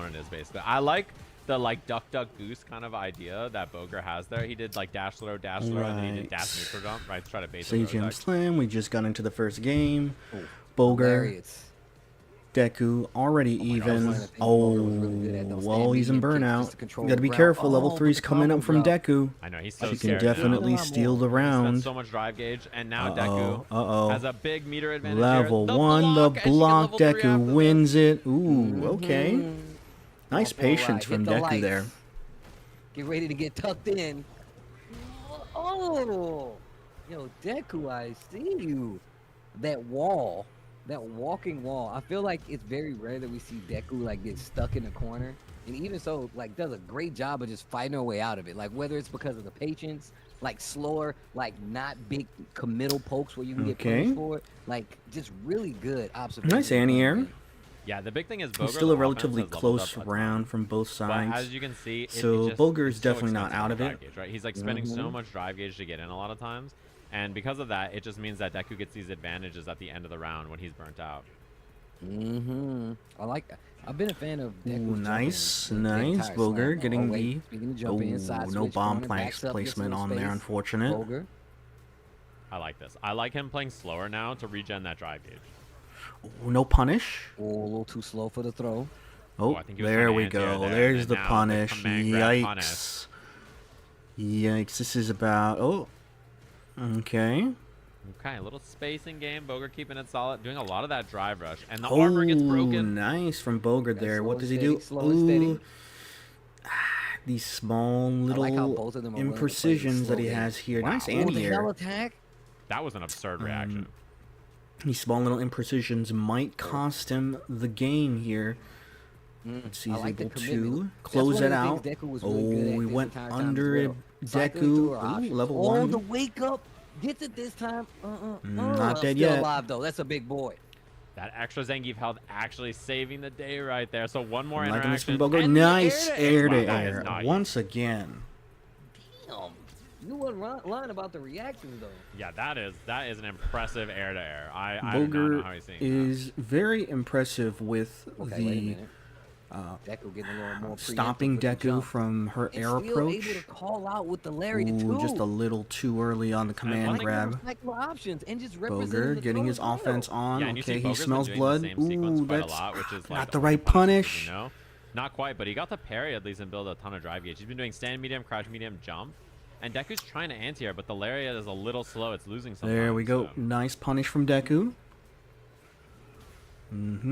opponent is, basically. I like the like duck duck goose kind of idea that Boger has there. He did like dash throw, and then he did dash neutral jump, right, to try to bait the Sajam slam. We just got into the first game. Boger, hilarious. Deku already even. Well, he's in burnout. You gotta be careful. Level 3's coming up from Deku. I know, he's so She scared can definitely steal the He round. spent so much drive gauge, and now Deku has a big meter advantage Level here. 1, the block. Deku wins it. Ooh, Mm-hmm. okay. Nice patience from Deku there. Get ready to get tucked in. Oh, yo, Deku, I see you. That wall, that walking wall. I feel like it's very rare that we see Deku like get stuck in a corner, and even so, like does a great job of just fighting her way out of it. Like whether it's because of the patience, like slower, like not big committal pokes where you can get punished for it. Like just really good observation. Nice anti-air. Yeah, the big thing is Boger's Still a relatively close round from both sides. But as you can see, so Boger's definitely not out of it. Gauge, right? He's like spending so much drive gauge to get in a lot of times, and because of that, it just means that Deku gets these advantages at the end of the round when he's burnt out. I like that. I've been a fan of Deku. Ooh, nice. Boger getting the. Oh, no bomb placement on there, unfortunate. Boger. I like this. I like him playing slower now to regen that drive gauge. Ooh, no punish. Oh, a little too slow for the throw. Oh, there we go. There's the punish. Yikes. Yikes. This is about. Oh. Okay. Okay, a little spacing game. Boger keeping it solid, doing a lot of that drive rush, and the armor gets broken. Nice from Boger there. What does he do? Ooh. These small little imprecisions that he has here. Nice anti-air. That was an absurd reaction. These small little imprecisions might cost him the game here. Let's see, he's able to close it out. Oh, we went under it. Deku. Ooh, level 1. Oh, the wake up. Gets it this time. Not dead still yet. Alive, though. That's a big boy. That extra Zangief health actually saving the day right there. So one more Liking this from interaction. Boger. Nice air to air. Once again. Damn. You wasn't lying about the reactions, though. Yeah, that is an impressive air to air. I Boger do not know how he's seeing is very impressive with the Deku getting a little more stopping Deku from her air approach. Able to call out with the lariat Ooh, just a little too early on the command grab. Options and just Boger getting his offense on. Yeah, okay, he smells blood. Ooh, that's which is not the right punish. You know? Not quite, but he got the parry at least and build a ton of drive gauge. He's been doing stand medium, crouch medium, jump. And Deku's trying to anti-air, but the lariat is a little slow. It's losing sometimes. There we go. So. Nice punish from Deku.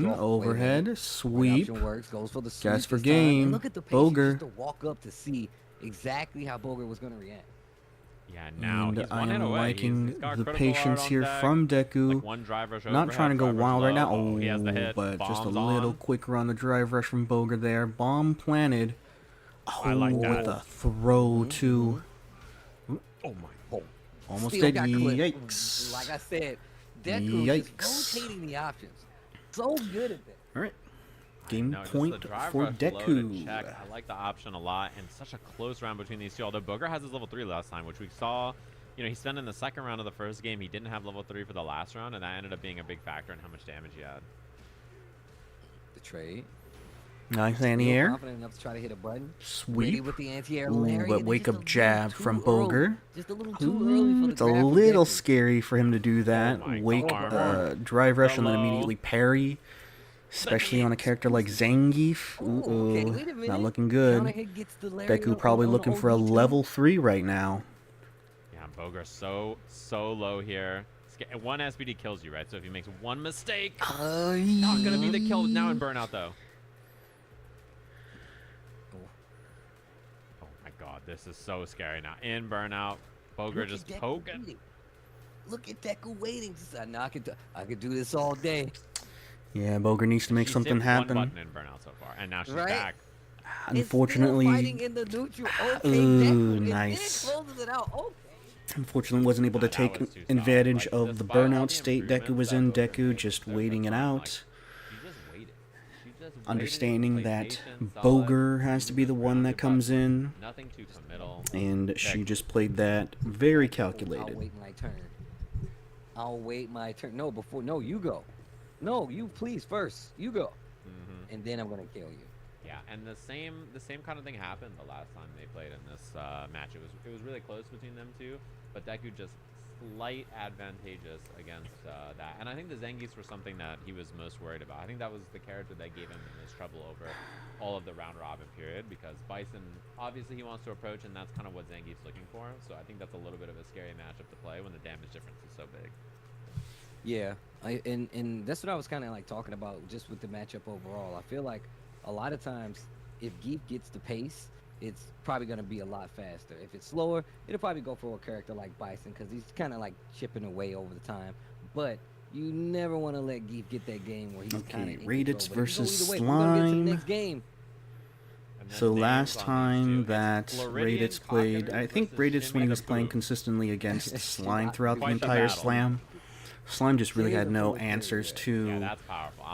Overhead sweep. Goes for the sweep Gas for game. Look at the Boger. Just to walk up to see exactly how Boger was going to react. Yeah, now and he's I one hit am away. liking the got patience here from Deku. Like one drive rush Not trying to go wild right now. Oh, he has the hit. but Bombs just a little on. quicker on the drive rush from Boger there. Bomb planted. Oh, I like that. with a throw too. Oh my! Almost Still dead. got clipped. Yikes. Like I said, Deku is rotating the options. So good at that. All right. Game No, point for Deku. I like the option a lot, and such a close round between these two. Although Boger has his level 3 last time, which we saw, you know, he spent in the second round of the first game. He didn't have level 3 for the last round, and that ended up being a big factor in how much damage he had. The trade. Nice anti-air. Confident enough to try to hit a button. Sweep. With the anti-air Ooh, but wake up jab from Boger. Just a little too early for the It's a little scary for him to do that. Wake drive rush and then immediately parry. Especially on a character like Zangief. Ooh, not looking good. Deku probably looking for a level 3 right now. Yeah, Boger's so low here. One SBD kills you, right? So if he makes one mistake, not gonna be the kill now in burnout though. Oh my god, this is so scary now. In burnout, Boger just poking. Look at Deku waiting. I could do this all day. Yeah, Boger needs to make something happen. One button in burnout so far, and now she's back. Unfortunately, in the neutral. nice. Unfortunately, wasn't able to take advantage of the burnout state Deku was in. Deku just waiting it out. Understanding that Boger has to be the one that comes in. And she just played that very calculated. I'll wait my turn. I'll wait my turn. No, you go. No, you please first. You go. And then I'm going to kill you. Yeah, and the same kind of thing happened the last time they played in this match. It was really close between them two, but Deku just slight advantageous against that. And I think the Zangiefs were something that he was most worried about. I think that was the character that gave him the most trouble over all of the round robin period, because Bison, obviously he wants to approach, and that's kind of what Zangief's looking for. So I think that's a little bit of a scary matchup to play when the damage difference is so big. Yeah, and that's what I was kind of like talking about just with the matchup overall. I feel like a lot of times if Geef gets the pace, it's probably going to be a lot faster. If it's slower, it'll probably go for a character like Bison, because he's kind of like chipping away over the time. But you never want to let Geef get that game where he's kind of Raditz versus Slime. We're gonna get to the next game. So last time that Raditz played, I think Raditz, when he was playing consistently against Slime throughout the entire slam, Slime just really had no answers to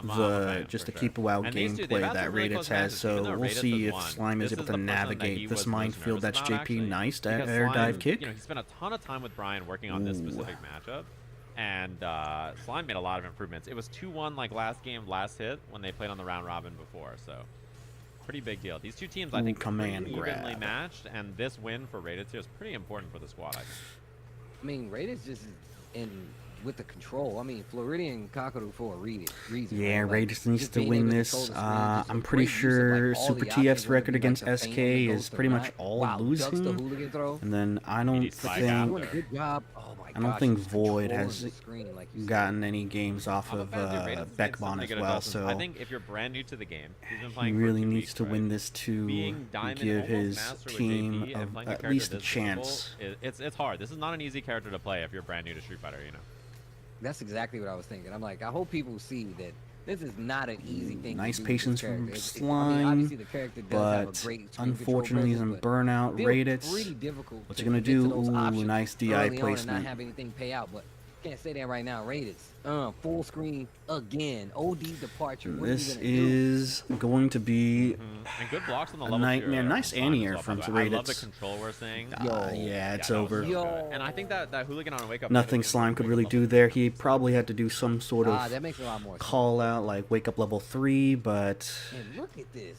the just the keep wild gameplay that Raditz has. So we'll see if Slime is able to navigate this minefield. That's JP. Nice air dive kick. You know, he spent a ton of time with Brian working on this specific matchup, and Slime made a lot of improvements. It was 2-1 like last game, last hit when they played on the round robin before. So pretty big deal. These two teams, I think, command pretty grab. evenly matched, and this win for Raditz here is pretty important for the squad, I think. I mean, Raditz just in with the control. I mean, Floridian Kakaru for a reason. Yeah, right? Raditz needs to win this. I'm pretty sure Super TF's record against SK is pretty much all losing. And then I don't think Void has gotten any games off of Beckbon as well. So I think if you're brand new to the game, he really needs to win this to give his team at least a chance. It's hard. This is not an easy character to play if you're brand new to Street Fighter, you know. That's exactly what I was thinking. I'm like, I hope people see that this is not an easy thing. Nice patience from Slime, the character does but have a great unfortunately he's in burnout. Raditz. Really difficult. What's he gonna do? Ooh, nice DI placement. Not have anything pay out, but can't say that right now. Raditz, full screen again. OD departure. This is going to be and good blocks on the a nightmare. Nice anti-air from Raditz. I love the Raditz. control we're seeing. Yeah, it's over. And I think that hooligan on a wake up. Nothing Slime could really do there. He probably had to do some sort of that makes a lot more call out, like wake up level 3, but and look at this.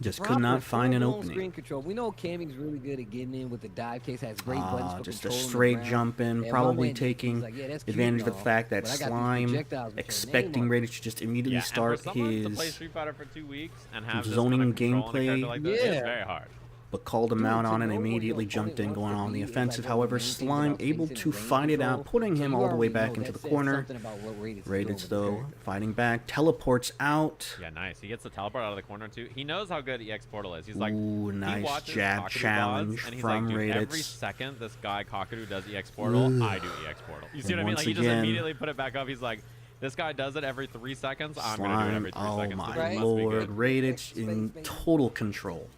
Just could not find an opening. Screen control. We know Cammy's really good at getting in with the dive case. Has great buttons for just a controlling straight the jump in, and probably taking advantage of the fact that but I got these Slime projectiles with your expecting name on Raditz to just immediately and for start someone to play his Street Fighter for 2 weeks and have zoning this kind of control on a character gameplay. like this, it's very hard. but called him out on and immediately jumped in, going on the offensive. However, Slime able to fight it out, putting him all the way back into the corner. Raditz, though, fighting back, teleports out. Yeah, nice. He gets the teleport out of the corner, too. He knows how good EX Portal is. He's like, ooh, nice jab Kakaru challenge and he's from like, Raditz. Every second this guy Kakaru does EX Portal, I do EX Portal. You see what I mean? Like, he just immediately put it back up. He's like, this guy does it every 3 seconds. I'm going to do it every 3 seconds. Oh my lord, Raditz in total control.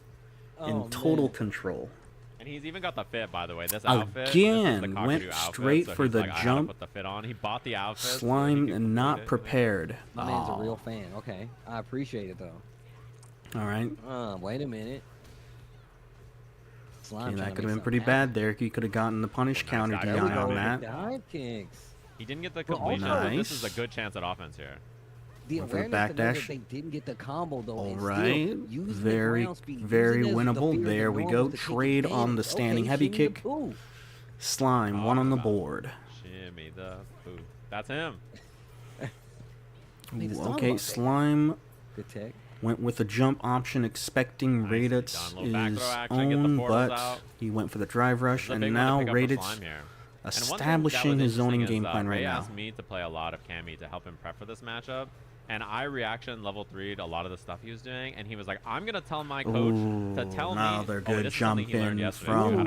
Control. And he's even got the fit, by the way. This outfit again went straight for the jump. Put the fit on. He bought the outfit. Slime not prepared. My man's a real fan. Okay, I appreciate it though. All right. Wait a minute. Slime that could have been pretty bad there. He could have gotten the punish counter DI on that. Dive kicks. He didn't get the completion. Nice. This is a good chance at offense here. The for the backdash. They didn't get the combo though. All right, very winnable. There we go. Trade on the standing heavy kick. Slime one on the board. Shimmy the poo. That's him. Ooh, okay, Slime went with a jump option, expecting Raditz is own, but he went for the drive rush, and now Raditz establishing his zoning game plan right now. Ray asked me to play a lot of Cammy to help him prep for this matchup. And I reaction level 3'd a lot of the stuff he was doing, and he was like, "I'm gonna tell my coach to tell me." Another good jump in from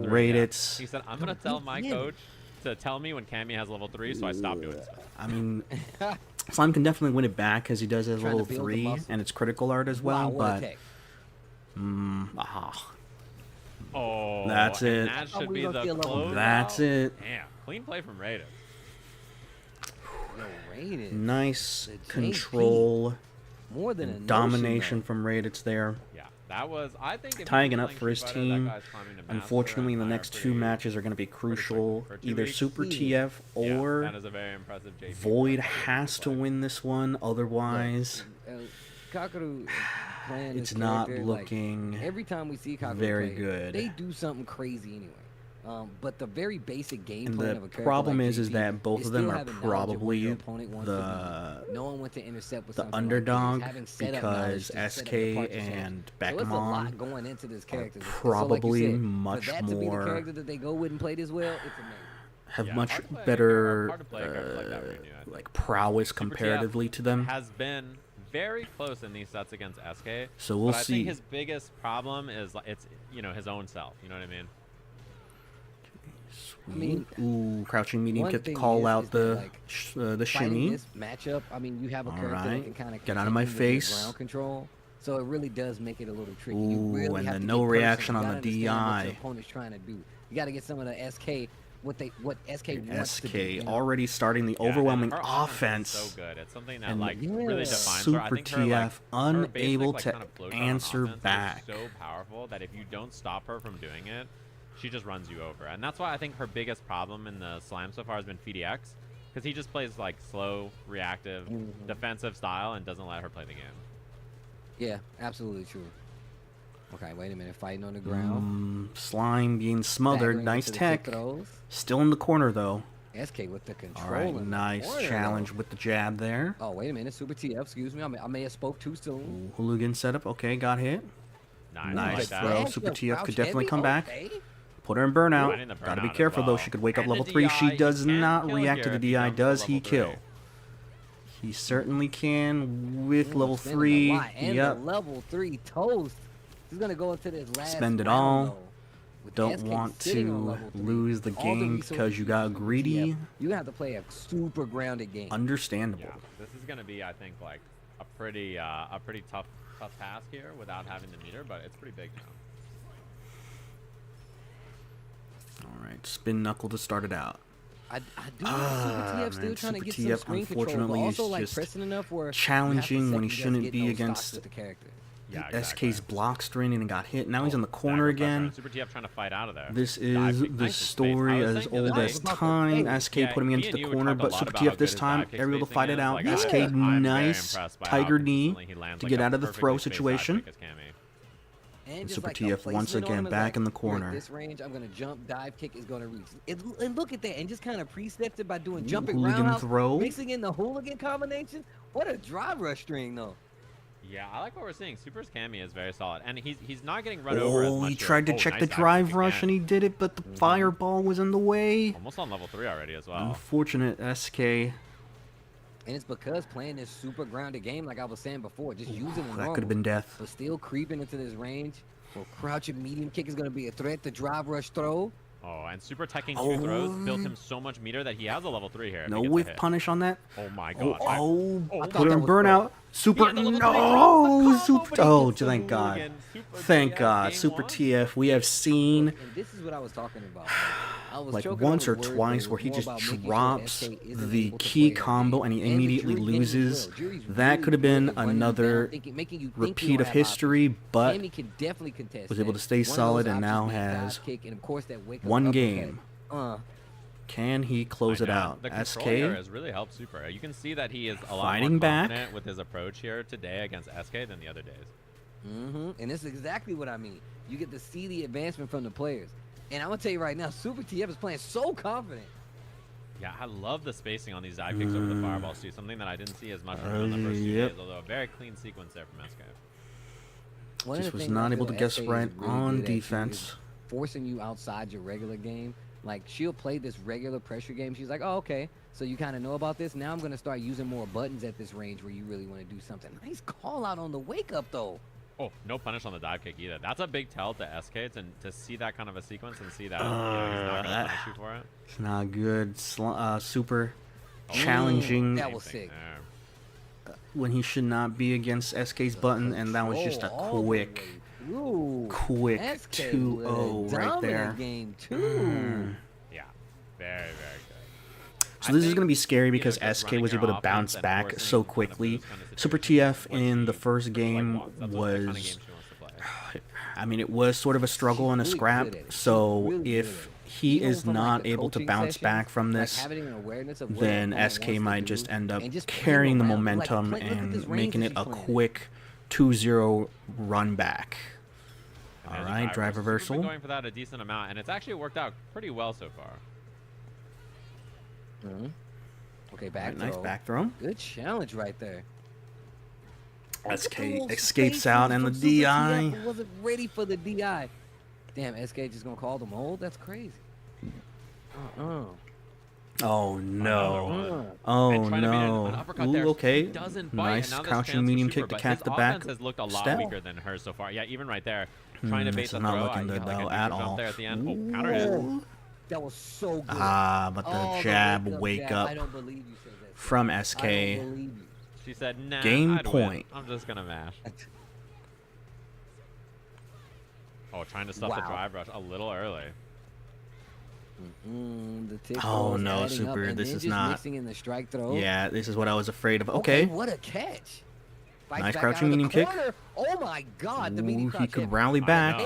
Raditz. He said, "I'm gonna tell my coach to tell me when Cammy has level 3, so I stopped doing stuff." I mean, Slime can definitely win it back as he does at level 3, and it's critical art as well. But oh, that's it. That should be the close. That's it. Yeah, clean play from Raditz. Nice control, more than a domination from Raditz there. Yeah, that was, I think, tying it up for his team. Unfortunately, the next 2 matches are going to be crucial. Either Super TF or that is a very impressive JP. Void has to win this one. Otherwise, Kakaru playing this It's not character, looking like, every time we see Kakaru very play, good. they do something crazy anyway. But the very basic game And plan the of a character problem like is that both of them still are having knowledge of where your probably opponent wants to be, knowing when to intercept with the something underdog, like this, having setup knowledge because to set up SK the parts and so it's a lot Bakuman going into this are character. probably so like you said, much for that to be the more character that they go with and play this well, it's amazing. have much better like prowess Super comparatively TF to them. has been very close in these sets against SK. So we'll but I see. think his biggest problem is it's his own self. You know what I mean? I mean, ooh, crouching medium, get to thing call out that, the fighting shimmy. this matchup, I mean, you have a character that can kind of get out of my face. Ground control, so it really does make it a little tricky. Ooh, You really and have then to no get reaction personal. on the You gotta understand DI. what your opponent's trying to do. You got to get some of the SK what SK wants to do. You know? Already starting the overwhelming offense. Is so good. It's something that And really defines Super her. I think TF her unable basic, to kind of answer back. back. Is so powerful that if you don't stop her from doing it, she just runs you over. And that's why I think her biggest problem in the Slime so far has been FDX, because he just plays like slow, reactive, defensive style and doesn't let her play the game. Yeah, absolutely true. Okay, wait a minute. Fighting on the ground. Slime being smothered. Nice tech. Still in the corner, though. SK with the control. All right, nice challenge with the jab there. Oh, wait a minute. Super TF, excuse me. I may have spoke too soon. Ooh, hooligan setup. Okay, got hit. Nice throw. Super TF could definitely come back. Okay. Put her in burnout. Gotta be careful, though. She could wake up level 3. She does not react to the DI. Does he kill? He certainly can with level 3. Yep. Level 3 toast. He's gonna go into this last spend it all. Don't want to lose the game because you got greedy. You have to play a super grounded game. Understandable. Yeah, this is gonna be, I think, like a pretty tough task here without having to meet her, but it's pretty big now. All right, spin knuckle to start it out. I do Super TF still trying to get some screen control, but also like pressing enough where challenging when he shouldn't be against the character. Yeah, exactly. SK's block straining and got hit. Now he's in the corner again. Super TF trying to fight out of there. This is the story as old as time. SK putting me into the corner, but Super TF this time able to fight it out. SK nice tiger knee to get out of the throw situation. And Super TF once again back in the corner. This range, I'm gonna jump, dive kick is gonna reach. And look at that, and just kind of precepted by doing jumping roundhouse, mixing in the hooligan combination. What a drive rush string though. Yeah, I like what we're seeing. Super's Cammy is very solid, and he's not getting run over as much. Oh, he tried to check the drive rush and he did it, but the fireball was in the way. Almost on level 3 already as well. Unfortunate SK. And it's because playing this super grounded game, like I was saying before, just using it. That could have been death. But still creeping into this range. Well, crouching medium kick is going to be a threat. The drive rush throw. Oh, and super teching 2 throws built him so much meter that he has a level 3 here. No whiff punish on that. Oh my god. Put her in burnout. Super. No. Super. Oh, thank God. Thank God. Super TF. We have seen. And this is what I was talking about. Like once or twice where he just drops the key combo and he immediately loses. That could have been another repeat of history, but was able to stay solid and now has one game. Can he close it out? The SK has really helped Super. You can see that he is a lot more confident with his approach here today against SK than the other days. And this is exactly what I mean. You get to see the advancement from the players. And I'm going to tell you right now, Super TF is playing so confident. Yeah, I love the spacing on these dive kicks over the fireballs, too. Something that I didn't see as much in the first few days, although a very clean sequence there from SK. Just was not able to guess right on defense. Forcing you outside your regular game. Like, she'll play this regular pressure game. She's like, oh, okay, so you kind of know about this. Now I'm going to start using more buttons at this range where you really want to do something. Nice call out on the wake up, though. Oh, no punish on the dive kick either. That's a big tell to SK to see that kind of a sequence and see that he's not going to punish you for it. It's not good. Super challenging. That was sick. When he should not be against SK's button, and that was just a quick 2-0 right there. Game too. Yeah, very, very good. So this is going to be scary because SK was able to bounce back so quickly. Super TF in the first game was, I mean, it was sort of a struggle and a scrap. So if he is not able to bounce back from this, then SK might just end up carrying the momentum and making it a quick 2-0 run back. And All right, drive reversal. We've been going for that a decent amount, and it's actually worked out pretty well so far. Okay, back throw. Nice back throw. Good challenge right there. SK escapes out, and the DI. Wasn't ready for the DI. Damn, SK just gonna call the hold? That's crazy. Oh no! Oh no! Ooh, okay. Nice crouching medium kick to catch the back has looked a lot step. weaker than hers so far. Yeah, even right there, trying to bait This the is throw. not looking good though at all. There at the end. Oh, counter hit. That was so good. But the jab wake up I don't believe you said that. from I SK. don't believe you. She said, "Nah, Game I'd win. point. I'm just gonna mash." Oh, trying to stuff the drive rush a little early. Oh no, Super! This is not. Mixing in the strike throw. Yeah, this is what I was afraid of. Okay. What a catch! Nice crouching medium kick. Oh my God! The Ooh, he could rally back.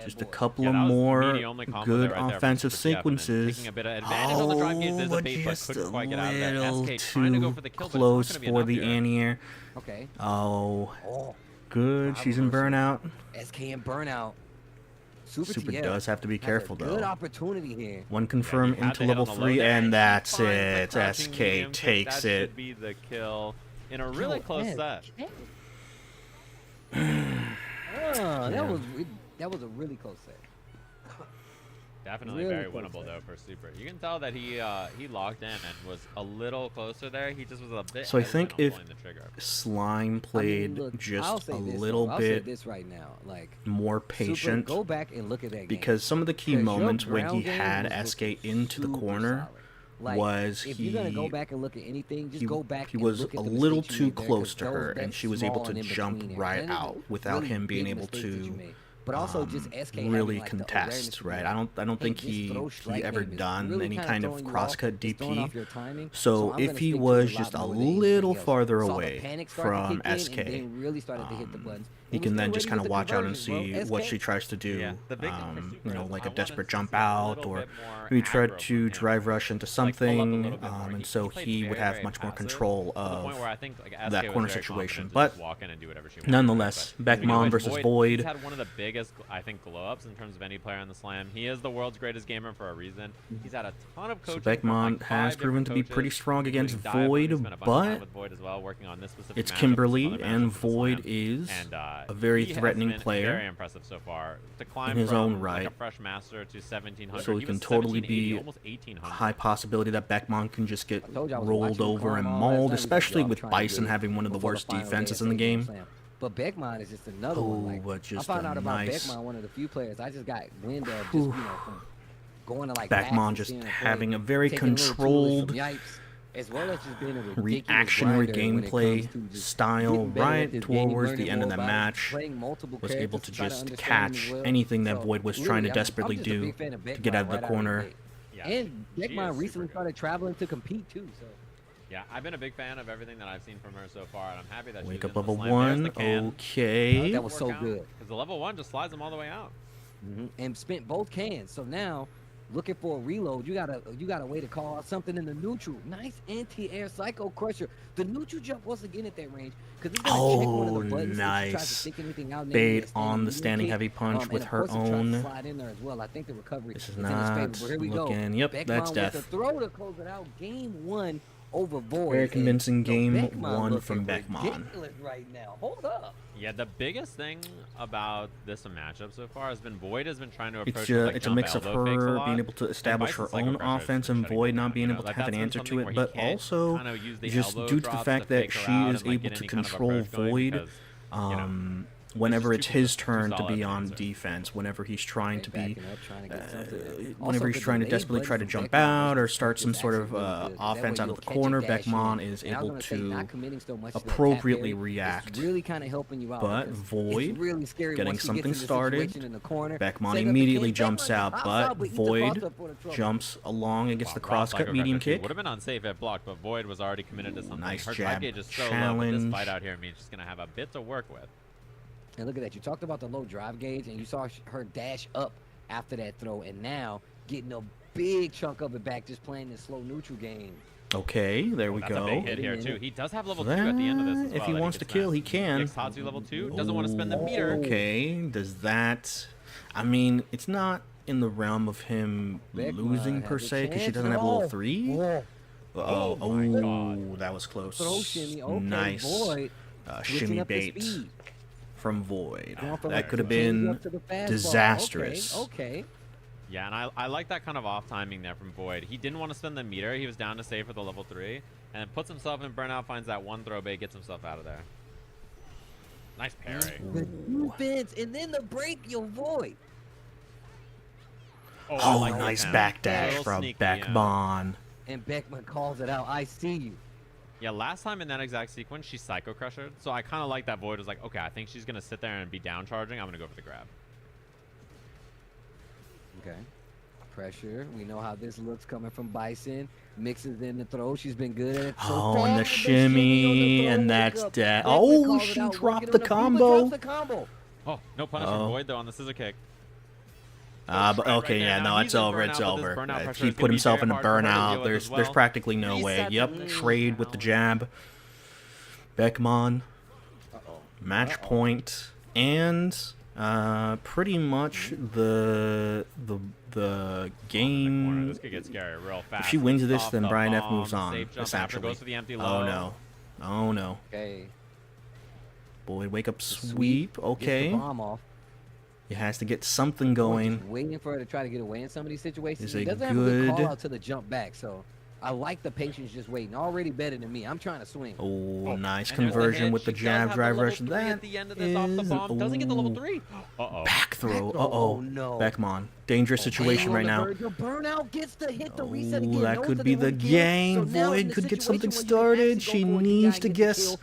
Just a couple of more good offensive sequences. Oh, but just a little too close for the anti-air. Okay. Oh, good. She's in burnout. SK in burnout. Super does have to be careful though. Good opportunity here. One confirm into level 3, and that's it. SK takes it. That should be the kill in a really close set. That was a really close set. Definitely Really very winnable though for Super. You can tell that he locked in and was a little closer there. He just was a bit. So I think if pulling the trigger. Slime played just a little bit more patient, go back and look at that game. Because some of the key moments when he had SK into the corner was if you're gonna go back and look at anything, just go back. He was a little too close to her, and she was able to jump right out without him being able to. But also just SK really contest, right? I don't think he ever done any kind of crosscut DP. So if he was just a little farther away from SK, he can then just kind of watch out and see what she tries to do. You know, like a desperate jump out, or maybe try to drive rush into something, and so he would have much more control of that corner situation. But nonetheless, Beckmon versus Void. Had one of the biggest, I think, glow-ups in terms of any player on the Slam. He is the world's greatest gamer for a reason. He's had a ton of coaching. So Beckmon has proven to be pretty strong against Void, but it's Kimberly, and Void is a very threatening player. Very impressive so far. To climb in his from, own right. Like a fresh master to 1700. So it can totally be a high possibility that Beckmon can just get rolled over and mauled, especially with Bison having one of the worst defenses in the game. But Beckmon is just another one. Like, I found out about Beckmon, one of the few players. I just got wind of just, from going to like Beckmon just having a very controlled, as well as just being a reactionary gameplay style right towards the end of the match. Was able to just catch anything that Void was trying to desperately do to get out of the corner. And Beckmon recently started traveling to compete too, so. Yeah, I've been a big fan of everything that I've seen from her so far, and I'm happy that Wake she's up in the level Slam. 1, okay. That was so good. Because the level 1 just slides them all the way out. And spent both cans. So now, looking for a reload, you got a way to call out something in the neutral. Nice anti-air Psycho Crusher. The neutral jump once again at that range. Oh, nice. Bait on the standing heavy punch with her own. This is not looking. Yep, that's death. Throw to close it out. Game 1 over Void. Very convincing game 1 from Beckmon. Right now. Hold up. Yeah, the biggest thing about this matchup so far has been Void has been trying to approach it's a mix of her being able to establish her own offense and Void not being able to have an answer to it, but also just due to the fact that she is able to control Void whenever it's his turn to be on defense, whenever he's trying to be, whenever he's trying to desperately try to jump out or start some sort of offense out of the corner, Beckmon is able to appropriately react. But Void getting something started, Beckmon immediately jumps out, but Void jumps along and gets the crosscut medium kick. Would have been unsafe at block, but Void was already committed to something. Nice her jab gauge is so low, but this fight out here means she's gonna have a bit to work with. And look at that. You talked about the low drive gauge, and you saw her dash up after that throw, and now getting a big chunk of it back just playing this slow neutral game. Okay, there we That's go. a big hit here, too. He does have level 2 at the end of this as well. If he wants to kill, he can. Tatsu level 2. Doesn't want to spend the meter. Okay, does that... I mean, it's not in the realm of him losing, per se, because she doesn't have level 3. Uh-oh. Oh, that was close. Nice. Shimmy bait from Void. That could have been disastrous. Okay. Yeah, and I like that kind of off timing there from Void. He didn't want to spend the meter. He was down to save for the level 3. And then puts himself in burnout, finds that one throw bait, gets himself out of there. Nice parry. Defense, and then the break, you'll Void. Oh, like nice backdash from Beckman. And Beckman calls it out. I see you. Yeah, last time in that exact sequence, she Psycho Crushed. So I kind of like that Void was like, okay, I think she's going to sit there and be down charging. I'm going to go for the grab. Okay. Pressure. We know how this looks coming from Bison. Mixes in the throw. She's been good at it. So and the shimmy, and that's that. Oh, she dropped the combo. Oh, no punish from Void, though, on the scissor kick. But okay, yeah, no, it's over. It's over. He put himself in a burnout. There's practically no way. Yep, trade with the jab. Beckman, match point, and pretty much the game. This could get scary real fast. If she wins this, then Brian F moves on. Essentially. Oh no! Oh no! Okay. Boy, wake up sweep. Okay. He has to get something going. Waiting for her to try to get away in some of these situations. He doesn't have a good call out to the jump back, so I like the patience just waiting. Already better than me. I'm trying to swing. Oh, nice conversion with the jab drive rush. That is doesn't get the level 3. Back throw. Uh-oh. No. Beckman. Dangerous situation right now. The burnout gets the hit, the reset again. That could be the gang. Void could get something started. She needs to guess.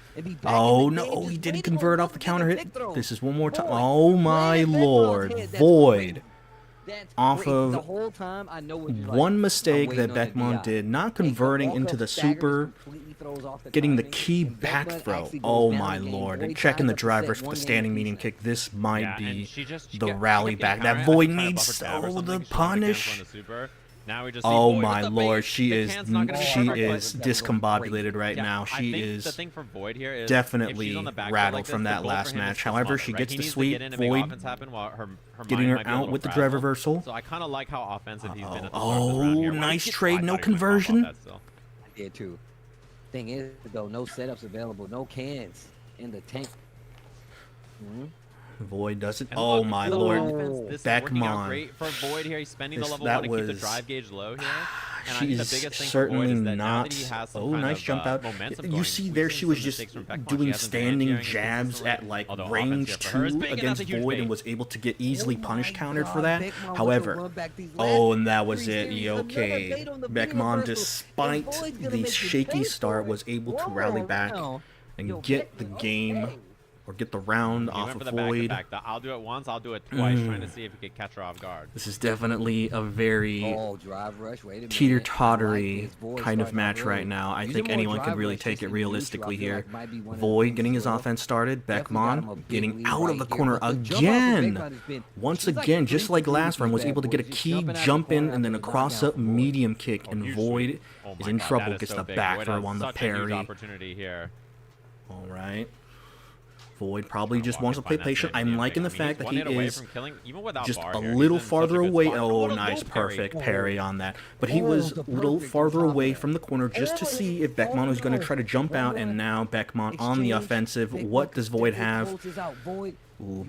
Oh, no. He didn't convert off the counter hit. This is one more time. Oh, my lord. Void. Off of the whole time, I know what one mistake that Beckman did, not converting into the super, getting the key back throw. Oh my lord. And checking the drivers with the standing medium kick. This might be the rally back. That Void needs the punish. Now we just oh my lord, she is discombobulated right now. She is definitely rattled from that last match. However, she gets the sweep. Void getting her out with the drive reversal. So I kind of like how offensive he's been at the oh, nice trade, no conversion. I did too. Thing is though, no setups available, no cans in the tank. Void does it. Oh my lord. Beckman. Great for Void here. He's spending the level 1 to keep the drive gauge low here. And she's I think the biggest thing certainly for Void is that not. He has some oh, nice jump out. You see there, she was just doing standing jabs at like range 2 against Void and was able to get easily punish countered for that. However, and that was it. Okay, Beckman, despite the shaky start, was able to rally back and get the game. Or get the round off of Void. I'll do it once, I'll do it twice, trying to see if he can catch her off guard. This is definitely a very teeter-tottery kind of match right now. I think anyone can really take it realistically here. Void getting his offense started. Beckman getting out of the corner again. Once again, just like last round, was able to get a key jump in and then a cross-up medium kick. And Void is in trouble. Gets the back throw on the parry. All right. Void probably just wants to play patient. I'm liking the fact that he is just a little farther away. Oh, nice, perfect parry on that. But he was a little farther away from the corner just to see if Beckman was going to try to jump out. And now Beckman on the offensive. What does Void have? Ooh,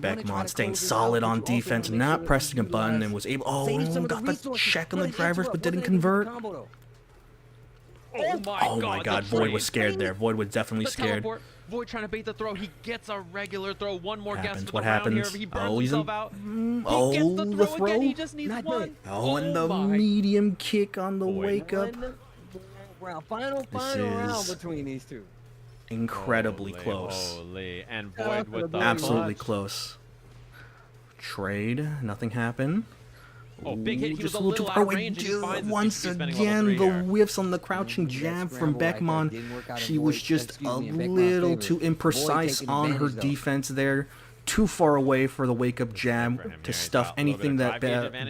Beckman staying solid on defense, not pressing a button, and was able. Oh, got the check on the drivers, but didn't convert. Oh my god, Void was scared there. Void was definitely scared. Void trying to bait the throw. He gets a regular throw. One more guess for the what round happens? Here. He burns himself out. Oh, he gets the throw again. He just needs one. Oh, and the medium kick on the wake up. Final round between these two. Incredibly close. Holy. And Void with the absolutely close. Trade. Nothing happened. Oh, big hit. He just was a little out of range, and he finds once again, the whiffs on the crouching jab from Beckman. She was just a little too imprecise on her defense there. too far away for the wake-up jab to stuff anything that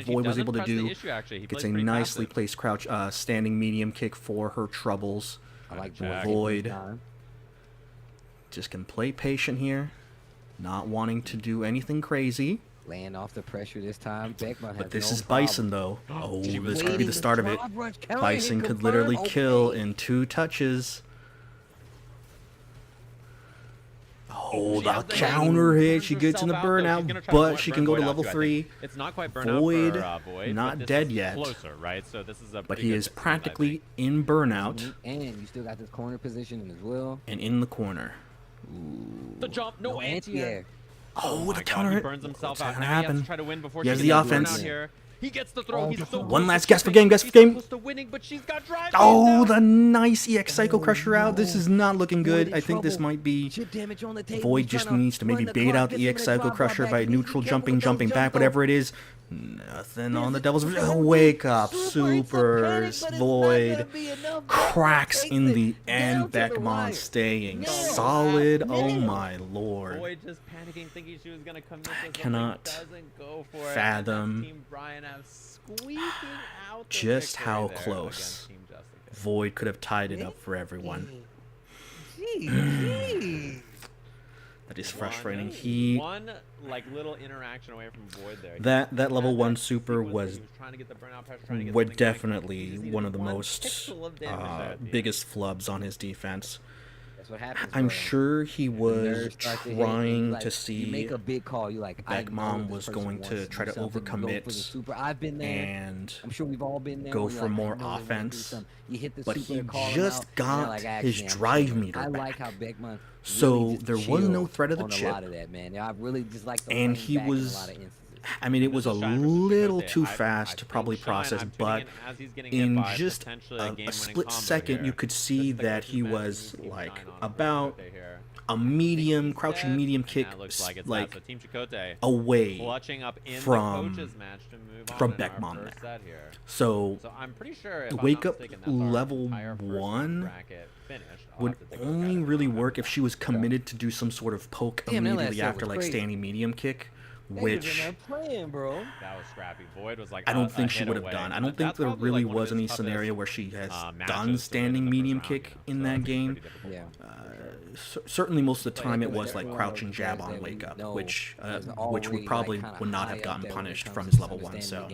Void was able to do. Gets a nicely placed crouch, standing medium kick for her troubles. I like Void just can play patient here, not wanting to do anything crazy. Laying off the pressure this time. Beckman But this is Bison, though. Oh, this could be the start of it. Bison could literally kill in 2 touches. Oh, the counter hit. She gets in the burnout, but she can go to level 3. It's not quite burnout for Void, not dead yet. Closer, right? So this is a but he is practically in burnout. And you still got this corner position as well. And in the corner. Ooh. The jump, no anti-air. Oh, the counter hit. He burns himself out. Now Now he has to try to win before he has she the gets offense. Here. He gets the throw. He's so one last gasp for game. Gasp for game. close to winning, but she's got drive. Oh, the nice EX Psycho Crusher out. This is not looking good. I think this might be... Void just needs to maybe bait out the EX Psycho Crusher by neutral jumping back, whatever it is. Nothing on the Devil's... Wake up, Supers. Void cracks in the end. Beckman staying solid. Oh my lord. Void just panicking, thinking she was gonna commit. I cannot fathom just how close Void could have tied it up for everyone. That is frustrating. One like little interaction away from Void there. That level 1 super was definitely one of the most biggest flubs on his defense. What happens, I'm sure he was trying like, to see you make a big call. You like Beckman was going to try to overcommit I've been there. and I'm sure we've all been there. go for more offense. You hit the but super he and call just got like, his drive meter I back. like how Beckman So there was no threat of the chip. A lot of that, man. Yeah, I really just like the and he was. I mean, it was a little too fast to probably process, but in just a split second, you could see that he was like about a medium, crouching medium kick, like away from Beckman there. So I'm pretty sure the wake up level 1 would only really work if she was committed to do some sort of poke immediately after like standing medium kick. Which playing, bro. That was scrappy. Void was like I don't think she would have done. I don't think there really was any scenario where she has done standing medium kick in that game. Yeah. Certainly most of the time it was like crouching jab on wake up, which would probably would not have gotten punished from his level 1. So.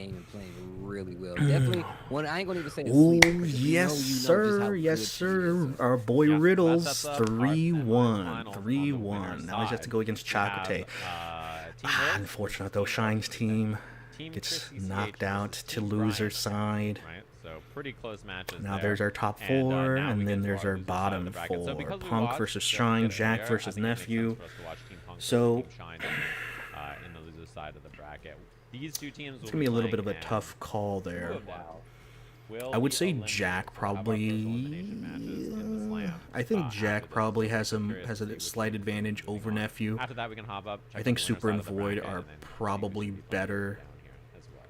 Really will. Definitely. I ain't gonna even say. Oh yes, sir. Yes, sir. Our boy Riddles 3-1. 3-1. Now he has to go against Chakotay. Unfortunate though, Shine's team gets knocked out to loser side. Right, so pretty close matches. Now there's our top 4, and then there's our bottom 4. Punk versus Shine, Jack versus Nephew. So in the loser side of the bracket, these two teams. It's gonna be a little bit of a tough call there. I would say Jack probably. I think Jack probably has a slight advantage over Nephew. After that, we can hop up. I think Super and Void are probably better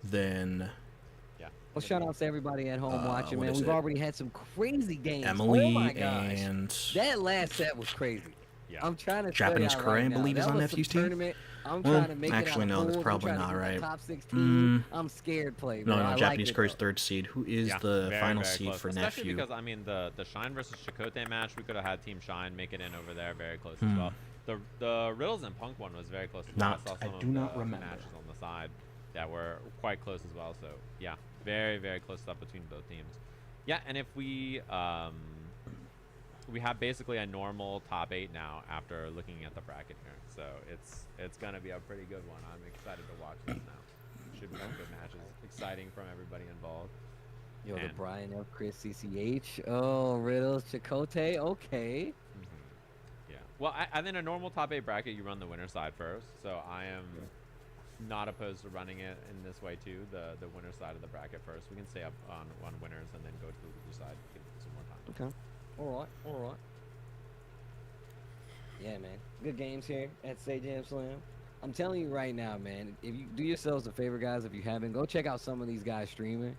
than. Well, shout out to everybody at home watching, man. We've already had some crazy games. Emily oh my gosh. and that last set was crazy. I'm trying to Japanese Korean, I believe, is on Nephew's team. I'm trying to make actually, it no, that's probably not right. Top 16. I'm scared play. Bro. No, Japanese Korea's 3rd seed. Who is the final seed close. for Especially Nephew? Because I mean, the Shine versus Chakotay match, we could have had Team Shine make it in over there, very close as well. The Riddles and Punk one was very close. I do not remember matches on the side that were quite close as well. So yeah, very close stuff between both teams. Yeah, and if we have basically a normal top 8 now after looking at the bracket here. So it's gonna be a pretty good one. I'm excited to watch this now. Should be some good matches. Exciting from everybody involved. Yo, the Brian F. Chris CCH. Oh, Riddles, Chakotay. Okay. Yeah. Well, I think a normal top 8 bracket, you run the winner side first. So I am not opposed to running it in this way too. The winner side of the bracket first. We can stay up on winners and then go to the loser side. Give it some more time. Okay. All right. Yeah, man. Good games here at Sajam Slam. I'm telling you right now, man, if you do yourselves a favor, guys, if you haven't, go check out some of these guys streaming,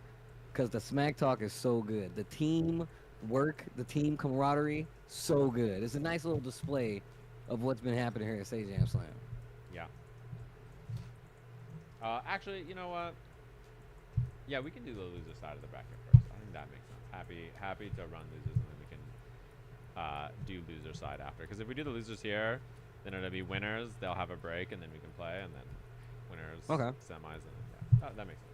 because the smack talk is so good. The team work, the team camaraderie, so good. It's a nice little display of what's been happening here at Sajam Slam. Yeah. Actually, you know what? Yeah, we can do the loser side of the bracket first. I think that makes sense. Happy to run losers, and then we can do loser side after. Because if we do the losers here, then it'll be winners. They'll have a break, and then we can play, and then winners, semis, and yeah, that makes sense.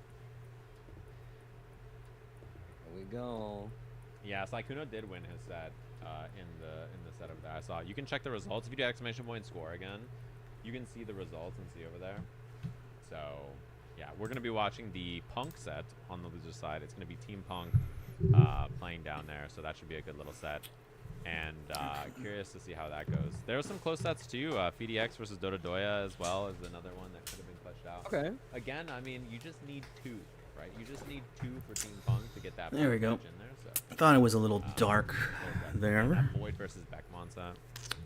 Here we go. Yeah, Saikuno did win his set in the set over there. I saw. You can check the results if you do exclamation point score again. You can see the results and see over there. So yeah, we're gonna be watching the Punk set on the loser side. It's gonna be Team Punk playing down there, so that should be a good little set. And curious to see how that goes. There are some close sets too. FDX versus Dododoya as well is another one that could have been clutched out. Okay. Again, I mean, you just need 2, right? You just need 2 for Team Punk to get that. There we go. In there, so. I thought it was a little dark there. That Void versus Beckmon set.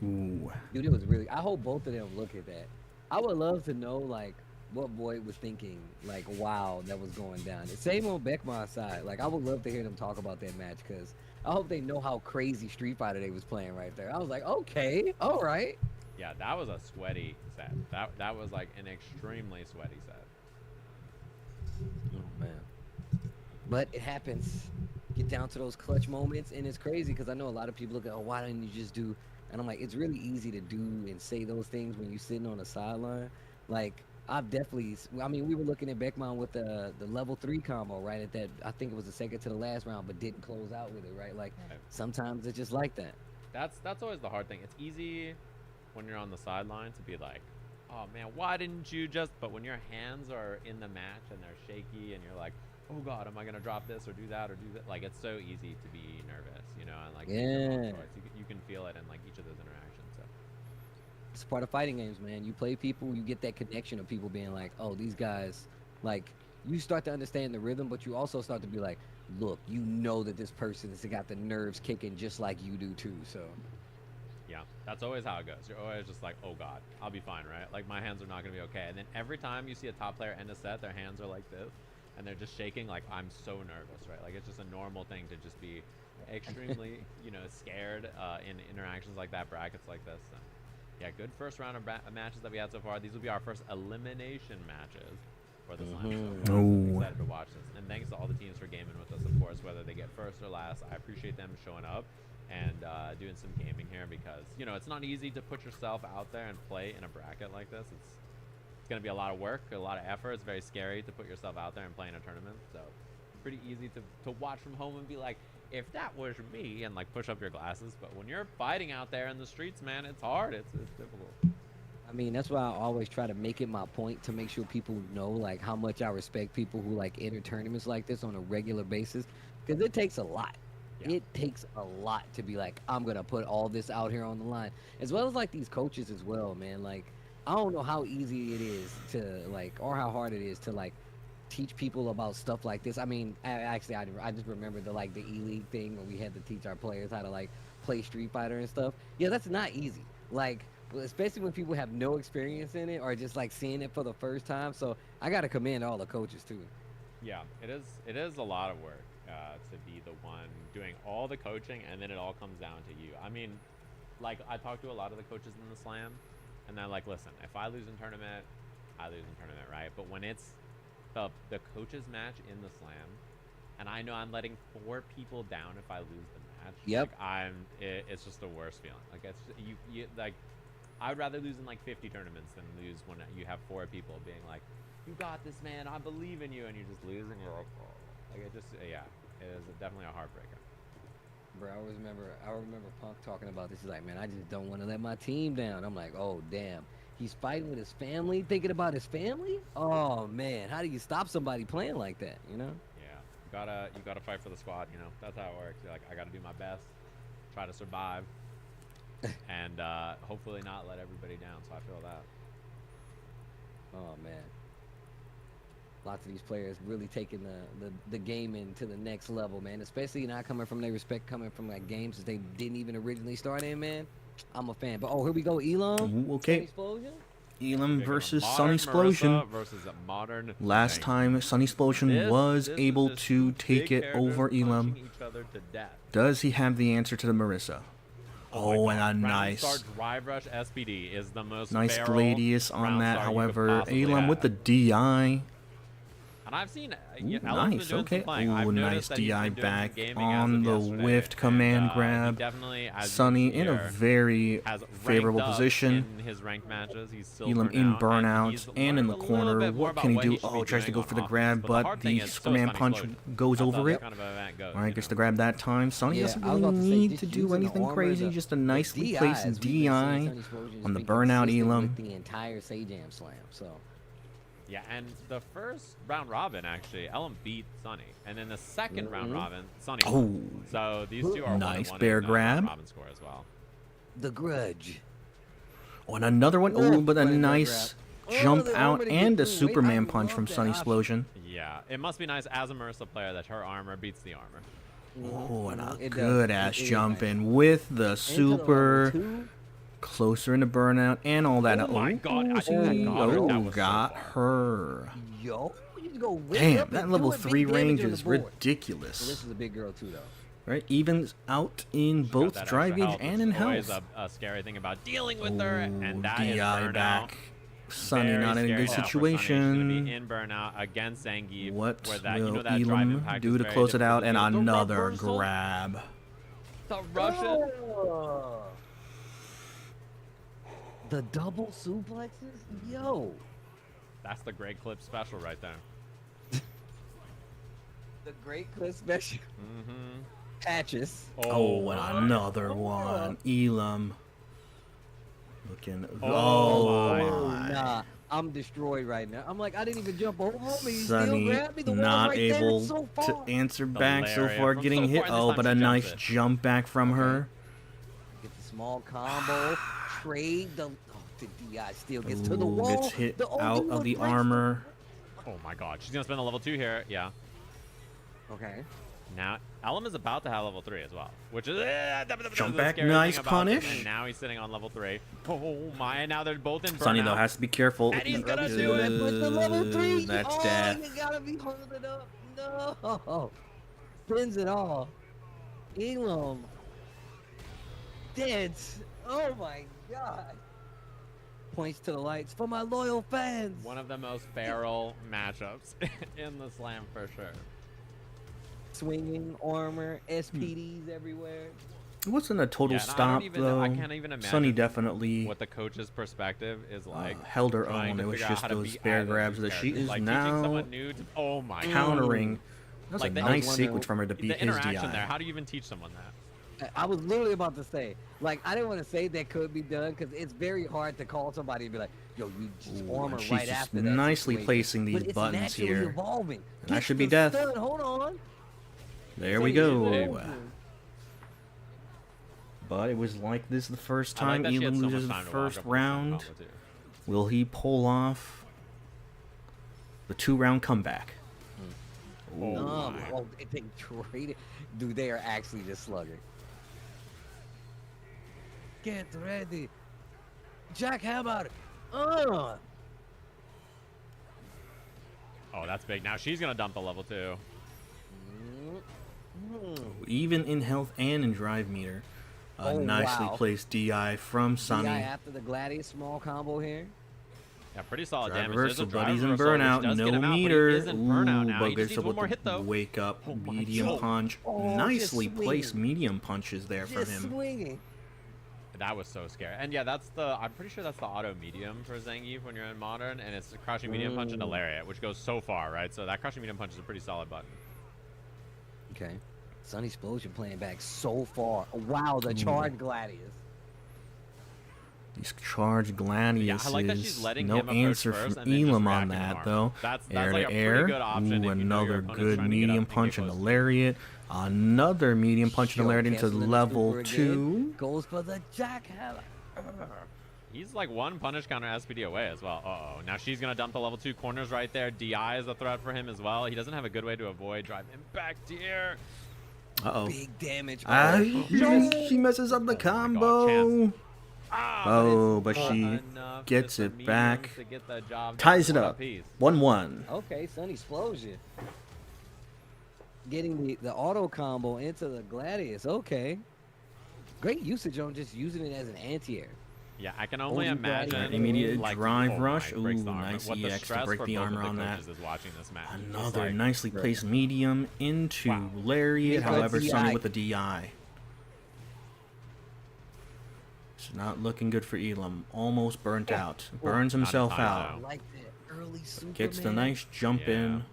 Ooh. Dude, it was really. I hope both of them look at that. I would love to know like what Void was thinking. Like, wow, that was going down. The same on Beckmon's side. Like, I would love to hear them talk about that match because I hope they know how crazy Street Fighter they was playing right there. I was like, okay, all right. Yeah, that was a sweaty set. That was like an extremely sweaty set. Oh man. But it happens. Get down to those clutch moments, and it's crazy because I know a lot of people look at, oh, why didn't you just do? And I'm like, it's really easy to do and say those things when you're sitting on the sideline. Like, I've definitely, I mean, we were looking at Beckmon with the level 3 combo, right? At that, I think it was the second to the last round, but didn't close out with it, right? Like, sometimes it's just like that. That's always the hard thing. It's easy when you're on the sideline to be like, oh man, why didn't you just? But when your hands are in the match and they're shaky and you're like, oh god, am I gonna drop this or do that or do that? Like, it's so easy to be nervous, you know, and like you can feel it in like each of those interactions. So it's part of fighting games, man. You play people, you get that connection of people being like, oh, these guys, like, you start to understand the rhythm, but you also start to be like, look, you know that this person has got the nerves kicking just like you do too. So yeah, that's always how it goes. You're always just like, oh god, I'll be fine, right? Like, my hands are not gonna be okay. And then every time you see a top player end a set, their hands are like this and they're just shaking. Like, I'm so nervous, right? Like, it's just a normal thing to just be extremely you know, scared in interactions like that, brackets like this. So yeah, good first round of matches that we had so far. These will be our first elimination matches for the Slam. So I'm excited to watch this. And thanks to all the teams for gaming with us, of course, whether they get first or last. I appreciate them showing up and doing some gaming here because, you know, it's not easy to put yourself out there and play in a bracket like this. It's going to be a lot of work, a lot of effort. It's very scary to put yourself out there and play in a tournament. So pretty easy to watch from home and be like, if that was me, and like push up your glasses. But when you're fighting out there in the streets, man, it's hard. It's difficult. I mean, that's why I always try to make it my point to make sure people know like how much I respect people who like enter tournaments like this on a regular basis, because it takes a lot. Yeah. It takes a lot to be like, I'm gonna put all this out here on the line, as well as like these coaches as well, man. Like, I don't know how easy it is to like, or how hard it is to like teach people about stuff like this. I mean, I just remember the like the E-League thing where we had to teach our players how to like play Street Fighter and stuff. Yeah, that's not easy. Like, especially when people have no experience in it or just like seeing it for the first time. So I gotta commend all the coaches too. Yeah, it is a lot of work to be the one doing all the coaching, and then it all comes down to you. I mean, like, I talk to a lot of the coaches in the Slam, and they're like, listen, if I lose in tournament, I lose in tournament, right? But when it's the coaches match in the Slam, and I know I'm letting 4 people down if I lose the match. Yep. Like, it's just the worst feeling. Like, it's you like, I'd rather lose in like 50 tournaments than lose when you have 4 people being like, you got this, man, I believe in you, and you just lose and you're like, oh. Like, it just, yeah, it is definitely a heartbreaker. Bro, I remember Punk talking about this. He's like, man, I just don't want to let my team down. I'm like, oh damn. He's fighting with his family, thinking about his family? Oh man, how do you stop somebody playing like that, you know? Yeah. You gotta fight for the squad, you know. That's how it works. You're like, I gotta do my best, try to survive, and hopefully not let everybody down. So I feel that. Oh man. Lots of these players really taking the gaming to the next level, man. Especially not coming from like games that they didn't even originally start in, man. I'm a fan. But here we go, Elam. Okay. Explosion. Elam versus Sun Explosion. Versus a modern Last time, Sun Explosion was able to take it over Elam. Does he have the answer to the Marissa? Oh, and a Round nice start drive rush SPD is the most nice feral Gladius on round that. start you could However, possibly Elam with the have. DI. And I've seen Ooh, Elam's been nice. doing Okay. some playing. I've Ooh, noticed nice that he's DI been doing back some gaming on as the of yesterday, whiffed command and, grab. He definitely, as Sunny you can in a hear, very has favorable ranked up position. in his ranked matches. He's Elam silver in now, and burnout he's and in learned the a little corner. bit more What about can he what do? should Oh, be tries to doing go on for the offense. grab, the but hard the thing is, so Superman Sunny punch Explosion. goes That's how over this it. kind of event goes, Alright, you gets know? the grab that time. Sunny Yeah, doesn't I was really about to say, need just to do using the anything armor, crazy. Just a nicely DIs placed we've been seeing DI Sunny Explosion has on the been burnout consistent Elam. with the entire Sajam slam. So Yeah, and the first round robin, actually, Elam beat Sunny. And then the second round robin, Sunny won. So these two are Nice 1-1 bear in grab. round robin score as well. the grudge. Oh, and another one. Oh, but a Funny bear nice grab. jump the out armor to get and a through. Wait, Superman I punch love from that Sunny option. Explosion. Yeah, it must be nice as a Marissa player that her armor beats the armor. Oh, and a It does. good ass It is jump nice. in with the Into the level super. 2. Closer into burnout and all that. Oh my God, I Oh, think I got her. That was so got far. her. Yo, you just go whip Damn, up that and level do it. Big 3 damage range on the is board. ridiculous. So this is a big girl too, though. Right, evens out in Got both that drive extra gauge health, and which in is always health. a scary thing about dealing with her, and that is DI burnout. back. Sunny Very not in a scary good now for Sunny. She's gonna situation. be in burnout against Zangief. What where that, will you know, that drive Elam impact do is to very close it difficult out? And to do. The another reversal, grab. the Russian. The double suplexes? Yo. That's the great clip special right there. The great clip special. Patches. Oh, and another one. Elam. Looking. Oh, my. Nah. I'm destroyed right now. I'm like, I didn't even jump over him. He still Sunny grabbed me. The wall's not right there. able It's so to far. answer back so lariat far, from getting so hit. far, and this Oh, time but she a jumps nice it. jump back from her. Get the small combo. Trade the. The DI still gets to the Ooh, wall. gets hit The only out of one the breaks armor. Oh my God, she's gonna spend a level 2 here. Yeah. Okay. Now Elam is about to have level 3 as well, which is Jump the back, scary nice thing about this, punish. And now he's sitting on level 3. Oh my! And now they're both in burnout. Sunny though has to be careful. And he's gonna do it. With the level 3. That's oh, death. You gotta be holding up. No. Spins it all. Elam. Dead. Oh my God. Points to the lights for my loyal fans. One of the most feral matchups in the slam for sure. Swinging armor, SPDs everywhere. It wasn't a total Yeah, and stop though. I can't even imagine Sunny definitely what the coach's perspective is like. held her trying own. to It was figure out just how to those beat bear either of grabs these that she characters. is like, teaching now someone new to, oh my countering. That was Like a the- I was nice wondering sequence from her to beat the his interaction there. DI. How do you even teach someone that? I was literally about to say, like, I didn't want to say that could be done because it's very hard to call somebody and be like, yo, you just Ooh, armor and she's right just after that. nicely situation. placing these But it's buttons naturally here. Evolving. And that Gets should be the death. stun. Hold on. There we So go. easy. But it was like this the first I like time that she had Elam so much loses the time to walk first up with this round. combo, too. Will he pull off the 2-round comeback? Oh my. Oh, they traded. Dude, they are actually just slugging. Get ready. Jackhammer. Oh, that's big. Now she's gonna dump the level 2. Even in health and in drive meter. A Oh, nicely wow. placed DI from Sunny. DI after the Gladius small combo here. Yeah, pretty solid Drive damage. reversal, There's a drive but he's in reversal, which burnout. does No get him out, but he meter. is in burnout now. but He just gets needs up one with more the hit, though. wake up Oh my medium God. punch. Oh, Nicely just placed swinging. medium punches there from Just him. swinging. That was so scary. And yeah, that's the. I'm pretty sure that's the auto medium for Zangief when you're in modern, and it's a crushing medium punch and a lariat, which goes so far, right? So that crushing medium punch is a pretty solid button. Okay. Sun Explosion playing back so far. Wow, the charged Gladius. These charged Gladiuses. Yeah, I like that she's letting no him approach answer first from and then just Elam on reacting with that armor. though. That's Air like to a air. pretty good option if Ooh, you know your another opponent's good trying to get up medium and get punch and a close. lariat. Another medium punch and a lariat into Canceling the level super 2. again. Goes for the jackhammer. He's like one punish counter SPD away as well. Uh-oh. Now she's going to dump the level 2 corners right there. DI is a threat for him as well. He doesn't have a good way to avoid. Drive him back to here. Uh-oh. Big damage. She messes up the combo. Oh, but she gets it back. Ties it up. 1-1. Okay, Sun Explosion. Getting the auto combo into the Gladius. Okay. Great usage on just using it as an anti-air. Yeah, I can only imagine. Immediate like, drive rush. Ooh, nice EX to break the armor on that. Another like, nicely placed medium into Lariat. However, Sunny with a DI. It's not looking good for Elam. Almost burnt out. Burns himself out. Like that early Superman. Gets the nice jump in.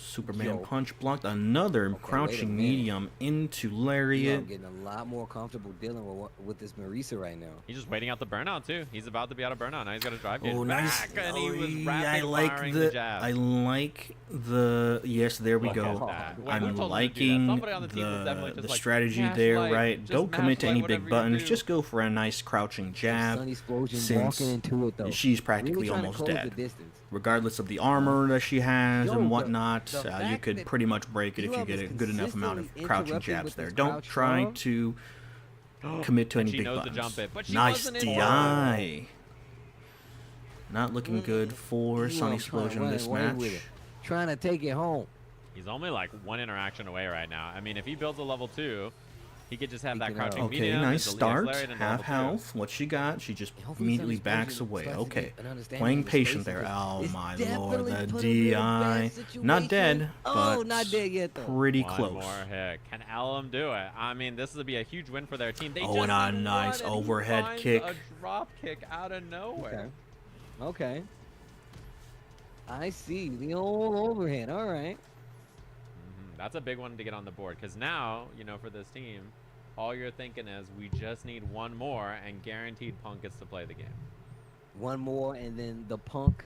Superman punch blocked. Another crouching medium into Lariat. I'm getting a lot more comfortable dealing with this Marisa right now. He's just waiting out the burnout too. He's about to be out of burnout. Now he's got to drive back, nice. And he was I like the jab. I like the. Yes, there we go. I'm liking the strategy there. Right, don't commit to any big buttons. Just go for a nice crouching jab. Since she's practically almost dead. Regardless of the armor that she has and whatnot, you could pretty much break it if you get a good enough amount of crouching jabs there. Don't try to commit to any big buttons. Nice DI. Not looking good for Sunny Explosion this match. Trying to take it home. He's only like one interaction away right now. I mean, if he builds a level 2, he could just have that crouching medium. Okay, nice start. Half health. What she got? She just immediately backs away. Okay, playing patient there. Oh my lord, the DI. Not dead, but not dead yet, though. Pretty close. One more hit. Can Elam do it? I mean, this would be a huge win for their team. They and a nice overhead kick. A drop kick out of nowhere. Okay. I see the old overhand. All right. That's a big one to get on the board because now, you know, for this team, all you're thinking is we just need one more and guaranteed Punk gets to play the game. One more and then the Punk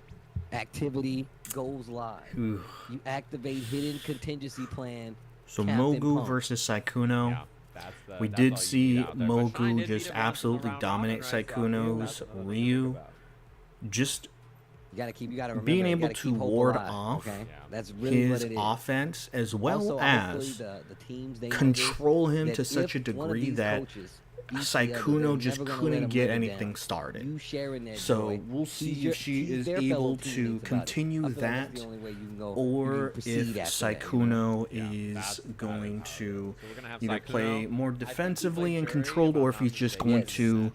activity goes live. You activate hidden contingency plan. So Mogu versus Sykkuno. Yeah, we did see Mogu just absolutely dominate Sykkuno's Ryu. Just being able to ward off his offense as well as control him to such a degree that Sykkuno just couldn't get anything started. So we'll see if she is able to continue that or if Sykkuno is going to either play more defensively and controlled or if he's just going to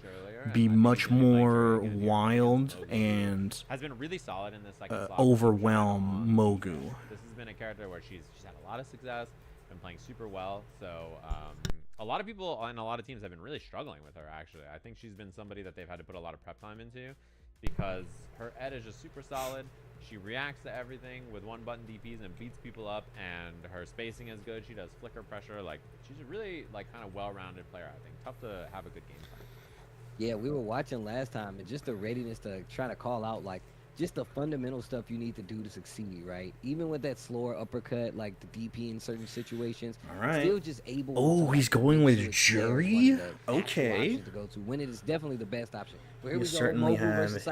be much more wild and has been really solid in this overwhelm Mogu. This has been a character where she's had a lot of success, been playing super well. So a lot of people and a lot of teams have been really struggling with her. Actually, I think she's been somebody that they've had to put a lot of prep time into because her ed is just super solid. She reacts to everything with one button DPs and beats people up, and her spacing is good. She does flicker pressure. Like she's a really kind of well-rounded player. I think tough to have a good game plan. Yeah, we were watching last time, and just the readiness to try to call out, like, just the fundamental stuff you need to do to succeed, right? Even with that slower uppercut, like the DP in certain situations, still just able to, he's going with Jury? Okay. To go to when it is definitely the best option. But here we certainly have his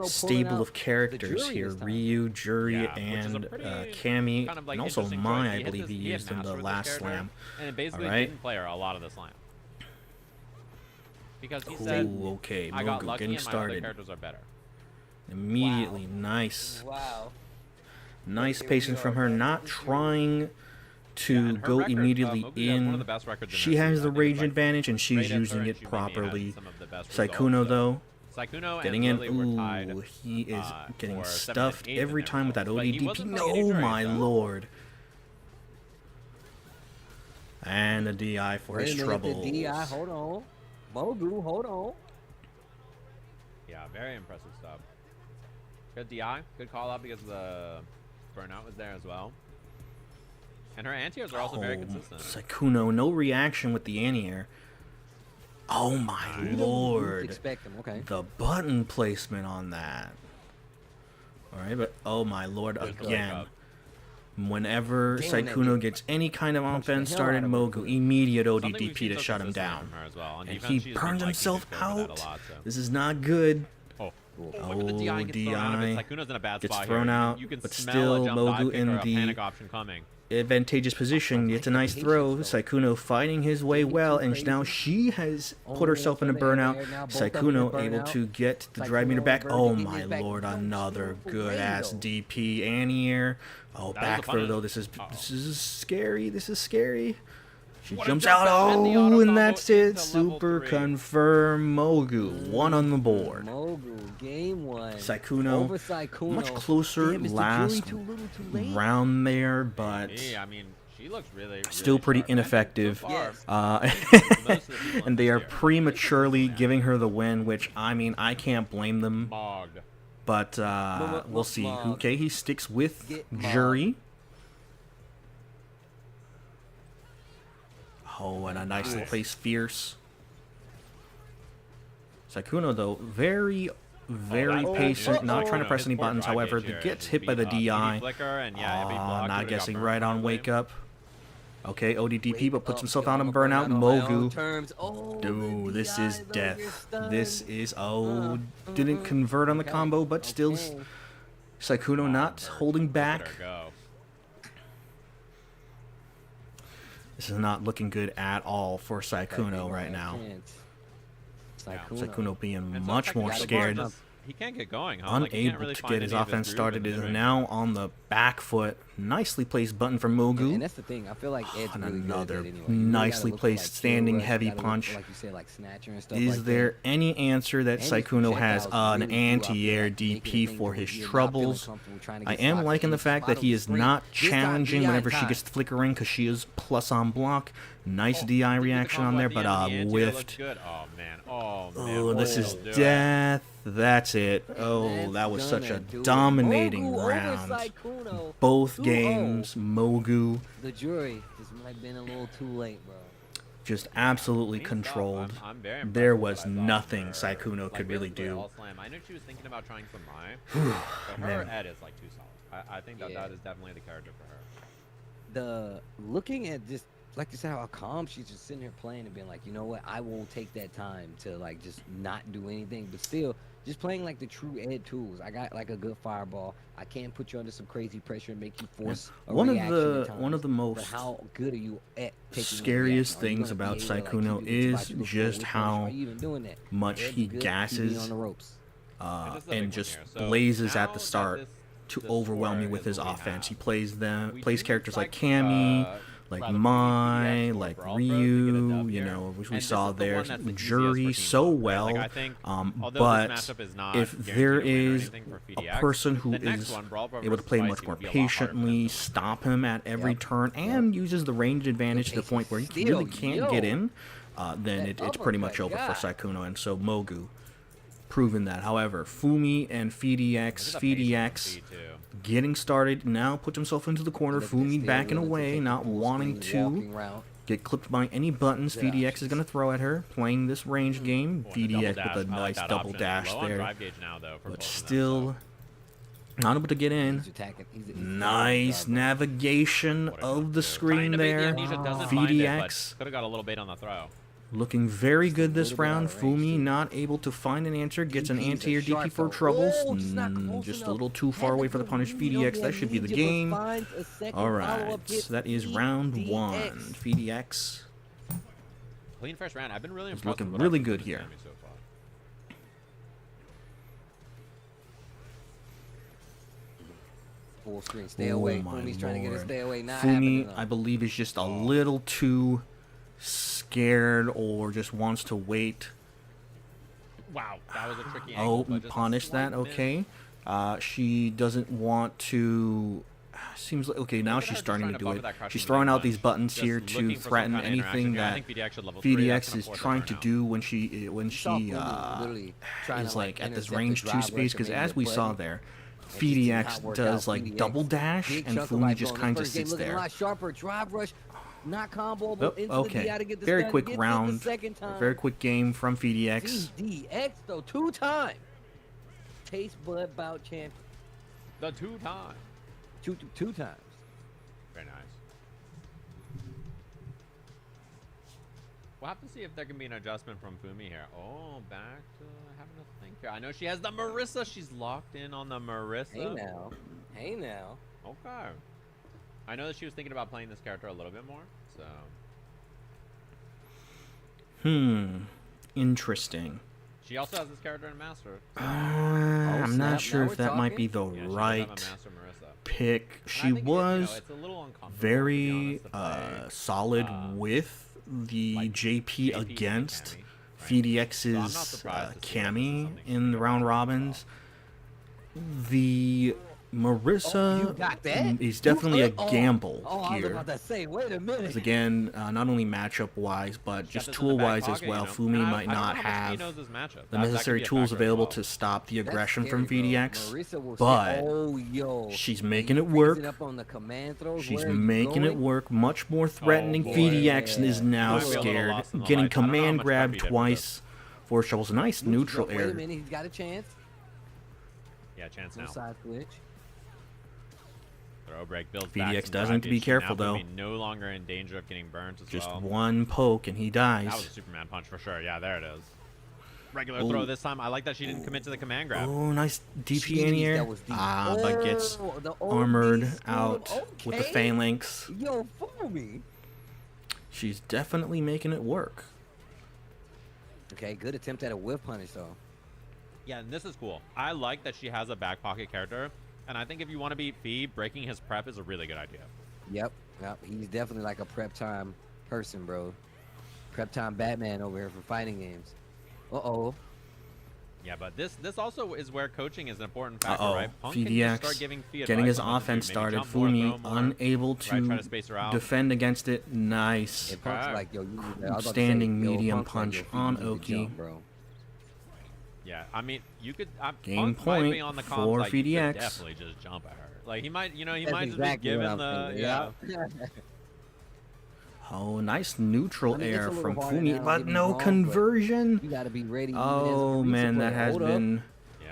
stable of characters here. Ryu, Jury, and Cammy, and also Mai, I believe he used in the last slam. And it basically didn't play her a lot of the slam. Because he said, I got lucky and my other characters are better. Immediately, nice. Nice patience from her, not trying to go immediately in. She has the rage advantage and she's using it properly. Sykkuno though, getting in. Ooh, he is getting stuffed every time with that ODDP. Oh my lord. And a DI for his trouble. Hold on. Mogu, hold on. Yeah, very impressive stuff. Good DI, good call out because the burnout was there as well. And her anti-airs are also very consistent. Sykkuno, no reaction with the anti-air. Oh my lord. The button placement on that. Alright, but oh my lord, again. Whenever Sykkuno gets any kind of offense started, Mogu immediate ODDP to shut him down. And he burns himself out. This is not good. Oh, DI gets thrown out, but still Mogu in the advantageous position. Gets a nice throw. Sykkuno fighting his way well, and now she has put herself in a burnout. Sykkuno able to get the drive meter back. Oh my lord, another good ass DP anti-air. Oh, back throw though. This is scary. This is scary. She jumps out. Oh, and that's it. Super confirm. Mogu. 1 on the board. Mogu, game 1. Sykkuno, much closer last round there, but I mean, she looks really still pretty ineffective. And they are prematurely giving her the win, which, I mean, I can't blame them. But we'll see. Okay, he sticks with Jury. Oh, and a nicely placed Fierce. Sykkuno, though, very patient, not trying to press any buttons. However, gets hit by the DI. Not guessing right on Wake Up. Okay, ODDP, but puts himself out on Burnout. Mogu. Dude, this is death. This is... Oh, didn't convert on the combo, but still... Sykkuno not holding back. This is not looking good at all for Sykkuno right now. Sykkuno being much more scared. He can't get going, huh? Unable to get his offense started. Is now on the back foot. Nicely placed button from Mogu. And that's the thing. I feel like Ed's and really another good at it anyway. nicely placed standing heavy punch. Like you said, like snatcher and stuff Is like there that. any answer that Sykkuno has an anti-air DP for his troubles? I am liking the fact that he is not challenging whenever she gets the flickering because she is plus on block. Nice DI reaction on there, but whiffed. Oh, this is death. That's it. Oh, that was such a dominating round. Both games, Mogu. The jury just might have been a little too late, bro. Just absolutely controlled. There was nothing Sykkuno could really do. I know she was thinking about trying some Mai. Her Ed is like too solid. I think that is definitely the character for her. Looking at just like you said, how calm she's just sitting here playing and being like, you know what, I won't take that time to like just not do anything, but still just playing like the true Ed tools. I got like a good fireball. I can't put you under some crazy pressure and make you force a reaction one of the most how good are you at scariest things about Sykkuno is just how much he gasses and just blazes at the start to overwhelm you with his offense. He plays characters like Cammy, like Mai, like Ryu, you know, which we saw there, Jury so well. But if there is a person who is able to play much more patiently, stop him at every turn, and uses the range advantage to the point where he really can't get in, then it's pretty much over for Sykkuno, and so Mogu proven that. However, Fumi and FDX getting started now, puts himself into the corner. Fumi backing away, not wanting to get clipped by any buttons FDX is going to throw at her. Playing this range game, FDX with a nice double dash there, but still not able to get in. Nice navigation of the screen there. FDX could have got a little bait on the throw. Looking very good this round. Fumi not able to find an answer. Gets an anti-air DP for troubles. Just a little too far away for the punish. FDX, that should be the game. Alright, so that is round 1. FDX. Clean first round. I've been really impressed. Looking really good here. Full screen. Stay away. Fumi's trying to get a stay away. Fumi, I believe, is just a little too scared or just wants to wait. Wow, that was a tricky angle. Oh, punish that. Okay. She doesn't want to. Seems like okay. Now she's starting to do it. She's throwing out these buttons here to threaten anything that FDX is trying to do when she is like at this range 2 space. Because as we saw there, FDX does like double dash, and Fumi just kind of sits there. Not combo, oh, okay. Very quick round. Very quick game from FDX. FDX though, 2-time. Taste bud bout champion. The 2-time. Two times. Very nice. We'll have to see if there can be an adjustment from Fumi here. Oh, back to having to think here. I know she has the Marissa. She's locked in on the Marissa. Hey now. Okay. I know that she was thinking about playing this character a little bit more, so. Interesting. She also has this character in Master. So. I'm not sure if that might be the right pick. She was very solid with the JP against FDX's Cammy in the round robins. The Marissa is definitely a gamble here. I was about to say, wait a minute. Because again, not only matchup-wise, but just tool-wise as well. Fumi might not have the necessary tools available to stop the aggression from VDX, but she's making it work. She's making it work. Much more threatening. VDX is now scared, getting command grabbed twice. Four shovels, nice neutral air. Wait a minute, he's got a chance. Yeah, chance now. Side switch. Throw break builds VDX does need to be careful though. No longer in danger of getting burnt as Just well. one poke and he dies. That was a Superman punch for sure. Yeah, there it is. Regular throw this time. I like that she didn't commit to the command grab. Oh, nice DP in here. But gets armored out with the phalanx. Yo, fool me. She's definitely making it work. Okay, good attempt at a whiff punish though. Yeah, and this is cool. I like that she has a back pocket character, and I think if you want to beat Fee, breaking his prep is a really good idea. Yep, he's definitely like a prep time person, bro. Prep time Batman over here for fighting games. Uh-oh. Yeah, but this also is where coaching is an important factor, right? Punk FDX start giving Fee getting his offense started. Fumi unable to defend against it. Nice. Like, yo, standing medium punch on Oki. Bro. Yeah, I mean, you could game Punk point might be on the comms, for like, FDX. Definitely just jump at her. Like he might, just be given the Oh, nice neutral air from Fumi, but no conversion. You gotta be ready. Oh man, that has been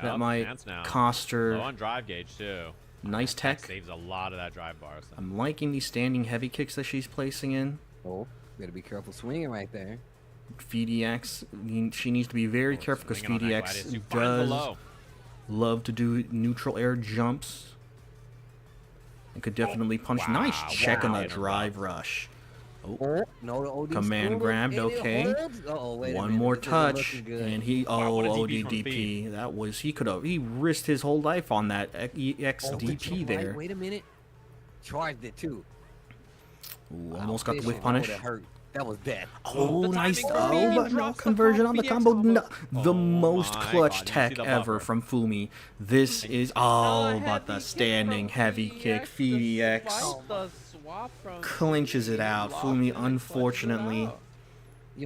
that might cost her. Low on drive gauge too. Nice tech. Saves a lot of that drive bar. So. I'm liking these standing heavy kicks that she's placing in. Oh, gotta be careful swinging right there. FDX, she needs to be very careful because FDX does love to do neutral air jumps. And could definitely punch. Nice check on the drive rush. No, command grabbed, okay. One more touch, and he ODDP. That was he risked his whole life on that EXDP there. Wait a minute, charged it too. Ooh, almost got the whiff punish. That was dead. Oh, nice. Oh, but no conversion on the combo. No, the most clutch tech ever from Fumi. This is but the standing heavy kick. FDX clinches it out. Fumi, unfortunately,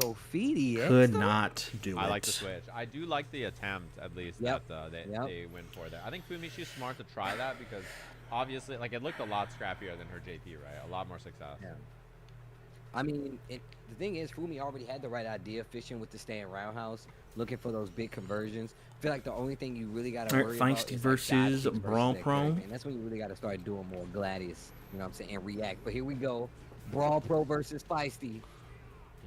could not do it. I like the switch. I do like the attempt, at least, that they win for there. I think Fumi, she's smart to try that because obviously, like, it looked a lot scrappier than her JP, right? A lot more success. Yeah. I mean, the thing is, Fumi already had the right idea, fishing with the stand roundhouse, looking for those big conversions. I feel like the only thing you really got to worry about is versus Brawl Pro. And that's when you really got to start doing more Gladius, you know what I'm saying, and react. But here we go, Brawl Pro versus Feisty.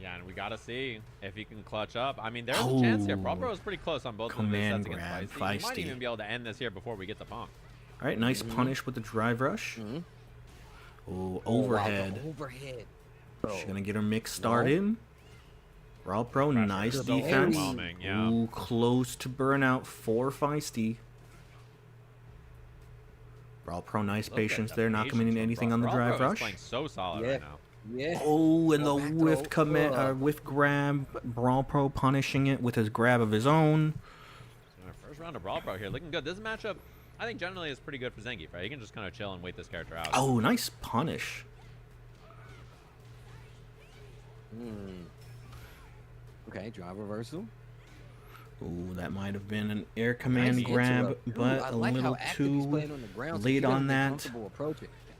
Yeah, and we got to see if he can clutch up. I mean, there's a chance here. Brawl Pro is pretty close on both of them sets against Feisty. He might even be able to end this here before we get the punk. All right, nice punish with the drive rush. Oh, overhead. Wow, overhead. She's gonna get her mix started. Brawl Pro, nice defense. Ooh, close to burnout for Feisty. Brawl Pro, nice patience there, not committing anything on the drive rush. Playing so solid right now. Yeah. Oh, and the whiff commit, whiff grab. Brawl Pro punishing it with his grab of his own. First round of Brawl Pro here, looking good. This matchup, I think generally is pretty good for Zangief, right? He can just kind of chill and wait this character out. Oh, nice punish. Okay, drive reversal. Ooh, that might have been an air command grab, but a little too late on that.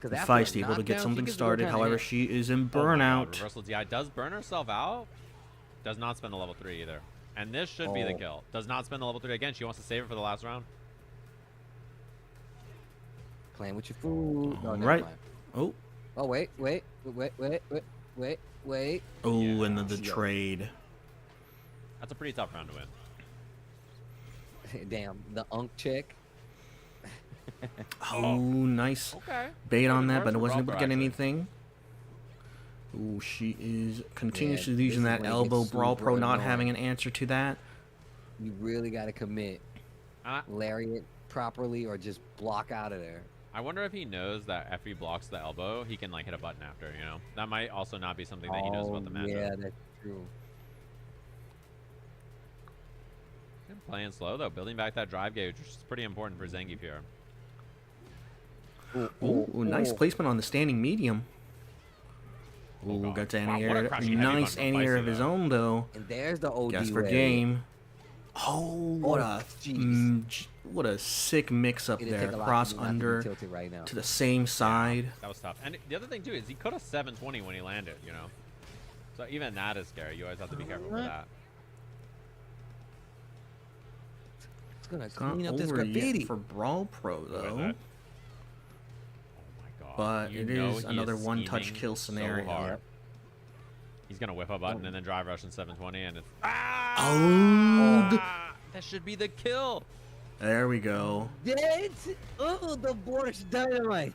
Feisty able to get something started. However, she is in burnout. Reversal DI does burn herself out. Does not spend the level 3 either. And this should be the kill. Does not spend the level 3 again. She wants to save it for the last round. Playing with your food. All right. Oh, wait. Oh, and then the trade. That's a pretty tough round to win. Damn, the unk check. Oh, nice bait on that, but it wasn't able to get anything. Ooh, she continues to using that elbow. Brawl Pro not having an answer to that. You really got to commit. Lariat properly or just block out of there. I wonder if he knows that if he blocks the elbow, he can like hit a button after, you know? That might also not be something that he knows about the matchup. Yeah, that's true. Playing slow though, building back that drive gauge, which is pretty important for Zangief here. Ooh, nice placement on the standing medium. Ooh, got to anti-air. Nice anti-air of his own though. And there's the OD Guess for game. Oh, what a sick mix-up there. Cross under to the same side. Yeah, that was tough. And the other thing, too, is he could have 720 when he landed, you know? So even that is scary. You always have to be careful with that. It's going to clean up this graffiti. For Brawl Pro, though. Oh, my God. But it is another one-touch kill scenario. So he's going to whip a button and then drive rush in 720, and it's... that should be the kill. There we go. Oh, the Boris Dynamite.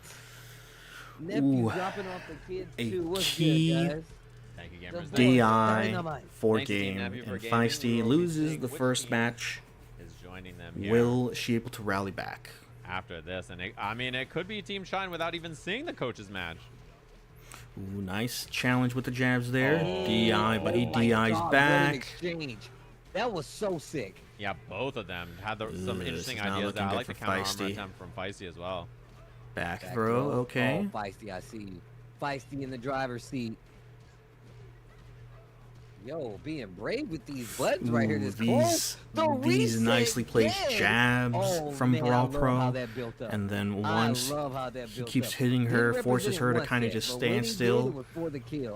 Nephew dropping off the kids, too. What's good, guys? Thank you, gamers. DI for game. And Feisty loses the first match. Is joining them here. Will she able to rally back? After this, and I mean, it could be Team Shine without even seeing the coach's match. Ooh, nice challenge with the jabs there. DI, but he DI's back. That was so sick. Yeah, both of them had some interesting ideas there. I like the counter armor attempt from Feisty as well. Back throw, okay. Oh, Feisty, I see you. Feisty in the driver's seat. Yo, being brave with these buttons right here. These nicely placed jabs from Brawl Pro. And then once he keeps hitting her, forces her to kind of just stand still.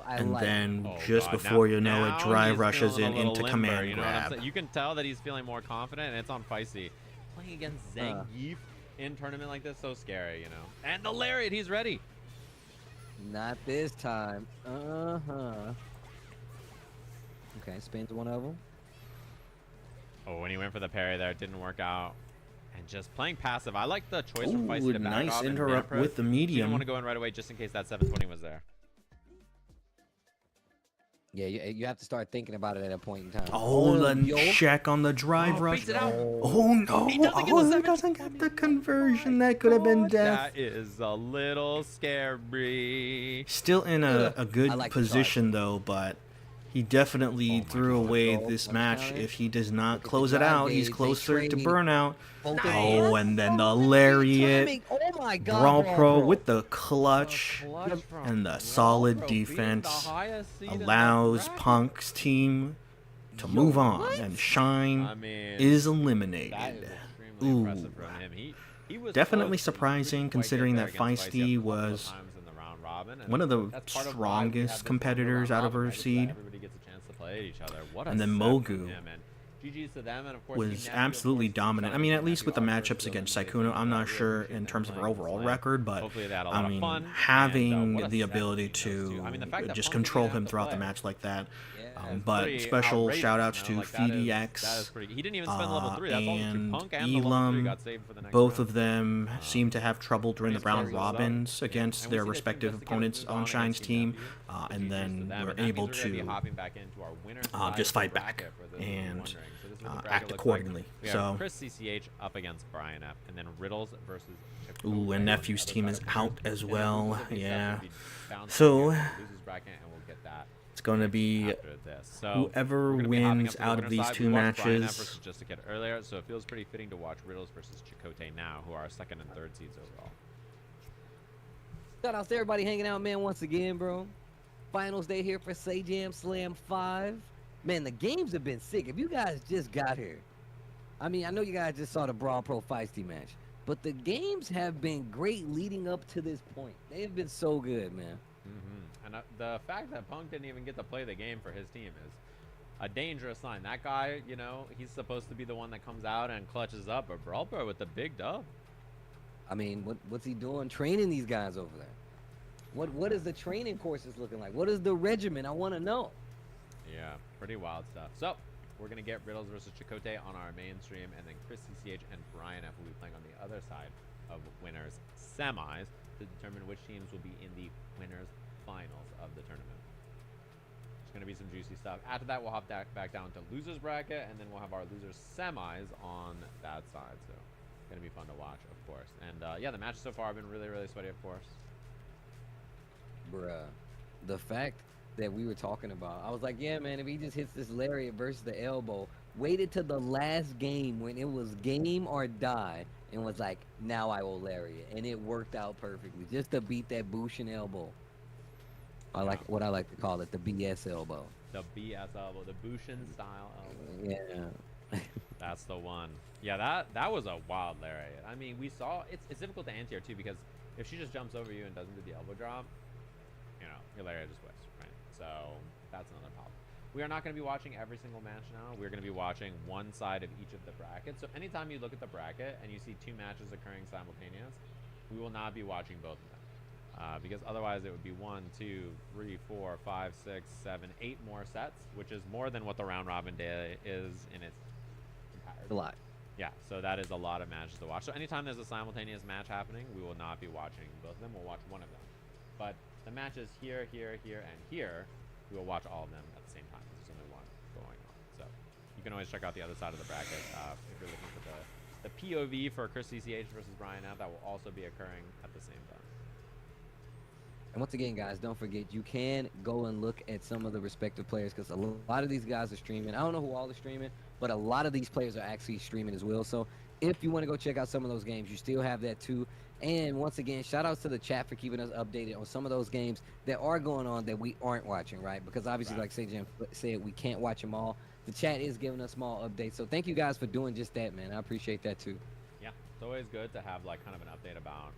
And then just before you know it, drive rushes into command grab. You can tell that he's feeling more confident, and it's on Feisty. Playing against Zangief in tournament like this, so scary, you know. And the lariat, he's ready. Not this time. Okay, spins one of them. Oh, when he went for the parry there, it didn't work out. And just playing passive. I like the choice from Feisty to back nice off interrupt with the medium. You don't want to go in right away just in case that 720 was there. Yeah, you have to start thinking about it at a point in time. Check on the drive rush. Oh, no. He doesn't get the conversion. That could have been death. That is a little scary. Still in a good position, though, but... He definitely threw away this match. If he does not close it out, he's closer to burnout. Oh, and then the lariat. Brawl Pro with the clutch and the solid defense allows Punk's team to move on, and Shine is eliminated. Ooh, definitely surprising considering that Feisty was one of the strongest competitors out of her seed. And then Mogu was absolutely dominant. I mean, at least with the matchups against Sykkuno, I'm not sure in terms of her overall record, but I mean, having the ability to just control him throughout the match like that. But special shout-outs to FDX and Elam. Both of them seem to have trouble during the round robins against their respective opponents on Shine's team, and then were able to just fight back and act accordingly. So, Chris CCH up against Brian F, and then Riddles versus. Ooh, and Nephew's team is out as well. Yeah. So. It's going to be whoever wins out of these two matches. Just a kid earlier, so it feels pretty fitting to watch Riddles versus Chakotay now, who are second and third seeds overall. Shout out to everybody hanging out, man, once again, bro. Finals day here for Sajam Slam 5. Man, the games have been sick. If you guys just got here, I mean, I know you guys just saw the Brawl Pro Feisty match, but the games have been great leading up to this point. They have been so good, man. And the fact that Punk didn't even get to play the game for his team is a dangerous sign. That guy, you know, he's supposed to be the one that comes out and clutches up, but Brawl Pro with the big dub. I mean, what's he doing training these guys over there? What is the training courses looking like? What is the regimen? I want to know. Yeah, pretty wild stuff. So, we're going to get Riddles versus Chakotay on our main stream, and then Chris CCH and Brian F will be playing on the other side of winners semis to determine which teams will be in the winners finals of the tournament. It's going to be some juicy stuff. After that, we'll hop back down to losers bracket, and then we'll have our losers semis on that side. So gonna be fun to watch, of course. And yeah, the matches so far have been really, really sweaty, of course. Bruh, the fact that we were talking about, I was like, yeah, man, if he just hits this lariat versus the elbow, waited to the last game when it was game or die, and was like, now I will lariat, and it worked out perfectly just to beat that Bushin elbow. I like what I like to call it, the BS elbow. The BS elbow, the Bushin style elbow. Yeah. That's the one. Yeah, that was a wild lariat. I mean, we saw it's difficult to anti-air too, because if she just jumps over you and doesn't do the elbow drop, you know, your lariat just whiffs, right? So that's another problem. We are not going to be watching every single match now. We're going to be watching one side of each of the brackets. So anytime you look at the bracket and you see 2 matches occurring simultaneous, we will not be watching both of them. Because otherwise it would be 1, 2, 3, 4, 5, 6, 7, 8 more sets, which is more than what the round robin day is in its entirety. A lot. Yeah, so that is a lot of matches to watch. So anytime there's a simultaneous match happening, we will not be watching both of them. We'll watch one of them. But the matches here, here, here, and here, we will watch all of them at the same time. There's only one going on. So you can always check out the other side of the bracket if you're looking for the POV for Chris CCH versus Brian F. That will also be occurring at the same time. And once again, guys, don't forget, you can go and look at some of the respective players, because a lot of these guys are streaming. I don't know who all are streaming, but a lot of these players are actually streaming as well. So if you want to go check out some of those games, you still have that too. And once again, shout outs to the chat for keeping us updated on some of those games that are going on that we aren't watching, right? Because obviously, like Sajam said, we can't watch them all. The chat is giving us small updates. So thank you guys for doing just that, man. I appreciate that too. Yeah, it's always good to have like kind of an update about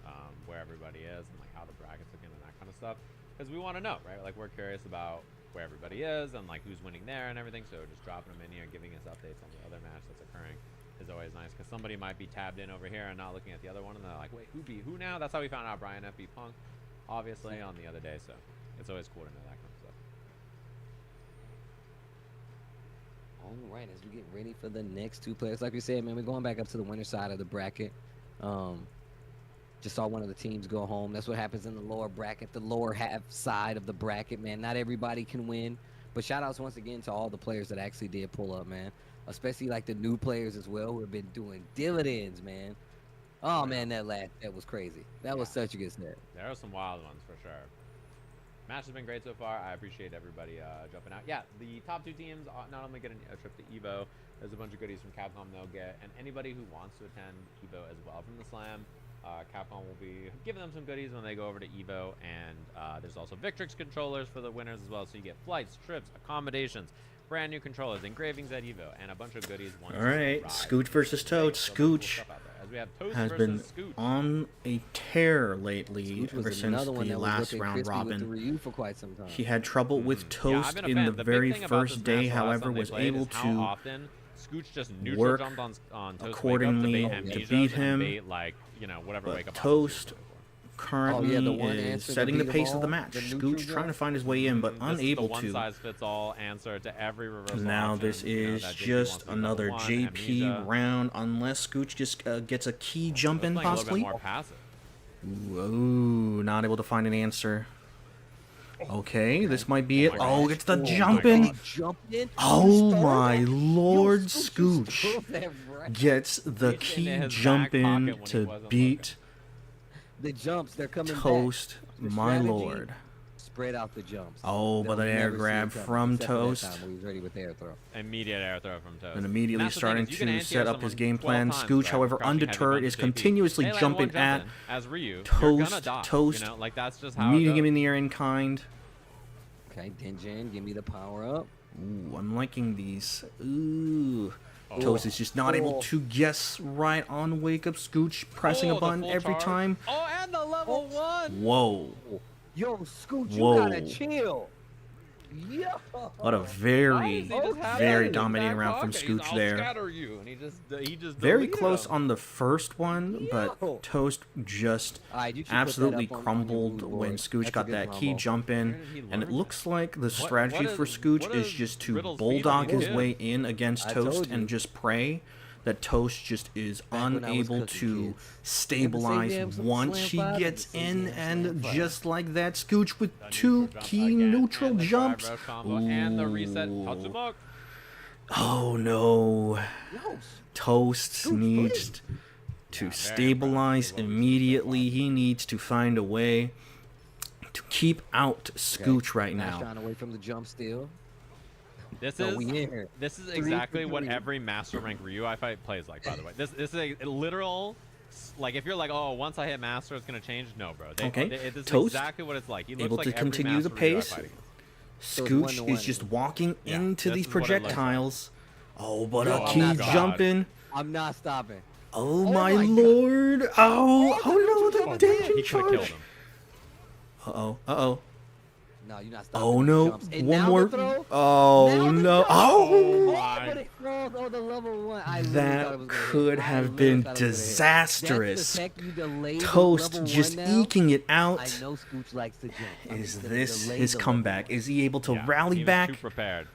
where everybody is and like how the brackets looking and that kind of stuff, because we want to know, right? Like we're curious about where everybody is and like who's winning there and everything. So just dropping them in here, giving us updates on the other match that's occurring is always nice, because somebody might be tabbed in over here and not looking at the other one, and they're like, wait, who beat who now? That's how we found out Brian F beat Punk, obviously, on the other day. So it's always cool to know that kind of stuff. All right, as we get ready for the next 2 players, like we said, man, we're going back up to the winner side of the bracket. Just saw one of the teams go home. That's what happens in the lower bracket, the lower half side of the bracket, man. Not everybody can win, but shout outs once again to all the players that actually did pull up, man. Especially like the new players as well, who have been doing dividends, man. Oh man, that was crazy. That was such a good set. There are some wild ones for sure. Match has been great so far. I appreciate everybody jumping out. Yeah, the top 2 teams not only get a trip to Evo, there's a bunch of goodies from Capcom they'll get, and anybody who wants to attend Evo as well from the Slam, Capcom will be giving them some goodies when they go over to Evo, and there's also Victrix controllers for the winners as well, so you get flights, trips, accommodations, brand new controllers, engravings at Evo, and a bunch of goodies. All right, Scooch versus Toad. Scooch has been on a tear lately ever since the last round robin. For quite some time. He had trouble with Toast in the very first day, however, was able to work accordingly to beat him. But Toast currently is setting the pace of the match. Scooch trying to find his way in, but unable to. Now this is just another JP round, unless Scooch just gets a key jump in, possibly. Whoa, not able to find an answer. Okay, this might be it. Oh, it's the jump in. Oh my lord, Scooch gets the key jump in to beat the jumps. They're coming Toast, my lord. Spread out the jumps. Oh, but an air grab from Toast. He's ready with the air throw. Immediate air throw from Toast. And immediately starting to set up his game plan. Scooch, however, undeterred, is continuously jumping at Toast. Toast, meeting him in the air in kind. Okay, Denjin, give me the power up. Ooh, I'm liking these. Ooh. Toast is just not able to guess right on Wake Up. Scooch pressing a button every time. Oh, and the level 1. Whoa. Yo, Scooch, you gotta chill. Yo. What a very dominating round from Scooch there. Very close on the first one, but Toast just absolutely crumbled when Scooch got that key jump in. And it looks like the strategy for Scooch is just to bulldog his way in against Toast and just pray that Toast just is unable to stabilize once she gets in, and just like that, Scooch with 2 key neutral jumps. Ooh. Oh no. Toast needs to stabilize immediately. He needs to find a way to keep out Scooch right now. Trying away from the jump still. This is exactly what every master rank Ryu I fight plays like, by the way. This is a literal, like, if you're like, oh, once I hit master it's gonna change. No, bro. This is Toast, exactly what it's like. He looks able like to continue the pace. Scooch is just walking into these projectiles. Oh, but a key jumping. I'm not stopping. Oh my lord. Oh no, the danger He could have killed him. Uh-oh. No, you're not stopping. Oh no, one more. Oh no. The level 1. That could have been disastrous. Toast just eking it out. I know Scooch likes to jump. Is this his comeback? Is he able to rally back? Too prepared.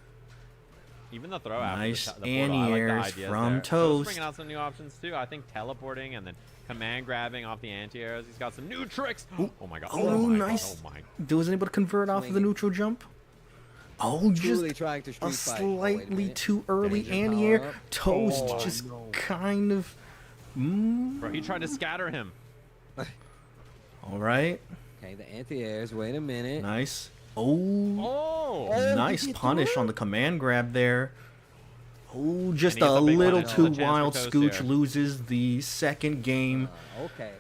Even the throw nice after the anti-airs from Toast. Bringing out some new options too. I think teleporting and then command grabbing off the anti-airs. He's got some new tricks. Oh my god. Oh, nice. God. Oh my. Was able to convert off of the neutral jump. Oh, just trying to a slightly too early anti-air. Toast just kind of. Bro, he tried to scatter him. All right. Okay, the anti-airs. Wait a minute. Nice. Oh, nice punish on the command grab there. Oh, just a little too wild. Scooch loses the second game. Okay.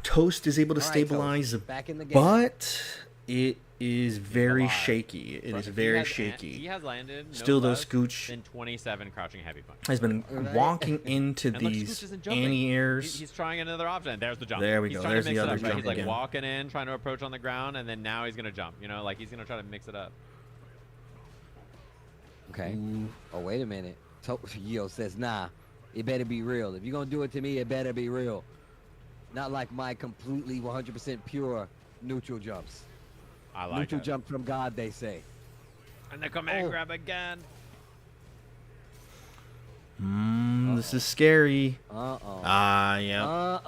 Toast is able to stabilize, back in the game. but it is very shaky. It is very shaky. He has landed still though, Scooch in 27 crouching heavy punch. has been walking into these anti-airs. He's trying another option. There's the jump. There we go. There's the other jump He's like again. walking in, trying to approach on the ground, and then now he's gonna jump. You know, like he's gonna try to mix it up. Okay. Oh, wait a minute. Yo says, nah, it better be real. If you're gonna do it to me, it better be real. Not like my completely 100% pure neutral jumps. I like neutral it. jump from God, they say. And the command grab again. This is scary. Yeah.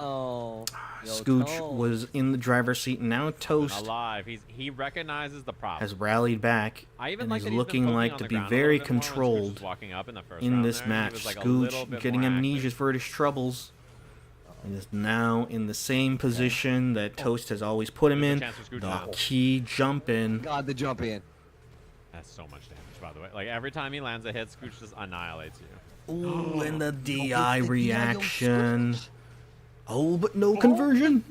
Scooch was in the driver's seat, and now Toast alive. He recognizes the problem. has rallied back and is looking like to be very controlled in this match. Scooch getting amnesia for his troubles. And is now in the same position that Toast has always put him in. The key jump in. God, the jump in. That's so much damage, by the way. Like every time he lands a hit, Scooch just annihilates you. Ooh, and the DI reaction. Oh, but no conversion.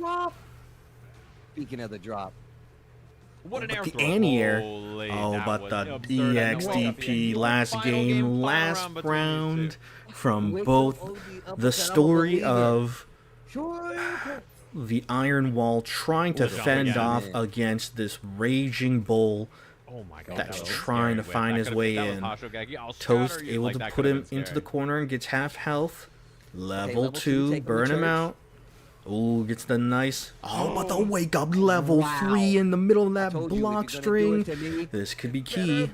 Speaking of the drop. What an air the throw. anti-air. Holy, Oh, but the EXDP last game, last round from both the story of the Iron Wall trying to fend off against this raging bull that's trying to find his way in. Toast able to put him into the corner and gets half health. Level 2, burn him out. Ooh, gets the nice. Oh, but the wake up level 3 in the middle of that block string. This could be key.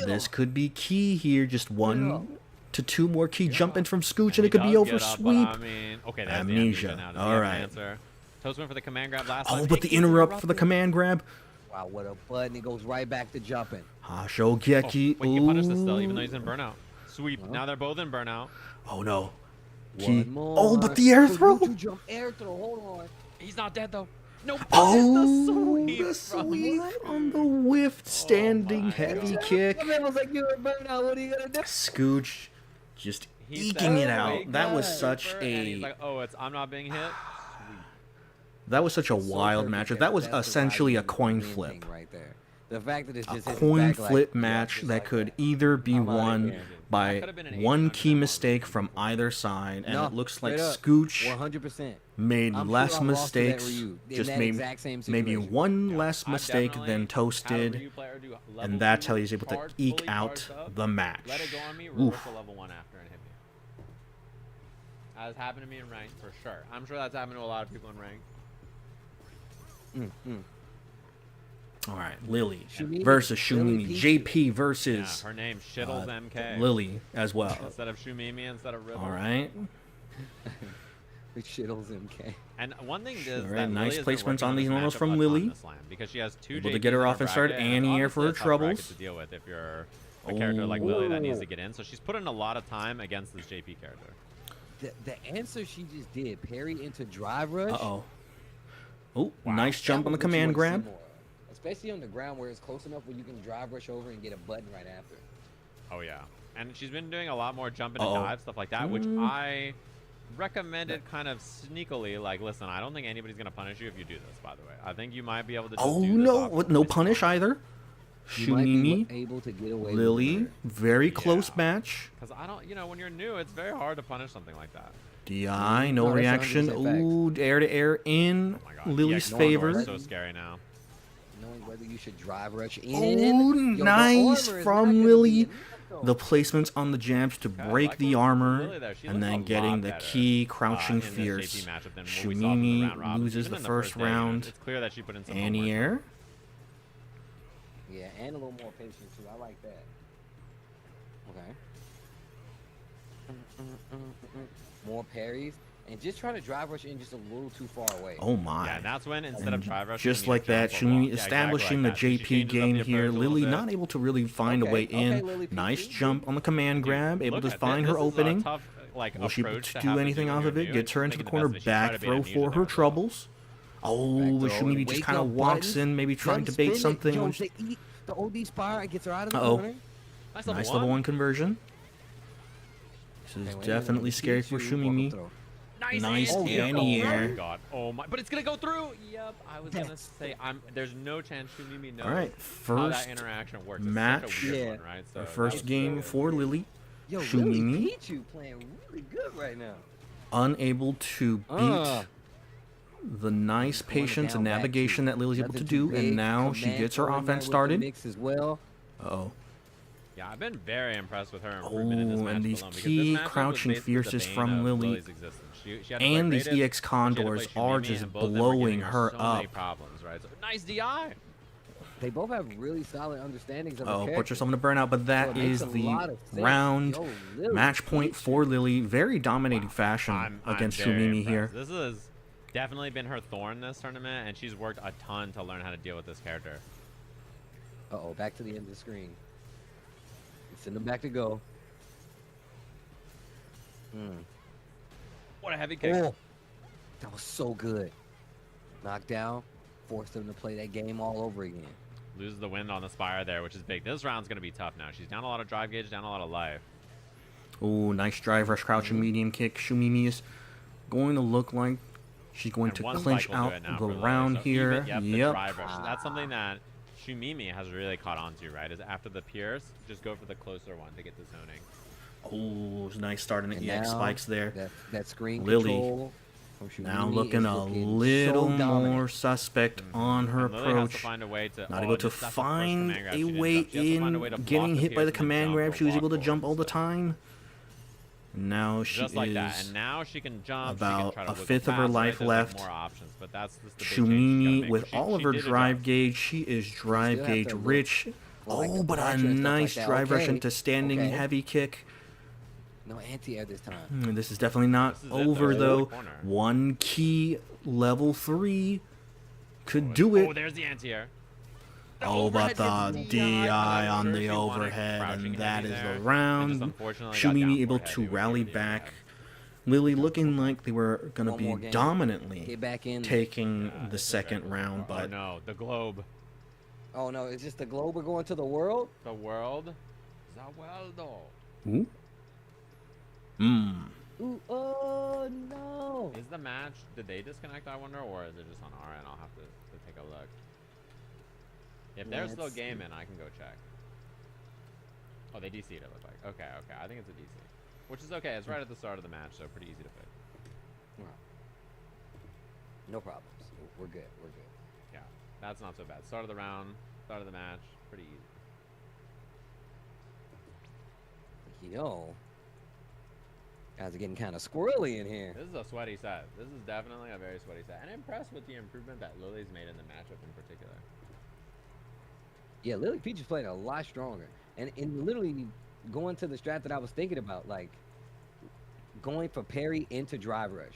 This could be key here. Just 1 to 2 more key jumping from Scooch, and it could be over sweep. Amnesia. All right. Toast went for the command grab last time. Oh, but the interrupt for the command grab. Wow, what a button. It goes right back to jumping. Hashogeki. Wait, you punished this still, even though he's in burnout. Sweep. Now they're both in burnout. Oh, no. Oh, but the air throw. Air throw. Hold on. He's not dead, though. No, the sweep on the whiff standing heavy kick. Was like, you're in burnout. What are you going to do? Scooch just eking it out. That was such a... He's like, oh, I'm not being hit. That was such a wild matchup. That was essentially a coin flip. Right there. The fact that it's just a coin flip match that could either be won by 1 key mistake from either side, and it looks like Scooch 100% made less mistakes, just made maybe 1 less mistake than Toast did, and that's how he's able to eke out the match. Let it go on me, reverse to level 1 after and hit me. That has happened to me in ranked for sure. I'm sure that's happened to a lot of people in ranked. All right, Lily versus Shumimi. JP versus her name Shittles MK. Lily as well. Instead of Shumimi, instead of Riddles. All right. Shittles MK. And one thing is that nice placements on these normals from Lily. Because she has 2 able to get her off and start anti-air for her troubles. To deal with if you're a character like Lily that needs to get in. So she's put in a lot of time against this JP character. the answer she just did, parry into drive rush. Uh-oh. Oh, nice jump on the command grab. Especially on the ground where it's close enough where you can drive rush over and get a button right after. Oh, yeah. And she's been doing a lot more jumping and dive, stuff like that, which I recommended kind of sneakily. Like, listen, I don't think anybody's going to punish you if you do this, by the way. I think you might be able to just do this no, no punish either. Shumimi, able to get away Lily, very close match. Because I don't, you know, when you're new, it's very hard to punish something like that. DI, no reaction. Ooh, air to air in Lily's favor. So scary now. Knowing whether you should drive rush in. Ooh, nice from Lily. The placements on the jabs to break the armor, and then getting the key crouching fierce. Shumimi loses the first round. It's clear that she put in some anti-air. Yeah, and a little more patience too. I like that. Okay. More parries. And just try to drive rush in just a little too far away. Oh my. Yeah, and that's when instead of drive rush, just like that, Shumimi establishing the JP game here. Lily not able to really find a way in. Nice jump on the command grab, able to find her opening. Will she do anything off of it? Gets her into the corner, back throw for her troubles. Oh, Shumimi just kind of walks in, maybe trying to bait something. The OD spire gets her out of the corner. Nice level 1 conversion. This is definitely scary for Shumimi. Nice anti-air. Oh my god. Oh my. But it's going to go through. Yep. I was going to say, there's no chance Shumimi knows how that interaction works. Match. One, right? So first game for Lily. Yo, Shumimi playing really good right now. Unable to beat the nice patience and navigation that Lily's able to do, and now she gets her offense started. Mix as well. Uh-oh. Yeah, I've been very impressed with her improvement in this match and these alone, key crouching fierces from Lily and these EX Condors are just blowing her up. Problems, right? So, nice DI. They both have really solid understandings of the character. Put yourself in a burnout, but that is the round match point for Lily. Very dominating fashion against Shumimi here. This has definitely been her thorn this tournament, and she's worked a ton to learn how to deal with this character. Uh-oh, back to the end of the screen. Send them back to go. What a heavy kick. Oh, that was so good. Knockdown. Forced them to play that game all over again. Loses the wind on the spire there, which is big. This round's going to be tough now. She's down a lot of drive gauge, down a lot of life. Oh, nice drive rush, crouching medium kick. Shumimi is going to look like she's going to clinch out the round here. Yep. That's something that Shumimi has really caught on to, right? Is after the pierce, just go for the closer one to get the zoning. Oh, nice start in the EX spikes there. That screen Lily control now looking a little more suspect on her approach. Not able to find a way in, getting hit by the command grab. She was able to jump all the time. Now she is and now she can jump. About a fifth of her life left. Shumimi, with all of her drive gauge, she is drive gauge rich. Oh, but a nice drive rush into standing heavy kick. No anti-air this time. This is definitely not over, though. One key, level 3, could do it. Oh, there's the anti-air. Oh, but the DI on the overhead, and that is the round. Shumimi able to rally back. Lily looking like they were going to be dominantly taking the second round, but... Oh, no, the globe. Oh, no, is this the globe we're going to the world? The world? The world. Ooh. Ooh, oh, no. Is the match, did they disconnect, I wonder, or is it just on our end? I'll have to take a look. If they're still gaming, I can go check. Oh, they DC'd it, look like. Okay, I think it's a DC. Which is okay, it's right at the start of the match, so pretty easy to fix. No problems. We're good. Yeah, that's not so bad. Start of the round, start of the match, pretty easy. Yo. Guys are getting kind of squirrely in here. This is a sweaty set. This is definitely a very sweaty set. And I'm impressed with the improvement that Lily's made in the matchup in particular. Yeah, Lily Peach is playing a lot stronger. And literally going to the strat that I was thinking about, like going for parry into drive rush.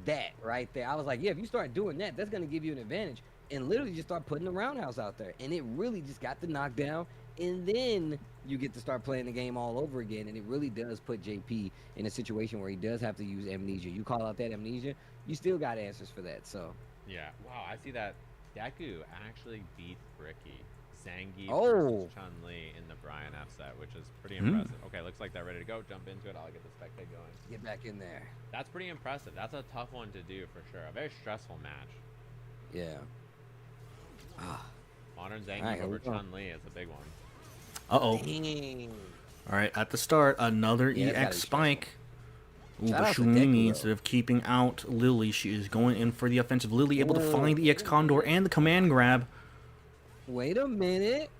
That right there. I was like, yeah, if you start doing that, that's going to give you an advantage. And literally just start putting the roundhouse out there. And it really just got the knockdown and then you get to start playing the game all over again, and it really does put JP in a situation where he does have to use amnesia. You call out that amnesia, you still got answers for that. So yeah, wow, I see that Deku actually beat Bricky Zangief Oh. versus Chun-Li in the Brian F set, which is pretty impressive. Okay, looks like they're ready to go. Jump into it. I'll get the spectate going. get back in there. That's pretty impressive. That's a tough one to do for sure. A very stressful match. Yeah. Modern Zangief Alright, here over we go. Chun-Li is a big one. Uh-oh. Dang. All right, at the start, another Yeah, that's gotta EX be spike. Ooh, Shout but out to Shumimi, Deku, instead of keeping out Lily, she is going in for the offensive. Lily able to find the EX Condor and the command grab. Wait a minute.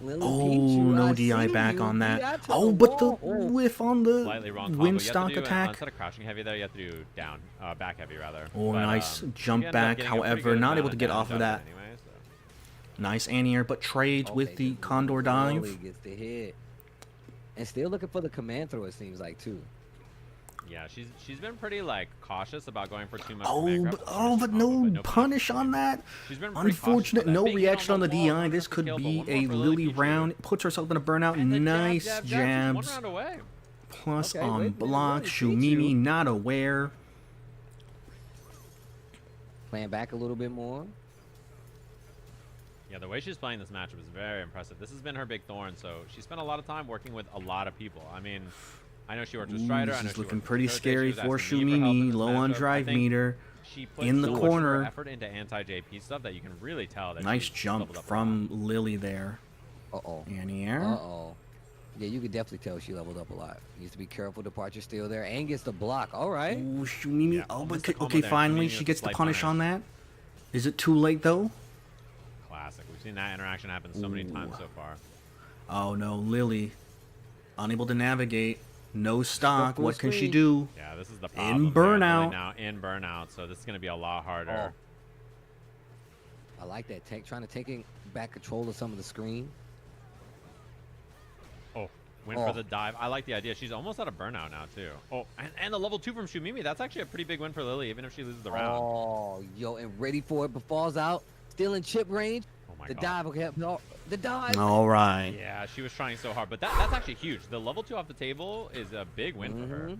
Lily Oh, peeped you. no I DI see back you. on that. DI to Oh, the but the wall. Oh. whiff on the Slightly wrong combo. wind You have stock to do, attack. instead of crouching heavy there, you have to do down, back heavy rather. Oh, But, nice you jump ended up back. getting a pretty However, good not amount able to get damage off of out that. it anyway, so. Nice anti-air, but trades with Okay, the this Condor Lily dive. gets the hit. And still looking for the command throw, it seems like, too. Yeah, she's been pretty like cautious about going for too much. Oh, command but, grab, oh, but no punish on that. She's been pretty Unfortunate, cautious about no that. Big hit reaction on the wall, DI. one This for the could kill, but be one more a for Lily Peachy. round. Puts herself in a burnout. And the Nice jab, she's jabs. one round away. Plus Okay, on wait, block. wait, Shumimi Pichu. not aware. Playing back a little bit more. Yeah, the way she's playing this matchup is very impressive. This has been her big thorn, so she spent a lot of time working with a lot of people. I mean, I know she worked with Ooh, Strider. I this know is she looking worked with pretty Shote. She scary was for asking me for help in Shumimi. this Low on matchup. I drive think meter. She put in the so much corner. more effort into anti-JP stuff that you can really tell that Nice she's jump leveled up a from Lily there. Uh-oh. Anti-air. Uh-oh. Yeah, you could definitely tell she leveled up a lot. Needs to be careful. Departure still there. And gets the block. All right. Ooh, Shumimi. Yeah, Oh, almost but a combo okay, there. finally Shumimi she with gets the the slight punish on punish. that. Is it too late though? Classic. We've seen that interaction happen so many times so far. Oh no, Lily. Unable to navigate. No stock. full What can she screen. do? Yeah, this is the In problem. here. burnout. Really now in burnout, so this is going to be a lot harder. I like that tech. Trying to take back control of some of the screen. Oh, went Oh. for the dive. I like the idea. She's almost out of burnout now, too. Oh, and the level 2 from Shumimi. That's actually a pretty big win for Lily, even if she loses the round. Oh, yo, and ready for it, but falls out. Still in chip range. Oh, my The God. dive. Okay, the dive. All right. Yeah, she was trying so hard, but that's actually huge. The level 2 off the table is a big win for her. Mhm.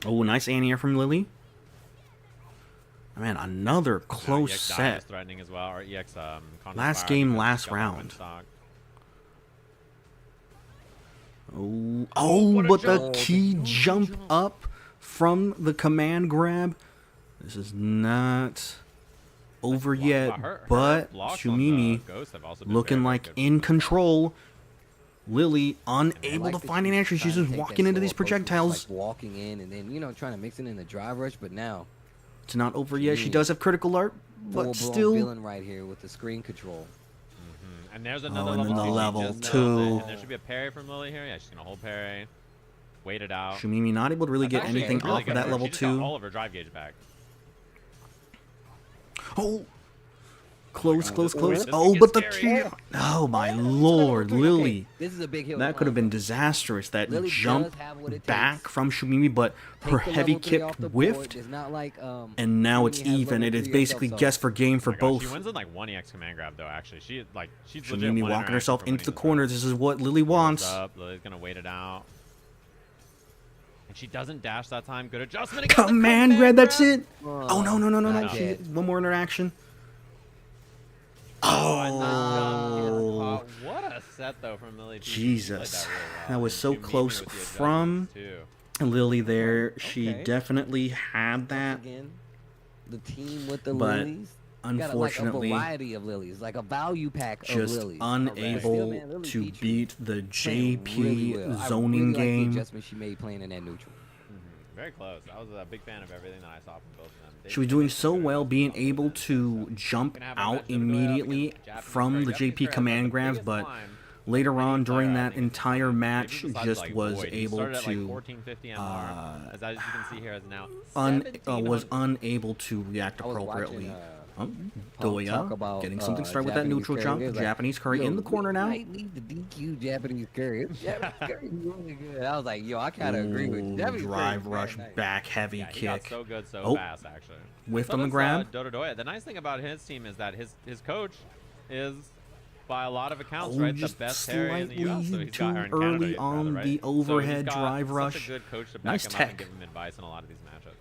Oh, nice anti-air from Lily. Man, another close EX dive set. is threatening as well, or EX Condor Last Fire game, because last she's got that round. wind stock. Oh, what a but the jump. key jump up from the command grab. This is not over Wow, yet, her but blocks on the Shumimi Ghost have also been looking very, very like good. in control. Lily unable like to that find an she's answer. She's trying to just take that walking into slow these approach, just, projectiles. like walking in and then trying to mix it in the drive rush, but now It's not over yet. She Jeez. does have critical art, but full-blown still. villain right here with the screen control. And there's another and then level the 2. She level just nailed 2. it. And there should be a parry from Lily here. Yeah, she's going to hold parry. Wait it out. Shumimi not able to really That's get actually anything really off of good that for her. level She just got 2. all of her drive gauge back. Oh, close. This Oh, could but get the scary. key. Oh my lord, Lily. This is a big hill. That could have been disastrous. That Lily jump does have what it back takes. from Shumimi, but her Take the heavy level 3 kick off the board. whiffed, It's not like and now it's Shumimi has even. level It is 3 basically herself, guess for game for Oh my God, both. She wins in like 1 EX command grab, though, actually. She's legit Shumimi one walking interaction herself from into the winning this corner. round. This is what Lily Holds wants. up. Lily's going to wait it out. And she doesn't dash that time. Good adjustment again. The Command grab, that's it. Oh, Oh, no. not She yet. gets one more interaction. Oh, what a set, though, from Lily. She played Jesus. that, really well. That was And so Shumimi close with the from adjustments, too. Lily there. She Okay. definitely had that, Again, the team with the but lilies. Got unfortunately, like a variety of lilies, like a value pack of just lilies. unable Still, man, Lily to beat you. beat the Playing JP really well. I zoning really like the game. adjustment she made playing in that neutral. Very close. I was a big fan of everything that I saw from both of them. She was doing so well, being able to jump out immediately from the JP command grabs, but later on during that entire match, just was able to as you can see here, is now was unable to react I was appropriately. watching, Oh, talk Doya about, getting something started with that Japanese neutral curry. jump. It was like, Japanese curry yo, in the corner we now. might need to DQ Japanese curry. Japanese curry is really good. I was like, yo, I kind of agree with you. Ooh, Japanese drive curry is rush, very nice. back heavy Yeah, he got kick. so good so Oh. fast, actually. Whiffed So on the does, grab. Dododoya. The nice thing about his team is that his coach is by a lot of accounts, right? The Just best parry in the US. So he's too got, or in early Canada, on rather, the right? overhead so drive rush. Such a good coach to back Nice him tech. up and give him advice in a lot of these matchups.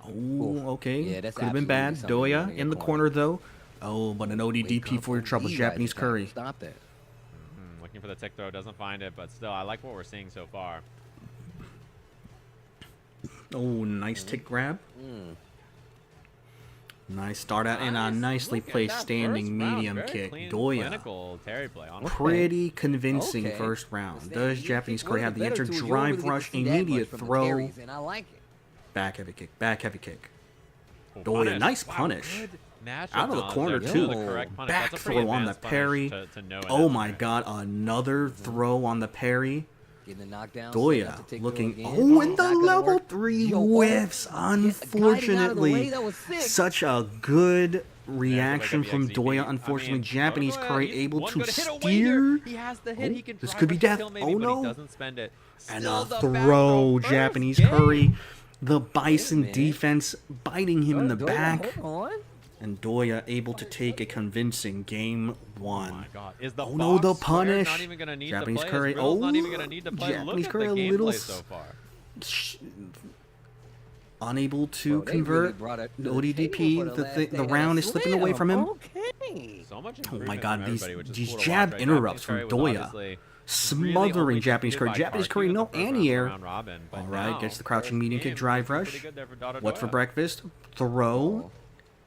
Oh, okay. Yeah, that's Could have been bad. absolutely something you Doya wanna in the get corner, though. Oh, but an Wake ODDP up for your OD trouble. rise Japanese attack. curry. Stop that. Looking for the tick throw, doesn't find it, but still, I like what we're seeing so far. Oh, nice tick grab. Nice start out and a nicely Look at placed that standing first round. medium Very kick. clean, Doya. clinical Terry play, honestly. Pretty convincing Okay. first round. But Does you Japanese kick curry one have of the better answer? two, you don't Drive really get to rush, see that much immediate from the throw. carries, and I like it. Back heavy kick. Back heavy kick. Oh, Doya, punish. nice Wow, punish. good matchup Out of the knowledge corner, there. too. The correct punish. Back That's a pretty throw on the advanced punish parry. to know in Oh that my scenario. god, another throw on the parry. Getting the knockdown. Doya looking. Oh, and the level 3 whiffs. Unfortunately, such a good reaction from Doya. Unfortunately, Japanese curry able to steer. He has the hit. He can This drive could be rush death. kill maybe, Oh but he no. doesn't spend it. And Still a the back throw. first Japanese game. curry. The Bison man. defense biting him in the Doya, back. hold on. And Doya able to take a convincing game Oh 1. my god. Is the Oh no, the box square punish. not even gonna need Japanese to play? curry. Is Riddles not even Oh, gonna need to play? Japanese Look at curry the a little gameplay so far. Unable to Bro, they really convert brought it to the the ODDP. table for the last The day. round is slipping away from him. Okay. So much Oh my improvement god, from these everybody, which is these cool to jab watch, right? interrupts Japanese from curry was Doya. obviously Smothering really Japanese curry. only Japanese defeated by curry, Karki no in the first round anti-air. round robin, but Alright, now, gets the crouching first medium kick game drive looking rush. pretty good there for Dada What's for Doya. breakfast? Throw. Uh-oh.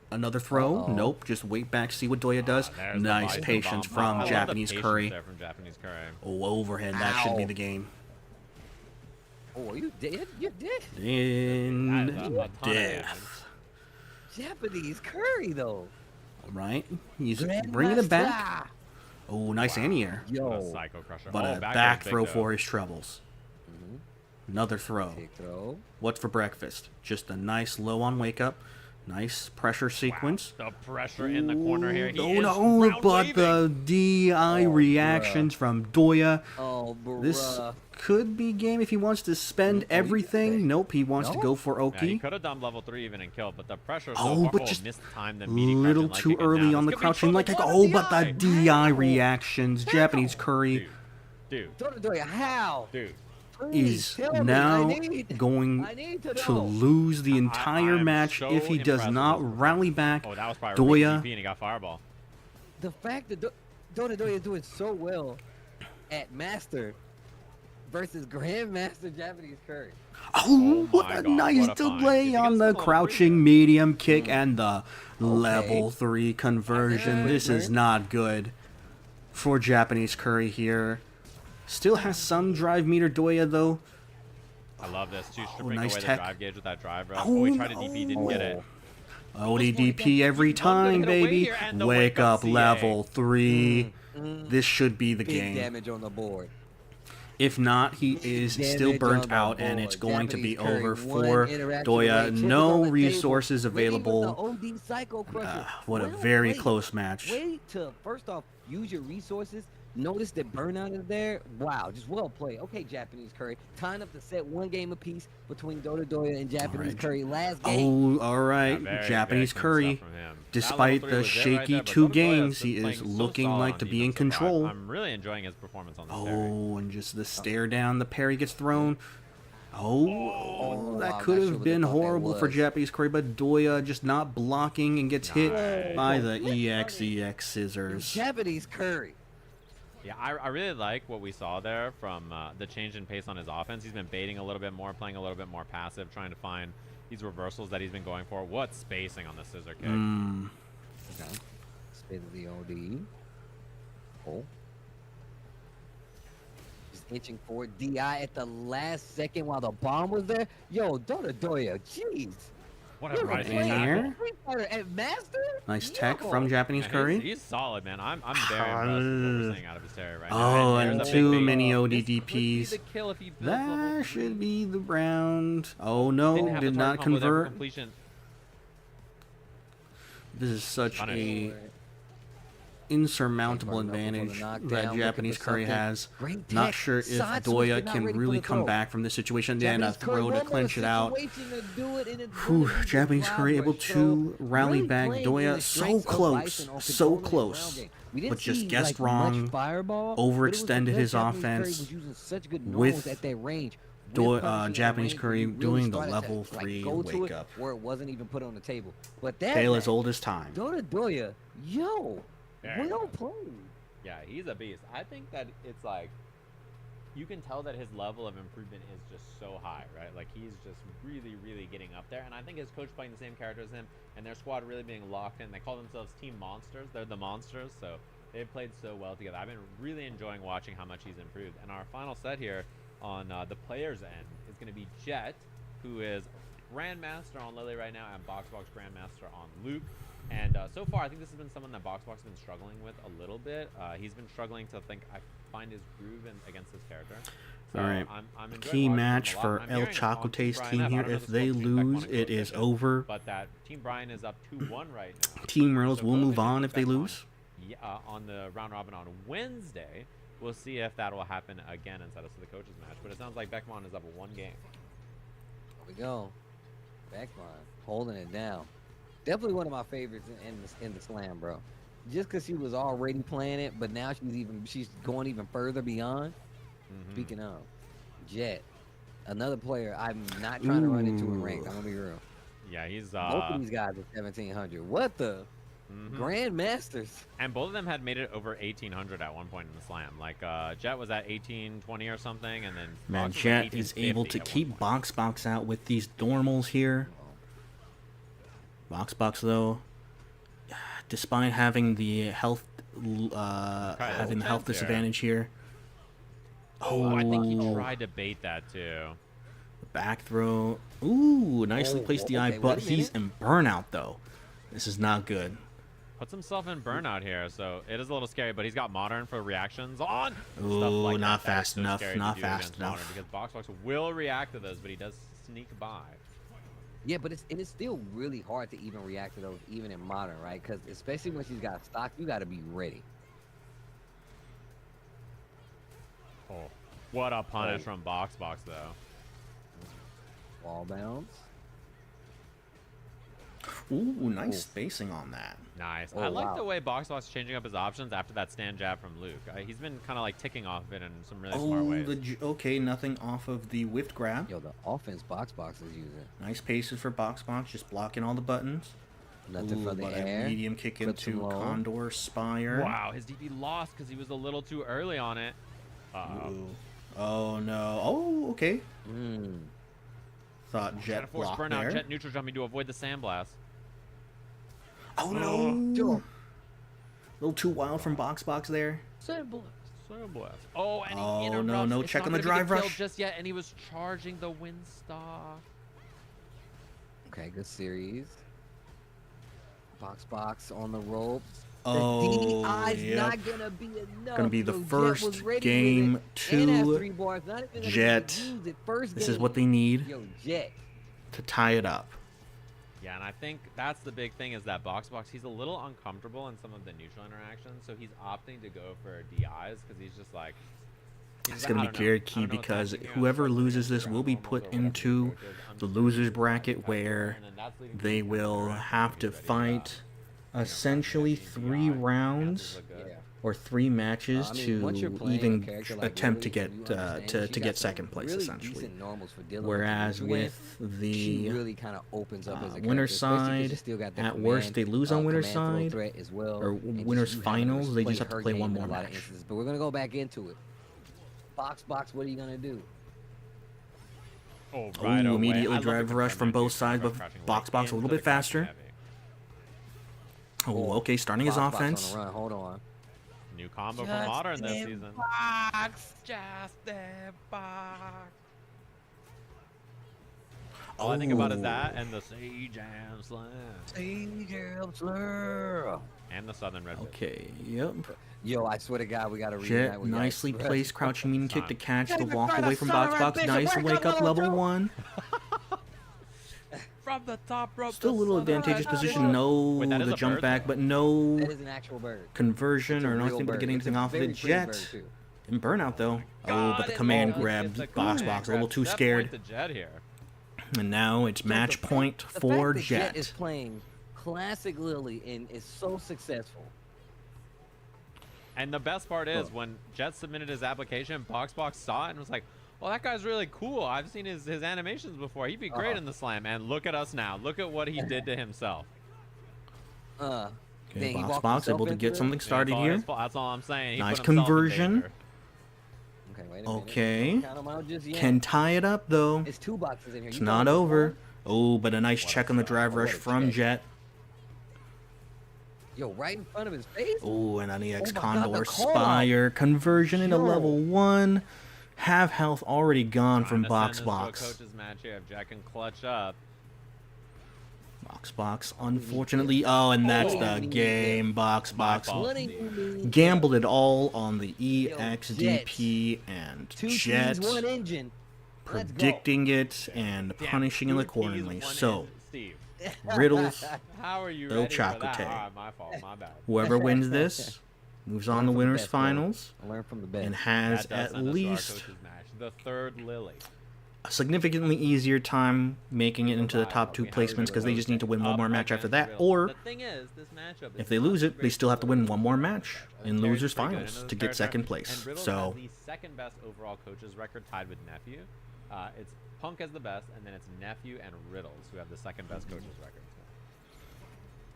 Another throw. Uh-oh. Nope. Just wait back, see what Doya does. There's the Nice Bison patience bomb. I from love the Japanese patience curry. there from Japanese curry. Oh, overhead. That should be Ow. the game. Oh, you did? You did? In That is a ton of death. Japanese curry, though. Right? He's bringing it back. Grandmaster. Oh, nice anti-air. What a Yo. psycho crusher. But Oh, a back back big throw though. for his troubles. Another throw. Kick throw. What's for breakfast? Just a nice low on wake up. Nice pressure sequence. The pressure in the corner here. He Oh is no, round but the waving. DI Oh, reactions from Doya. Oh, bruh. This could be game if he wants to spend everything. Nope, he wants to No? go for Yeah, he Oki. could have done level 3 even and killed, but the pressure so Oh, far. but just missed time the meaty Little crouching too leg kick, and early now on the this could be crouching like trouble oh, but the DI reactions. Japanese curry Dude, Doya, how? dude. is Please tell me. now I need going to to know. lose the entire I'm match so if he does impressed not with this rally back. Oh, that was probably Doya. a DP and he got fireball. The fact that Doya is doing so well at Master versus Grandmaster Japanese curry. Oh, what my a God, nice what a find. delay If he on gets the the ball crouching free medium kick and the level 3 conversion. Okay, This is man. not good for Japanese curry here. Still has some drive meter Doya though. I love this. Too stripping nice away tech. the drive gauge with that drive rush. Oh, Oh, he tried to no. DP, didn't get it. ODDP every One good time, hit away baby. here, and the Wake up CA. level 3. This should be the Big game. damage on the board. If not, he is still Damage burnt on the out and board. it's going to be Japanese curry, over one for interaction Doya. away, chips No on the resources table. Waiting with the available. OD Psycho Crusher. What a Well very played. close match. Way to first off use your resources. Notice that burnout is there. Wow, just well played. Okay, Japanese curry. Tying up the set, one game apiece between Doya and Japanese Alright. curry. Last game. Oh, all right. Yeah, very, Japanese very clean curry. stuff from him. That Despite level 3 the was it shaky right there, but 2 Doya games, been he playing is so looking solid like on to be in defense so far. control. I'm really enjoying his performance on this parry. Oh, and just the stare down. The parry gets thrown. Oh, that wow, could not sure have what they been thought that horrible for was. Japanese curry, but Doya just not blocking and gets hit Nice. by the EX scissors. Japanese curry. Yeah, I really like what we saw there from the change in pace on his offense. He's been baiting a little bit more, playing a little bit more passive, trying to find these reversals that he's been going for. What spacing on the scissor kick. Okay. Spin the OD. Oh. Just inching forward. DI at the last second while the bomb was there. Yo, Doya, jeez. What You're a a rising player. tackle. Free Fighter at Master? Nice tech Yo. from Japanese Yeah, curry. he's solid, man. I'm very impressed with what we're seeing out of his terry right now. Oh, there's and a big too bait. many This could be ODDPs. the kill if he builds level That 3. should be the round. Oh Didn't no, have the did target not combo there for convert. completion. This is such Punish. a insurmountable advantage that Japanese Curry has. Not sure if Doya can really come back from this situation. Then a throw to clinch it out. Japanese Curry able to rally back Doya. So close. So close. But just guessed wrong. Overextended his offense with Japanese Curry doing the level 3 wake up. Where it wasn't even put on the table. But that tale as old as time. Doya, yo, well played. Yeah, he's a beast. I think that it's like, you can tell that his level of improvement is just so high, right? Like, he's just really, really getting up there. And I think his coach playing the same character as him and their squad really being locked in. They call themselves Team Monsters. They're the Monsters, so they've played so well together. I've been really enjoying watching how much he's improved. And our final set here on the players' end is going to be Jet, who is Grandmaster on Lily right now, and BoxBox Grandmaster on Luke. And so far, I think this has been someone that BoxBox has been struggling with a little bit. He's been struggling to find his groove against this character. So all right. I'm key match for El Chocote's team here. If they lose, it is over. But that Team Brian is up 2-1 right now. Team Rose will move on if they lose. On the round robin on Wednesday. We'll see if that will happen again instead of the coaches match. But it sounds like Beckman is up 1 game. There we go. Beckman holding it down. Definitely one of my favorites in the slam, bro. Just because she was already playing it, but now she's going even further beyond. Speaking of Jet, another player I'm not trying to run into in rank. I'm gonna be real. Yeah, he's both of these guys are 1700. What the Grandmasters? And both of them had made it over 1800 at one point in the slam. Like Jet was at 1820 or something, and then man, Jet is able to keep BoxBox out with these normals here. BoxBox though, despite having the health disadvantage here. Oh, I think he tried to bait that too. Back throw. Ooh, nicely placed the eye, but he's in burnout though. This is not good. Puts himself in burnout here, so it is a little scary, but he's got modern for reactions on. Ooh, like not fast enough, not fast enough. Because BoxBox will react to those, but he does sneak by. Yeah, but it's still really hard to even react to those, even in modern, right? Because especially when she's got stock, you got to be ready. Oh, what a punish from BoxBox, though. Wall bounce. Ooh, nice spacing on that. Nice. I like the way BoxBox is changing up his options after that stand jab from Luke. He's been kind of like ticking off of it in some really smart ways. Okay, nothing off of the whiffed grab. Yo, the offense BoxBox is using. Nice paces for BoxBox, just blocking all the buttons. Nothing for the air. Medium kick into Condor Spire. Wow, his DP lost because he was a little too early on it. Oh no. Oh, okay. Thought Jet blocked burnout, there. Jet neutral jumping to avoid the sandblast. Oh no. A little too wild from BoxBox there. Sandblast. Oh, and he no. Check on the drive rush. Just yet, and he was charging the Windstar. Okay, good series. BoxBox on the ropes. Oh, DDI's not gonna be enough. Gonna be the first game to Jet. This is what they need to tie it up. Yeah, and I think that's the big thing is that BoxBox, he's a little uncomfortable in some of the neutral interactions, so he's opting to go for DIs because he's just like... It's going to be very key because whoever loses this will be put into the loser's bracket where they will have to fight essentially 3 rounds or 3 matches to even attempt to get second place essentially. Whereas with the winner's side, at worst they lose on winner's side, or winner's finals, they just have to play 1 more match. But we're gonna go back into it. BoxBox, what are you gonna do? Oh, right away. Immediately drive rush from both sides, but BoxBox a little bit faster. Oh, okay, starting his offense. On the run. Hold on. New combo for Modern this season. All I think about is that and the Sajam Slam. Sajam Slam. And the Southern Red. Okay, yep. Yo, I swear to God, we gotta read Jet that. nicely placed crouching medium kick to catch the walk away from BoxBox. Nice wake up level 1. from the top rope. Still a little advantageous position. No, Wait, the jump back, but no That is an actual bird. conversion or nothing but getting anything off of the jet. And burnout though. Oh, but the command grabbed box a little too scared. And now it's match point for Jet. Jet is playing classic Lily and is so successful. And the best part is when Jet submitted his application, Box saw it and was like, well, that guy's really cool. I've seen his animations before. He'd be great in the slam. And look at us now. Look at what he did to himself. Okay, Box able to get something started here. That's all I'm saying. Nice conversion. Okay. Can tie it up though. It's 2 boxes in here. It's not over. Oh, but a nice check on the drive rush from Jet. Yo, right in front of his face. Oh, and an EX Condor Spire conversion into level 1. Half health already gone from Box. Coach's match here. If Jet can clutch up. Box, unfortunately. Oh, and that's the game. Box. Gambled it all on the EXDP and Jet. Predicting it and punishing it accordingly. So, Riddles, no Chakotay. Whoever wins this moves on to winners finals and has at least the third Lily. A significantly easier time making it into the top 2 placements because they just need to win one more match after that, or if they lose it, they still have to win one more match in losers finals to get second place. So the second best overall coaches record, tied with Nephew. It's Punk as the best, and then it's Nephew and Riddles who have the second best coaches record.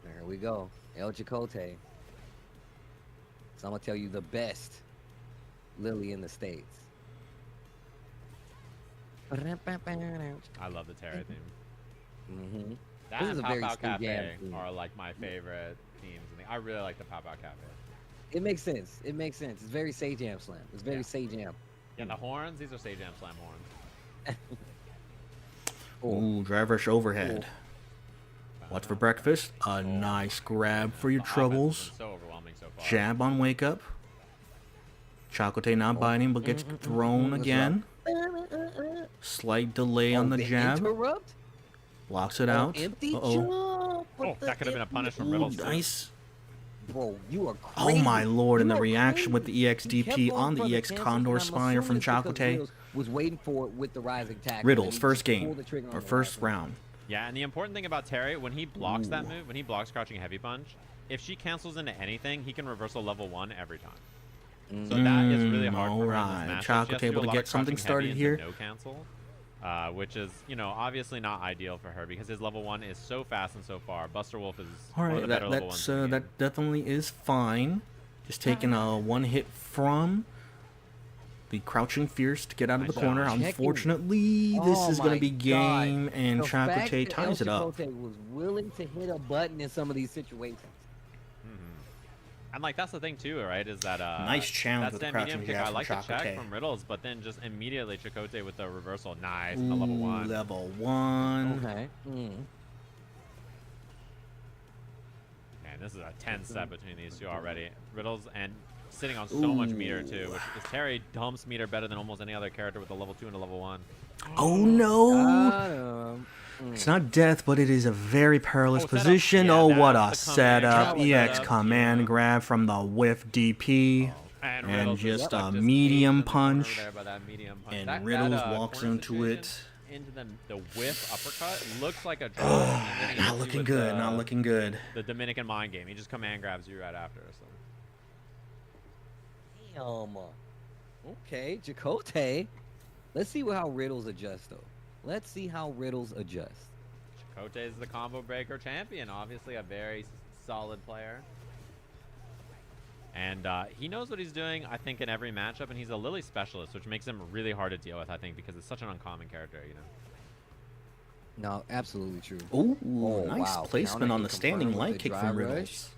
There we go, El Chakotay. So I'm gonna tell you the best Lily in the States. I love the Terry theme. That This and is a Pop very Out Steve Cafe Jam are like my favorite themes. I really like the Pop Out Cafe. It makes sense. It makes sense. It's very Sajam Slam. It's very Sajam. Yeah, the horns, these are Sajam Slam horns. Ooh, drive rush overhead. What's for breakfast? A nice grab for your troubles. So overwhelming so far. Jab on wake up. Chakotay not biting, but gets thrown again. Slight delay on the jab. Interrupt? Locks it out. Oh, that could have been a punish from Riddles. Nice. Bro, you are crazy. Oh my lord, and the reaction with the EXDP on the EX Condor Spire from Chakotay. Was waiting for it with the rising tackle. Riddles, first game, or first round. Yeah, and the important thing about Terry, when he blocks that move, when he blocks crouching heavy punch, if she cancels into anything, he can reversal level 1 every time. So that is really hard for her in this matchup. Chakotay able to get something started here. No cancel, which is, obviously not ideal for her because his level 1 is so fast and so far. Buster Wolf is one of the better level 1s. That definitely is fine. Just taking a 1 hit from the crouching fierce to get out of the corner. Unfortunately, this is going to be game, and Chakotay ties it up. Chakotay was willing to hit a button in some of these situations. And that's the thing too, right? Is that nice challenge with the crouching jab I like the Chakotay. check from Riddles, but then just immediately Chakotay with the reversal, nice, and the level 1. Level 1. Okay. Man, this is a tense set between these two already. Riddles and sitting on so much meter too, which is Terry dumps meter better than almost any other character with a level 2 and a level 1. Oh no! It's not death, but it is a very perilous position. Yeah, what a setup. EX command grab from the whiff DP. And just a medium punch. And Riddles walks into it. Into the whiff uppercut. Looks like a draw. Not looking good, not looking good. The Dominican mind game. He just command grabs you right after. So. Damn. Okay, Chakotay. Let's see how Riddles adjusts, though. Let's see how Riddles adjusts. Chakotay is the combo breaker champion. Obviously a very solid player. And he knows what he's doing, I think, in every matchup. And he's a Lily specialist, which makes him really hard to deal with, I think, because it's such an uncommon character, No, absolutely true. Ooh, nice placement on the standing light kick from Riddles.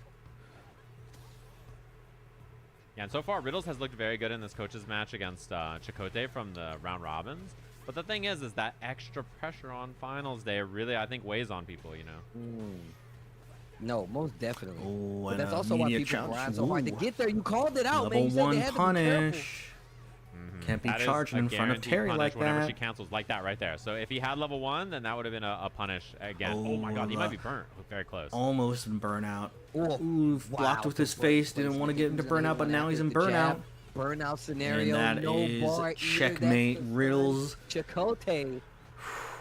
Yeah, and so far, Riddles has looked very good in this coach's match against Chakotay from the round robins. But the thing is that extra pressure on finals day really, I think, weighs on people, No, most definitely. Oh, but that's also why people grind so hard to get there. You called it out, man. Level 1 punish. Can't be That is charging a in front of guaranteed Terry punish like whenever that. she cancels like that right there. So if he had level 1, then that would have been a punish again. Oh my god, he might be burnt. Very close. Almost in burnout. Oh, Ooh, blocked with his face. Didn't want to get into burnout, but now he's in burnout. Burnout scenario. And that no is bar Oh, checkmate. Riddles. Chakotay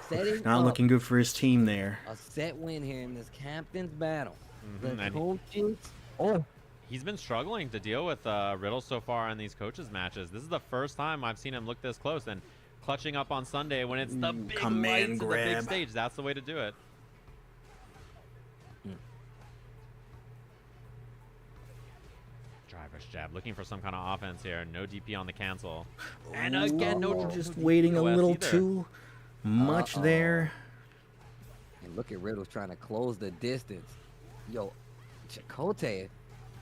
setting Not up looking good for his team there. a set win here in this captain's battle. Mhm, The and coaches. Oh, he's been struggling to deal with Riddles so far in these coaches matches. This is the first time I've seen him look this close, and clutching up on Sunday when it's the big command lights and the big grab. stage. That's the way to do it. Driver's jab, looking for some kind of offense here. No DP on the cancel. And again, no Just waiting a little either. too much there. and look at Riddles trying to close the distance. Yo, Chakotay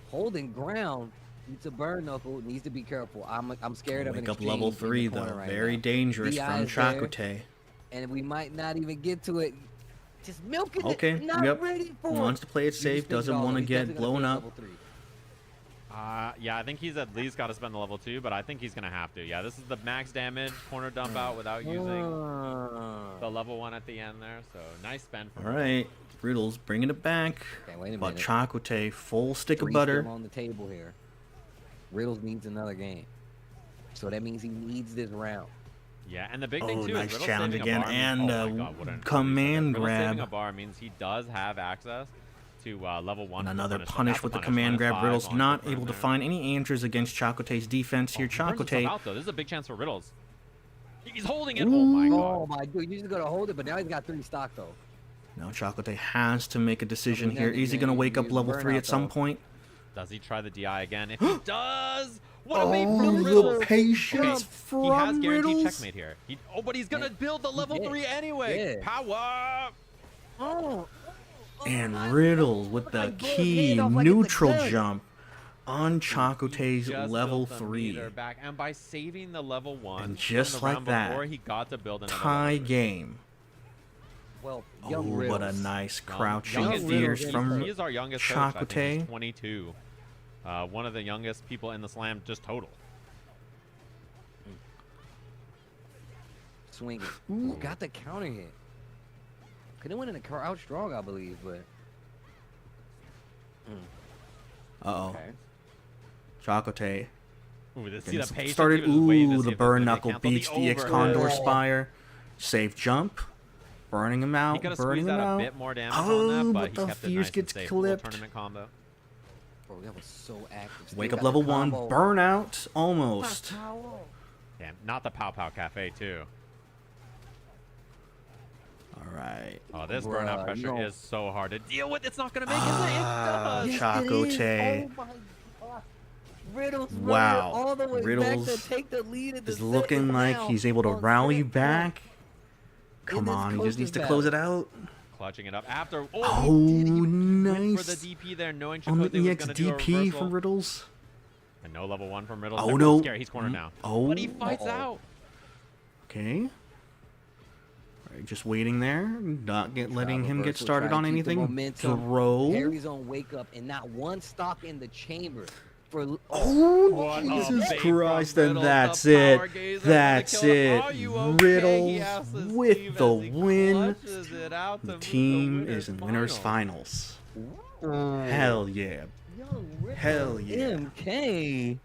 holding ground. Needs a burn knuckle. Needs to be careful. I'm scared of an Wake up exchange level in the 3 corner though. right Very now. dangerous DI from is there, Chakotay. and we might not even get to it. Just milking Okay, it. Not yep. ready for Wants it. to play it safe. Doesn't want to get blown up. Yeah, I think he's at least got to spend the level 2, but I think he's going to have to. Yeah, this is the max damage corner dump out without using the level 1 at the end there. So nice spend for All right, Riddles bringing it back. Okay, wait a But minute. Chakotay, full stick of Three butter. still on the table here. Riddles needs another game. So that means he needs this round. Yeah, and the big thing too nice is Riddles challenge saving a again, bar and means, oh my God, what an command Riddles saving grab. a bar means he does have access to level 1. And another So punish that's with a the punish. command grab. -5 Riddles on not Cooper in able to there. find any answers against Chakotay's defense here. He burns himself Chakotay. out, though. This is a big chance for Riddles. He's holding it. Oh my God. Oh my dude, you just gotta hold it, but now he's got 3 stock though. Now Chakotay has to make a decision here. Is he then going to wake you up level 3 burnout, at some though. point? Does he try the DI again? If he does, what a Oh, mate from the Riddles. patience He has from guaranteed Riddles. checkmate here. But he's gonna build the level did. 3 anyway. Yeah. Power. Oh. And Riddles with the key neutral jump on Chakotay's Just level built the 3. meter back, and by saving the level 1, And just from the like round that, before, he got to build another Tie level 3. game. Well, Oh, young Riddles. what a nice Young crouching Riddles, fierce he- from he is our youngest coach. I think Chakotay. he's 22. One of the youngest people in the slam, just total. Swinging. Ooh, got the counter hit. Could have went in the crouch strong, I believe, but Uh-oh. okay. Chakotay. Ooh, see Getting the patience. started. He was just waiting to Ooh, see the if this burn was gonna knuckle cancel beats the X overhead. Condor Spire. Safe jump. Burning him He out. could have Burning squeezed him out a out. bit more damage Oh, on that, but but he the kept it fierce nice and gets safe. A little clipped. tournament combo. Bro, that was so active. Still Wake got up the level 1. combo. Burnout. Almost. Damn, not the Pow Pow Cafe too. All right. Oh, this Bruh, burnout pressure you know- is so hard to deal with. It's not gonna make it. It does. Yes, it is. Chakotay. Oh my God. Riddles Wow. running all the way Riddles back to take the lead in the Is set looking like now he's able to on rally set one. back. Come this on, he just coach's needs to battle. close it out. Clutching it up after. Oh, he did. He went for the nice. DP there, knowing On the Chakotay was EX gonna do a DP reversal. from Riddles. And no level 1 from Riddles. Oh, Everyone's no. scared. He's cornered now. Oh. But he fights out. Okay. All right, just waiting there. Not letting him get Reversal, started trying on to keep the anything. momentum. Throw. Harry's on wake up and not one stock in the chamber. For Oh, What a Jesus bait Christ, from and Riddles, that's the it. power gazer for the That's kill. it. Are you okay? He asks Riddles his with team the as he win. clutches it out to The move team winners is in winners finals. finals. Hell yeah. Young Riddles, Hell yeah. MK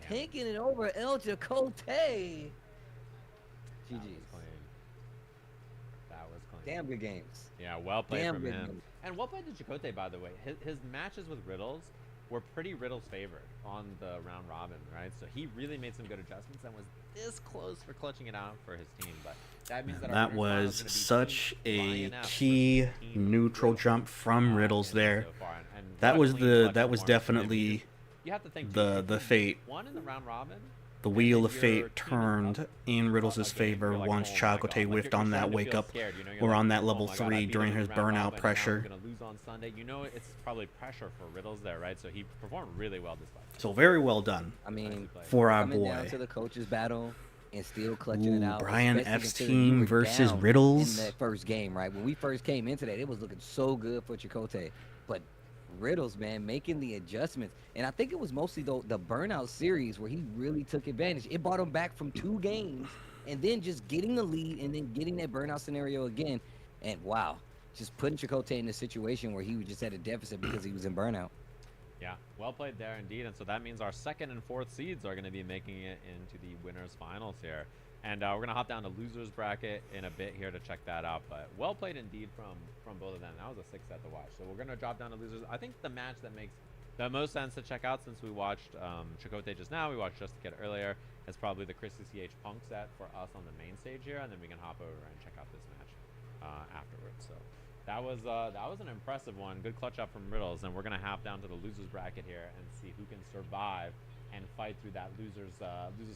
taking it over El Chakotay. That was GG's. clean. That was clean. Damn good games. Yeah, well played Damn from good him. games. And well played to Chakotay, by the way. His matches with Riddles were pretty Riddles favored on the round robin, right? So he really made some good adjustments and was this close for clutching it out for his team. But that means that our That winners finals was gonna be such Team a Lioness key versus Team neutral Riddles, jump from Riddles in there. so far. And That what a was clean the clutch that was performance from him. definitely You have to think the fate. One in the round robin. The and wheel then of your fate team is turned up in Riddles' a game. favor You're like, once oh my Chakotay God. Like, whiffed you're on that starting to wake feel up scared. You know, you're or like, on that oh level my God, 3 I beat during him in his the round burnout robin, and now pressure. I'm gonna lose on Sunday. You know, it's probably pressure for Riddles there, right? So he performed really well this fight. So very well done I mean, for our coming down boy. to the coaches battle and still clutching it Ooh, out. Brian especially F's considering we team were versus down Riddles. in that first game, right? When we first came into that, it was looking so good for Chakotay, but Riddles, man, making the adjustments. And I think it was mostly the Burnout series where he really took advantage. It brought him back from 2 games and then just getting the lead and then getting that Burnout scenario again. And wow, just putting Chakotay in a situation where he was just at a deficit because he was in Burnout. Yeah, well played there indeed. And so that means our 2nd and 4th seeds are going to be making it into the winners finals here. And we're going to hop down to losers bracket in a bit here to check that out. But well played indeed from both of them. That was a 6 set to watch. So we're going to drop down to losers. I think the match that makes the most sense to check out, since we watched Chakotay just now, we watched Just a Kid earlier, is probably the Chris CCH Punk set for us on the main stage here. And then we can hop over and check out this match afterwards. So that was an impressive one. Good clutch up from Riddles. And we're going to hop down to the losers bracket here and see who can survive and fight through that losers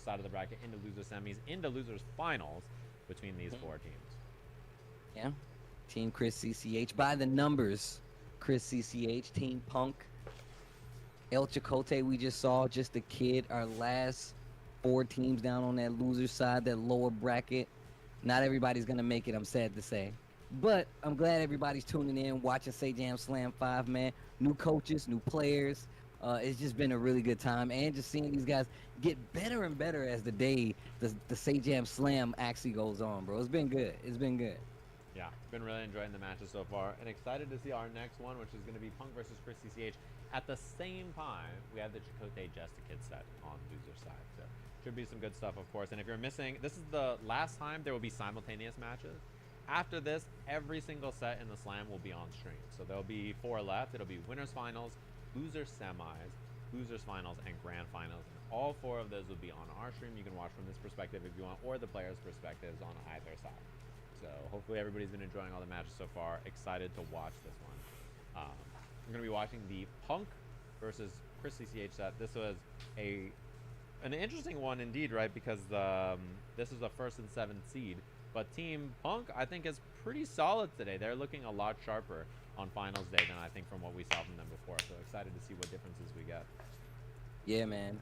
side of the bracket into loser semis, into losers finals between these 4 teams. Yeah. Team Chris CCH by the numbers. Chris CCH, Team Punk. El Chakotay we just saw, Just a Kid. Our last 4 teams down on that loser side, that lower bracket. Not everybody's going to make it, I'm sad to say. But I'm glad everybody's tuning in, watching Sajam Slam 5, man. New coaches, new players. It's just been a really good time, and just seeing these guys get better and better as the Sajam Slam actually goes on, bro. It's been good. It's been good. Yeah, been really enjoying the matches so far, and excited to see our next one, which is going to be Punk versus Chris CCH. At the same time, we have the Chakotay Just a Kid set on loser side, so should be some good stuff, of course. And if you're missing, this is the last time there will be simultaneous matches. After this, every single set in the slam will be on stream, so there'll be 4 left. It'll be winners finals, losers semis, losers finals, and grand finals. And all 4 of those will be on our stream. You can watch from this perspective if you want, or the players' perspectives on either side. So hopefully everybody's been enjoying all the matches so far. Excited to watch this one. We're going to be watching the Punk versus Chris CCH set. This was an interesting one indeed, right? Because this is the 1st and 7th seed. But Team Punk, I think, is pretty solid today. They're looking a lot sharper on finals day than I think from what we saw from them before. So excited to see what differences we get. Yeah, man.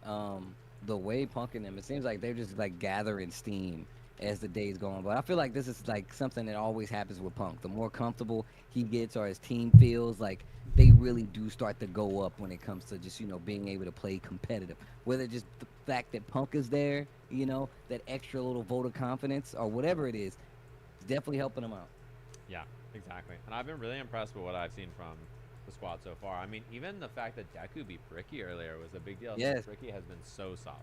The way Punk and them, it seems like they're just like gathering steam as the days go on. But I feel like this is like something that always happens with Punk. The more comfortable he gets or his team feels, like they really do start to go up when it comes to just, being able to play competitive. Whether just the fact that Punk is there, that extra little vote of confidence or whatever it is, it's definitely helping them out. Yeah, exactly. And I've been really impressed with what I've seen from the squad so far. I mean, even the fact that Deku beat Bricky earlier was a big deal. Yes. Bricky has been so solid.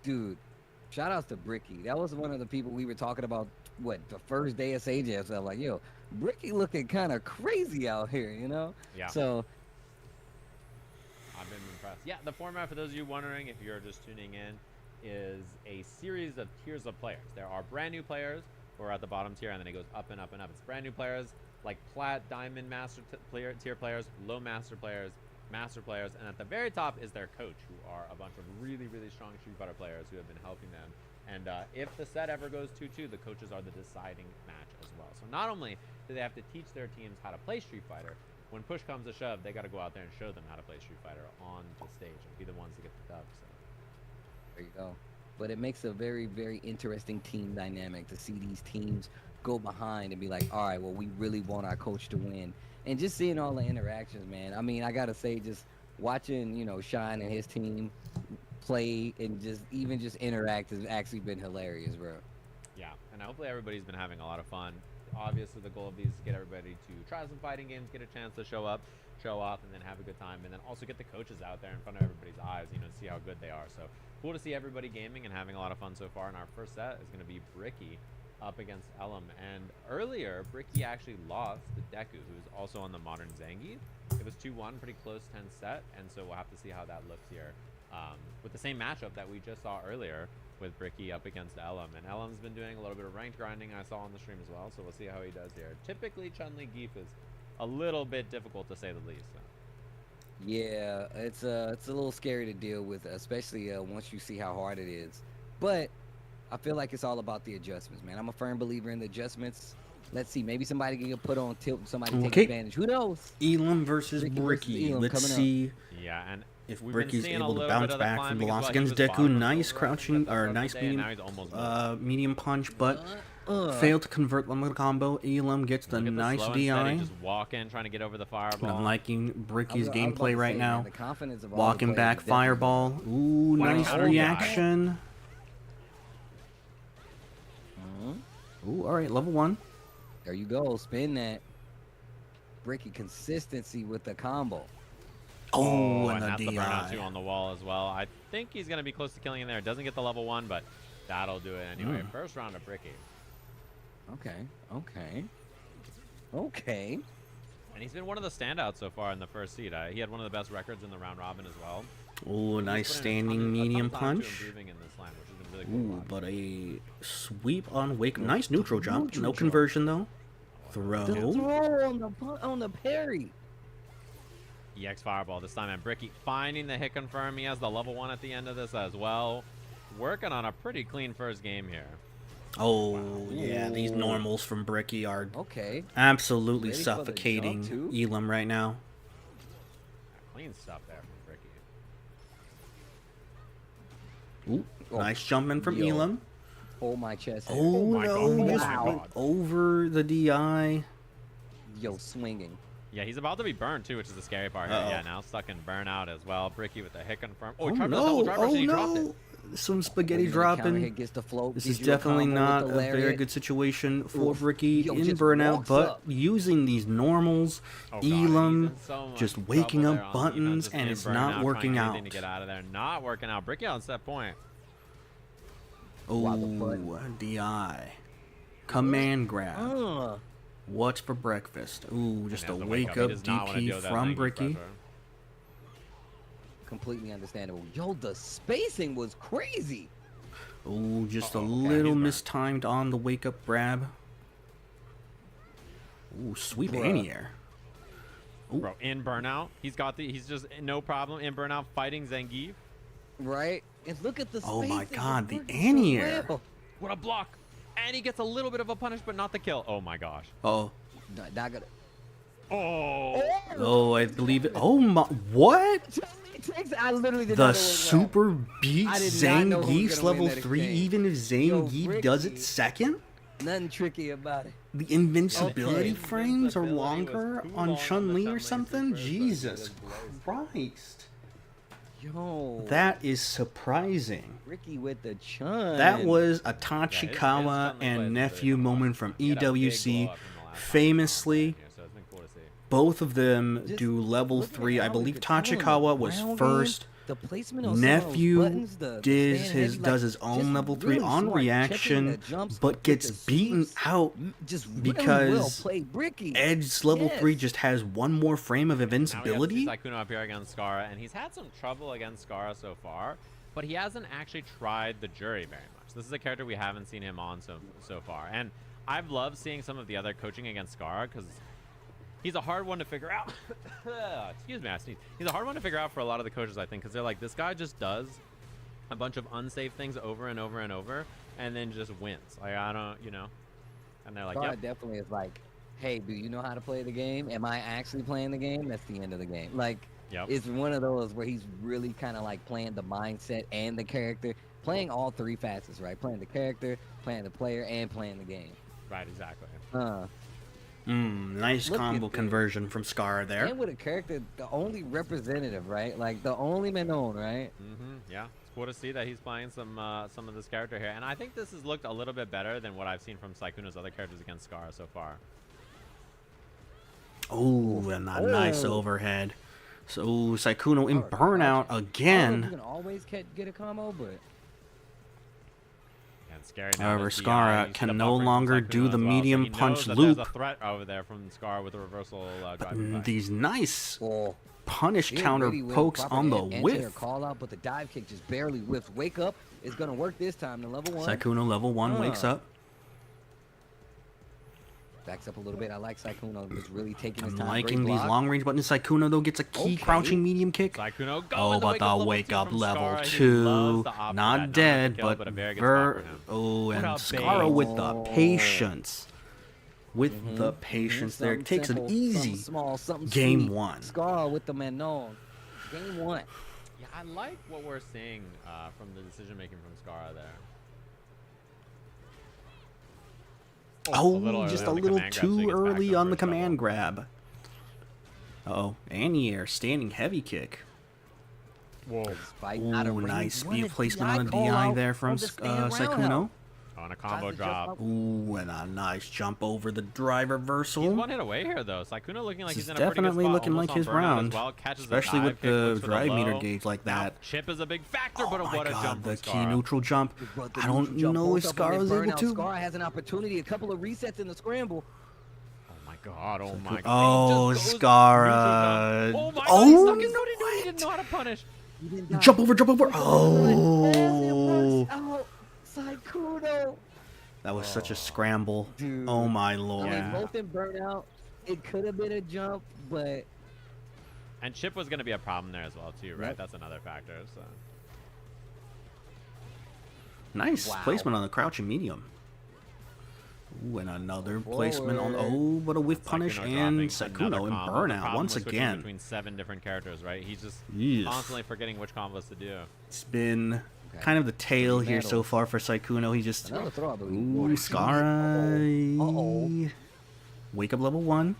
Dude, shout outs to Bricky. That was one of the people we were talking about, the first day of Sajam. So I'm like, yo, Bricky looking kind of crazy out here, Yeah. So I've been impressed. Yeah, the format, for those of you wondering, if you're just tuning in, is a series of tiers of players. There are brand new players who are at the bottom tier, and then it goes up and up and up. It's brand new players, like Plat, Diamond, Master tier players, Low Master players, and at the very top is their coach, who are a bunch of really, really strong Street Fighter players who have been helping them. And if the set ever goes 2-2, the coaches are the deciding match as well. So not only do they have to teach their teams how to play Street Fighter, when push comes to shove, they got to go out there and show them how to play Street Fighter on the stage and be the ones to get the dub. So there you go. But it makes a very, very interesting team dynamic to see these teams go behind and be like, all right, well, we really want our coach to win. And just seeing all the interactions, man. I mean, I got to say, just watching, Shine and his team play and just interact has actually been hilarious, bro. Yeah, and hopefully everybody's been having a lot of fun. Obviously, the goal of these is to get everybody to try some fighting games, get a chance to show off, and then have a good time, and then also get the coaches out there in front of everybody's eyes, see how good they are. So cool to see everybody gaming and having a lot of fun so far. And our first set is going to be Bricky up against Elam. And earlier, Bricky actually lost to Deku, who's also on the Modern Zangief. It was 2-1, pretty close 10 set, and so we'll have to see how that looks here with the same matchup that we just saw earlier with Bricky up against Elam. And Elam's been doing a little bit of ranked grinding, I saw on the stream as well, so we'll see how he does here. Typically, Chun-Li Geef is a little bit difficult, to say the least. So. Yeah, it's a little scary to deal with, especially once you see how hard it is. But I feel like it's all about the adjustments, man. I'm a firm believer in the adjustments. Let's see, maybe somebody can get put on tilt, somebody take advantage. Who knows? Elam versus Bricky. Let's see. Yeah, and if Bricky's able to bounce back from the loss against Deku. Nice crouching, or nice medium punch, but Failed to convert the combo. Elam gets the nice DI. Just walk in, trying to get over the fireball. I'm liking Bricky's gameplay right now. The confidence of Walking back, fireball. Ooh, nice reaction. Ooh, all right, level 1. There you go. Spin that. Bricky consistency with the combo. Oh, and that's the the DI. burnout 2 on the wall as well. I think he's going to be close to killing in there. Doesn't get the level 1, but that'll do it anyway. First round of Bricky. Okay. And he's been one of the standouts so far in the first seed. He had one of the best records in the round robin as well. Oh, nice standing medium punch. In this line, which has been really cool. Ooh, but a sweep on Wake. Nice neutral jump. No conversion though. Throw. The throw on the parry. EX fireball this time, and Bricky finding the hit confirm. He has the level 1 at the end of this as well. Working on a pretty clean first game here. Oh, yeah, these normals from Bricky are absolutely Ready suffocating Elam right now. Clean stuff there from Bricky. Ooh, nice jumping from Elam. Hold my chest. Oh, my no, God. just went over the DI. Yo, swinging. Yeah, he's about to be burned too, which is the scary part here. Yeah, now stuck in burnout as well. Bricky with the hit confirm. Oh, he tried no, the double driver, he dropped it. Some spaghetti dropping. This is definitely not a very good situation for Bricky in burnout, but using these normals, Elam just waking up buttons, and it's not working out. To get out of there, not working out. Bricky on set point. Oh, DI. Command grab. What's for breakfast? Ooh, just a wake up DP from Bricky. Completely understandable. Yo, the spacing was crazy. Ooh, just a little mistimed on the wake up grab. Ooh, sweep anti-air. Bro, in burnout, he's just no problem in burnout fighting Zangief. Right? And look at the spacing. Oh my God, the anti-air. What a block. And he gets a little bit of a punish, but not the kill. Oh my gosh. Oh. Oh, I believe it. Oh my, what? I literally did the super beats Zangief's level 3 even if Zangief does it second? Nothing tricky about it. The invincibility frames are longer on Chun-Li or something? Jesus Christ. Yo. That is surprising. Ricky with the Chun. That was a Tachikawa and nephew moment from EWC. Famously, both of them do level 3. I believe Tachikawa was first. Nephew does his own level 3 on reaction, but gets beaten out because Edge's level 3 just has one more frame of invincibility. Now we have Sykkuno up here against Scarra, and he's had some trouble against Scarra so far, but he hasn't actually tried the jury very much. This is a character we haven't seen him on so far, and I've loved seeing some of the other coaching against Scarra because he's a hard one to figure out. Excuse me, I sneezed. He's a hard one to figure out for a lot of the coaches, I think, because they're like, this guy just does a bunch of unsafe things over and over and over, and then just wins. Like, I don't, and they're like, yeah. Definitely is like, hey, do you know how to play the game? Am I actually playing the game? That's the end of the game. Like, it's one of those where he's really kind of like playing the mindset and the character, playing all 3 facets, right? Playing the character, playing the player, and playing the game. Right, exactly. Nice combo conversion from Scar there. And with a character, the only representative, right? Like the only Manon, right? Yeah, it's cool to see that he's playing some of this character here, and I think this has looked a little bit better than what I've seen from Sykkuno's other characters against Scar so far. Oh, and a nice overhead. So Sykkuno in burnout again. You can always get a combo, but. However, Scar can no longer do the medium punch loop. There's a threat over there from Scar with a reversal. These nice punish counter pokes on the whiff. Call out, but the dive kick just barely whiffs. Wake up is gonna work this time. The level 1. Sykkuno level 1 wakes up. Backs up a little bit. I like Sykkuno just really taking his time. I'm liking these long range buttons. Sykkuno though gets a key crouching medium kick. Sykkuno but the wake up level 2, not dead, but and Scarra with the patience. With the patience there, it takes an easy game 1. Scarra with the Manon. Game 1. Yeah, I like what we're seeing from the decision making from Scarra there. Oh, just a little too early on the command trouble. grab. Uh-oh. Anti-air, standing heavy kick. Whoa. Ooh, nice speed placement on the DI there from Sykkuno. On a combo drop. Ooh, and a nice jump over the drive reversal. He's 1 hit away here, though. Sykkuno looking like he's in a pretty good definitely spot, looking like his round, well. especially with the drive meter gauge like that. Now, chip is a big factor, but Oh what my a God, jump the from key Scarra. neutral jump. I don't know if Scarra's able to. Scarra has an opportunity, a couple of resets in the scramble. Oh my God, oh my God. Oh, Scarra. Oh my God, Oh, he stuck his no, he didn't know how to punish. Jump over, jump over. Oh. Oh, Sykkuno. That was such a scramble. Dude. Oh my Lord. I mean, both in burnout. It could have been a jump, but... And chip was going to be a problem there as well, too, right? Yep. That's another factor, so... Nice placement on the crouching medium. Ooh, and another placement on. Oh, but a whiff punish and Sykkuno in burnout once again. Between 7 different characters, right? He's just constantly forgetting which combos to do. It's been kind of the tail here so far for Sykkuno. He just. Ooh, Scarra. Wake up level 1.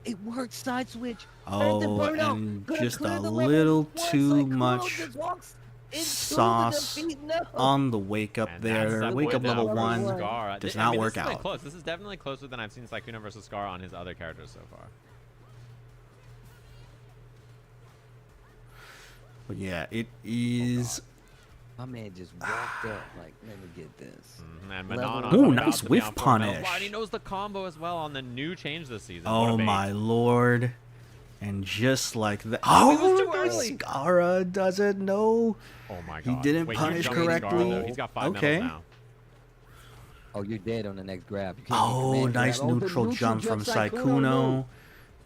It worked, side switch. Oh, and just a little too much sauce on the wake up there. Wake up level 1 does not work out. Close. This is definitely closer than I've seen Sykkuno versus Scarra on his other characters so far. But yeah, it is. My man just walked up like, let me get this. Ooh, nice whiff punish. He knows the combo as well on the new change this season. Oh my Lord. And just like that. Oh, Scarra doesn't know. Oh my God. He didn't punish correctly. He's got 5 medals now. Oh, you're dead on the next grab. Oh, nice neutral jump from Sykkuno.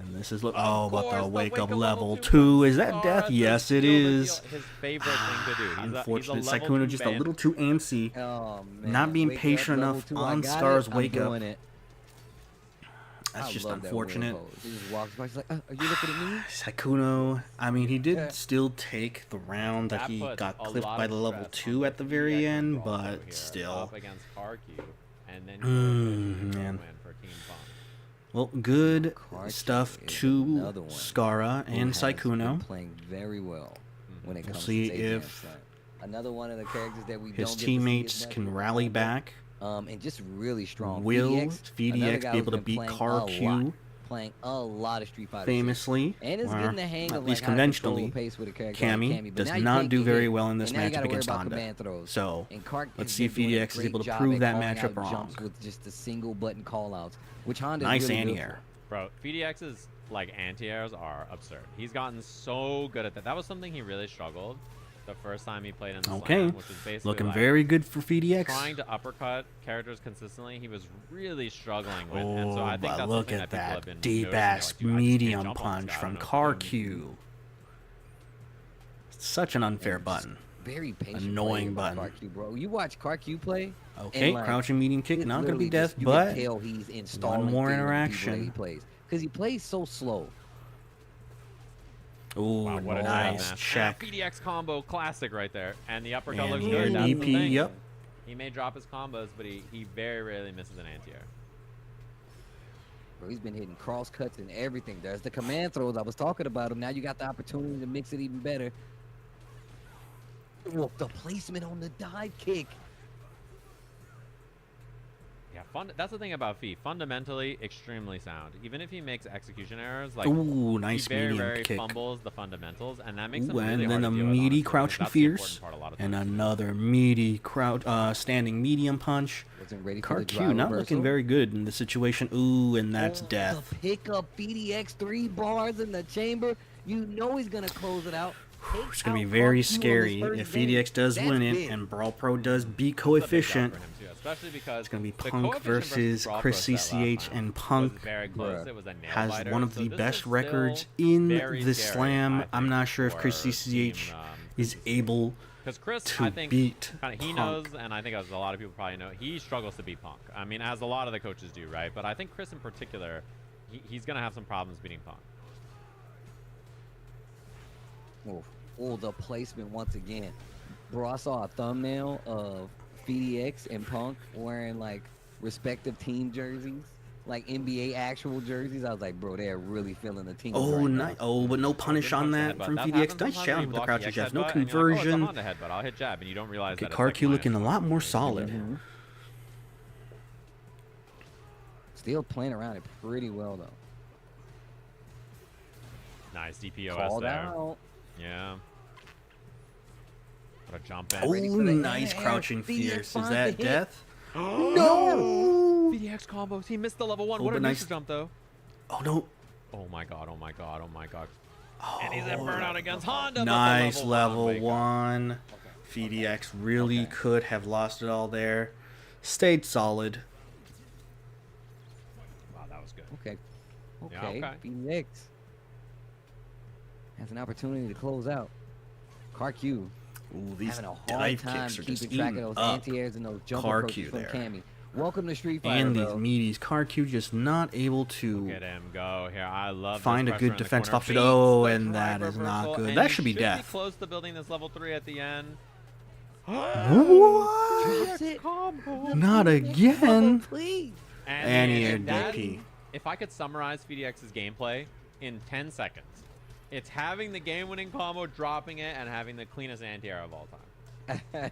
And this is oh, but the wake up level 2. Is that death? Yes, it is. His favorite thing to do. Unfortunate, Sykkuno just a little too antsy. Oh, man. Not being patient enough on Scarra's wake up. That's just unfortunate. He just walks by. He's like, are you looking at me? Sykkuno, I mean, he did still take the round that he got clipped by the level 2 at the very end, but still. Up against Karku, and then man. Win for Team Punk. Well, good stuff to Scarra and Sykkuno. Playing very well when it comes we'll see if another one of the characters that we his teammates can rally back. And just really strong. Will VDX be able to beat Karku? Playing a lot of Street Fighter. Famously, and is getting the hang at of least like conventionally, Cammy does not do very well in this matchup against Honda. So let's see if VDX is able to prove that matchup wrong. With just a single button callouts, which Honda nice really anti-air. Bro, VDX's like anti-airs are absurd. He's gotten so good at that. That was something he really struggled the first time he played in the Slam, which is basically looking like very good for VDX. Trying to uppercut characters consistently, he was really struggling with. And so I think that's look something at that people have that been deep-ass noticing, like, medium punch from Karku. Such an unfair button. Very patient. Annoying button. Karku, bro. You watch Karku play. Okay, like, crouching medium kick, not gonna be death, you but can tell he's installing one more things interaction. he plays because he plays so slow. Ooh, wow, what nice check. PDX combo, classic right there. And the uppercut looks And good. That's EP, the thing. yep. He may drop his combos, but he very rarely misses an anti-air. Bro, he's been hitting cross cuts and everything. There's the command throws. I was talking about him. Now you got the opportunity to mix it even better. Well, the placement on the dive kick. Yeah, that's the thing about Fee. Fundamentally, extremely sound. Even if he makes execution errors, like ooh, nice he very, medium very kick. fumbles the fundamentals, and that makes him Ooh, really and then hard a to deal with, meaty honestly, crouching that's the important fierce, part a lot of and times. another meaty standing medium punch. Karku not looking very good in the situation. Ooh, and that's death. The pick up BDX 3 bars in the chamber. You know he's gonna close it out. It's going to be very scary if VDX does win it and Brawl Pro does beat Coefficient. Especially because it's going to be Punk versus Chris CCH, and Punk has one of the best records in the Slam. I'm not sure if Chris CCH is able to beat Punk. He knows, and I think as a lot of people probably know, he struggles to beat Punk. I mean, as a lot of the coaches do, right? But I think Chris in particular, he's going to have some problems beating Punk. Oh, the placement once again. Bro, I saw a thumbnail of VDX and Punk wearing like respective team jerseys, like NBA actual jerseys. I was like, bro, they're really feeling the team. Oh, right nice. Oh, but no punish on that from VDX. Nice challenge with the crouching jab. No Like, conversion. oh, it's a Honda headbutt. I'll hit jab, and you don't realize that. Karq looking a lot more solid. Still playing around it pretty well though. Nice DPOS Called there. out. Yeah. What a jump in. Oh, nice crouching fierce. Is that death? No! VDX combos. He missed the level 1. Oh, What a nice nice jump though. Oh no. Oh my god. Oh my god. Oh my god. Oh, And he's in burnout against Honda. Nice level 1. VDX really could have lost it all there. Stayed solid. Wow, that was good. Okay. Yeah, okay. VDX has an opportunity to close out. Karq Ooh, these having a hard dive time kicks are just keeping track of eating those up anti-airs and those jump Karq approaches from there. Cammy. Welcome to Street Fighter, And these bro. meaties. Karq just not able to Look at him go here. I love find this a good pressure in the defense corner. option. Beats Oh, the and that drive is not reversal, good. and That he should be Be death. close to building this level 3 at the end. What? Not again. Please. And he if had DP. If I could summarize VDX's gameplay in 10 seconds, it's having the game-winning combo, dropping it, and having the cleanest anti-air of all time.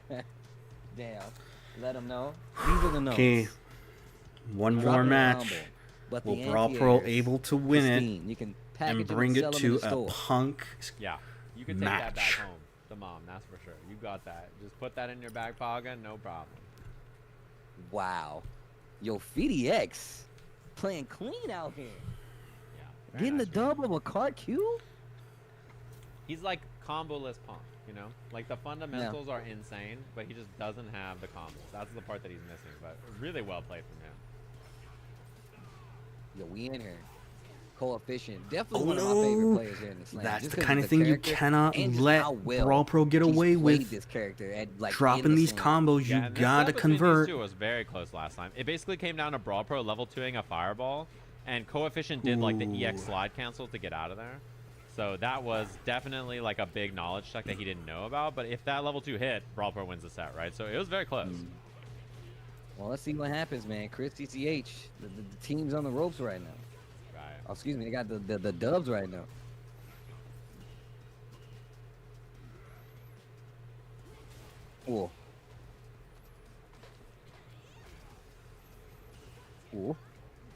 Damn. Let them know. These are the notes. Okay. One more match. Will Brawl Pro able to win it You can and bring it to a Punk Yeah, you can take that back match? home to mom, that's for sure. You got that. Just put that in your back pocket, no problem. Wow. Yo, VDX playing clean out here. Yeah, very Getting nice the dub of a Karq? He's like combo-less Punk, you know? Like, the fundamentals are insane, but he just doesn't have the combos. That's the part that he's missing, but really well played from him. Yo, we in here. Coefficient. Definitely one of my favorite players here in the slam. That's Just the 'cause kind of of the thing you character cannot and just let how well Brawl Pro get he's away played with. this character at, like, Dropping in the these slam. combos, you Yeah, and this gotta duel between these convert. two was very close last time. It basically came down to Brawl Pro level 2ing a fireball, and Coefficient did like the EX slide cancel to get out of there. So that was definitely like a big knowledge check that he didn't know about. But if that level 2 hit, Brawl Pro wins the set, right? So it was very close. Well, let's see what happens, man. Chris TCH, the team's on the ropes right now. Right. Oh, excuse me, they got the dubs right now. Cool. Cool.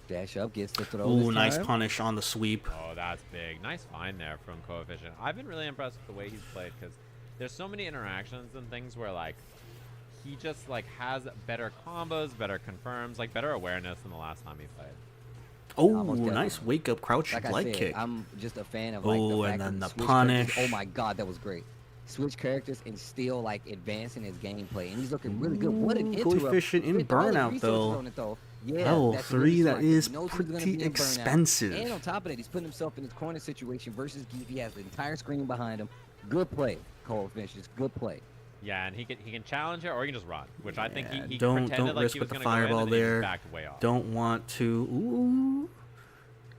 Dash up, gets the throw. Ooh, this nice time. punish on the sweep. Oh, that's big. Nice find there from Coefficient. I've been really impressed with the way he's played because there's so many interactions and things where like he just like has better combos, better confirms, like better awareness than the last time he played. Oh, Almost nice wake up crouch Like I leg said, kick. I'm just a fan of like Oh, the and fact then that the switch punish. characters- Oh my god, that was great. Switch characters and still like advancing his gameplay, and he's looking really good. What an interrupt. Coefficient in With all the burnout, resources though. on it, though. Yeah, Level that's 3, really that smart. is He knows he's gonna pretty be in burnout. expensive. And on top of that, he's putting himself in his corner situation versus Geef. He has the entire screen behind him. Good play, Coefficient. Good play. Yeah, and he can challenge it or he can just run, which I think he Don't pretended like risk he with was the gonna go in, fireball and then he just there. backed way off. Don't want to. Ooh.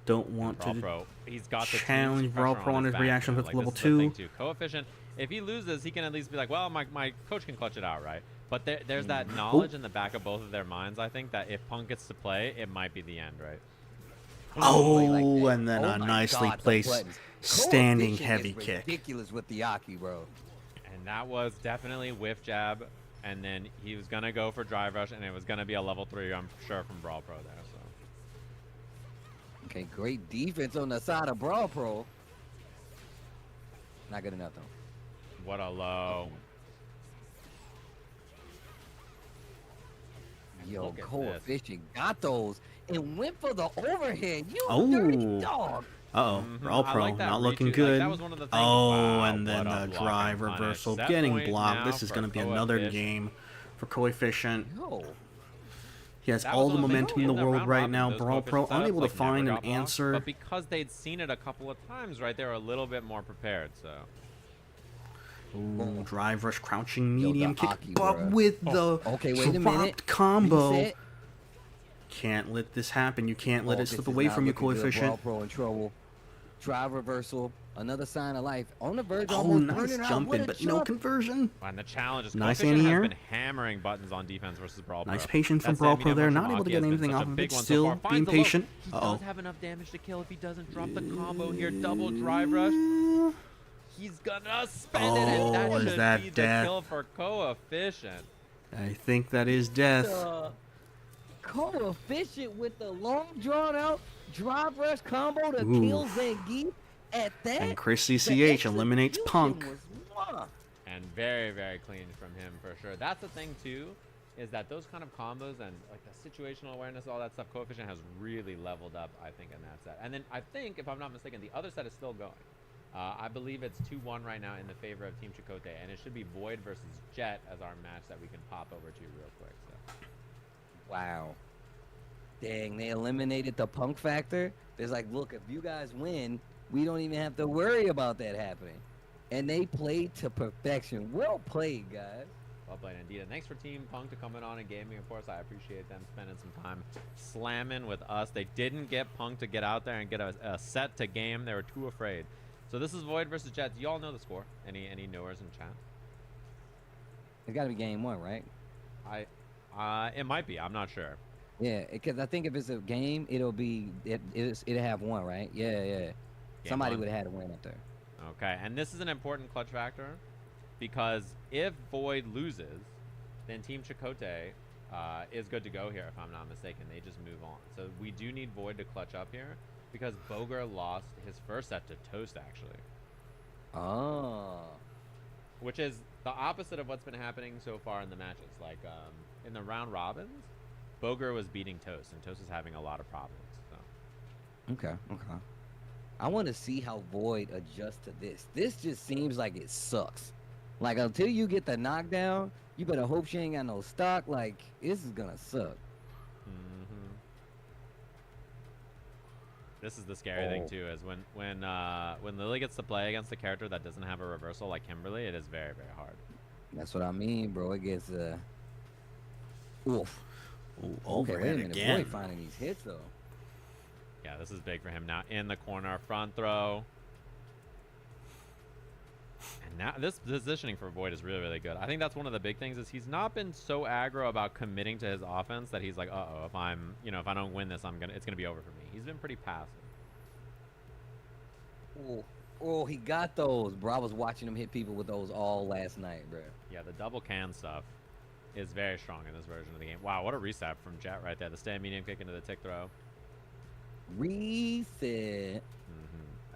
Don't want Brawl to Pro, he's got the challenge team's Brawl pressure Pro on his back, reaction you know, with like, level this is the thing 2. too. Coefficient, if he loses, he can at least be like, well, my coach can clutch it out, right? But there's that knowledge in the back of both of their minds, I think, that if Punk gets to play, it might be the end, right? Oh, and then Oh a my nicely God, the placed buttons. standing Coefficient heavy is kick. ridiculous with the Aki, bro. And that was definitely whiff jab, and then he was gonna go for drive rush, and it was gonna be a level 3, I'm sure, from Brawl Pro there. So Okay, great defense on the side of Brawl Pro. Not good enough, though. what a low. Yo, Look at Coefficient got those and went for the overhead. You Oh. dirty dog. Uh-oh. Brawl I Pro like that not reach. looking Like, good. that was one of the things. Oh, Wow, and then what a the block drive and punish. reversal Set getting point blocked. now This is for going to be another Coefficient. game for Coefficient. Yo. He has That all was the one of momentum in the that world round right robin, now. those Brawl Pro Coefficient setups, unable to like, never find an got blocked, answer. But because they'd seen it a couple of times, right, they were a little bit more prepared. So Ooh, drive rush crouching Yo, the medium kick, Aki, but bruh. with the Okay, wait a minute. dropped combo. Reset. Can't let this happen. You can't let it This slip is away not from you, looking good. Coefficient. Brawl Pro in trouble. drive reversal, another sign of life. On the verge, Oh, almost nice burning out. jumping, but no conversion. And the challenge is Nice Coefficient has anti-air. been hammering buttons on defense versus Brawl Pro. Nice patience from That Brawl Stamina Pro there. from Not able to Aki get has been anything such off a of big it. one so Still far. being Finds the low. patient. He Uh-oh. does have enough damage to kill if he doesn't drop the combo here. Double drive rush. He's gonna spend it, and that is should that be the death? kill for Coefficient. I think that is death. Coefficient with the long drawn out drive rush combo to Ooh. kill Zangief at that. And Chris the CCH eliminates execution Punk. was mwah. And very, very clean from him for sure. That's the thing too, is that those kind of combos and like the situational awareness, all that stuff, Coefficient has really leveled up, I think, in that set. And then I think, if I'm not mistaken, the other set is still going. I believe it's 2-1 right now in the favor of Team Chakotay, and it should be Void versus Jet as our match that we can pop over to real quick. So. Wow. Dang, they eliminated the Punk factor. It's like, look, if you guys win, we don't even have to worry about that happening. And they played to perfection. Well played, guys. Well played indeed. And thanks for Team Punk to coming on and gaming, of course. I appreciate them spending some time slamming with us. They didn't get Punk to get out there and get a set to game. They were too afraid. So this is Void versus Jet. Do y'all know the score? Any knowers in chat? It's got to be game one, right? It might be. I'm not sure. Yeah, because I think if it's a game, it'll have one, right? Yeah. Somebody would have had a win up there. Okay, and this is an important clutch factor because if Void loses, then Team Chakotay is good to go here, if I'm not mistaken. They just move on. So we do need Void to clutch up here because Boger lost his first set to Toast, actually. Oh. Which is the opposite of what's been happening so far in the matches. Like, in the round robins, Boger was beating Toast, and Toast is having a lot of problems. So. Okay. I want to see how Void adjusts to this. This just seems like it sucks. Like, until you get the knockdown, you better hope she ain't got no stock. Like, this is gonna suck. This is the scary thing too, is when Lily gets to play against a character that doesn't have a reversal like Kimberly, it is very, very hard. That's what I mean, bro. It gets oof. Ooh, Okay, wait a minute. again. Void finding these hits though. Yeah, this is big for him now. In the corner, front throw. And now this positioning for Void is really, really good. I think that's one of the big things is he's not been so aggro about committing to his offense that he's like, uh-oh, if I don't win this, it's gonna be over for me. He's been pretty passive. Oh, he got those, bro. I was watching him hit people with those all last night, bro. Yeah, the double can stuff is very strong in this version of the game. Wow, what a reset from Jet right there. The stand medium kick into the tick throw. Reset.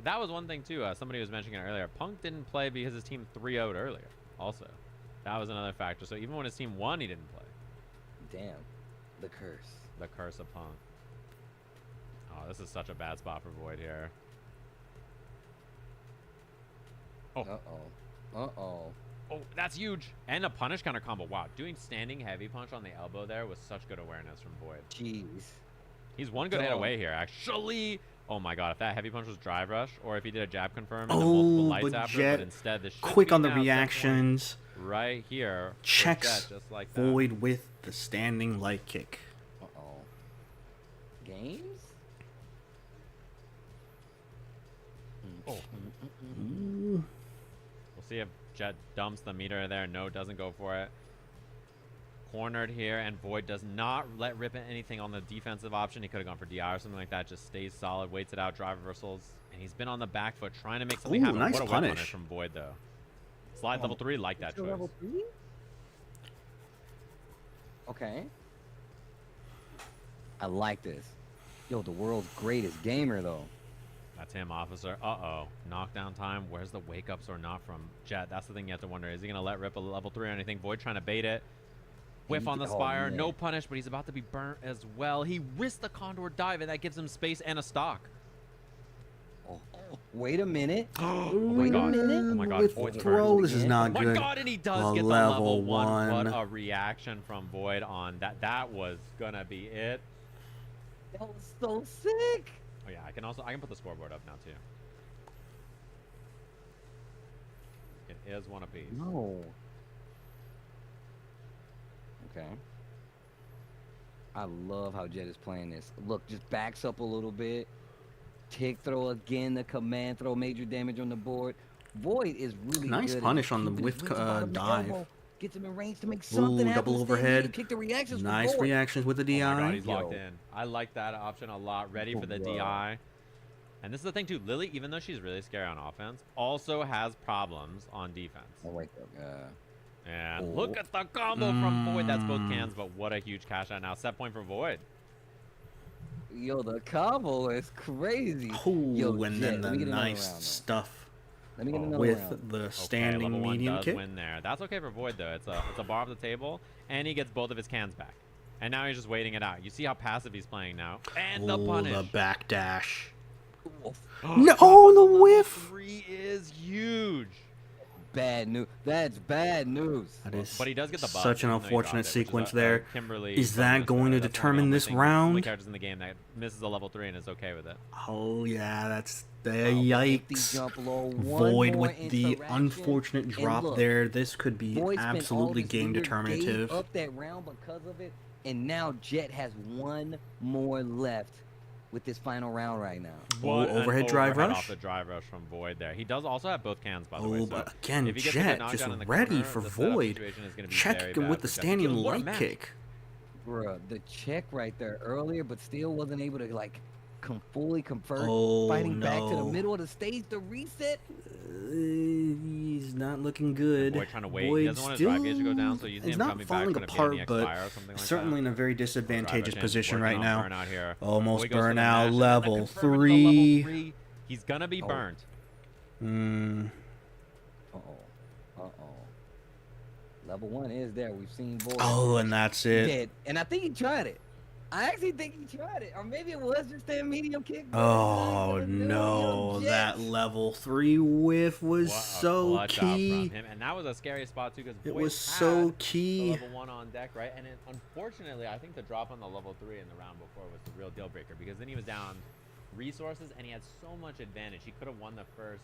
That was one thing too. Somebody was mentioning it earlier. Punk didn't play because his team 3-0'd earlier. Also, that was another factor. So even when his team won, he didn't play. Damn, the curse. The curse of Punk. Oh, this is such a bad spot for Void here. Oh. Oh, that's huge. And a punish counter combo. Wow, doing standing heavy punch on the elbow there was such good awareness from Void. Jeez. He's one good hit away here, actually. Oh my god, if that heavy punch was drive rush, or if he did a jab confirm and then multiple lights after, Jet, but instead this quick on the reactions. Right here. Checks Jet, just like that. Void with the standing light kick. Games? Oh. We'll see if Jet dumps the meter there. No, doesn't go for it. Cornered here, and Void does not let rip anything on the defensive option. He could have gone for DI or something like that. Just stays solid, waits it out, drive reversals, and he's been on the back foot trying to make something happen. Nice what a punish. punish from Void, though. Slide level 3, like that choice. Level 3? Okay. I like this. Yo, the world's greatest gamer, though. That's him, officer. Uh-oh. Knockdown time. Where's the wake-ups or not from Jet? That's the thing you have to wonder. Is he going to let rip a level 3 or anything? Void trying to bait it. Whiff on the Spire. No punish, but he's about to be burnt as well. He risked the Condor dive, and that gives him space and a stock. Wait a minute. Wait a minute. Oh my god. With throw, this is not good. Oh my god, and he does get the level 1. What a reaction from Void on that. That was gonna be it. That was so sick. Oh yeah, I can put the scoreboard up now too. It is one apiece. No. Okay. I love how Jet is playing this. Look, just backs up a little bit. Tick throw again, the command throw, major damage on the board. Void is really Nice good punish at on the keeping his whiff wings about him, the dive. elbow. Gets him in range to make something Ooh, happen. double Stay overhead. medium, kick the reactions Nice for Void. reactions with the DI. Oh my God, he's locked in. I like that option a lot. Ready for the DI. And this is the thing too. Lily, even though she's really scary on offense, also has problems on defense. Oh, wait, and look at the combo from Void. That's both cans, but what a huge cash out now. Set point for Void. Yo, the combo is crazy. Ooh, and then the nice stuff Let me get another with round. the standing level medium one does kick. win there. That's okay for Void though. It's a bar off the table, and he gets both of his cans back. And now he's just waiting it out. You see how passive he's playing now. And the punish. The back dash. No, the whiff. 3 is huge. Bad news. That's bad news. That is but he does get the buff, such an even though he unfortunate dropped it, which sequence is there. Kimberly Is that bonus going there. to That's determine one of the this only round? characters in the game that misses a level 3 and is okay with it. Oh yeah, that's the yikes. Void with the unfortunate drop there. This could be absolutely game determinative. Up that round because of it, and now Jet has one more left with this final round right now. What overhead drive rush? Off the drive rush from Void there. He does also have both cans, by the way. But again, Jet just ready for Void. Check with the standing light kick. Bruh, the check right there earlier, but still wasn't able to like fully convert. Fighting back to the middle of the stage to reset. He's not looking good. Void trying to wait. He doesn't want his drive gauge to go down, so you see him coming back, falling apart, but certainly in a very disadvantageous position right now. Almost burnout, level 3. He's gonna be burnt. Level 1 is there. We've seen Void. Oh, and that's it. Dead. And I think he tried it. I actually think he tried it. Or maybe it was just that medium kick. Oh, no. That level 3 whiff was so key. From him. And that was a scary spot, too, because it was so key. Level 1 on deck, right? And unfortunately, I think the drop on the level 3 in the round before was the real deal breaker, because then he was down resources, and he had so much advantage. He could have won the first,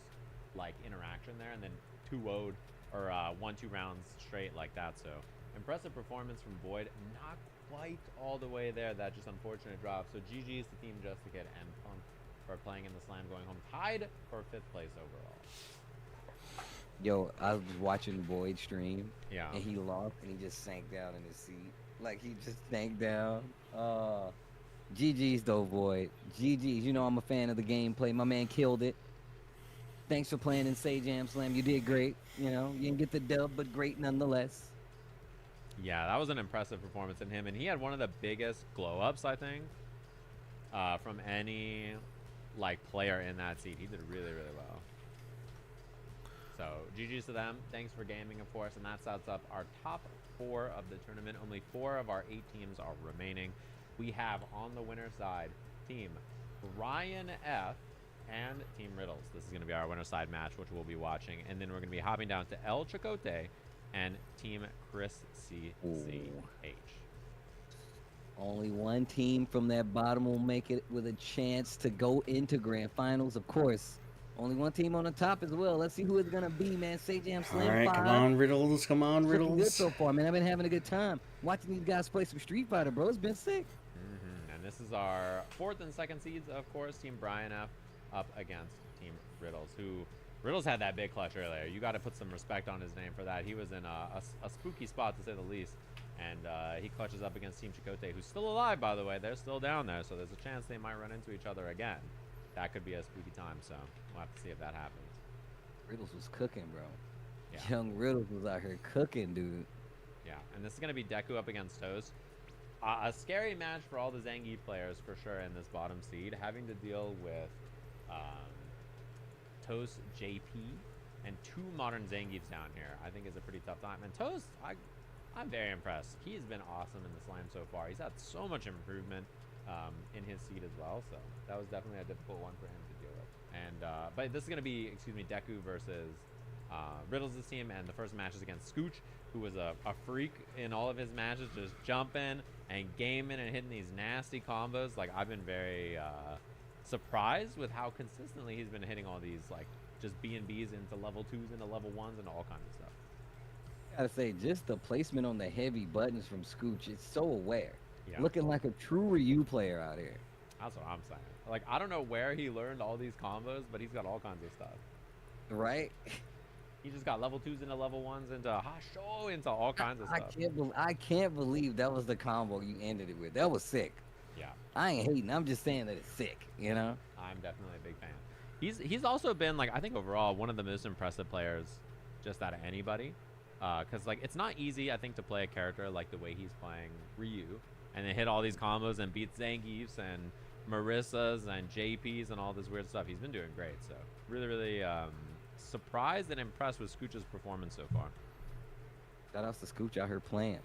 like, interaction there, and then 2-0'd or 1-2 rounds straight like that. So impressive performance from Void. Not quite all the way there. That just unfortunate drop. So GG's to Team Justicate and Punk for playing in the slam, going home tied for 5th place overall. Yo, I was watching Void stream. Yeah. And he lost, and he just sank down in his seat. Like, he just sank down. GG's though, Void. GG's. You know I'm a fan of the gameplay. My man killed it. Thanks for playing in Sajam Slam. You did great. You know, you didn't get the dub, but great nonetheless. Yeah, that was an impressive performance in him, and he had one of the biggest glow-ups, I think, from any like player in that seat. He did really, really well. So GG's to them. Thanks for gaming, of course, and that sets up our top 4 of the tournament. Only 4 of our 8 teams are remaining. We have on the winner's side Team Ryan F. and Team Riddles. This is going to be our winner side match, which we'll be watching. And then we're going to be hopping down to El Chicote and Team Chris CCH. Only one team from that bottom will make it with a chance to go into grand finals, of course. Only one team on the top as well. Let's see who it's going to be, man. Sajam Slam. All right, 5. Come on, Riddles. Come on, Riddles. Looking good so far, man. I've been having a good time watching these guys play some Street Fighter, bro. It's been sick. And this is our 4th and 2nd seeds, of course. Team Brian F. up against Team Riddles, who Riddles had that big clutch earlier. You got to put some respect on his name for that. He was in a spooky spot, to say the least. And he clutches up against Team Chicote, who's still alive, by the way. They're still down there, so there's a chance they might run into each other again. That could be a spooky time, so we'll have to see if that happens. Riddles was cooking, bro. Yeah. Young Riddles was out here cooking, dude. Yeah, and this is going to be Deku up against Toast. A scary match for all the Zangief players, for sure, in this bottom seed. Having to deal with Toast, JP, and 2 modern Zangiefs down here, I think is a pretty tough time. And Toast, I'm very impressed. He's been awesome in the slam so far. He's had so much improvement in his seed as well. So that was definitely a difficult one for him to deal with. And but this is going to be, Deku versus Riddles' team. And the first match is against Scooch, who was a freak in all of his matches, just jumping and gaming and hitting these nasty combos. Like, I've been very surprised with how consistently he's been hitting all these, like, just B&Bs into level 2s, into level 1s, and all kinds of stuff. I gotta say, just the placement on the heavy buttons from Scooch, it's so aware. Yeah. Looking like a true Ryu player out here. That's what I'm saying. Like, I don't know where he learned all these combos, but he's got all kinds of stuff. Right? He just got level 2s into level 1s into Hasho into all kinds of stuff. I can't believe that was the combo you ended it with. That was sick. Yeah. I ain't hating. I'm just saying that it's sick, you know? I'm definitely a big fan. He's also been, like, I think overall one of the most impressive players just out of anybody. Because, like, it's not easy, I think, to play a character like the way he's playing Ryu and then hit all these combos and beat Zangiefs and Marissas and JPs and all this weird stuff. He's been doing great. So really, really surprised and impressed with Scooch's performance so far. Shout out to Scooch out here playing.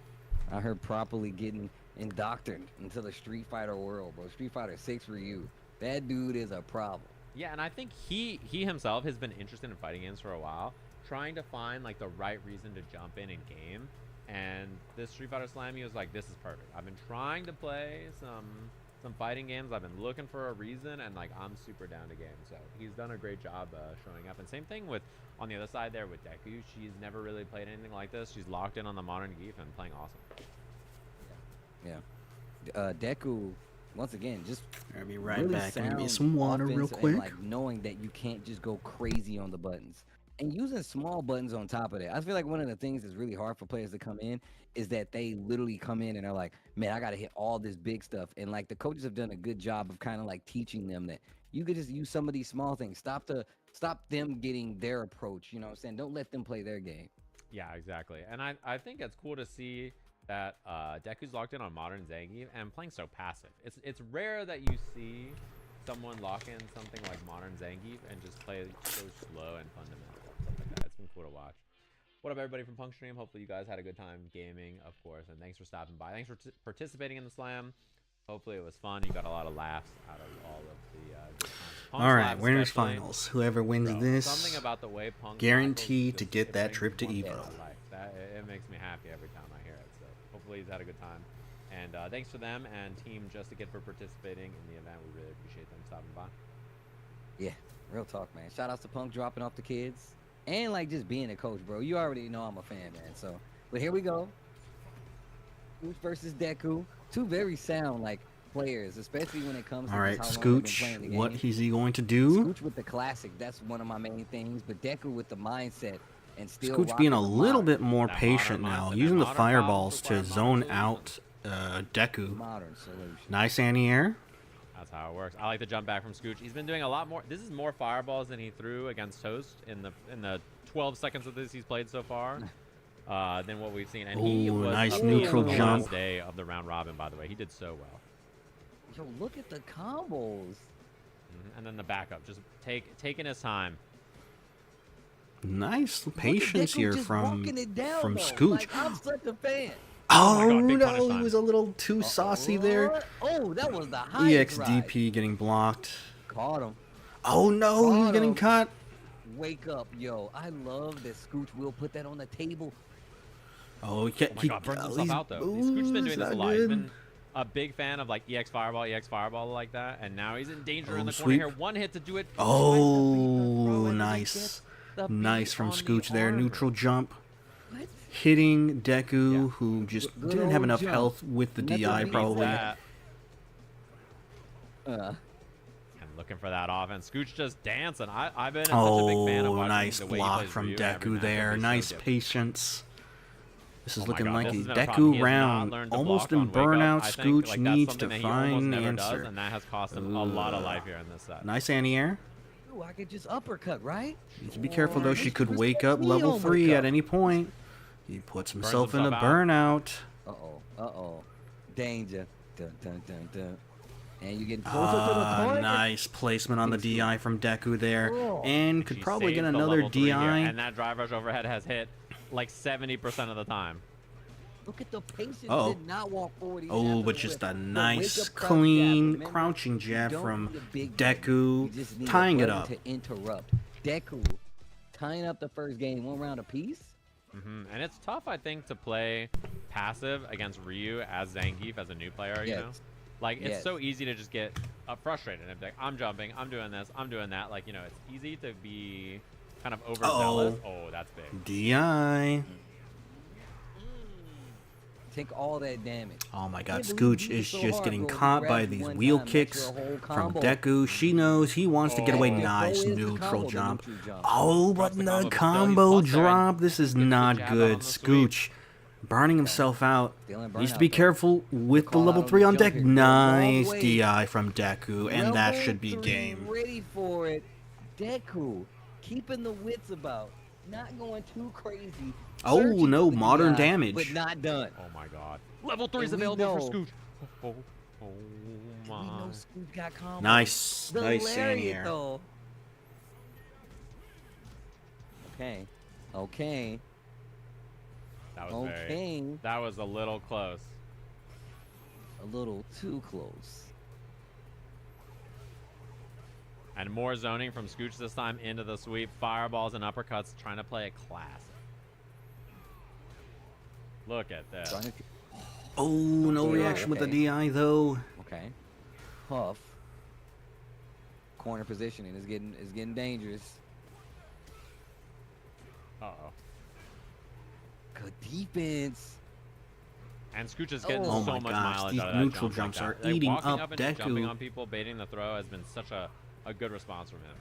Out here properly getting indoctrined into the Street Fighter world, bro. Street Fighter 6 Ryu. That dude is a problem. Yeah, and I think he himself has been interested in fighting games for a while, trying to find like the right reason to jump in and game. And this Street Fighter Slam, he was like, this is perfect. I've been trying to play some fighting games. I've been looking for a reason, and like I'm super down to game. So he's done a great job showing up. And same thing with on the other side there with Deku. She's never really played anything like this. She's locked in on the modern Geef and playing awesome. Yeah. Deku, once again, just I'll be right really back. Let me get sound some water real offense quick. and, like, knowing that you can't just go crazy on the buttons. And using small buttons on top of that. I feel like one of the things that's really hard for players to come in is that they literally come in and are like, man, I got to hit all this big stuff. And like the coaches have done a good job of kind of like teaching them that you could just use some of these small things. Stop them getting their approach. You know what I'm saying? Don't let them play their game. Yeah, exactly. And I think it's cool to see that Deku's locked in on modern Zangief and playing so passive. It's rare that you see someone lock in something like modern Zangief and just play so slow and fundamental. Like that. It's been cool to watch. What up, everybody from Punk Stream? Hopefully you guys had a good time gaming, of course, and thanks for stopping by. Thanks for participating in the slam. Hopefully it was fun. You got a lot of laughs out of all of the good times. All right, winners finals. Whoever wins this, something about the way Punk guaranteed to get that trip to Evo. It makes me happy every time I hear it. So hopefully he's had a good time. And thanks for them and Team Just to Get for participating in the event. We really appreciate them stopping by. Yeah, real talk, man. Shout outs to Punk dropping off the kids. And like just being a coach, bro. You already know I'm a fan, man. So, but here we go. Scooch versus Deku. Two very sound like players, especially when it comes to all right, how long they've been Scooch, playing the game. what is he going to do? Scooch with the classic, that's one of my main things. But Deku with the mindset and still Scooch being a little bit more That patient modern now, mindset, using the modern fireballs problems to require modern zone out Deku. modern solution. Nice anti-air. That's how it works. I like the jump back from Scooch. He's been doing a lot more. This is more fireballs than he threw against Toast in the 12 seconds of this he's played so far than what we've seen. And he was nice up neutral the jump. last day of the round robin, by the way. He did so well. Yo, look at the combos. And then the backup, just taking his time. Nice Look at patience Deku here just from walking it down, though. Scooch. Like, I'm such a fan. Oh, God, big punish no, he time. was a little too saucy there. What? Oh, that was the highest EXDP getting blocked. Caught him. Oh no, he's Caught getting him. caught. Wake up, yo. I love that Scooch will put that on the table. Oh, Oh my God, burns himself out though. Scooch's been doing this a lot. He's been a big fan of like EX Fireball like that, and now he's in danger in the corner sweep. here. One hit to do it. Oh, nice. Nice from Scooch there. Neutral jump. What? Hitting Deku, who just Good didn't have old enough jump. health with the Nothing DI beats probably. That. Uh, And looking for that offense. Scooch just dancing. I've been such a big fan of Oh, watching nice the way he block plays from Ryu in every Deku matchup. there. He's so Nice different. patience. This is Oh my looking God, like this a has been a problem. He Deku has not round. learned to Almost block in on wake up. burnout. I think, Scooch like, that's needs something to that he almost find an never answer. does, and that has cost him a lot of life here in this set. Nice anti-air. ooh, I could just uppercut, right? Needs to be careful though. She could Where's wake that up knee level on 3 wake at up? any point. He puts himself in a himself out. burnout. Uh-oh. Danger. Dun, dun, dun, dun. And you getting closer to the corner. Nice placement on the DI from Deku there. Oh. And could She probably get saved the another level 3 here, DI. and that drive rush overhead has hit like 70% of the time. Look at the patience. Uh-oh. Did not walk forward. He Oh, didn't but have just to a whip. The nice, wake-up crouch clean, jab, remember? crouching jab You don't from need a big Deku, You just need a tying it button up. to interrupt. Deku tying up the first game, 1 round apiece. And it's tough, I think, to play passive against Ryu as Zangief as a new player, you Yes. know? Like, it's Yes. so easy to just get frustrated and be like, I'm jumping, I'm doing this, I'm doing that. Like, you know, it's easy to be kind of overzealous. Oh, that's big. DI. Take all that damage. Oh my god, Yeah, but Scooch we is so just hard, getting bro. You caught grab by you these one wheel time, that's kicks your whole from combo. Deku. She knows he wants to get away. Your Nice throw is the neutral combo, the jump. neutral jump. Oh, but Drops the the combo, but still he's combo plus there, and drop. This is gets the not jab out good. on the sweep. Scooch burning himself out. Stealing Needs to burnout, be though. careful with the call level out 3 on on the deck. jump here. Go all the Nice way. DI from Deku, and that Level should be 3, game. Ready for it. Deku, keeping the wits about, not going too crazy. Oh Searching no, for the modern DI, damage. but not done. Oh my god. Level 3 is And we available for know- Scooch. Oh We my. know Scoop got combo. Nice, The nice lariat, anti-air. though. Okay. Okay. That was very. Okay. That was a little close. A little too close. And more zoning from Scooch this time into the sweep. Fireballs and uppercuts, trying to play it classic. Look at this. Trying to- Oh, no Okay, reaction with the okay. DI though. Okay. Huff. Corner positioning is getting dangerous. Uh-oh. Good defense. And Scooch is getting Oh so my much gosh, mileage these out of that neutral jump jumps like are that. eating walking up up and just jumping Deku. on people, baiting the throw has been such a good response from him.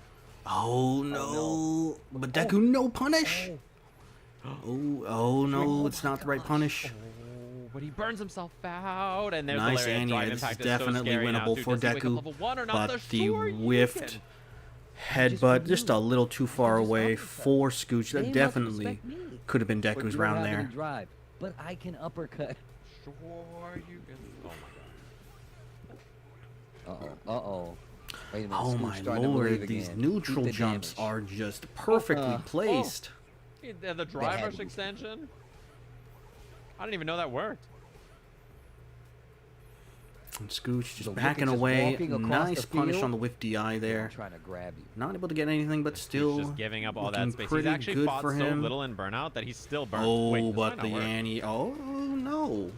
Oh no, but Deku no punish. Oh no, it's not the right punish. Oh, but he burns himself out, and there's Nice the lariat anti-air. drive This impact is is so definitely scary now, winnable too. for Does he wake up Deku, level 1 or not? but The the sure whiffed you headbutt just a little too far just away uppercut. for Scooch. They That must definitely respect me. could have been But Deku's you don't round have any there. drive, but I can uppercut. Sure you can. Oh my god. Uh-oh. Wait a minute. Oh Scooch my starting to believe lord, these again. neutral Keep the jumps damage. are just perfectly placed. The drive had rush to be. extension? I didn't even know that worked. And Scooch The just Wicked backing just away. walking across Nice the punish field. on the whiff DI I'm there. trying to grab you. Not able to get anything, but Scooch still just giving up all that looking space. He's pretty actually good fought for so him. little in burnout that he's still burnt. Oh, Wait, this but might the not work. Yanni. Oh no.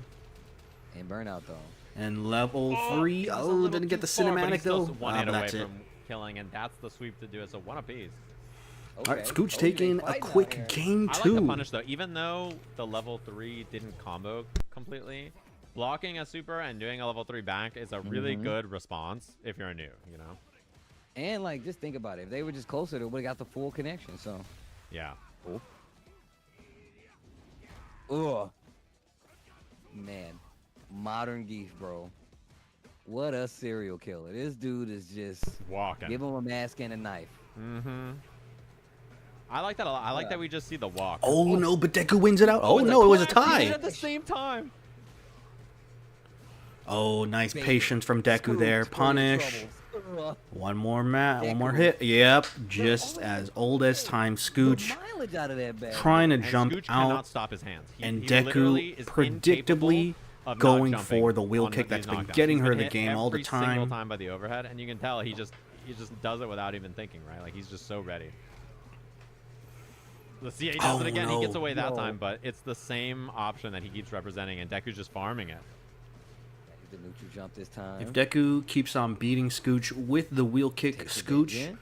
And burnout though. And level Oh, 3. he was a Oh, little didn't get too the far, but cinematic he's still though. one Ah, hit but away that's it. from killing, and that's the sweep to do it. So one apiece. All right, Okay. Scooch Oh, taking they a fighting out quick here. game I like 2. the punish though, even though the level 3 didn't combo completely. Blocking a super and doing a level 3 back is a really good response if you're new, you know? And like, just think about it. If they were just closer, they would have got the full connection. So. Yeah. Ugh. Man, modern geef, bro. What a serial killer. This dude is just Walking. give him a mask and a knife. Mm-hmm. I like that a lot. I like that we just see the walk. Oh no, but Deku wins it out. Oh no, it was a Clash, even tie. at the same time. Oh, nice Baby. patience from Deku there. Scooch, Punish. troubles. One more one more Deku. hit. Yep, just as old as time. The Scooch mileage out of that bag. trying to And jump Scooch cannot out, stop his hands. and he literally Deku is predictably incapable of not going jumping for the wheel on kick these that's been knockdowns. getting He's her been the hit game all the every single time. time by the overhead, and you can tell he just does it without even thinking, right? Like he's just so ready. Let's see, he does Oh, it again. no. He gets away that No. time, but it's the same option that he keeps representing, and Deku's just farming it. The neutral jump this time. If Deku keeps on beating Scooch with the wheel kick, Takes it Scooch again.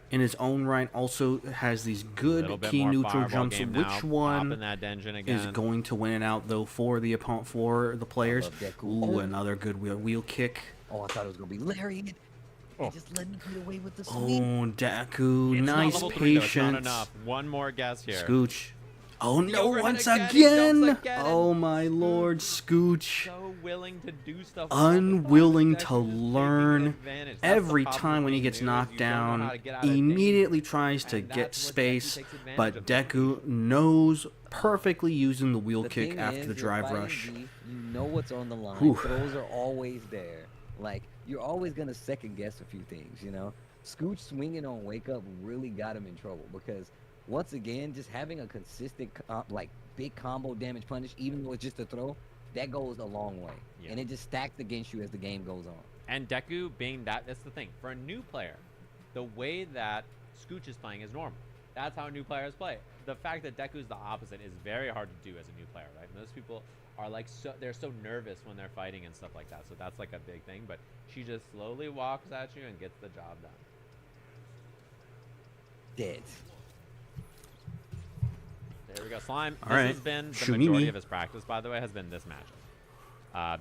in his own right also has these Little good bit key more neutral fireball jumps. game Which now. one Popping that Denjin again. is going to win it out though for the opponent, for the players? love Deku. Ooh, Oh. another good wheel kick. Oh, I thought it was gonna be lariat. Oh. Just let me get away with the sweep. Oh, Deku, It's not nice level 3, though. It's not patience. enough. One more guess here. Scooch. Oh no, overhead once again, he jumps again! again, Oh and my lord, Scooch. So willing to do stuff. all the time. Unwilling Deku to just taking learn. advantage. That's the Every problem time when he with gets new is knocked you don't know down, how to get out of things. immediately tries to And get that's what Deku space, takes advantage but of. Deku knows perfectly using the wheel The kick thing after is, the you're drive fighting rush. beef, you know what's on the line. Whew. Throws are always there. Like, you're always going to second guess a few things, you know? Scooch swinging on Wake Up really got him in trouble because, once again, just having a consistent, like, big combo damage punish, even though it's just a throw, that goes a long way. Yeah. And it just stacked against you as the game goes on. And Deku being that's the thing. For a new player, the way that Scooch is playing is normal. That's how new players play. The fact that Deku's the opposite is very hard to do as a new player, right? Most people are like they're so nervous when they're fighting and stuff like that. So that's like a big thing. But she just slowly walks at you and gets the job done. Dead. There we go. Slime. All This right. has been the Shumimi. majority of his practice, by the way, has been this matchup.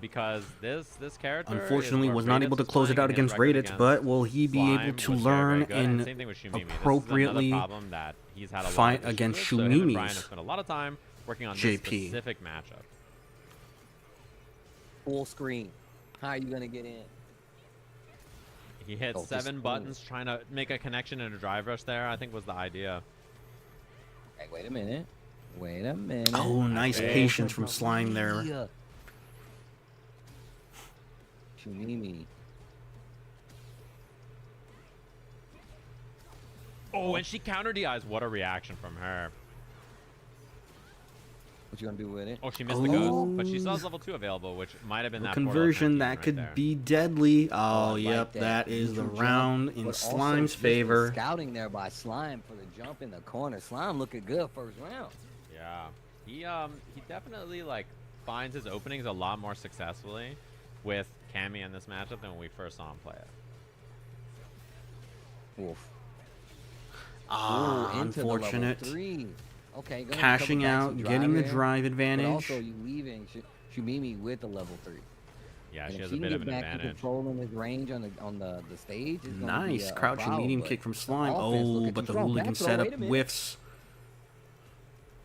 because this character unfortunately was not able to close it out against Raditz, but will he be able to learn and appropriately fight against Shumimi's spent a lot of time working on this JP? specific matchup. Full screen. How are you gonna get in? He hit 7 buttons trying to make a connection and a drive rush there, I think was the idea. Hey, wait a minute. Wait a minute. Oh, nice patience from Slime there. Shumimi. Oh, and she counter DIs. What a reaction from her. What you gonna do with it? Oh, she missed the ghost, but she still has level 2 available, which might have been that conversion that right could there. be deadly. Oh, Like that is the Neutral round jump, in but also Slime's just favor. Scouting there by Slime for the jump in the corner. Slime looking good first round. Yeah, he definitely like finds his openings a lot more successfully with Cammy in this matchup than when we first saw him play it. Wolf. Ah, into the level unfortunate. 3. Okay, Cashing out, getting the drive but advantage. also you leaving Shumimi with the level 3. Yeah, And she if has she a bit can of get an back to advantage. controlling his range on the stage. It's gonna be Nice a crouching foul, medium but kick from the Slime. offense Oh, looking but too the strong. hooligan Back throw, setup wait a minute. whiffs.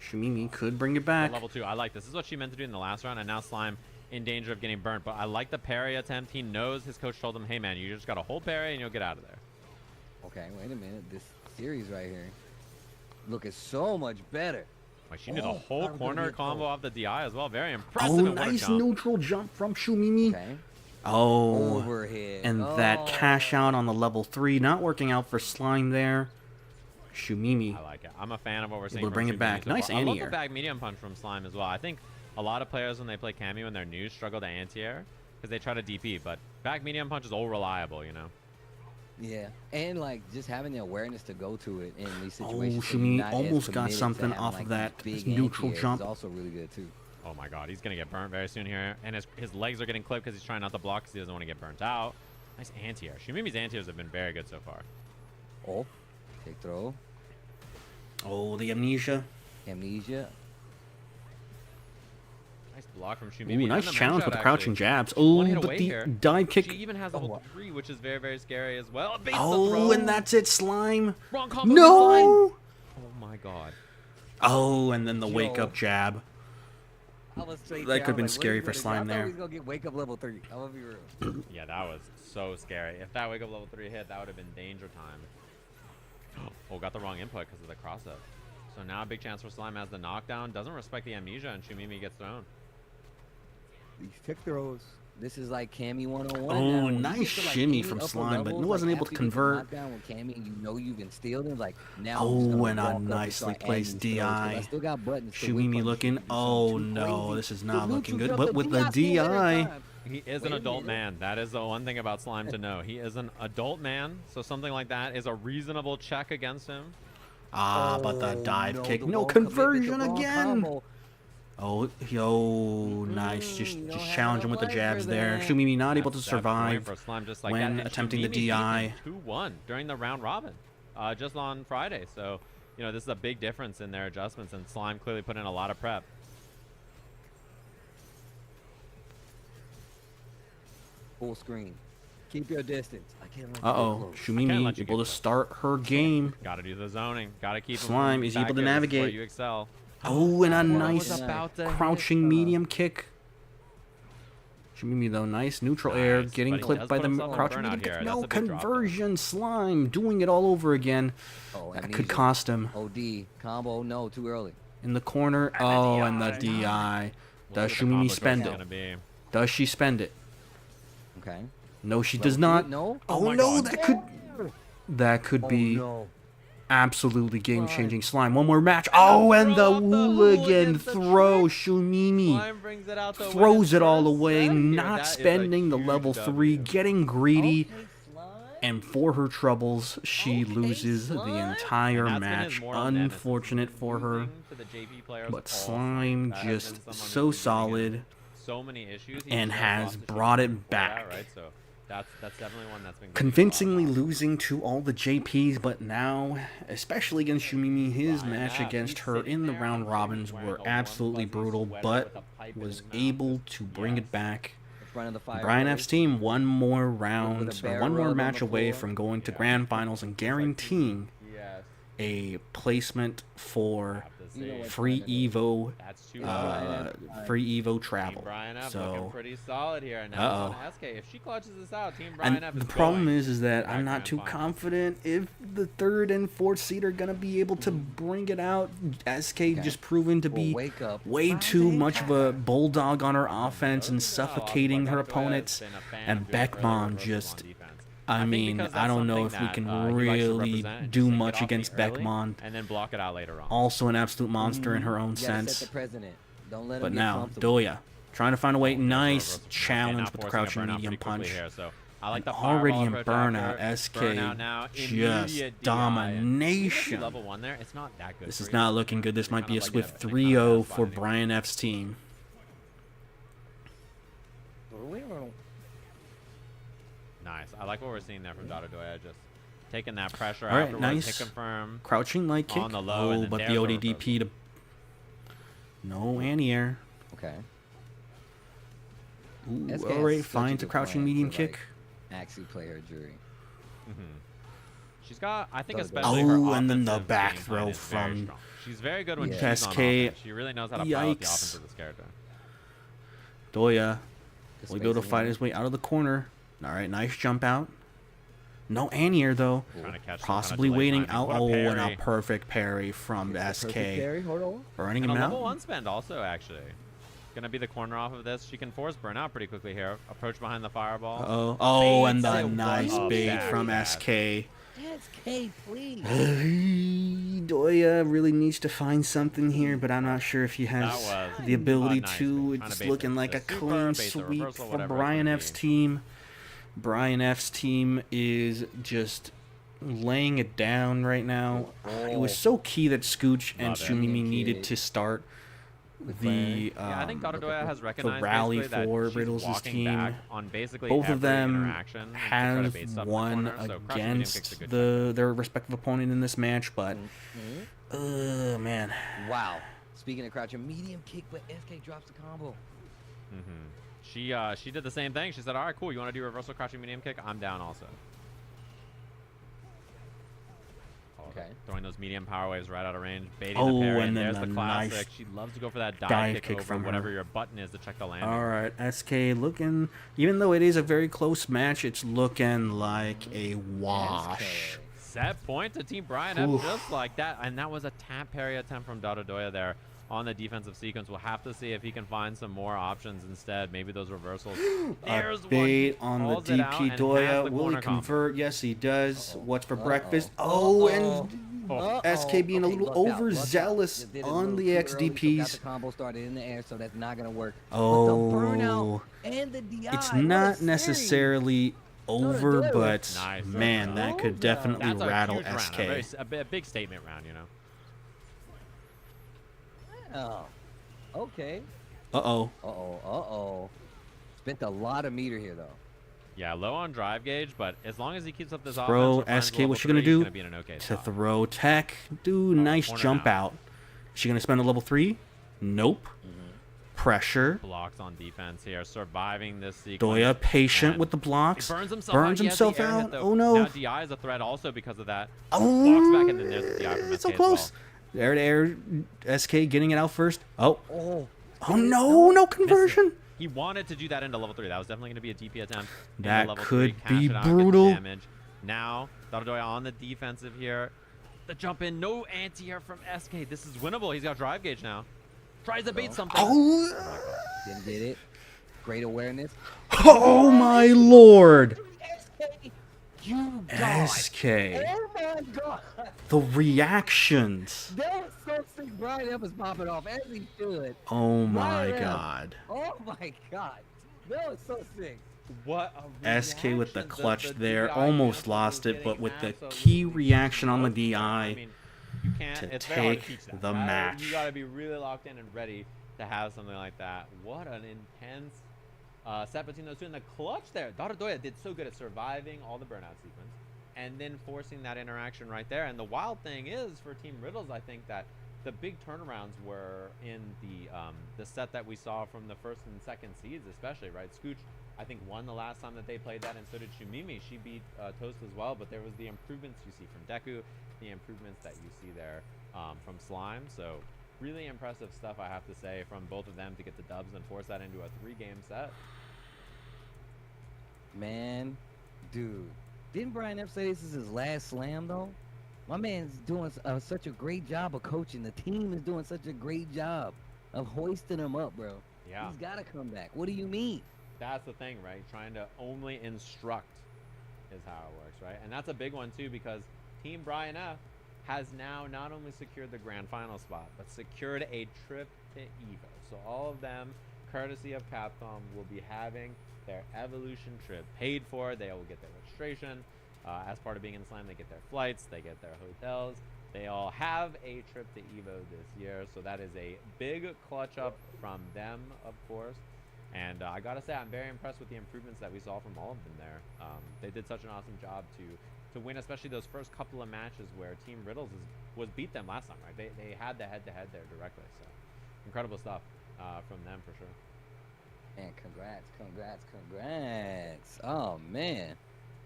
Shumimi could bring it back. Level 2, I like this. This is what she meant to do in the last round, and now Slime in danger of getting burnt. But I like the parry attempt. He knows his coach told him, hey man, you just got to hold parry and you'll get out of there. Okay, wait a minute. This series right here looking so much better. Like she did a whole that was gonna corner be a combo foul. off the DI as well. Very impressive. Oh, and what a nice jump. neutral jump from Shumimi. Okay. Oh, Overhead. and that cash out on the level 3 not working out for Slime there. Shumimi. I like it. I'm a fan of what we're seeing. Able to bring from it back. Shumimi so Nice far. I love the anti-air. back medium punch from Slime as well. I think a lot of players when they play Cammy when they're new struggle to anti-air because they try to DP, but back medium punch is all reliable, you know. Yeah, and like just having the awareness to go to it in these Oh, situations. so you're Shumimi not as almost got committed to something having, off like, of that these big neutral anti-airs jump. is also really good too. Oh my god, he's going to get burnt very soon here. And his legs are getting clipped because he's trying not to block because he doesn't want to get burnt out. Nice anti-air. Shumimi's anti-airs have been very good so far. Oh, kick throw, Oh, the amnesia. amnesia. Nice block from Shumimi. Ooh, nice And challenge mashup, with the crouching actually. jabs. One Oh, hit but away the here. dive kick. She even has level 3, which is very, very scary as well. Baits the Oh, throw. and that's it, Slime. Wrong combo. No! Oh my god. Oh, and then the Yo. wake up jab. I was straight That there. I could have been was like, scary what for is he Slime gonna do? I thought there. he was gonna get wake up level 3. I'm gonna be real. Yeah, that was so scary. If that wake up level 3 hit, that would have been danger time. Oh, got the wrong input because of the cross up. So now a big chance for Slime has the knockdown. Doesn't respect the amnesia, and Shumimi gets thrown. These kick throws. This is like Cammy 101. Oh, now. When you nice get to, like, shimmy any from upper Slime, but levels, wasn't like, able to after you get the convert. knockdown with Cammy and you know you've instilled him, like now Oh, I'm just gonna and a walk up nicely start adding placed these throws, 'cause I DI. still got buttons to whip Shumimi punch looking. you. Oh Too no, crazy. this is The not looking neutral good. jump, But with the DI still at DI. that time. He is Wait an a adult minute. man. That is the one thing about Slime to know. He is an adult man, so something like that is a reasonable check against him. Ah, but the Oh, dive no, kick. the No wrong commitment, the conversion wrong again. combo. Oh, yo, nice. Just you don't just have challenging no with the life jabs for there. that. Shumimi not able to That's that point survive for Slime just like when that. And attempting the Shumimi beat DI. him 2-1 during the round robin, just on Friday. So, you know, this is a big difference in their adjustments, and Slime clearly put in a lot of prep. Full screen. Keep your distance. I can't let you get Uh-oh, close. Can't Shumimi let you able get to close. start her game. Got to do the zoning. Got to keep him Slime from is back able to here. This is where navigate. you excel. Oh, and a I was nice about to hit crouching the- medium kick. Shumimi though, nice neutral air, Nice, getting but he clipped does by put the himself in a crouching burnout medium here. kick. That's No a big drop, though. conversion. Slime doing it all over again. Oh, That amnesia. could cost him. OD. Combo. No, too early. In the corner. Oh, and the DI. Does Shumimi spend it? Does she spend it? Okay. No, she Level does two? not. No. Oh, my no, God. that could be no. absolutely game-changing. Slime. One more match. Oh, and the hooligan throw. Shumimi Slime brings it out to win throws his it all first away, set here. not That is a spending the huge level W. 3, getting greedy. Okay, Slime. And for her troubles, she Okay, loses the Slime. entire And that's been his match. moral nemesis, Unfortunate for her. losing to the JP players But all Slime that has just been someone so who's been getting solid so many issues. He and just has lost to brought Shumimi it before that, back. right? So That's definitely one that's been convincingly losing to all the JPs, but now, especially against Shumimi, his match against her in the round robins were absolutely brutal, but was able to bring it back. Brian F's team one more round, or one more match away from going to grand finals and guaranteeing a placement for free Evo, free Evo travel. So, pretty solid here. Now SK, if she clutches this out, Team Brian F the problem is that I'm not too confident if the 3rd and 4th seed are gonna be able to bring it out. SK just proven to be way too much of a bulldog on her offense and suffocating her opponents, and Beckman just. I mean, I don't know if we can really do much against Beckman. And then block it out later on. Also an absolute monster in her own sense. But now, Doya, trying to find a way. Nice challenge with the crouching medium punch. I like the already in burnout. SK just domination. Level 1 there. It's not that good. This is not looking good. This might be a swift 3-0 for Brian F's team. Nice. I like what we're seeing there from Doya. Just taking that pressure out. All right, afterwards. nice. To confirm. Crouching light kick. On the low, but the ODDP to... No anti-air. Okay. Ooh, all right, finds a crouching medium kick. Actually play her jury. She's got, I think, especially her and then the offensive back game throw is very from... strong. She's very good when she's SK. on offense. She really knows how to pilot the offense of this character. Doya will be able to fight his way out of the corner. All right, nice jump out. No anti-air, though. Possibly waiting out. Oh, and a perfect parry from SK. Burning him out. Level 1 spend also, actually. Gonna be the corner off of this. She can force burnout pretty quickly here. Approach behind the fireball. Oh, and the nice bait from SK. SK, please. Doya really needs to find something here, but I'm not sure if he has the ability to. It's looking like a clean sweep for Brian F's team. Brian F's team is just laying it down right now. It was so key that Scooch and Shumimi needed to start the I think Doya has recognized the rally that for Riddles' team. On basically both of them have won against their respective opponent in this match, but man. Wow. Speaking of crouching medium kick, but SK drops the combo. She did the same thing. She said, "All right, cool. You want to do reversal crouching medium kick? I'm down also." Okay. Throwing those medium power waves right out of range, baiting the parry, and there's the classic. Nice she loves to go for that dive kick over from whatever your button is to check the landing. All right, SK looking, even though it is a very close match, it's looking like a wash. Set point to Team Brian F just like that, and that was a tap parry attempt from Doya there on the defensive sequence. We'll have to see if he can find some more options instead. Maybe those reversals. There's a bait on the DP. Doya. Will he convert? Combo. Yes, he does. What's for breakfast? And SK being a little overzealous on the XDPs. Got the combo started in the air, so that's not going to work. Oh, but the burnout and the DI, it's not necessarily over, but man, that could definitely rattle SK. A big statement round, you know. Oh, okay. Uh-oh. Spent a lot of meter here, though. Yeah, low on drive gauge, but as long as he keeps up this throw, offense, SK, what's she going to do? Be in an okay to throw tech. Do nice jump out. Is she going to spend a level 3? Nope. Pressure. Blocks on defense here, surviving this sequence. Doya patient with the blocks. Burns himself out. Oh, no. Now DI is a threat also because of that. Blocks back, and then there's the DI from SK so close. Air to air, SK getting it out first. Oh no, no conversion. He wanted to do that into level 3. That was definitely going to be a DP attempt. That could be brutal. Now, Doya on the defensive here. The jump in, no anti-air from SK. This is winnable. He's got drive gauge now. Tries to bait something. Didn't get it. Great awareness. Oh my lord. You SK. Oh my god. The reactions. That was so sick. Brian F was popping off as he should. Oh my god. Oh my god. That was so sick. What a SK with the clutch there. Almost lost it, but with the key reaction on the DI to take the match. You gotta be really locked in and ready to have something like that. What an intense set between those two. And the clutch there, Daradoya did so good at surviving all the burnout sequence and then forcing that interaction right there. And the wild thing is for Team Riddles, I think that the big turnarounds were in the set that we saw from the first and second seeds, especially, right? Scooch, I think, won the last time that they played that, and so did Shumimi. She beat Toast as well, but there was the improvements you see from Deku, the improvements that you see there from Slime. So really impressive stuff, I have to say, from both of them to get the dubs and force that into a 3-game set. Man, dude, didn't Brian F say this is his last slam, though? My man's doing such a great job of coaching. The team is doing such a great job of hoisting him up, bro. Yeah. He's got to come back. What do you mean? That's the thing, right? Trying to only instruct is how it works, right? And that's a big one, too, because Team Brian F has now not only secured the grand final spot, but secured a trip to EVO. So all of them, courtesy of Capcom, will be having their Evolution trip paid for. They will get their registration. As part of being in Slam, they get their flights, they get their hotels. They all have a trip to EVO this year, so that is a big clutch up from them, of course. And I gotta say, I'm very impressed with the improvements that we saw from all of them there. They did such an awesome job to win, especially those first couple of matches where Team Riddles was beat them last time, right? They had the head-to-head there directly, so incredible stuff from them for sure. Man, congrats. Oh, man.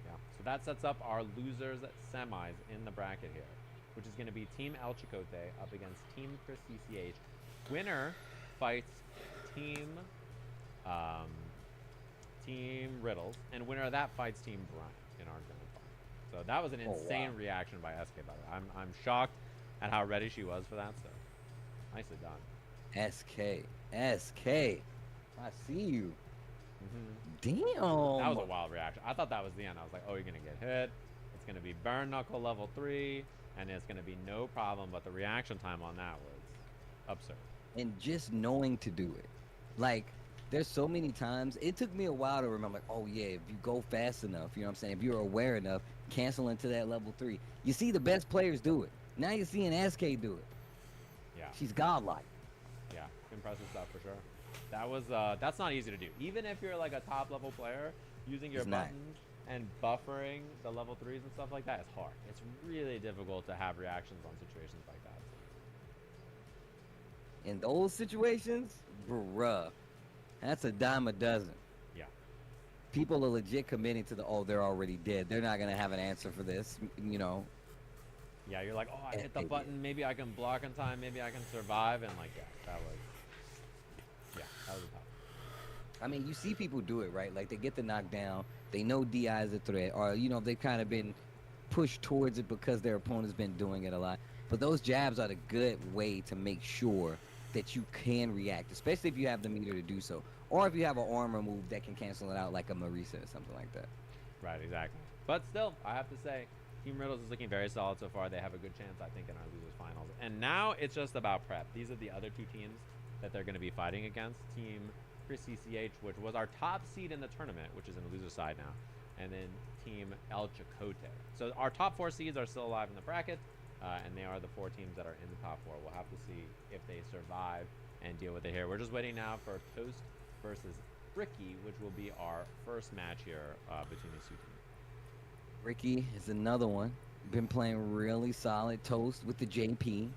Yeah, so that sets up our losers semis in the bracket here, which is going to be Team El Chicote up against Team Chris CCH. Winner fights Team Riddles, and winner of that fights Team Brian in our grand final. So that was an insane reaction by SK, by the way. I'm shocked at how ready she was for that, so nicely done. SK. I see you. Damn. That was a wild reaction. I thought that was the end. I was like, oh, you're going to get hit. It's going to be Burn Knuckle level 3, and it's going to be no problem. But the reaction time on that was absurd. And just knowing to do it. Like, there's so many times. It took me a while to remember, like, oh, yeah, if you go fast enough, you know what I'm saying? If you're aware enough, cancel into that level 3. You see the best players do it. Now you're seeing SK do it. Yeah. She's godlike. Yeah, impressive stuff for sure. That was that's not easy to do. Even if you're like a top level player, using your buttons and buffering the level 3s and stuff like that is hard. It's really difficult to have reactions on situations like that. In those situations, bruh, that's a dime a dozen. Yeah. People are legit committing to they're already dead. They're not gonna have an answer for this, you know. Yeah, you're like, oh, I hit the button. Maybe I can block in time. Maybe I can survive. And like, yeah, that was tough. I mean, you see people do it, right? Like, they get the knockdown. They know DI is a threat. Or, you know, they've kind of been pushed towards it because their opponent's been doing it a lot. But those jabs are the good way to make sure that you can react, especially if you have the meter to do so. Or if you have an armor move that can cancel it out, like a Marisa or something like that. Right, exactly. But still, I have to say, Team Riddles is looking very solid so far. They have a good chance, I think, in our losers finals. And now it's just about prep. These are the other two teams that they're going to be fighting against. Team Chris CCH, which was our top seed in the tournament, which is in the loser side now, and then Team El Chicote. So our top 4 seeds are still alive in the bracket, and they are the 4 teams that are in the top 4. We'll have to see if they survive and deal with it here. We're just waiting now for Toast versus Bricky, which will be our first match here between these two teams. Ricky is another one. Been playing really solid. Toast with the JP.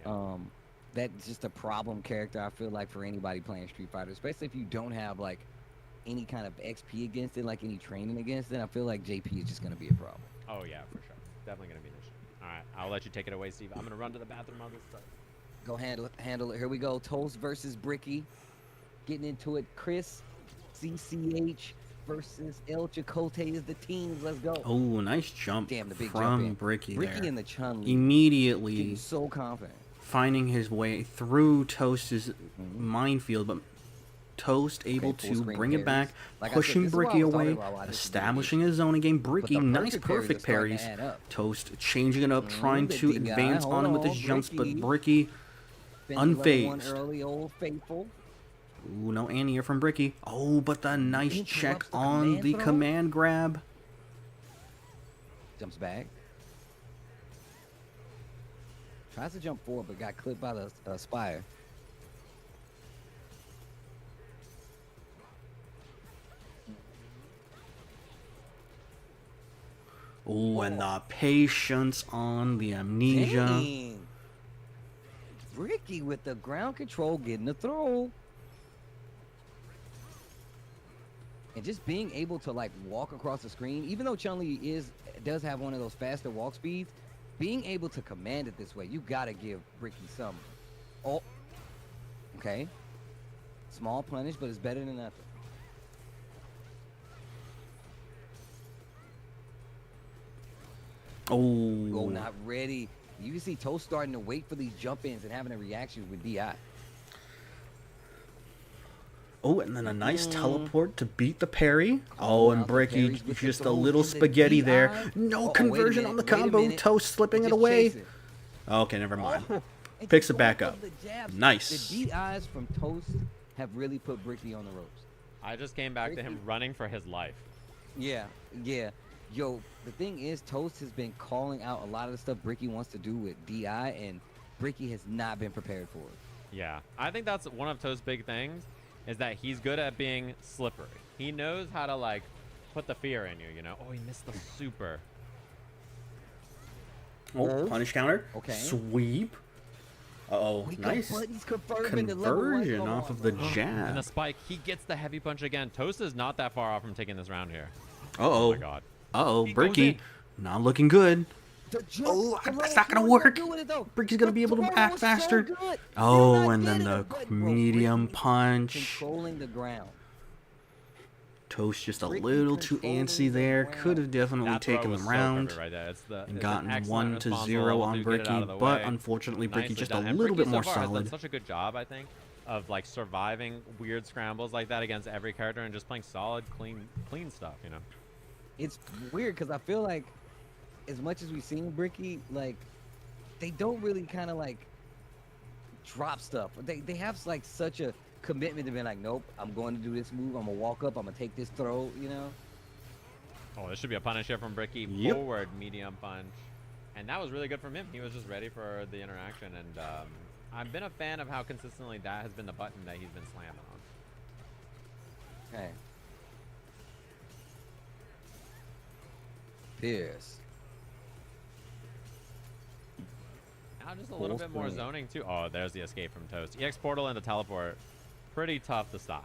Yeah. That's just a problem character, I feel like, for anybody playing Street Fighter, especially if you don't have, like, any kind of XP against it, like any training against it. I feel like JP is just going to be a problem. Oh, yeah, for sure. Definitely going to be an issue. All right, I'll let you take it away, Steve. I'm going to run to the bathroom on this stuff. Go handle it. Here we go. Toast versus Bricky. Getting into it. Chris CCH versus El Chicote is the teams. Let's go. Oh, nice jump. Damn, the big from jump Bricky there. Bricky in the Chun immediately so confident, finding his way through Toast's minefield, but Toast able to bring it back, like pushing Bricky away, establishing his zone game. Bricky, nice perfect parries. Toast changing it up, trying to advance on him with his jumps, but Bricky unfazed. Early, old faithful. Ooh, no anti-air from Bricky. Oh, but the nice check on the command grab. Jumps back. Tries to jump forward, but got clipped by the spire. Oh, and the patience on the amnesia. Dang. Bricky with the ground control getting the throw. And just being able to like walk across the screen, even though Chun-Li does have one of those faster walk speeds, being able to command it this way, you gotta give Bricky some. Oh, okay. Small punish, but it's better than nothing. Oh, not ready. You can see Toast starting to wait for these jump-ins and having a reaction with DI. Oh, and then a nice teleport to beat the parry. Oh, and Bricky just a little spaghetti there. No conversion on the combo. Toast slipping it away. Okay, never mind. Picks it back up. Nice. The DIs from Toast have really put Bricky on the ropes. I just came back to him running for his life. Yeah. Yo, the thing is, Toast has been calling out a lot of the stuff Bricky wants to do with DI, and Bricky has not been prepared for it. Yeah, I think that's one of Toast's big things, is that he's good at being slippery. He knows how to, like, put the fear in you, you know? Oh, he missed the super. Oh, punish counter. Okay. Sweep. Uh-oh, nice conversion off of the jab. And the spike, he gets the heavy punch again. Toast is not that far off from taking this round here. Uh-oh. Oh, my God. Uh-oh, Bricky, not looking good. Oh, that's not going to work. Bricky's going to be able to act faster. Oh, and then the medium punch. Controlling the ground. Toast just a little too antsy there. Could have definitely taken the round and gotten 1-0 on Bricky, but unfortunately Bricky just a little bit more solid. Done such a good job, I think, of like surviving weird scrambles like that against every character and just playing solid, clean stuff, you know. It's weird because I feel like as much as we've seen Bricky, like they don't really kind of like drop stuff. They have like such a commitment to being like, nope, I'm going to do this move. I'm gonna walk up. I'm gonna take this throw. You know. Oh, this should be a punish here from Bricky. Forward medium punch, and that was really good from him. He was just ready for the interaction, and I've been a fan of how consistently that has been the button that he's been slammed on. Okay. Pierce. Now just a little bit more zoning too. Oh, there's the escape from Toast. EX portal into teleport. Pretty tough to stop.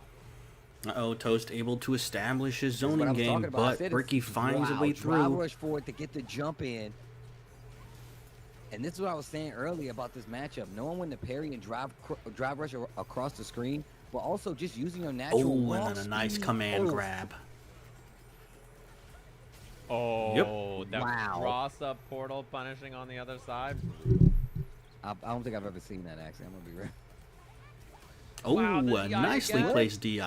Uh-oh, Toast able to establish his zoning game, but Bricky finds a way through. Drive rush forward to get the jump in. And this is what I was saying earlier about this matchup. Knowing when to parry and drive rush across the screen, but also just using your natural walk and then a nice command grab. Oh, that cross-up portal punishing on the other side. I don't think I've ever seen that, actually. I'm going to be real. Oh, nicely placed DI.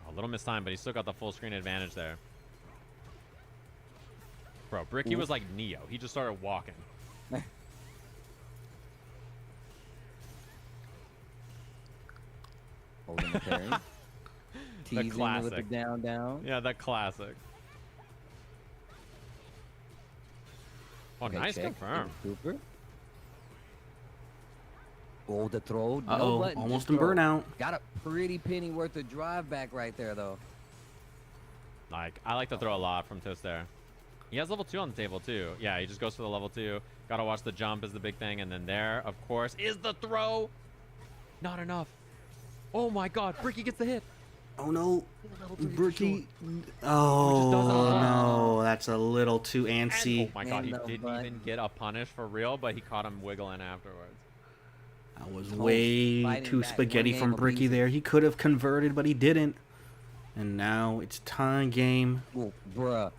A little missed time, but he still got the full screen advantage there. Bro, Bricky was like Neo. He just started walking. Holding the parry. The classic. With the down. Yeah, the classic. Oh, okay, nice confirm. Super. Oh, the throw. Uh-oh, almost in burnout. Got a pretty penny worth of drive back right there, though. Like, I like to throw a lot from Toast there. He has level 2 on the table, too. Yeah, he just goes for the level 2. Gotta watch the jump is the big thing. And then there, of course, is the throw. Not enough. Oh, my God. Bricky gets the hit. Oh, no. Bricky. Oh, no. That's a little too antsy. And, oh, my God. He didn't even get a punish for real, but he caught him wiggling afterwards. That was way too spaghetti from Bricky there. He could have converted, but he didn't. And now it's tie game. Oh, bruh.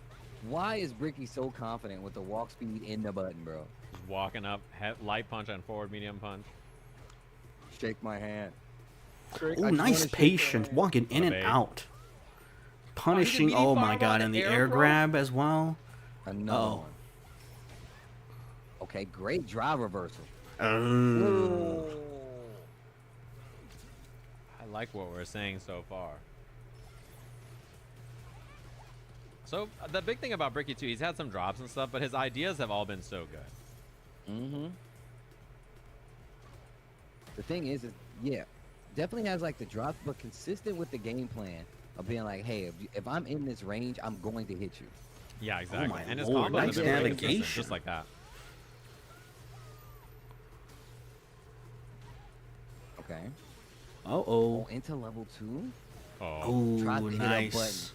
Why is Bricky so confident with the walk speed in the button, bro? Just walking up, light punch and forward medium punch. Shake my hand. Oh, nice patience. Walking in and out. Punishing. Oh, my God. And the air grab as well. Another one. Okay, great drive reversal. Oh. I like what we're saying so far. So the big thing about Bricky too, he's had some drops and stuff, but his ideas have all been so good. Mm-hmm. The thing is, yeah, definitely has like the drops, but consistent with the game plan. of being like, hey, if I'm in this range, I'm going to hit you. Yeah, exactly. my And his lord, combos nice have been pretty navigation. consistent, just like that. Okay. Oh, into level 2. oh, Tried to hit a nice. button.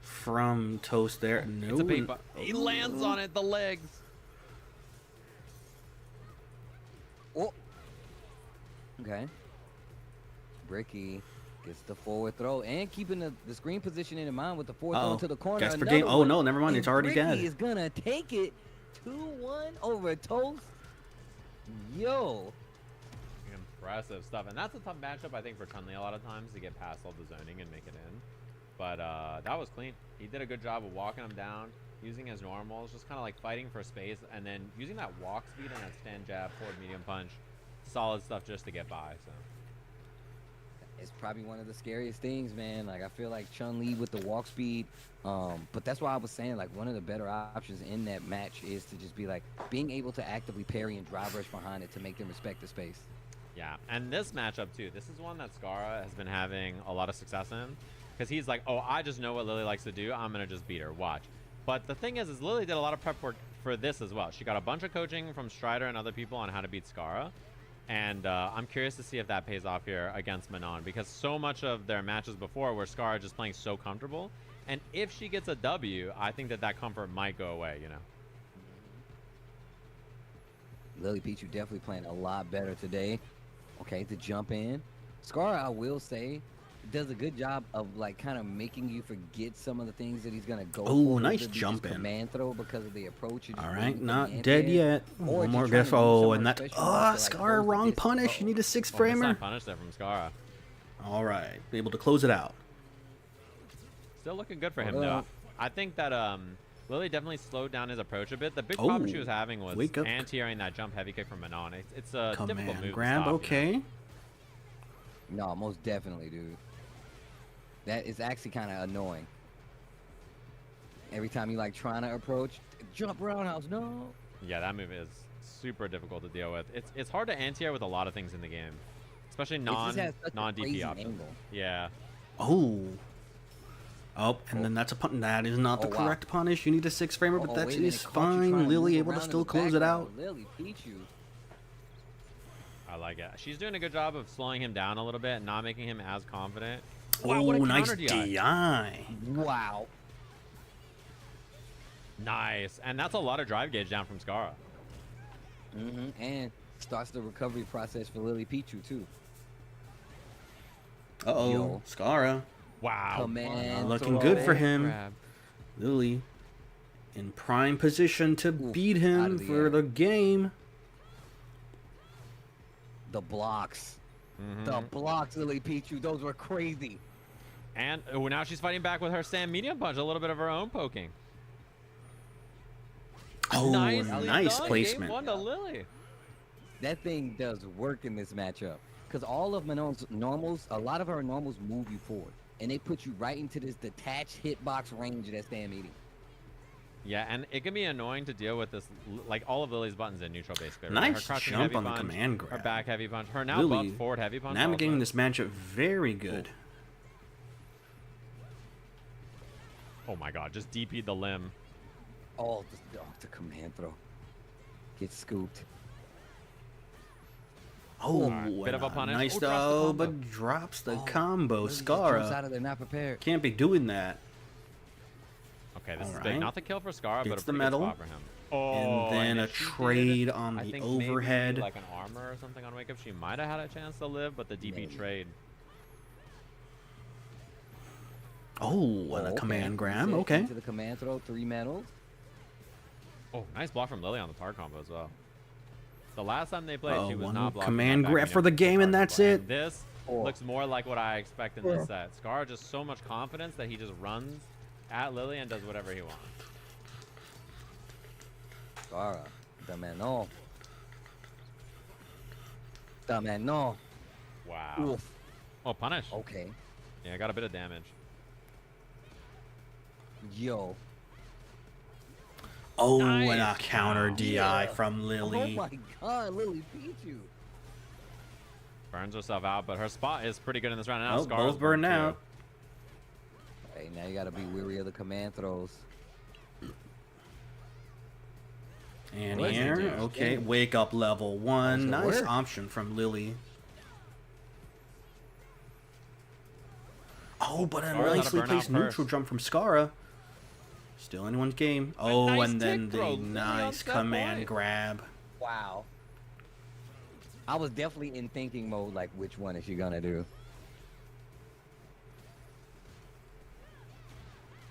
From Toast there. No. It's a bait, but he lands on it, the legs. Oh. Okay. Bricky gets the forward throw and keeping the screen positioning in mind with the forward throw to the corner. Guess for game. Oh, no, never mind. It's already Bricky dead. is going to take it 2-1 over Toast. Yo. Impressive stuff. And that's a tough matchup, I think, for Chun-Li a lot of times to get past all the zoning and make it in. But that was clean. He did a good job of walking him down, using his normals, just kind of like fighting for space, and then using that walk speed and that stand jab, forward medium punch. Solid stuff just to get by. So it's probably one of the scariest things, man. Like, I feel like Chun-Li with the walk speed. But that's why I was saying, like, one of the better options in that match is to just be like being able to actively parry and drive rush behind it to make them respect the space. yeah, and this matchup too. This is one that Skara has been having a lot of success in. Because he's like, oh, I just know what Lily likes to do. I'm going to just beat her. Watch. But the thing is Lily did a lot of prep work for this as well. She got a bunch of coaching from Strider and other people on how to beat Skara. And I'm curious to see if that pays off here against Manon. Because so much of their matches before were Skara just playing so comfortable. And if she gets a W, I think that comfort might go away, you know. Lily Pichu definitely playing a lot better today. Okay, to jump in. Skara, I will say, does a good job of like kind of making you forget some of the things that he's gonna go for. Oh, nice jump in. Command throw because of the approach. All right, not dead yet. One more guess. Oh, and that. Oh, Scar, wrong punish. You need a 6-framer. Punish there from Skara. All right, be able to close it out. Still looking good for him though. I think that Lily definitely slowed down his approach a bit. The big problem she was having was anti-airing that jump heavy kick from Manon. It's a difficult move grab, to stop, okay. You know? No, most definitely, dude. That is actually kind of annoying. Every time you like trying to approach, jump roundhouse, no. Yeah, that move is super difficult to deal with. It's hard to anti-air with a lot of things in the game, especially non-DP options. Yeah. Oh. Oh, and then that's a punish. That is not the correct punish. You need a 6-framer, but that is fine. Lily able to still close it out. Lily Pichu. I like it. She's doing a good job of slowing him down a little bit and not making him as confident. Wow, what a nice DI. Wow. Nice. And that's a lot of drive gauge down from Skara. And starts the recovery process for Lily Pichu, too. Uh-oh. Skara. Wow. Looking good for him. Lily in prime position to beat him for the game. The blocks. The blocks, Lily Pichu. Those were crazy. And now she's fighting back with her Sam medium punch. A little bit of her own poking. Oh, nice placement. Game 1 to Lily. That thing does work in this matchup. Because all of Manon's normals, a lot of her normals move you forward. And they put you right into this detached hitbox range of that stand medium. Yeah, and it can be annoying to deal with this, like all of Lily's buttons in neutral base. Nice jump on the command grab. Her back heavy punch. Her now buff forward heavy punch. Navigating this matchup very good. Oh my god, just DP'd the limb. Oh, the command throw. Gets scooped. Oh, bit of a punish. Nice though, but drops the combo. Skara out of there, not prepared. Can't be doing that. Okay, this is big. Not the kill for Skara, but a pretty medal. Good spot for him. Oh, and then a trade on the overhead. Maybe like an armor or something on wake up. She might have had a chance to live, but the DP trade. Oh, and a command grab. Okay. Into the command throw, 3 medals. Oh, nice block from Lily on the tar combo as well. The last time they played, she was not blocking. Command grab for the game, and that's it. And this looks more like what I expect in this set. Skara just so much confidence that he just runs at Lily and does whatever he wants. Skara, the Manon. The Manon. Wow. Oof. Oh, punish. Okay. Yeah, got a bit of damage. Yo. Oh, nice. And a counter DI from Lily. Oh my god, Lily Pichu. Burns herself out, but her spot is pretty good in this round. And now both burned out. Okay, now you gotta be weary of the command throws. And here, okay, wake up level 1. Nice option from Lily. Oh, but a nicely placed neutral jump from Scara. Still anyone's game. Oh, nice, and then the nice command grab. Wow. I was definitely in thinking mode, like, which one is she gonna do?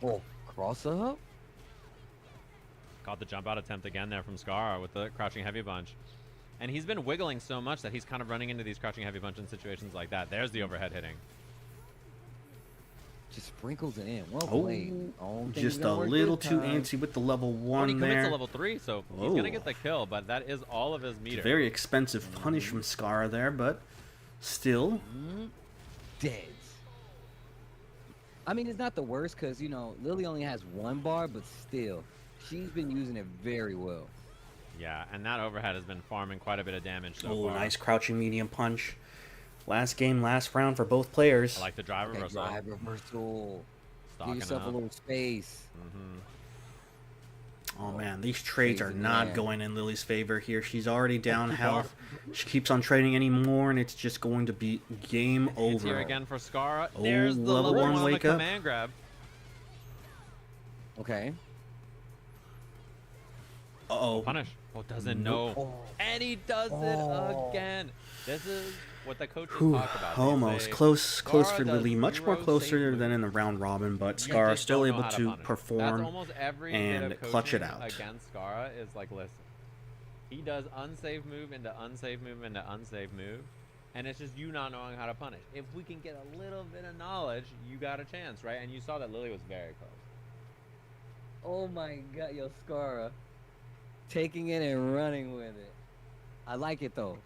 Oh, cross up? Caught the jump out attempt again there from Scar with the crouching heavy bunch. And he's been wiggling so much that he's kind of running into these crouching heavy bunch in situations like that. There's the overhead hitting. Just sprinkles it in. Well played. Just a little too antsy with the level 1 he there. commits to level 3, so he's going to get the kill, but that is all of his meter. Very expensive punish from Scar there, but still. Dead. I mean, it's not the worst because, you know, Lily only has 1 bar, but still. She's been using it very well. Yeah, and that overhead has been farming quite a bit of damage so far. Nice crouching medium punch. Last game, last round for both players. I like the drive reversal. Drive reversal. Give yourself a little space. Oh man, these trades are not going in Lily's favor here. She's already down health. She keeps on trading anymore, and it's just going to be game over. It's here again for Scar. There's the level 1 wake up. Command grab. Okay. Uh-oh. Punish. Oh, doesn't know. And he does it again. This is what the coaches talk about. Almost close for Lily, much more closer than in the round robin, but Scar still able to perform and clutch it out. Against Scara is like, listen, he does unsafe move into unsafe move into unsafe move, and it's just you not knowing how to punish. If we can get a little bit of knowledge, you got a chance, right? And you saw that Lily was very close. Oh my god, yo, Scara. Taking it and running with it. I like it though.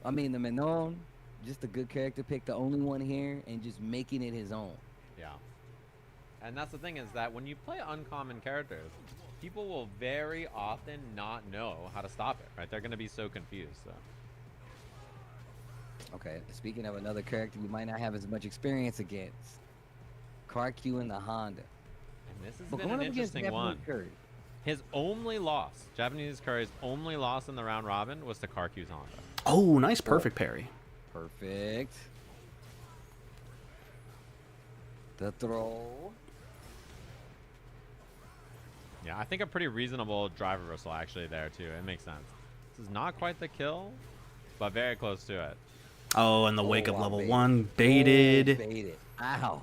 I mean, the Manon, just a good character pick, the only one here, and just making it his own. Yeah. And that's the thing is that when you play uncommon characters, people will very often not know how to stop it, right? They're going to be so confused. So. Okay, speaking of another character you might not have as much experience against, Karq and the Honda. And this has been an interesting one. His only loss, Japanese Curry's only loss in the round robin was to Karq's Honda. Oh, nice perfect parry. Perfect. The throw. Yeah, I think a pretty reasonable drive reversal actually there too. It makes sense. This is not quite the kill, but very close to it. Oh, and the wake up level 1 baited. Baited. Ow.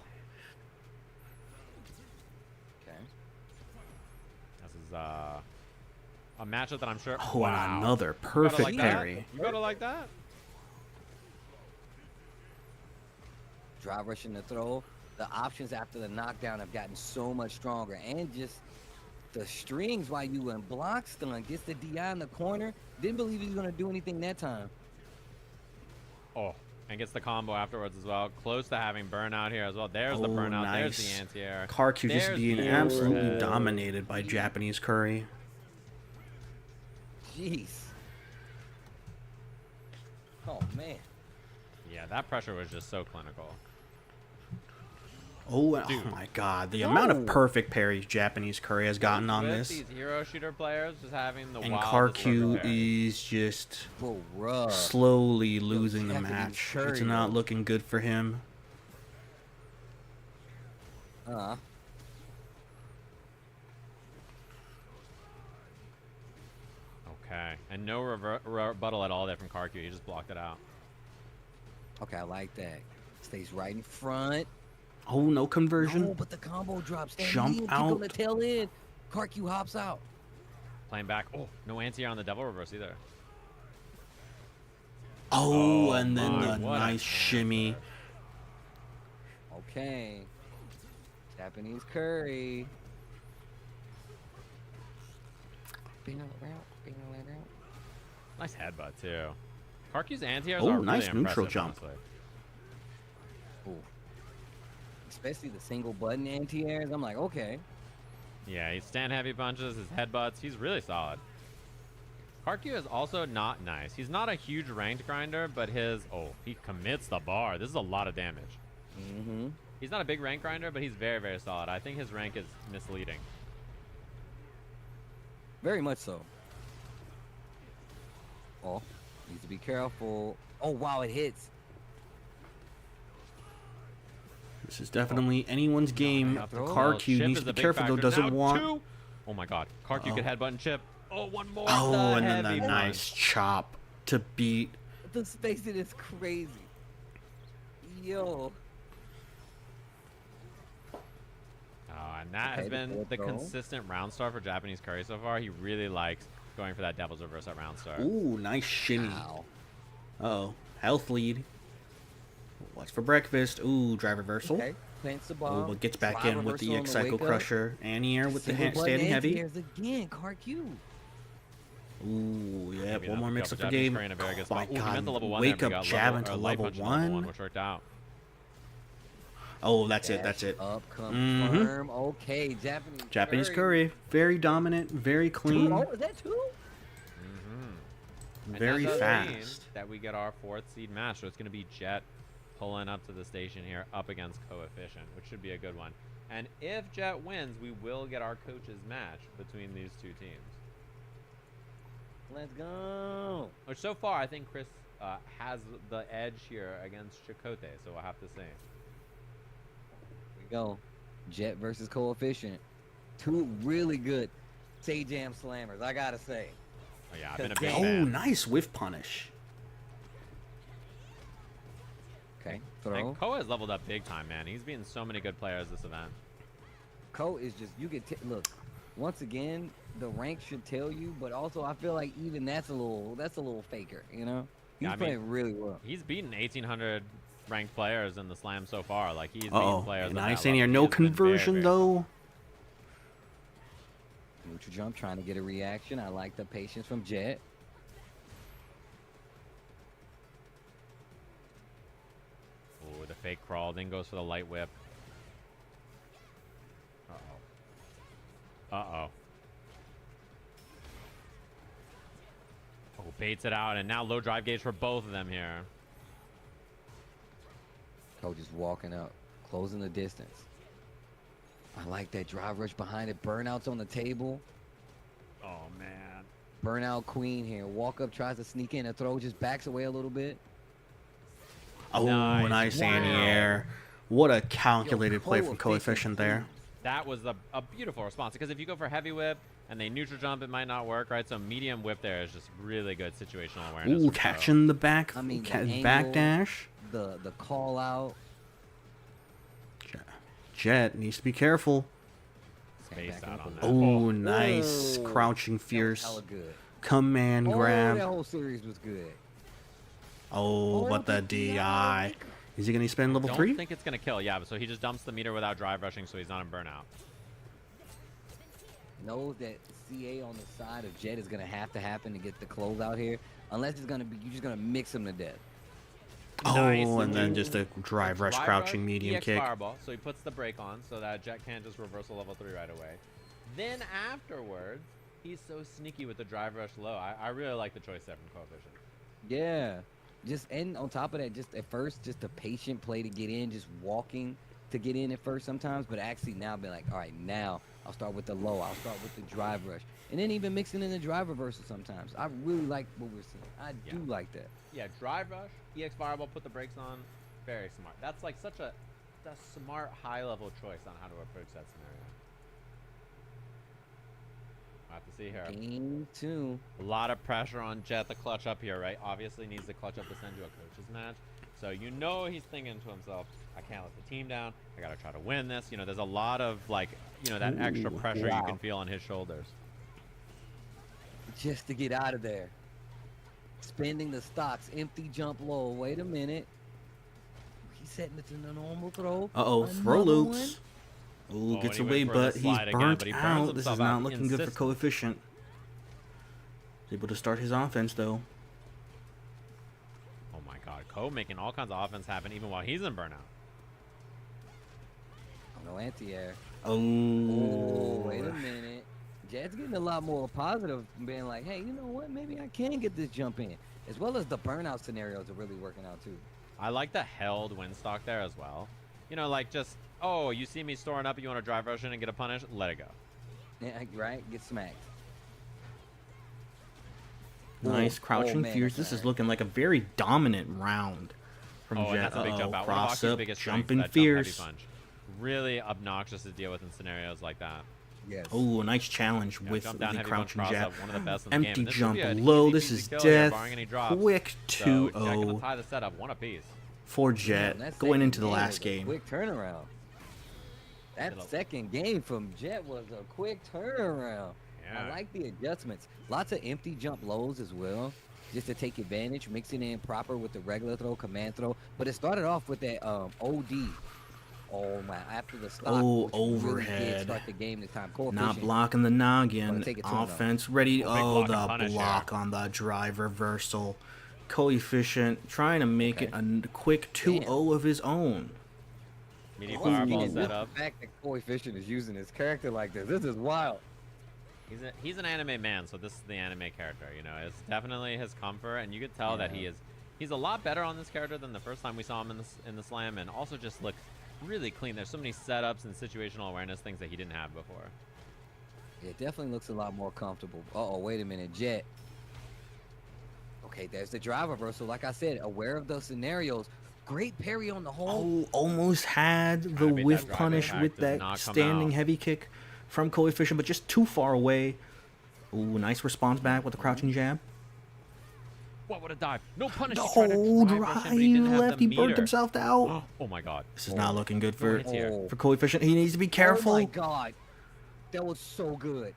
A matchup that I'm sure. Oh, wow. Another perfect parry. You gotta like that. Drive rush in the throw. The options after the knockdown have gotten so much stronger, and just the strings while you in block stun gets the DI in the corner. Didn't believe he was gonna do anything that time. Oh, and gets the combo afterwards as well. Close to having burnout here as well. There's the burnout. Nice. There's the anti-air. Karq just being absolutely dominated by Japanese Curry. Jeez. Oh man. Yeah, that pressure was just so clinical. Oh my god, the amount of perfect parries Japanese Curry has gotten on this. These hero shooter players just having the and Karq is just slowly losing the match. It's not looking good for him. Okay, and no rebuttal at all there from Karq. He just blocked it out. Okay, I like that. Stays right in front. Oh, no conversion. No, but the combo drops. Jump out. The tail in. Karq hops out. Playing back. Oh, no anti-air on the double reverse either. Oh, and then the nice shimmy. Okay. Japanese Curry. Nice headbutt too. Karq's anti-airs are really nice neutral impressive, jump. Honestly. Ooh. Especially the single button anti-airs. I'm like, okay. Yeah, he's stand heavy punches, his headbutts. He's really solid. Karq is also not nice. He's not a huge ranked grinder, but he commits the bar. This is a lot of damage. He's not a big rank grinder, but he's very, very solid. I think his rank is misleading. Very much so. Oh, needs to be careful. Oh, wow, it hits. This is definitely anyone's game. Karq needs to be careful though. Doesn't want. Oh my God, Karq could headbutt and chip. Oh, one more. Oh, and then the nice chop to beat. The spacing is crazy. Yo. And that has been the consistent round star for Japanese Curry so far. He really likes going for that devil's reverse at round star. Ooh, nice shimmy. Wow. Uh-oh, health lead. What's for breakfast? Ooh, drive reversal. Okay. Plants the ball. Ooh, but gets back in with the X-Cycle Crusher. Anti-air with the standing heavy. Again, Karq. Ooh, yeah, one more mix-up for game. Oh my God, wake up jab into level 1. Which worked out. Oh, that's it. Up, confirm. Okay, Japanese Curry. Very dominant, very clean. Oh, is that 2? Very fast. That we get our 4th seed match. So it's going to be Jet pulling up to the station here up against Coefficient, which should be a good one. And if Jet wins, we will get our coaches match between these two teams. Let's go. Which so far, I think Chris has the edge here against Chakotay, so we'll have to see. Here we go. Jet versus Coefficient. 2 really good Sajam slammers, I gotta say. Oh, yeah, I've been a big fan. Nice whiff punish. Okay, throw. And Ko has leveled up big time, man. He's beaten so many good players this event. Ko is just, you get, look, once again, the rank should tell you, but also I feel like even that's a little faker, you know? He's playing really well. He's beaten 1,800 ranked players in the slam so far. Like, he's beaten players. Nice in here. No conversion, though. Neutral jump, trying to get a reaction. I like the patience from Jet. Ooh, the fake crawl, then goes for the light whip. Uh-oh. Uh-oh. Oh, baits it out, and now low drive gauge for both of them here. Coach is walking up, closing the distance. I like that drive rush behind it. Burnouts on the table. Oh, man. Burnout queen here. Walk up, tries to sneak in. A throw, just backs away a little bit. Oh, nice anti-air. What a calculated play from Coefficient there. That was a beautiful response, because if you go for heavy whip and they neutral jump, it might not work, right? So medium whip there is just really good situational awareness. Ooh, catching the back, back dash. The call out. Jet needs to be careful. Space out on that. Oh, nice. Crouching fierce. Command grab. That whole series was good. Oh, but the DI. Is he going to spend level 3? I don't think it's going to kill. Yeah, so he just dumps the meter without drive rushing, so he's not in burnout. Knows that CA on the side of Jet is going to have to happen to get the close out here. Unless it's going to be, you're just going to mix him to death. Oh, nice. And then just a drive rush, crouching medium kick. Fireball, so he puts the brake on so that Jet can't just reversal level 3 right away. Then afterwards, he's so sneaky with the drive rush low. I really like the choice there from Coefficient. Yeah. And on top of that, just at first, just a patient play to get in, just walking to get in at first sometimes, but actually now be like, all right, now I'll start with the low, I'll start with the drive rush, and then even mixing in the drive reversal sometimes. I really like what we're seeing. I do like that. Yeah, drive rush, EX fireball, put the brakes on, very smart. That's like such a smart high-level choice on how to approach that scenario. We'll have to see here. Game 2. A lot of pressure on Jet to clutch up here, right? Obviously needs to clutch up to send to a coach's match. So you know he's thinking to himself, I can't let the team down. I got to try to win this. You know, there's a lot of, like, you know, that extra pressure you can feel on his shoulders. Just to get out of there. Spending the stocks, empty jump low. Wait a minute. He's setting it to the normal throw. Uh-oh, throw loops. Ooh, gets away, but he's burnt out. This is not looking good for Coefficient. He's able to start his offense, though. Oh, my God. Ko making all kinds of offense happen even while he's in burnout. Oh, no anti-air. Oh, wait a minute. Jet's getting a lot more positive, being like, hey, you know what? Maybe I can get this jump in. As well as the burnout scenarios are really working out, too. I like the held win stock there as well. You know, like just, oh, you see me storing up, you want to drive rush in and get a punish? Let it go. Yeah, right. Get smacked. Nice crouching fierce. This is looking like a very dominant round from Jet. And that's a big jump out. Cross One of up, biggest strengths, jumping that fierce. Jump heavy punch. Really obnoxious to deal with in scenarios like that. Yes. Oh, a nice challenge with jump the down, heavy crouching punch, jab. one of the best in the game. Empty And this jump should be an low. easy This peasy is kill here, death. barring any drops. Quick So 2-0 Jet gonna tie the setup, one apiece. for Jet That going second into the game last was a game. Quick turnaround. That second game from Jet was a quick turnaround. Yeah. I like the adjustments. Lots of empty jump lows as well, just to take advantage, mixing in proper with the regular throw, command throw. But it started off with that OD. Oh my! After the stock, Oh, which really overhead. did start the game this time. Not blocking the noggin. Wanna take it to him, though. Offense ready. Oh, big block the and punish block on the drive reversal. Coefficient trying to make it a quick 2-0 of his own. Meaty fireball and set up. The fact that Coefficient is using his character like this is wild. He's an anime man, so this is the anime character. You know, it's definitely his comfort, and you could tell that he's a lot better on this character than the first time we saw him in the slam, and also just looks really clean. There's so many setups and situational awareness things that he didn't have before. It definitely looks a lot more comfortable. Uh-oh, wait a minute, Jet. Okay, there's the drive reversal. Like I said, aware of those scenarios. Great parry on the hole. Oh, almost had the whiff punish with that standing heavy kick from Coefficient, but just too far away. Ooh, nice response back with the crouching jab. What would a dive? No punish. The whole drive left. He burnt himself out. Oh my god. This is not looking good for Oh. Coefficient. He needs to be careful. Oh my god. That was so good.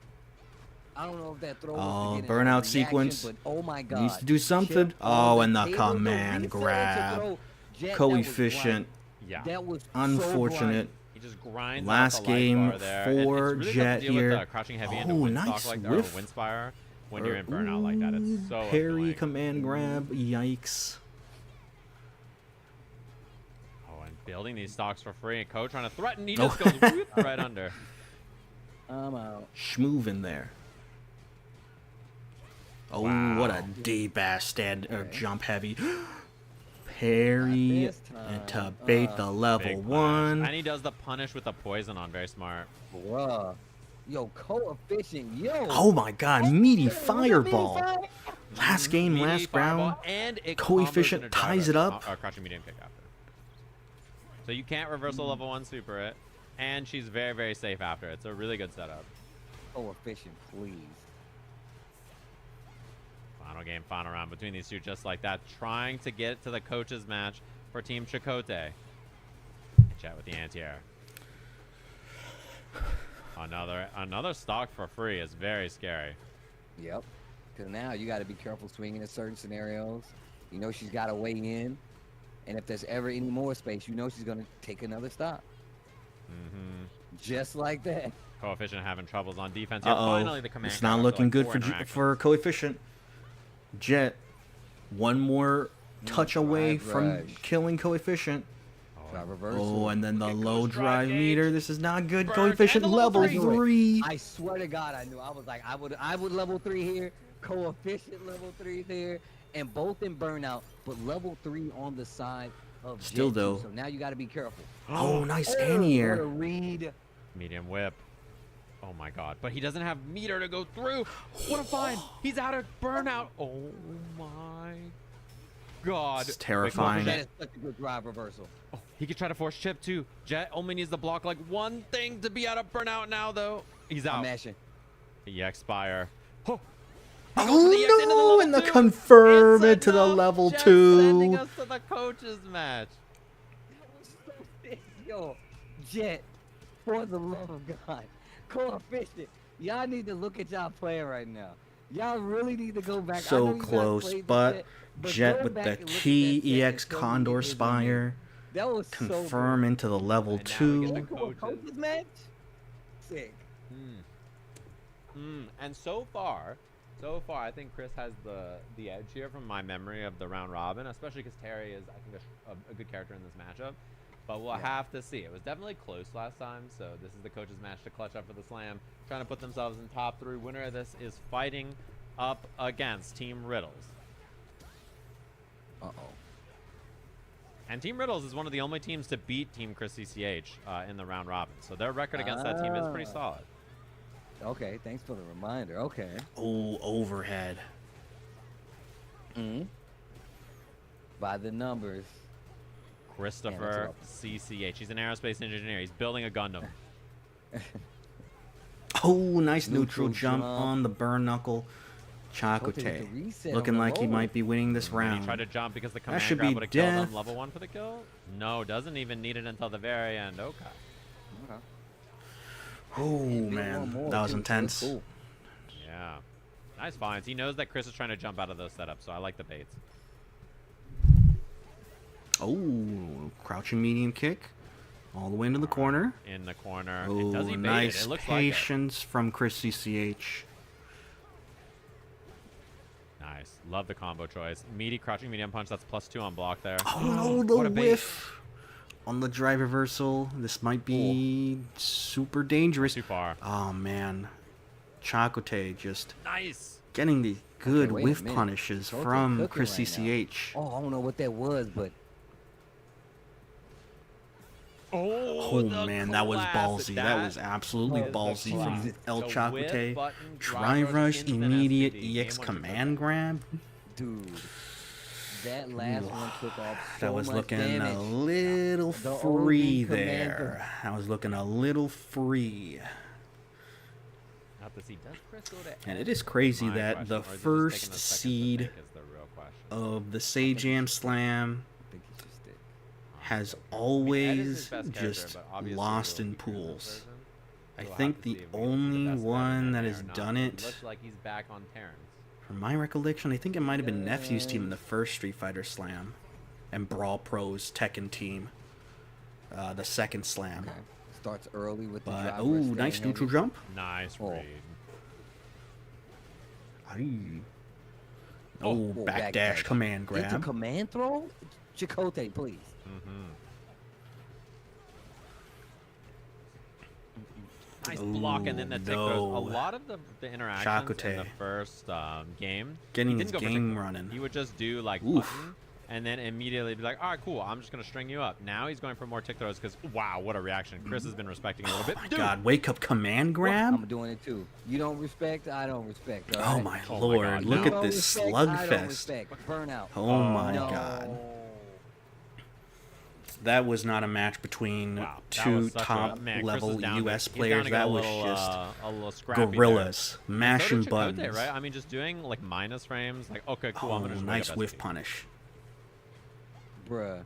I don't know if that throw was to get burnout reaction, sequence. but oh my god. Needs to do something. Chip Oh, on and the table, command reset to grab. throw. Jet, Coefficient. Yeah. That was Unfortunate. He just grinds Last out the life game bar there. for it's really Jet tough to deal with here. the crouching heavy into Oh, wind nice stock like that, or whiff. wind spire when you're in burnout like that. It's so Parry, annoying. command grab. Yikes. Oh, and building these stocks for free. And Ko trying to threaten. He just goes whoop, right under. I'm out. Schmoove in there. Oh, Wow. what a deep ass jump heavy. Parry and to bait the level Big punish. 1. And he does the punish with the poison on. Very smart. Bruh. Yo, Coefficient, yo. Oh my god, meaty fireball. Last game, Meaty last fireball, round. and it Coefficient combos into ties driver, it up. Or crouching medium kick after. So you can't reversal level 1 super it. And she's very, very safe after. It's a really good setup. Coefficient, please. Final game, final round between these two, just like that. Trying to get to the coaches match for Team Chakotay. Chat with the anti-air. Another stock for free is very scary. Yep. Because now you got to be careful swinging in certain scenarios. You know she's got to weigh in. And if there's ever any more space, you know she's going to take another stop. Just like that. Coefficient having troubles on defense. Here. Finally, the command. It's not looking good for Coefficient. Jet, one more touch away from killing Coefficient. Oh, and then the low drive meter. This is not good. Coefficient level 3. I swear to God, I knew. I was like, I would level 3 here. Coefficient level 3 there. And both in burnout, but level 3 on the side of Still Jet though. 2. So now you got to be careful. Oh, nice anti-air. Read. Medium whip. Oh my god. But he doesn't have meter to go through. What a find. He's out of burnout. Oh my god. It's terrifying. That is such a good drive reversal. Oh, he could try to force chip too. Jet only needs to block like one thing to be out of burnout now though. He's out. I'm mashing. EX Spire. Oh, Oh no! And the confirm it to the level 2. Sending us to the coaches match. That was so sick. Yo, Jet, for the love of God. Coefficient. Y'all need to look at y'all playing right now. Y'all really need to go back. So close, but Jet with the key EX Condor Spire. That was confirm so into the level 2. Coaches match? Sick. And so far, I think Chris has the edge here from my memory of the round robin, especially because Terry is, I think, a good character in this matchup. But we'll have to see. It was definitely close last time, so this is the coaches match to clutch up for the slam, trying to put themselves in top 3. Winner of this is fighting up against Team Riddles. Uh-oh. And Team Riddles is one of the only teams to beat Team Chris CCH in the round robin. So their record against that team is pretty solid. Okay, thanks for the reminder. Okay. Oh, overhead. By the numbers. Christopher CCH. He's an aerospace engineer. He's building a Gundam. Oh, nice neutral jump on the burn knuckle. Chakotay looking like he might be winning this round. He tried to jump because the command should grab be would have killed death. him. Level 1 for the kill? No, doesn't even need it until the very end. Okay. Oh, man. That was intense. Cool. Yeah. Nice finds. He knows that Chris is trying to jump out of those setups, so I like the baits. Oh, crouching medium kick. All the way into the corner. In the corner. Oh, Does he bait nice it? It looks patience from Chris CCH. Nice. Love the combo choice. Meaty crouching medium punch. That's +2 on block there. Oh, no, the whiff on the drive reversal. This might be super dangerous. Too far. Oh, man. Chakotay just Nice. getting the good wait a whiff minute. punishes Chocote's from cooking Chris right now. CCH. Oh, I don't know what that was, but Oh, man, that was ballsy. That was absolutely ballsy from El Chakotay. Drive rush, immediate EX command grab. dude, that last one took off so That was much looking damage. a little The free OD there. That was looking a little free. Not to see. Does Chris go to And it is crazy My that question, the or is it just taking first a second to seed think is the real question. of the Sajam Slam I think he should stick. has Ed is his always best character, just but obviously lost we'll in be doing this pools. version. I We'll have think to the see if we get the only best one Ed that in has there or not. done He it, looks like he's back on Terrence. from my recollection, I think it might have been Nephew's team in the first Street Fighter Slam, and Brawl Pro's Tekken team, the second Slam. Okay. Starts early with the But drive oh, rush, nice staying neutral heavy. jump. Nice Oh. read. Aye. Oh, Oh, back dash command Get the grab. command throw? Chakotay, please. Nice block, and then the tick throws. A no. lot of the interactions in Chakotay. the first game, Getting he his didn't go for game tick throw. running. He would just do like Oof. button, and then immediately be like, all right, cool, I'm just going to string you up. Now he's going for more tick throws because, wow, what a reaction. Chris has been respecting it a little bit. My Dude, God, wake up command grab. I'm doing it too. You don't respect, I don't respect. all Oh right? my Oh my lord, God, look no. You at don't this respect, I don't slugfest. respect. Burnout. Oh my no. God. That was not a match between wow, that two was such top a, man, Chris level is down US to, he's players. down to get That a was little, just a little scrappy gorillas there. mashing So did Chakotay, buttons. right? I mean, just doing like minus frames. Like, okay, cool. Oh, I'm gonna just nice wake up whiff SP. punish. Bruh.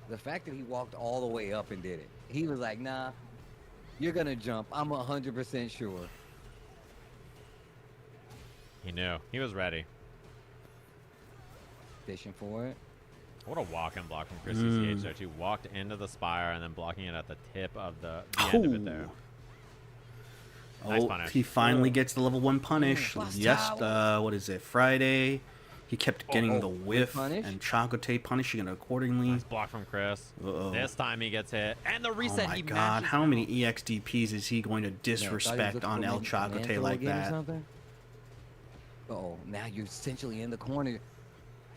The fact that he walked all the way up and did it. He was like, nah, you're going to jump. I'm 100% sure. He knew. He was ready. Fishing for it. What a walk-in block from Chris CCH there, too. Walked into the spire and then blocking it at the tip of the end of it there. Nice Oh, punish. he finally gets the level 1 punish. Bust Yes, out. what is it, Friday? He kept getting the whiff, punish? and Chakotay punishing it accordingly. Nice block from Chris. Uh-oh. This time he gets hit. And the Oh reset, my he God, mashes how out. many EXDPs is he going to disrespect on El Chakotay like that? Uh-oh, now you're essentially in the corner.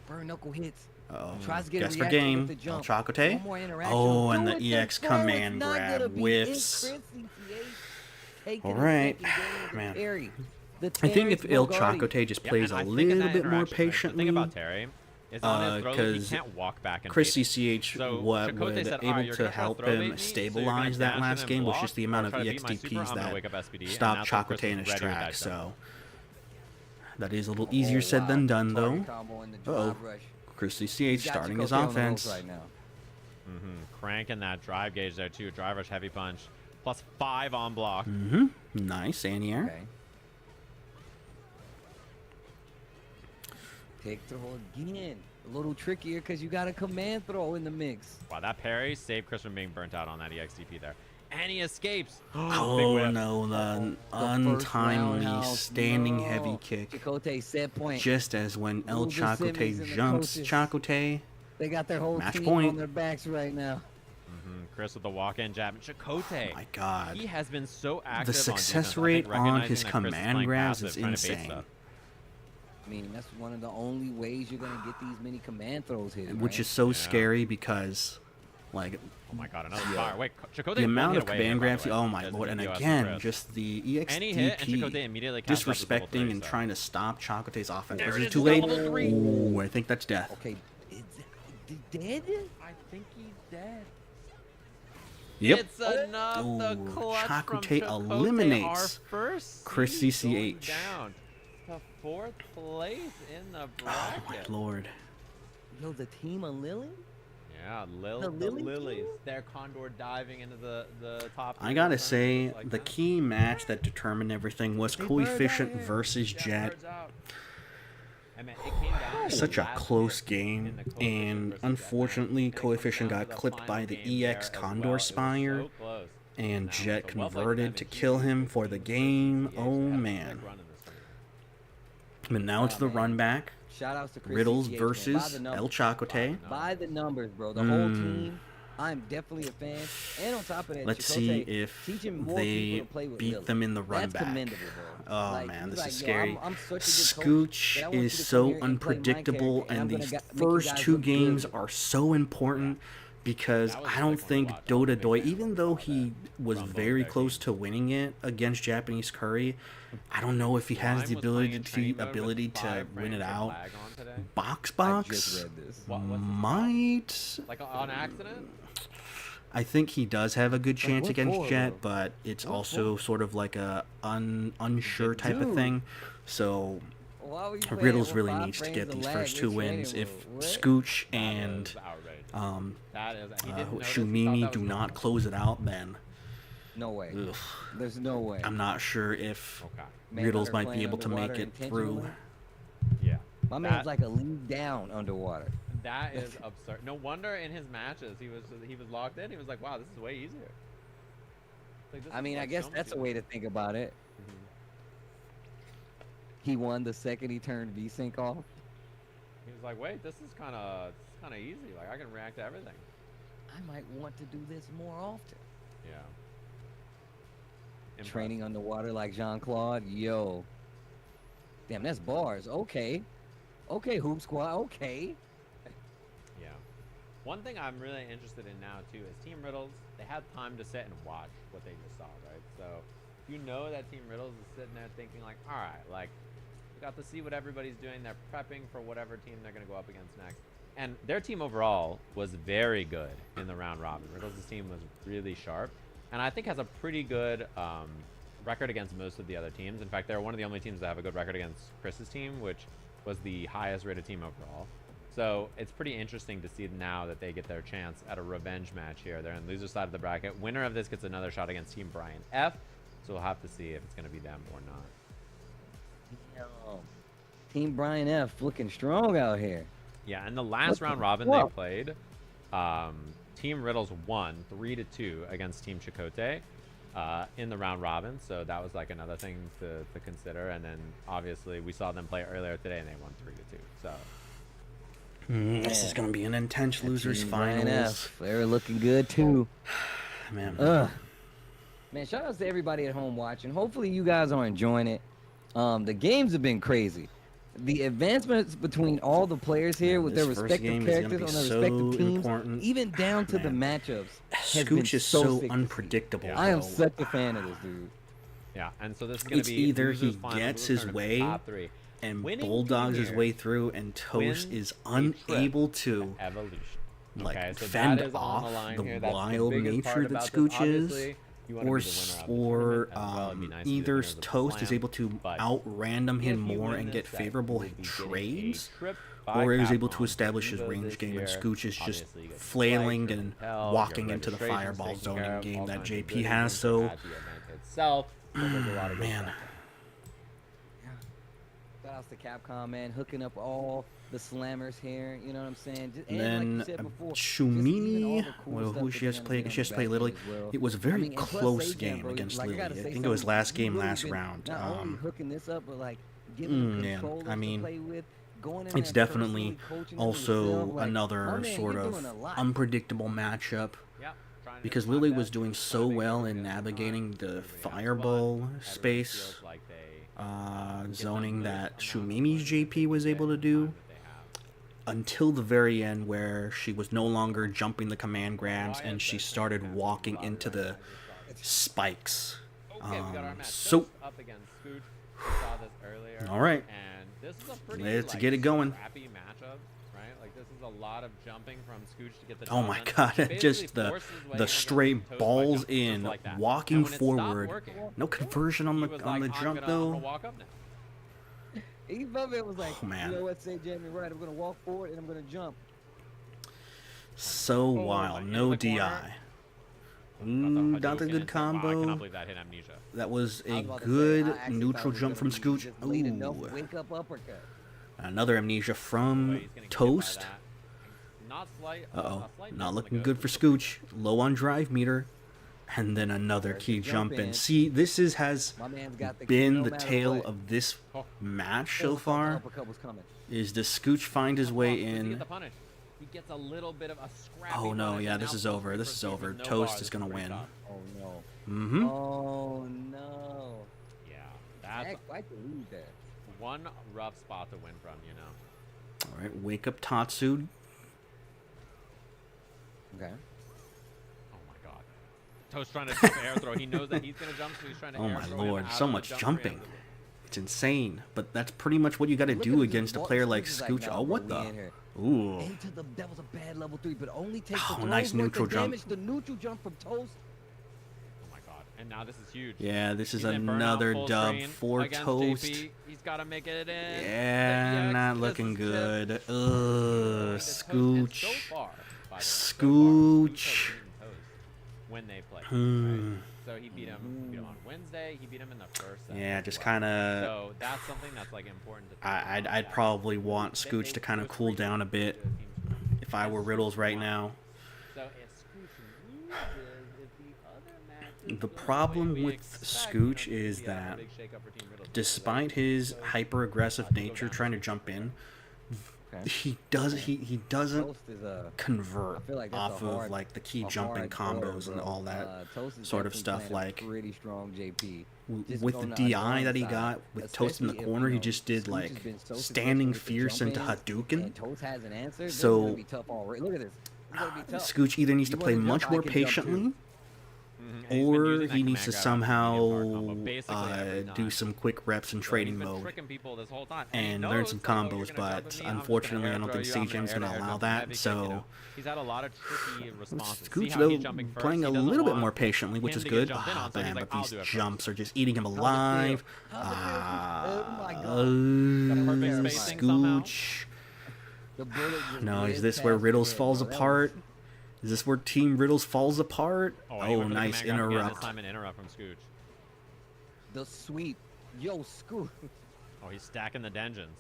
Burn knuckle hits. Uh-oh. Tries to get a Guess for reaction game. with the El jump. Chakotay. One more interaction. Oh, and Do the it, EX throw, it's command not grab gonna be whiffs. it. Chris CCH taking All a right, second game to man. carry. The I think if Terrence El Bogarty- Chakotay just Yeah, plays and a I think in little that bit more interaction, right, patiently, the thing about Terry is on his throw, he 'cause can't walk back and Chris bait it. CCH So what Chakotay would said, "All right, able you're to gonna try help throw bait him me, so you're gonna stabilize that dash last and game was block, just the or amount of try to beat my super, EXDPs I'm gonna that wake up SPD, and stopped that's when Chris Chakotay in was his ready with that tracks. jump. So that is a little Oh, easier said wow. than done, Target though. combo in the Uh-oh. drive rush. Chris He's CCH got starting his Chakotay on the ropes offense. right now. Cranking that drive gauge there, too. Drive rush heavy punch. +5 on block. Nice, anti-air. Okay. Take throw again. A little trickier because you got a command throw in the mix. Wow, that parry saved Chris from being burnt out on that EXDP there. And he escapes. Big Oh whiff. no, the first untimely roundhouse. standing No. heavy kick. Chakotay set point. Just as when El Move the semis and Chakotay the jumps coaches. Chakotay. They got their whole Match team point. on their backs right now. Chris with the walk-in jab. And Chakotay. Oh my God. He has been so active The on success defense, I rate think on recognizing his that Chris is command playing grabs passive, is trying to bait insane. stuff. I mean, that's one of the only ways you're gonna get these many command throws here. Which is so scary because, like, oh my god, another fire. Wait, Chakotay the amount of away command here, grabs. Oh my lord! And again, just the EXDP disrespecting and trying to stop Chakotay's offense. Is it too late? Oh, I think that's death. Okay, is dead? I think he's dead. Yep. It's enough. The clutch from Chakotay eliminates Chris CCH. Down to 4th place in the bracket. Oh my lord. Yo, the team of Lily? Yeah, the Lilies. They're Condor diving into the top. I gotta say, the key match that determined everything was Coefficient versus Jet. Such a close game, and unfortunately, Coefficient got clipped by the EX Condor Spire, and Jet converted to kill him for the game. Oh man. But now it's the run back. Shoutouts to Chris Riddles CCH, versus El Chakotay. By the numbers, bro. The whole team. I'm definitely a fan. And on top of that, let's see if they beat them in the run back. Oh like, man, this is scary. I'm Scooch is so unpredictable, and these first 2 games are so important because I don't think Dota Doi, even though he was very close to winning it against Japanese Curry, I don't know if he has the ability to win it out. Box might. Like on accident? I think he does have a good chance against Jet, but it's also sort of like a unsure type of thing. So Riddles really needs to get these first 2 wins. If Scooch and Shumimi do not close it out, then no way. There's no way. I'm not sure if Riddles might be able to make it through. Yeah. My man's like a league down underwater. That is absurd. No wonder in his matches he was locked in. He was like, "Wow, this is way easier." Like, I mean, I guess that's a way to think about it. He won the second he turned V-Sync off. He was like, "Wait, this is kind of easy. Like I can react to everything." I might want to do this more often. Yeah. Training underwater like Jean-Claude. Yo. Damn, that's bars. Okay. Okay, Hoop Squad. Okay. Yeah. One thing I'm really interested in now, too, is Team Riddles. They had time to sit and watch what they just saw, right? So, you know that Team Riddles is sitting there thinking, like, all right, like, we got to see what everybody's doing. They're prepping for whatever team they're going to go up against next. And their team overall was very good in the round robin. Riddles' team was really sharp. And I think has a pretty good record against most of the other teams. In fact, they're one of the only teams that have a good record against Chris's team, which was the highest rated team overall. So it's pretty interesting to see now that they get their chance at a revenge match here. They're in the loser side of the bracket. Winner of this gets another shot against Team Brian F. So we'll have to see if it's going to be them or not. Yo, Team Brian F looking strong out here. Yeah, and the last round robin they played, Team Riddles won 3-2 against Team Chakotay in the round robin. So that was like another thing to consider. And then obviously we saw them play earlier today and they won 3-2. So this is going to be an intense losers finals. They're looking good too. Man. Man, shout outs to everybody at home watching. Hopefully you guys are enjoying it. The games have been crazy. The advancements between all the players here with their respective characters on their respective teams, even down to the matchups, Scooch is so unpredictable. I am such a fan of this dude. Yeah, and so this is going to be either he gets his way and bulldogs his way through, and Toast is unable to like fend off the wild nature that Scooch is. Or either Toast is able to out-random him more and get favorable trades, or is able to establish his range game, and Scooch is just flailing and walking into the fireball zoning game that JP has. So, man. Shout outs to Capcom, man, hooking up all the slammers here, you know what I'm saying? And then like before, Shumini, who she has to play against, she has to play Lily. It was a very close game against Lily. I think it was last game, last round. Not only hooking this up, but like giving yeah, I mean, play with, it's definitely also another sort of unpredictable matchup. Because Lily was doing so well in navigating the fireball space. zoning that Shumimi's JP was able to do until the very end, where she was no longer jumping the command grabs and she started walking into the spikes. So, all right, let's get it going. This is a lot of jumping from Scooch to get the oh my god, just the straight balls in, like walking forward. No conversion on the jump though. Eve of it was like, oh, man. You know what, say Jamie, right, I'm going to walk forward and I'm going to jump. So wild, no DI. Not a good combo. I cannot believe that hit Amnesia. That was a good neutral jump from Scooch. Ooh. Wake up uppercut. Another Amnesia from Toast. Uh-oh, not looking good for Scooch. Low on drive meter. And then another key jump in. See, this has been the tale of this match so far. Is does Scooch find his way in? He gets a little bit of a scrappy. Oh no, yeah, this is over. This is over. Toast is gonna win. Oh no. Mm-hmm. Oh no. Yeah, that's I can lose that. One rough spot to win from, you know. All right, wake up Tatsu. Okay. Oh my god. Toast trying to jump air throw. He knows that he's gonna jump, so he's trying to oh air my throw lord, him so out much of the jumping. It's insane, but that's pretty much what you got to do against a player like Scooch. Like, oh, what the? Ooh. That was a bad level 3, but only takes oh, nice neutral jump. The neutral jump from Toast. Oh my god! And now this is huge. Yeah, this is another dub for Toast. JP. He's got to make it in. Yeah, not looking good. Ugh, Scooch. So far, Scooch. When they play. Right? So he beat him on Wednesday. He beat him in the first set. Yeah, just kind of. So that's something that's like important to. I'd probably want Scooch to kind of cool down a bit if I were Riddles right now. So if Scooch loses, the problem with Scooch is that despite his hyper aggressive nature trying to jump in, he doesn't convert off of like the key jumping combos and all that sort of stuff. Like pretty strong JP. With the DI that he got with Toast in the corner, he just did like standing fierce into Hadouken. So Scooch either needs to play much more patiently, or he needs to somehow do some quick reps in training mode and learn some combos, but unfortunately I don't think Sajam's going to allow that, so Scooch though playing a little bit more patiently, which is good. Oh man, but these jumps are just eating him alive. Scooch. No, is this where Riddles falls apart? Is this where Team Riddles falls apart? Oh, nice interrupt. Time an interrupt from Scooch. The sweep. Yo, Scooch. Oh, he's stacking the dungeons.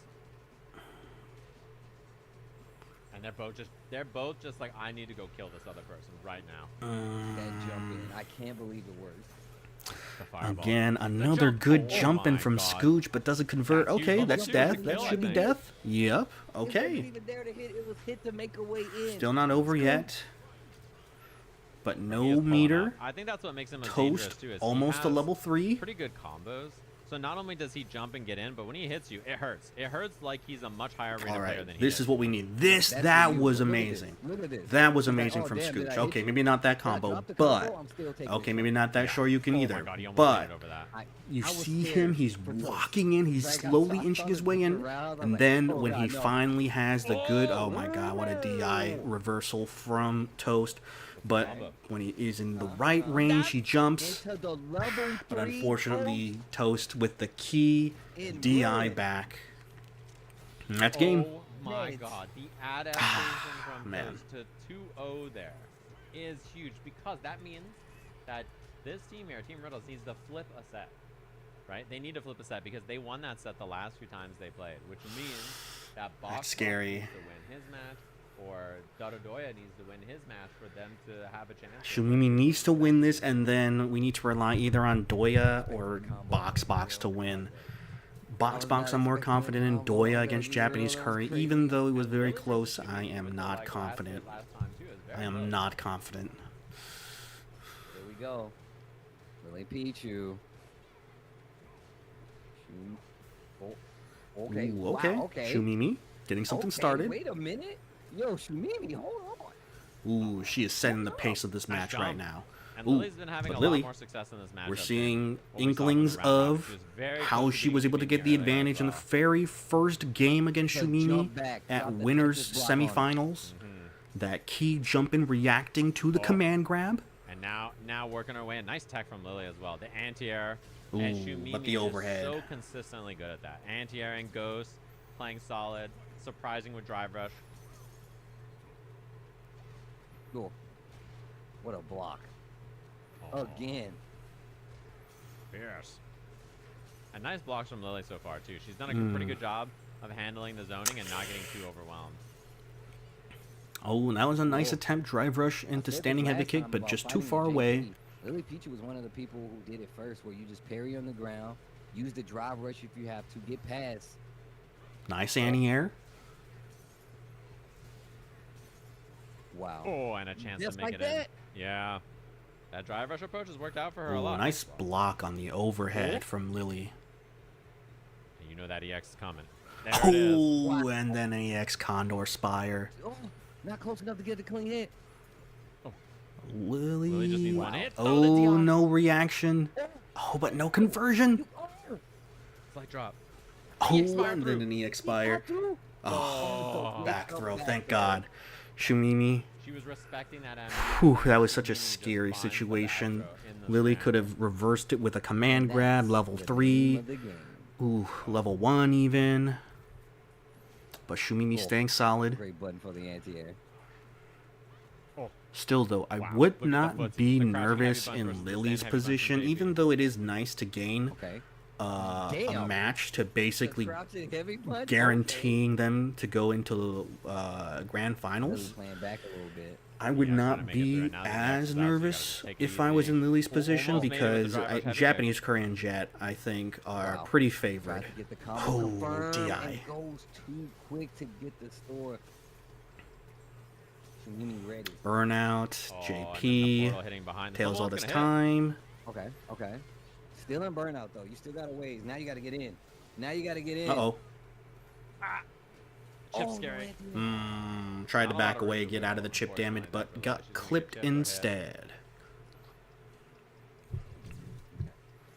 And they're both just like, I need to go kill this other person right now. That jump in. I can't believe it works. Again, another good jump in from Scooch, but doesn't convert. Okay, that's death. That should be death. Yep. Okay. Still not over yet. But no meter. I think that's what makes him Toast, almost a level 3. Pretty good combos. So not only does he jump and get in, but when he hits you, it hurts. It hurts like he's a much higher rated player than he is. This is what we need. That was amazing. That was amazing from Scooch. Okay, maybe not that combo, but okay, maybe not that sure you can either. But you see him, he's walking in, he's slowly inching his way in, and then when he finally has the good, oh my god, what a DI reversal from Toast. But when he is in the right range, he jumps. But unfortunately, Toast with the key DI back. And that's game. Oh my god, the adaptation from Toast to 2-0 there is huge, because that means that this team here, Team Riddles, needs to flip a set. Right? They need to flip a set because they won that set the last few times they played, which means that Box needs to win his match, or Dododoya needs to win his match for them to have a chance. Shumimi needs to win this, and then we need to rely either on Doya or Box to win. Box, I'm more confident in Doya against Japanese Curry, even though it was very close. I am not confident. I am not confident. Here we go. Lily Pichu. Oh, okay. Ooh, okay. Wow, okay. Shumimi getting something started. Wait a minute. Yo, Shumimi, hold on. Ooh, she is setting the pace of this match right now. And Ooh, Lily's been having a lot more success in this match. We're seeing inklings of how she was able to get the advantage in the very first game against Shumimi at winners semifinals. That key jump in reacting to the command grab. And now working her way. Nice tech from Lily as well. The anti-air. Ooh, And Shumimi but the overhead. is so consistently good at that. Anti-air and ghost, playing solid, surprising with drive rush. Cool. What a block. Again. Fierce. And nice blocks from Lily so far, too. She's done a pretty good job of handling the zoning and not getting too overwhelmed. Oh, that was a nice attempt, drive rush into standing heavy kick, but just too far away. Lily Peachy was one of the people who did it first, where you just parry on the ground, use the drive rush if you have to, get past. Nice anti-air. Wow. Oh, and a chance to make it in. Yeah. That drive rush approach has worked out for her a lot. Nice block on the overhead from Lily. And you know that EX is coming. There it is. Oh, and then an EX Condor Spire. Oh, not close enough to get the clean hit. Lily just needs one hit. Oh, no reaction. Oh, but no conversion. Flight drop. Oh, and then an EX Spire. Oh, back throw. Thank God. Shumimi. She was respecting that. Whew, that was such a scary situation. Lily could have reversed it with a command grab, level 3. Ooh, level 1 even. But Shumimi staying solid. Great button for the anti-air. Still, though, I would not be nervous in Lily's position, even though it is nice to gain a match to basically guaranteeing them to go into grand finals. I would not be as nervous if I was in Lily's position because Japanese Korean Jet, I think, are pretty favored. Oh, DI. Goes too quick to get the store. Ready. Burnout, JP, tails all this time. Okay. Still in burnout, though. You still got a ways. Now you got to get in. Uh-oh. Chip scary. Tried to back away, get out of the chip damage, but got clipped instead.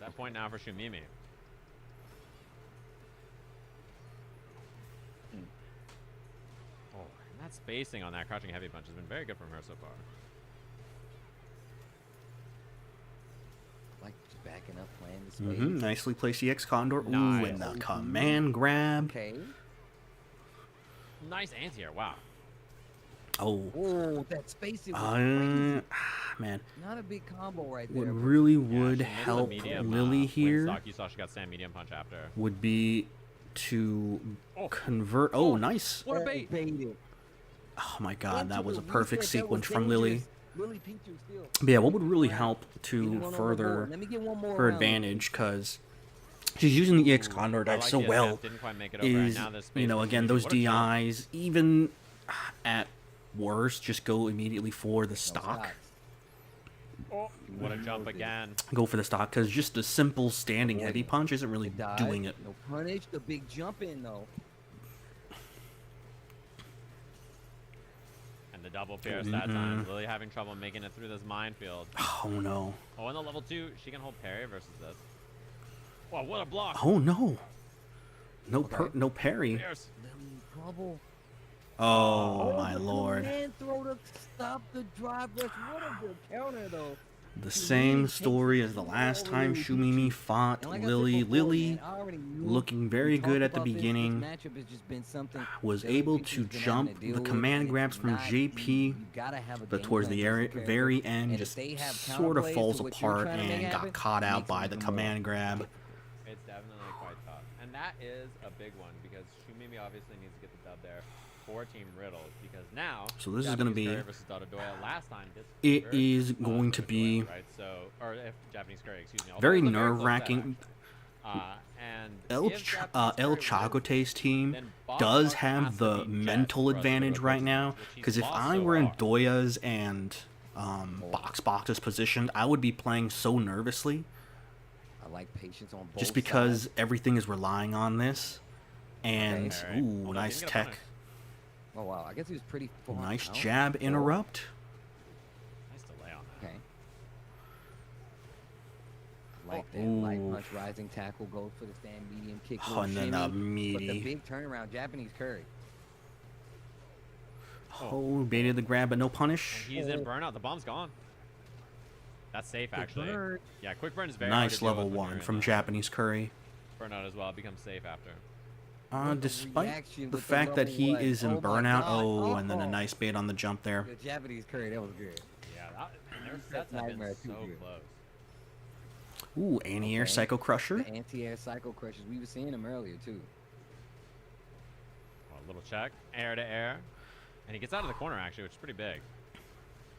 That point now for Shumimi. That spacing on that crouching heavy punch has been very good from her so far. Like just backing up, playing the space. Nicely placed EX Condor. Ooh, and the command grab. Okay. Nice anti-air. Wow. Oh, that spacing. Man. Not a big combo right there. What really would help Lily here you saw she got stand medium punch after. would be to convert. Oh, nice. What a bait. Oh my God, that was a perfect sequence from Lily. But yeah, what would really help to further her advantage, because she's using the EX Condor dive so well, is, you know, again, those DIs, even at worst, just go immediately for the stock. What a jump again. Go for the stock, because just a simple standing heavy punch isn't really doing it. No punish, the big jump in, though. The double pierce that time. Lily having trouble making it through this minefield. Oh no. Oh, in the level 2, she can hold parry versus this. Wow, what a block. Oh no. No parry. Oh my lord. Throw to stop the drive rush. What a good counter though. The same story as the last time Shumimi fought Lily. Lily, looking very good at the beginning, was able to jump the command grabs from JP, but towards the very end just sort of falls apart and got caught out by the command grab. It's definitely quite tough. And that is a big one because Shumimi obviously needs to get the dub there for Team Riddles, because now so this is going to be last time it is going to be right, so or if Japanese Curry, excuse me, very nerve-wracking. And El Chacote's team does have the mental advantage right now, because if I were in Doya's and Box's position, I would be playing so nervously. like patience on both just because sides. everything is relying on this. And, Okay. ooh, Hold on, nice he's gonna tech. punish. Oh, wow. I guess he was pretty far Nice out. jab interrupt. Nice delay on that. Okay. Like that light punch, rising tackle, goes for the stand medium kick. Oh, and then the But the meaty. big turnaround, Japanese curry. Oh, baited the grab, but no punish. And he's in burnout. The bomb's gone. That's safe, actually. burn. Yeah, quick burn is very hard to Nice deal level with when 1 you're from in Japanese curry. burnout as well. It becomes safe after. Despite reaction the with the fact that level he one. is in Oh my burnout. God. Oh, and then a Oh. nice bait on the jump there. The Japanese curry, that was good. Yeah, their That's sets have been nightmare so too good. close. Ooh, anti-air Okay. Psycho Crusher. The anti-air cycle crushers. We were seeing them earlier too. Oh, a little check. Air to air. And he gets out of the corner, actually, which is pretty big.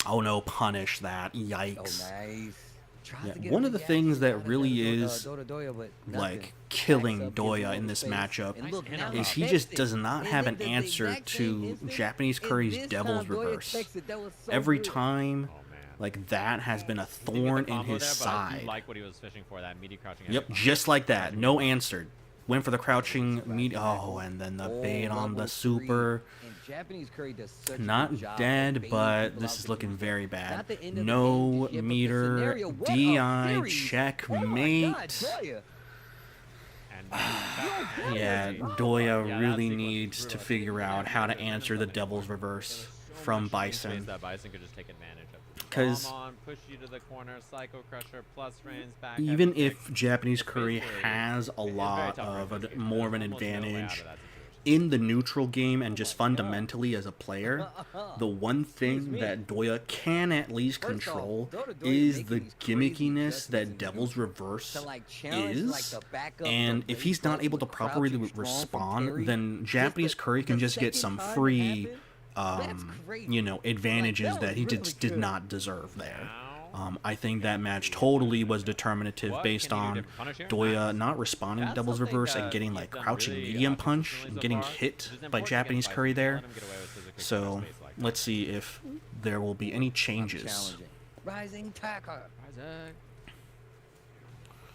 Oh no, punish that. Oh, Yikes. nice. Tries Yeah, to get one a of the reaction things that out of really Doya, is, Doya, but like, nothing. killing Backs up, Doya gets him in over this the face, matchup and look, Nice now interrupt. is he he just fixed does it. not And have then an the answer exact same to instant, Japanese and Curry's this Devil's time Doya Reverse. fixed it. That was so Every good. time, Oh, man. like, that has been a He didn't get the thorn in combo his there, but I do side. like what he was fishing for, that meaty crouching. Yep, air just like that. punch. No answered. Went for the crouching meat. Oh, and then the bait on level the super. 3. And Japanese curry does such a Not good job of dead, baiting but people this out is to looking lose very it. bad. Not the end of the No game just yet, but the meter. scenario, what a DI series. checkmate. Oh my God, Doya. And Yeah, Yeah, Doya that really sequence needs is to brutal. figure out how to There's answer the nothing Devil's more. Reverse There's so from much green space Bison. that Bison could just take advantage of. 'Cause Bomb on, push you to the corner, Psycho Crusher, plus frames back. Even heavy kick. if Japanese It's Curry basically- has a it's very lot tough of for this game. more of an There's almost no way out of advantage that situation. in the neutral game and just fundamentally as a player, the one Excuse thing me. that Doya can at least First off, control Doya is making the these crazy gimmickiness adjustments that in Devil's neutral Reverse to like challenge like is. the backup, And the if he's not late able to bugs, properly crouching strong from respond, Terry, then just Japanese Curry can the just get second some time it free, happened, that's crazy. you know, advantages that that was he really just did good. not deserve there. Now, I think that match totally was determinative what based can he do on different? Punish here? Doya Nice. not responding to That's Devil's something Reverse that and getting he's like done crouching really, medium punch consistently and so getting far, hit which is by important Japanese against Curry Bison. Don't there. let him get away with physical counter So space like that. let's see if there will be any changes. Challenging. Rising tackle. Isaac.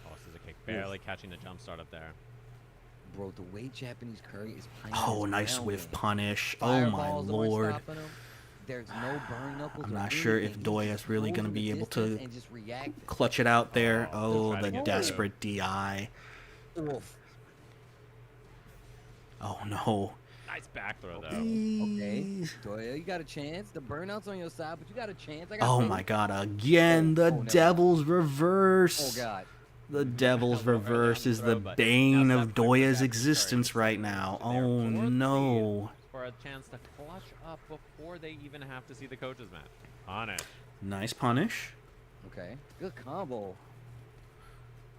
Oh, scissor kick, barely catching the jump start up there. Bro, the way Japanese Curry is playing. Oh, this nice ground whiff game. punish. Oh my Fireballs aren't lord. stopping him. There's no burn knuckles. I'm or not sure if anything. He Doya just is really goes going to in the be able distance to and just react. clutch it out there. Oh, Oh, try to the get desperate DI. Oof. Oh no. Nice back throw, though. Okay, Doya, you got a chance. The burnout's on your side, but you got a chance. I got Oh faith. my god, again, the never mind. Devil's Oh Reverse. God. The Devil's Little early on Reverse the is throw, the but bane now of set point for Doya's Japanese Curry. existence right now. So they're Oh fourth seed no. For a chance to clutch up before they even have to see the coaches match. On it. Nice punish. Okay. Good combo.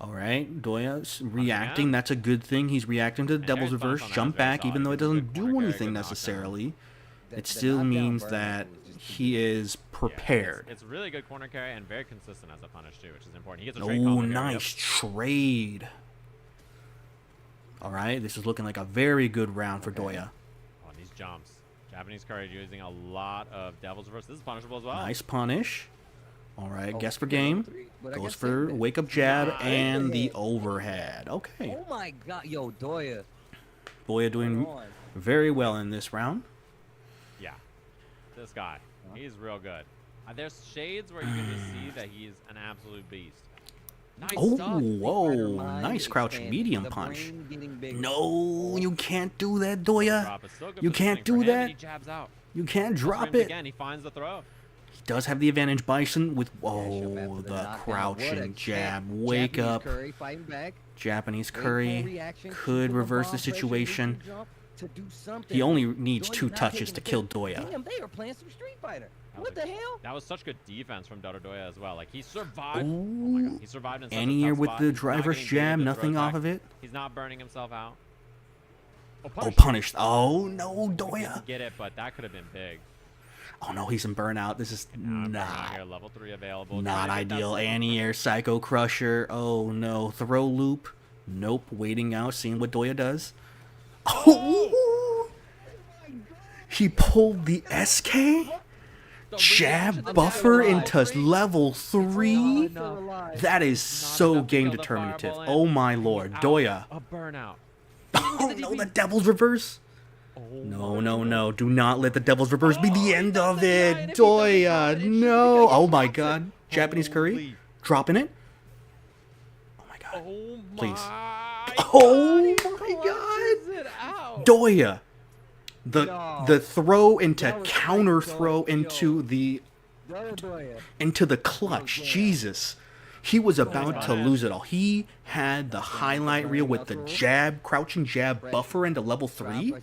All right, Doya's reacting. again. That's a good thing. He's reacting to the And Devil's Harris Reverse. Buns on that Jump was very back, even solid. though it He was a doesn't good corner do carry, anything good knockdown. necessarily. The It still knockdown means burnout that was just he is Yeah, prepared. it's really good corner carry and very consistent as a punish, too, which is important. He gets a Oh, straight combo here, nice trade. All right, this is looking like a very good round for Okay. Doya. Yep. Oh, and these jumps. Japanese Curry using a lot of Devil's Reverse. This is punishable as well. Nice punish. All right, Oh, guess for yeah, game. but I Goes guess for save it. wake up jab Nice. and the overhead. Okay, Oh my God, yo, Doya. Doya doing Come on. very well in this round. Yeah. This guy. He's real good. There's shades where you can just see that he's an absolute beast. Nice Oh, stuff. whoa, Mind nice crouching expanding, medium the punch. brain getting bigger. No, you can't do that, Doya. Drop. It's still good You can't positioning for do him, and that. He jabs out. You can't Plus drop frames it. Again, he finds the throw. He does have the advantage, Bison, with Dash up oh after the knockdown. What a crouching champ. jab. Wake Japanese up, Curry fighting back. Japanese Wait for Curry reaction, could keep reverse bomb the pressure, situation. neutral jump to do something. He only needs Doya's 2 not touches taking to the kill hit. Doya. Damn, they are playing some Street Fighter. That What was the hell? That was such good defense from Doya as well. Like, he survived. Oh my God. Ooh, He survived in such any a year tough with spot. the He's not driver's getting jab, beat with the nothing throw off attack. of it. He's not burning himself out. Oh, Oh, punish. punished. Oh no, He Doya. didn't get it, but that could have been big. Oh no, he's in burnout. This is And now I'm burning out here, not level 3 available. not Trying to get that ideal. second Anti-air Psycho Crusher. Oh no, throw loop. Nope, waiting out, seeing what Doya does. Oh! He pulled the SK? jab buffer into level 3? That is so game determinative. Oh my lord. Doya. A burnout. Oh no, the Devil's Reverse. No, no, no. Do not let the Devil's Reverse be the end of it. Doya, no. Oh my god. Japanese Curry. Dropping it. Oh my god. Please. Oh my god. Doya. The throw into counter throw into the clutch. Jesus. He was about to lose it all. He had the highlight reel with the jab, crouching jab buffer into level 3.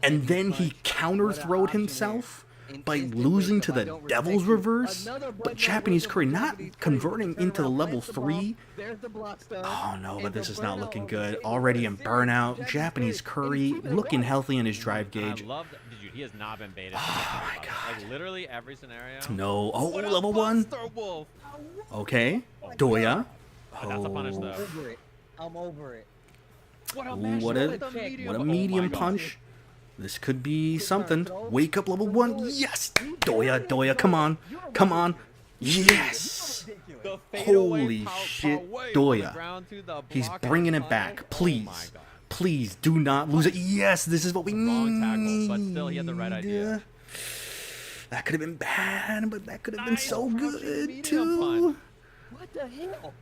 And then he counter throwed himself by losing to the Devil's Reverse. But Japanese Curry not converting into the level 3. Oh no, but this is not looking good. Already in burnout. Japanese Curry looking healthy in his drive gauge. He has not been baited. Oh my god. Like literally every scenario. No. Oh, level 1. Okay. Doya. Oh, that's a punish though. I'm over it. What a medium punch. This could be something. Wake up level 1. Yes. Doya, come on. Come on. Yes. Holy shit. Doya. He's bringing it back. Please. Please do not lose it. Yes, this is what we need. Tackle, but still he had the right idea. That could have been bad, but that could have been so good too. What the hell?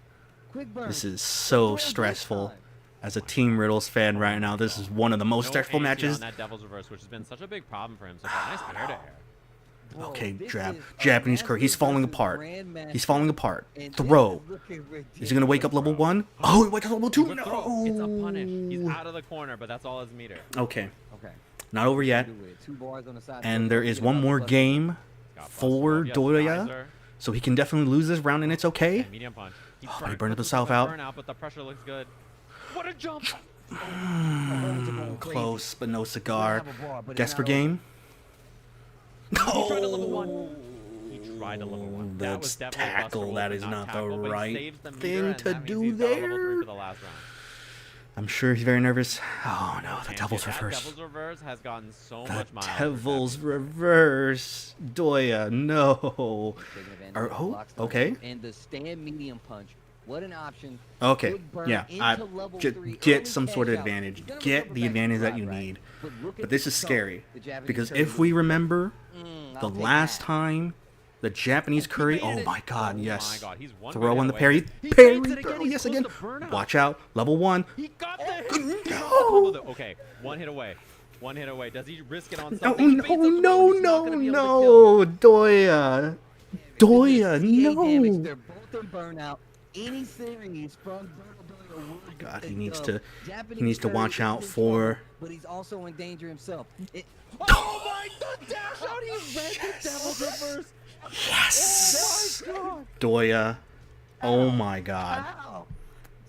Quick burn. This is so stressful. As a Team Riddles fan right now, this is one of the most stressful matches. On that Devil's Reverse, which has been such a big problem for him. So nice air to air. Okay, Japanese Curry. He's falling apart. He's falling apart. Throw. Is he going to wake up level 1? Oh, he wakes up level 2? No. It's a punish. He's out of the corner, but that's all his meter. Okay. Not over yet. And there is one more game for Doya. So he can definitely lose this round, and it's okay. Medium punch. Oh, he burned himself out. But the pressure looks good. What a jump. Close, but no cigar. Guess for game? No. He tried to level 1. He tried to level 1. That's tackle. That is not the right thing to do there. I'm sure he's very nervous. Oh no, the Devil's Reverse. Devil's Reverse has gotten so much milder. Devil's Reverse. Doya, no. Oh, okay. And the stand medium punch. What an option. Okay, yeah. Get some sort of advantage. Get the advantage that you need. But this is scary. Because if we remember, the last time the Japanese Curry, oh my god, yes. Throw on the parry. Parry, throw, yes again. Watch out. Level 1. He got the Okay, one hit away. One hit away. Does he risk it on something? No. Doya. Doya, no. They're both in burnout. Any series from oh my god, he needs to watch out for. But he's also in danger himself. Oh my god, dash out, he read the Devil's Reverse. Yes. Oh my god. Doya. Oh my god. Wow.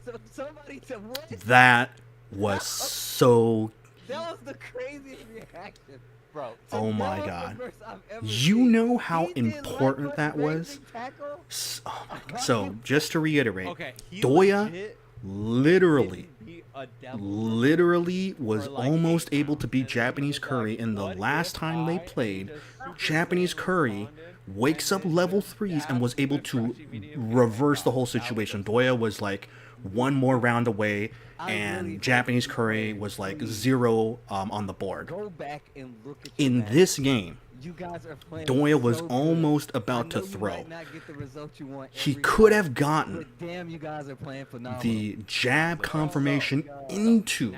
So somebody said what? That was so. That was the craziest reaction. Bro, oh my god. You know how important that was? Oh my god. So, just to reiterate, Doya literally was almost able to beat Japanese Curry in the last time they played. Japanese Curry wakes up level 3s and was able to reverse the whole situation. Doya was like one more round away, and Japanese Curry was like 0 on the board. In this game, Doya was almost about to throw. He could have gotten the jab confirmation into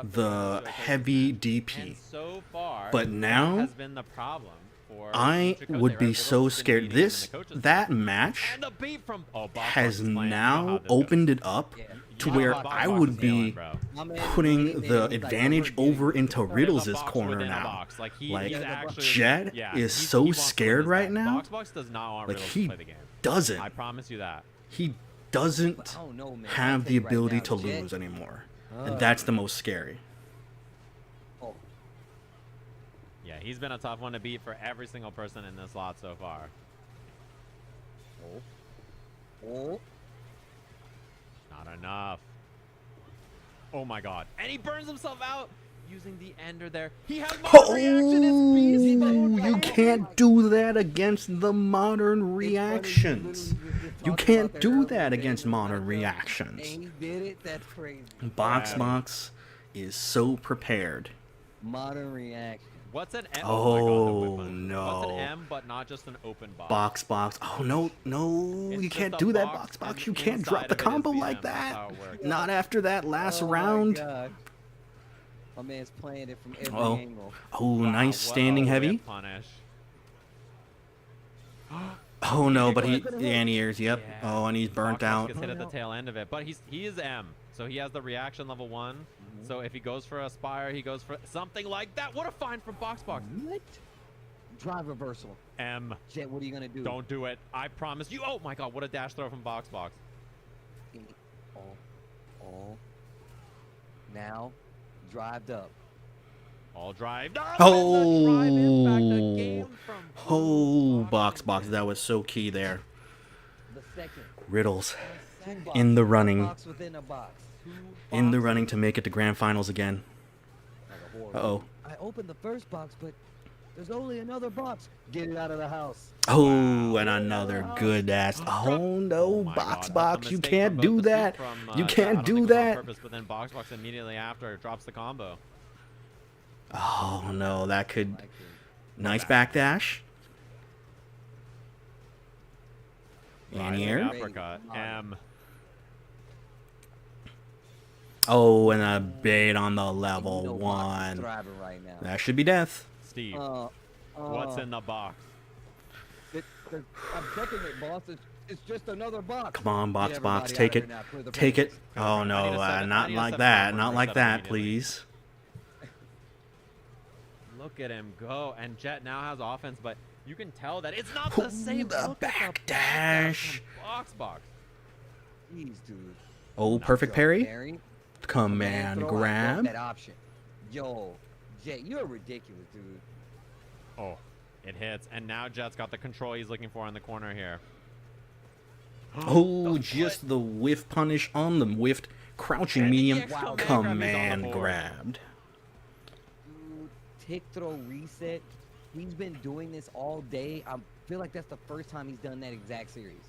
the heavy DP. But now, I would be so scared. That match has now opened it up to where I would be putting the advantage over into Riddles' corner now. Like, Jet is so scared right now. Like, he doesn't. I promise you that. He doesn't have the ability to lose anymore. And that's the most scary. Yeah, he's been a tough one to beat for every single person in this lot so far. Not enough. Oh my god. And he burns himself out using the ender there. He has more reaction. It's beast mode. You can't do that against the modern reactions. You can't do that against modern reactions. And he did it. That's crazy. Box is so prepared. Modern reaction. What's an M? Oh, my God, no. What's an M, but not just an open box? Box. Oh, no. You can't do that, box. You can't drop the combo like that. Not after that last round. My man's playing it from every angle. Oh, wow, nice standing heavy. Punish. Oh no, but he anti-airs, yep. Yeah. Oh, and he's burnt out. Gets hit at the tail end of it, but he is M, so he has the reaction level 1. So if he goes for a Spire, he goes for something like that. What a find from Box. What? Drive reversal. M. Jet, what are you gonna do? Don't do it. I promise you. Oh my God, what a dash throw from Box. Now, drived up. All drived up. Box. That was so key there. The second. Riddles in the running. Box within a box. In the running to make it to grand finals again. Uh-oh. I opened the first box, but there's only another box. Get it out of the house. Oh, and another good ass. Oh no, Box. You can't do that. You can't do that. Purpose, but then Box immediately after drops the combo. Oh no, that could. Nice backdash. Anti-air. Uppercut. M. Oh, and a bait on the level 1. Right now. That should be death. Steve, what's in the box? I'm checking it, boss. It's just another box. Come on, Box. Take it. Take it. Oh no, not like that. Not like that, please. Look at him go, and Jet now has offense, but you can tell that it's not the same. The backdash. Box. Jeez, dude. Oh, perfect parry. Command grab. That option. Yo, Jet, you're ridiculous, dude. Oh, it hits, and now Jet's got the control he's looking for in the corner here. Oh, just the whiff punish on the whiffed crouching medium. Command grabbed. Dude, tick throw reset. He's been doing this all day. I feel like that's the first time he's done that exact series.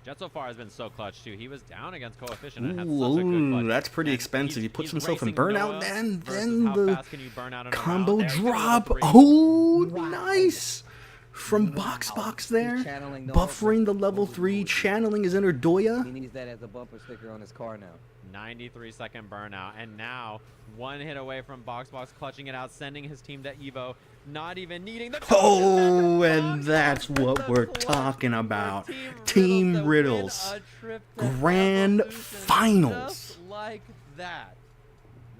Jet so far has been so clutch too. He was down against Coefficient and had such a good clutch. That's pretty expensive. He puts himself in burnout, and then the combo combo drop. Oh, nice! From Box there, buffering the level 3, channeling his inner Doya. He needs that as a bumper sticker on his car now. 93-second burnout, and now 1 hit away from Box clutching it out, sending his team to Evo, not even needing the. Oh, and that's what we're talking about. Team Riddles, grand finals. Just like that.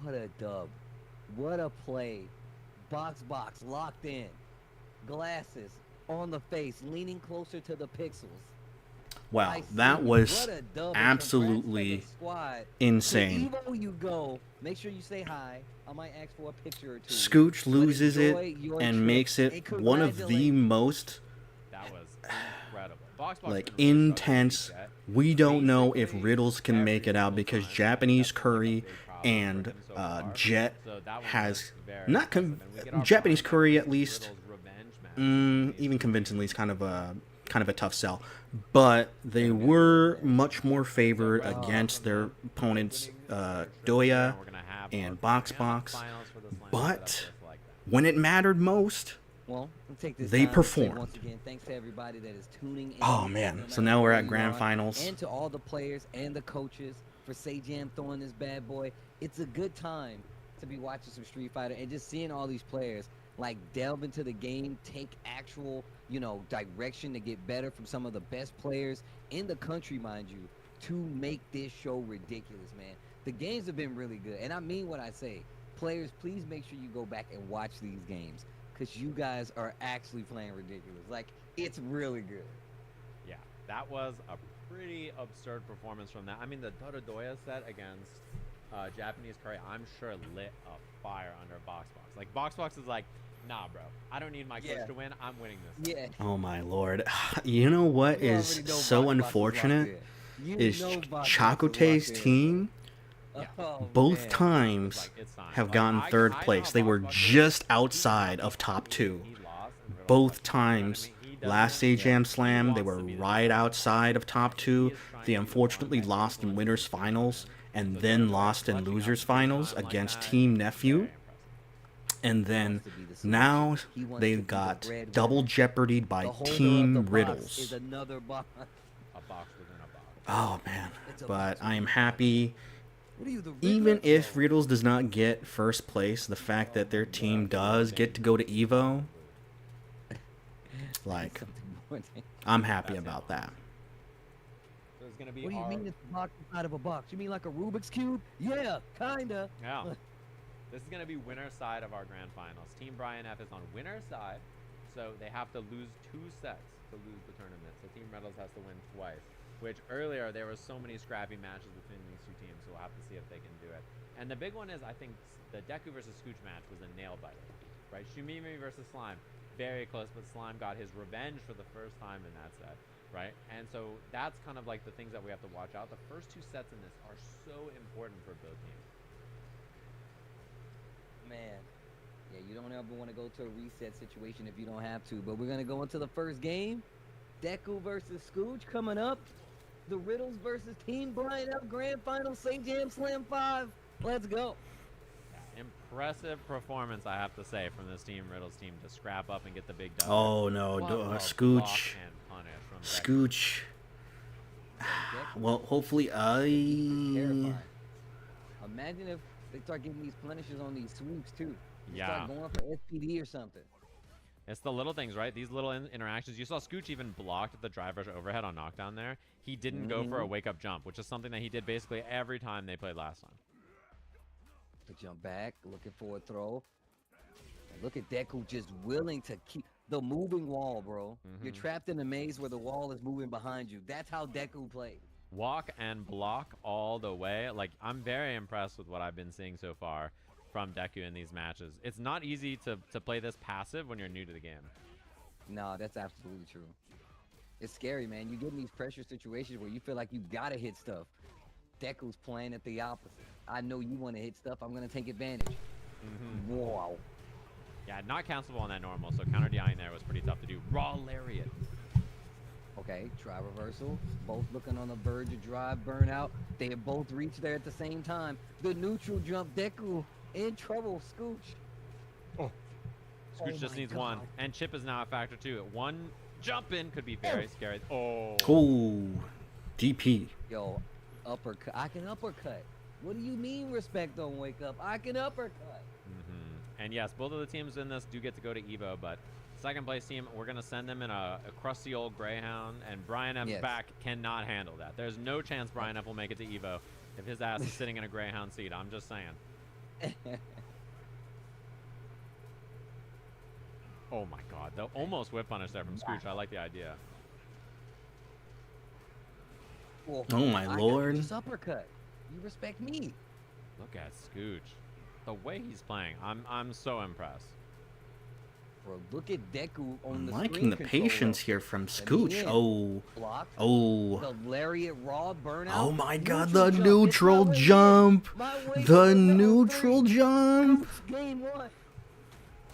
What a dub! What a play! Box locked in, glasses on the face, leaning closer to the pixels. Wow, that was absolutely insane. So Evo, you go. Make sure you say hi. I might ask for a picture or two. Scooch loses it and makes it one of the most like intense. We don't know if Riddles can make it out because Japanese Curry and Jet has not Japanese Curry at least. Even convincingly is kind of a tough sell, but they were much more favored against their opponents, Doya and Box. But when it mattered most, they performed. Once again, thanks to everybody that is tuning in. Oh man! So now we're at grand finals. And to all the players and the coaches for Sajam throwing this bad boy. It's a good time to be watching some Street Fighter and just seeing all these players like delve into the game, take actual, direction to get better from some of the best players in the country, mind you, to make this show ridiculous, man. The games have been really good, and I mean what I say. Players, please make sure you go back and watch these games, because you guys are actually playing ridiculous. Like, it's really good. Yeah, that was a pretty absurd performance from that. I mean, the Dododoya set against Japanese Curry, I'm sure lit a fire under Box. Like, Box is like, nah, bro. I don't need my coach to win. I'm winning this. Yeah. Oh, my Lord. You know what is so unfortunate is Chakote's team both times have gotten third place. They were just outside of top 2. both times. Last Sajam Slam, they were right outside of top 2. They unfortunately lost in winners finals and then lost in losers finals against Team Nephew. And then now they got double jeopardied by Team Riddles. Oh man, but I am happy. Even if Riddles does not get first place, the fact that their team does get to go to Evo, like, I'm happy about that. What do you mean it's a box inside of a box? You mean like a Rubik's Cube? Yeah, kinda. Yeah. This is going to be winner side of our grand finals. Team Brian F is on winner side, so they have to lose 2 sets to lose the tournament. So Team Riddles has to win twice, which earlier there were so many scrappy matches between these 2 teams, so we'll have to see if they can do it. And the big one is, I think, the Deku versus Scooch match was a nail-biter, right? Shumimi versus Slime, very close, but Slime got his revenge for the first time in that set, right? And so that's kind of like the things that we have to watch out. The first 2 sets in this are so important for both teams. Man, yeah, you don't ever want to go to a reset situation if you don't have to. But we're going to go into the first game. Deku versus Scooch coming up. The Riddles versus Team Brian F Grand Final Sajam Slam 5. Let's go. Yeah, impressive performance, I have to say, from this Team Riddles team to scrap up and get the big dub. Oh, no. Scooch. Scooch. Well, hopefully Terrifying. Imagine if they start getting these punishes on these sweeps too. Yeah. Start going for SPD or something. It's the little things, right? These little interactions. You saw Scooch even blocked the drive rush overhead on knockdown there. He didn't go for a wake-up jump, which is something that he did basically every time they played last time. To jump back, looking for a throw. And look at Deku just willing to keep the moving wall, bro. You're trapped in a maze where the wall is moving behind you. That's how Deku plays. Walk and block all the way. Like, I'm very impressed with what I've been seeing so far from Deku in these matches. It's not easy to play this passive when you're new to the game. No, that's absolutely true. It's scary, man. You get in these pressure situations where you feel like you gotta hit stuff. Deku's playing at the opposite. I know you want to hit stuff. I'm gonna take advantage. Wow. Yeah, not cancelable on that normal, so counter DIing there was pretty tough to do. Raw lariat. Okay, try reversal. Both looking on the verge of drive burnout. They have both reached there at the same time. The neutral jump, Deku in trouble. Scooch. Oh. Scooch just needs one. And chip is now a factor too. One jump in could be very scary. Oh. Oh. DP. Yo, uppercut. I can uppercut. What do you mean respect don't wake up? I can uppercut. And yes, both of the teams in this do get to go to Evo, but second place team, we're going to send them in a crusty old Greyhound, and Brian F's back cannot handle that. There's no chance Brian F will make it to Evo if his ass is sitting in a Greyhound seat. I'm just saying. Oh my god, the almost whip punish there from Scooch. I like the idea. Oh my lord. Just uppercut. You respect me. Look at Scooch. The way he's playing, I'm so impressed. Bro, look at Deku on the liking the patience here from Scooch. Oh. Oh. The lariat raw burnout. Oh my god, the neutral jump. The neutral jump. Game 1.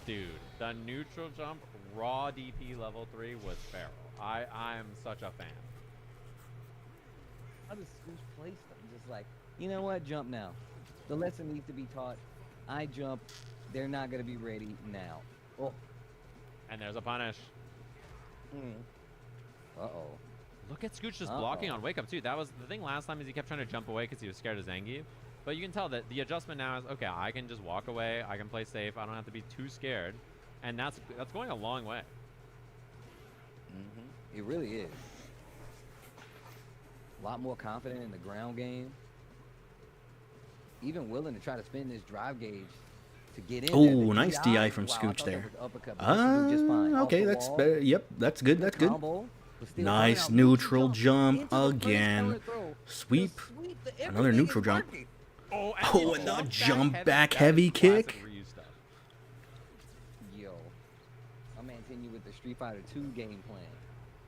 Dude, the neutral jump raw DP level 3 was feral. I'm such a fan. How does Scooch play stuff? Just like, you know what? Jump now. The lesson needs to be taught. I jump. They're not going to be ready now. Oh. And there's a punish. Uh-oh. Look at Scooch just blocking on wake up too. That was the thing last time, is he kept trying to jump away because he was scared of Zangief. But you can tell that the adjustment now is, okay, I can just walk away. I can play safe. I don't have to be too scared. And that's going a long way. It really is. A lot more confident in the ground game. Even willing to try to spin this drive gauge to get in. Oh, nice DI from Scooch there. Okay, that's better. Yep, that's good. That's good. Nice neutral jump again. Sweep. Another neutral jump. Oh, and the jump back heavy kick. Yo, I'm gonna continue with the Street Fighter 2 game plan.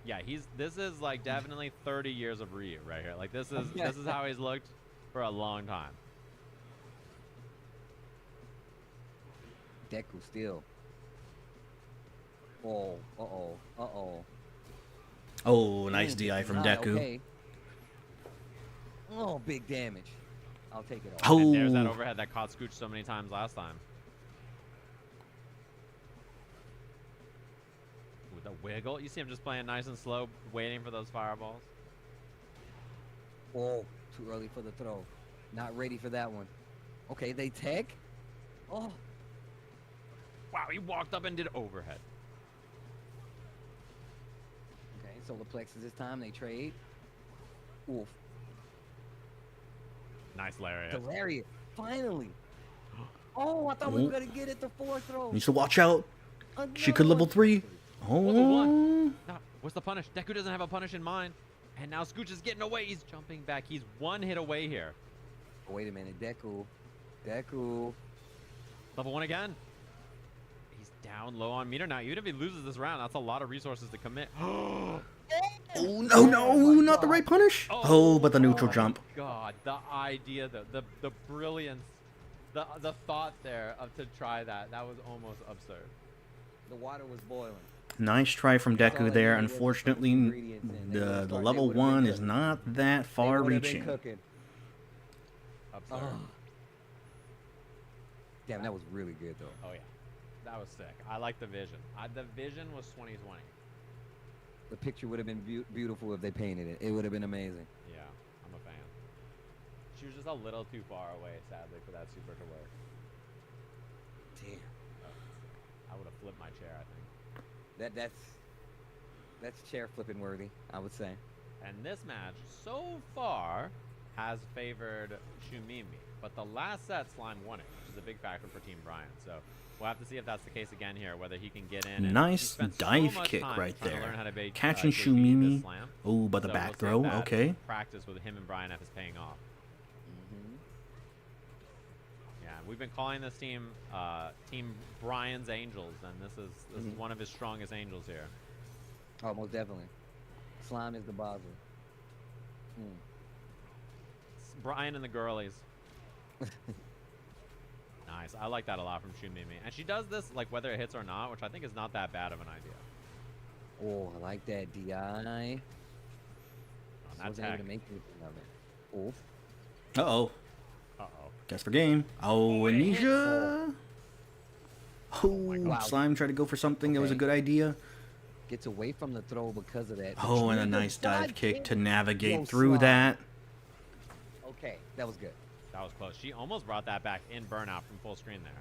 Yeah, this is like definitely 30 years of Ryu right here. Like this is how he's looked for a long time. Deku still. Oh, uh-oh, uh-oh. Oh, nice DI from Deku. Okay. Oh, big damage. I'll take it all. Oh. And there's that overhead that caught Scooch so many times last time. With the wiggle. You see him just playing nice and slow, waiting for those fireballs. Oh, too early for the throw. Not ready for that one. Okay, they tag. Oh. Wow, he walked up and did overhead. Okay, solar plexus this time. They trade. Oof. Nice lariat. The lariat. Finally. Oh, I thought we were going to get it the fourth throw. Needs to watch out. She could level 3. Oh. No, what's the punish? Deku doesn't have a punish in mind. And now Scooch is getting away. He's jumping back. He's one hit away here. Oh, wait a minute. Deku. Deku. Level 1 again. He's down low on meter now. Even if he loses this round, that's a lot of resources to commit. Oh, no, not the right punish. Oh, but the neutral jump. God, the idea, the brilliance, the thought there to try that was almost absurd. The water was boiling. Nice try from Deku there. Unfortunately, the level 1 is not that far reaching. Absurd. Damn, that was really good, though. Oh, yeah. That was sick. I like the vision. The vision was 2020. The picture would have been beautiful if they painted it. It would have been amazing. Yeah, I'm a fan. She was just a little too far away, sadly, for that super to work. Damn. I would have flipped my chair, I think. That's chair flipping worthy, I would say. And this match, so far, has favored Shumimi. But the last set, Slime won it, which is a big factor for Team Brian. So we'll have to see if that's the case again here, whether he can get in. Nice dive kick right there. Catching Shumimi. Oh, but the back throw. Okay. Practice with him and Brian F is paying off. Yeah, we've been calling this team Team Brian's Angels, and this is one of his strongest angels here. Oh, most definitely. Slime is the buzzer. Brian and the girlies. Nice. I like that a lot from Shumimi. And she does this like whether it hits or not, which I think is not that bad of an idea. Oh, I like that DI. That's able to make anything of it. Uh-oh. Uh-oh. Guess for game. Oh, Amnesia. Oh, Slime tried to go for something that was a good idea. Gets away from the throw because of that. Oh, and a nice dive kick to navigate through that. Okay, that was good. That was close. She almost brought that back in burnout from full screen there.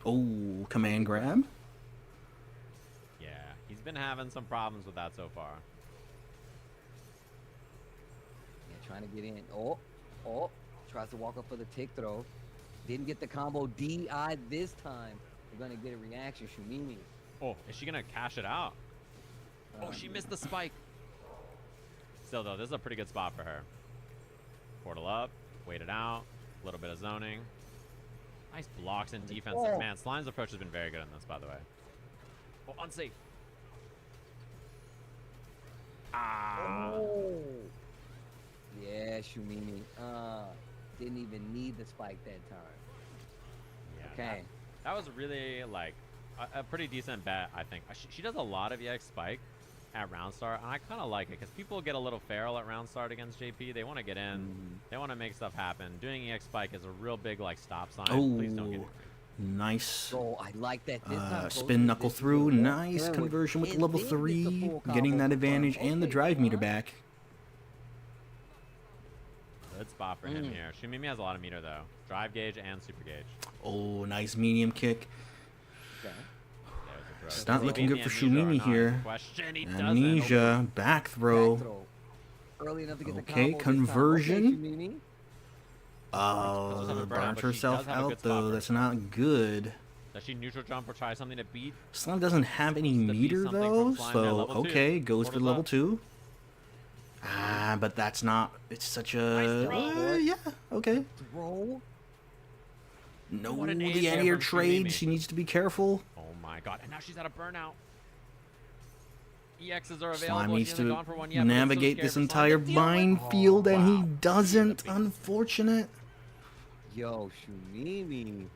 Oh, command grab. Yeah, he's been having some problems with that so far. Yeah, trying to get in. Oh, tries to walk up for the tick throw. Didn't get the combo DI this time. We're going to get a reaction. Shumimi. Oh, is she going to cash it out? Oh, she missed the spike. Still, though, this is a pretty good spot for her. Portal up, wait it out, a little bit of zoning. Nice blocks and defense. Man, Slime's approach has been very good in this, by the way. Oh, unsafe. Ah. Oh. Yeah, Shumimi. Didn't even need the spike that time. Yeah, okay. That was really, like, a pretty decent bet, I think. She does a lot of EX spike at round start, and I kind of like it because people get a little feral at round start against JP. They want to get in, they want to make stuff happen. Doing EX spike is a real big like stop sign. Please don't get it. Nice. Oh, I like that. This time spin knuckle through. Nice conversion with level 3, getting that advantage and the drive meter back. Good spot for him here. Shumimi has a lot of meter though. Drive gauge and super gauge. Oh, nice medium kick. Okay. It's not looking good for Shumimi here. Amnesia, back throw. Early enough to get okay, the conversion. Burnt herself out though. That's not good. Does she neutral jump or try something to beat? Slime doesn't have any meter though, so okay, goes for level 2. But that's not. It's such a. Yeah, okay. Throw. No, the anti-air trade. She needs to be careful. Oh my god! And now she's out of burnout. EXs are available. Slime needs to navigate this entire minefield, and he doesn't. Unfortunate. Yo, Shumimi.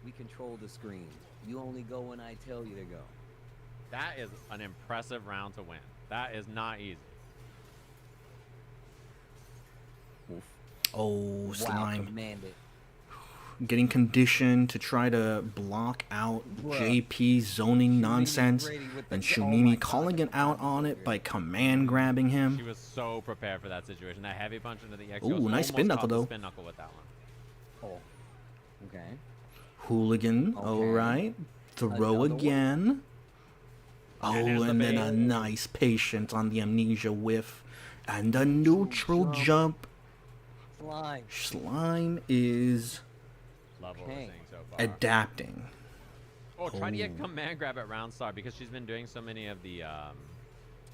We control the screen. You only go when I tell you to go. That is an impressive round to win. That is not easy. Oof. Oh, Wow, Slime. commanded. Getting conditioned to try to block out Bruh. JP's zoning Shumimi nonsense, Brady with and the- oh my Shumimi God, calling the it out command on it here. by command grabbing She him. was so prepared for that situation. That heavy punch into the X. Ooh, nice spin knuckle, though. Spin knuckle with that one. Oh. Okay. Hooligan, Okay. alright. Throw Another one. again. Oh, there's the and then a bait. nice patient on the amnesia whiff. And a neutral jump. Slime. Slime is Love what we're Okay. seeing so far. adapting. Oh, trying to get Oh. command grab at round start because she's been doing so many of the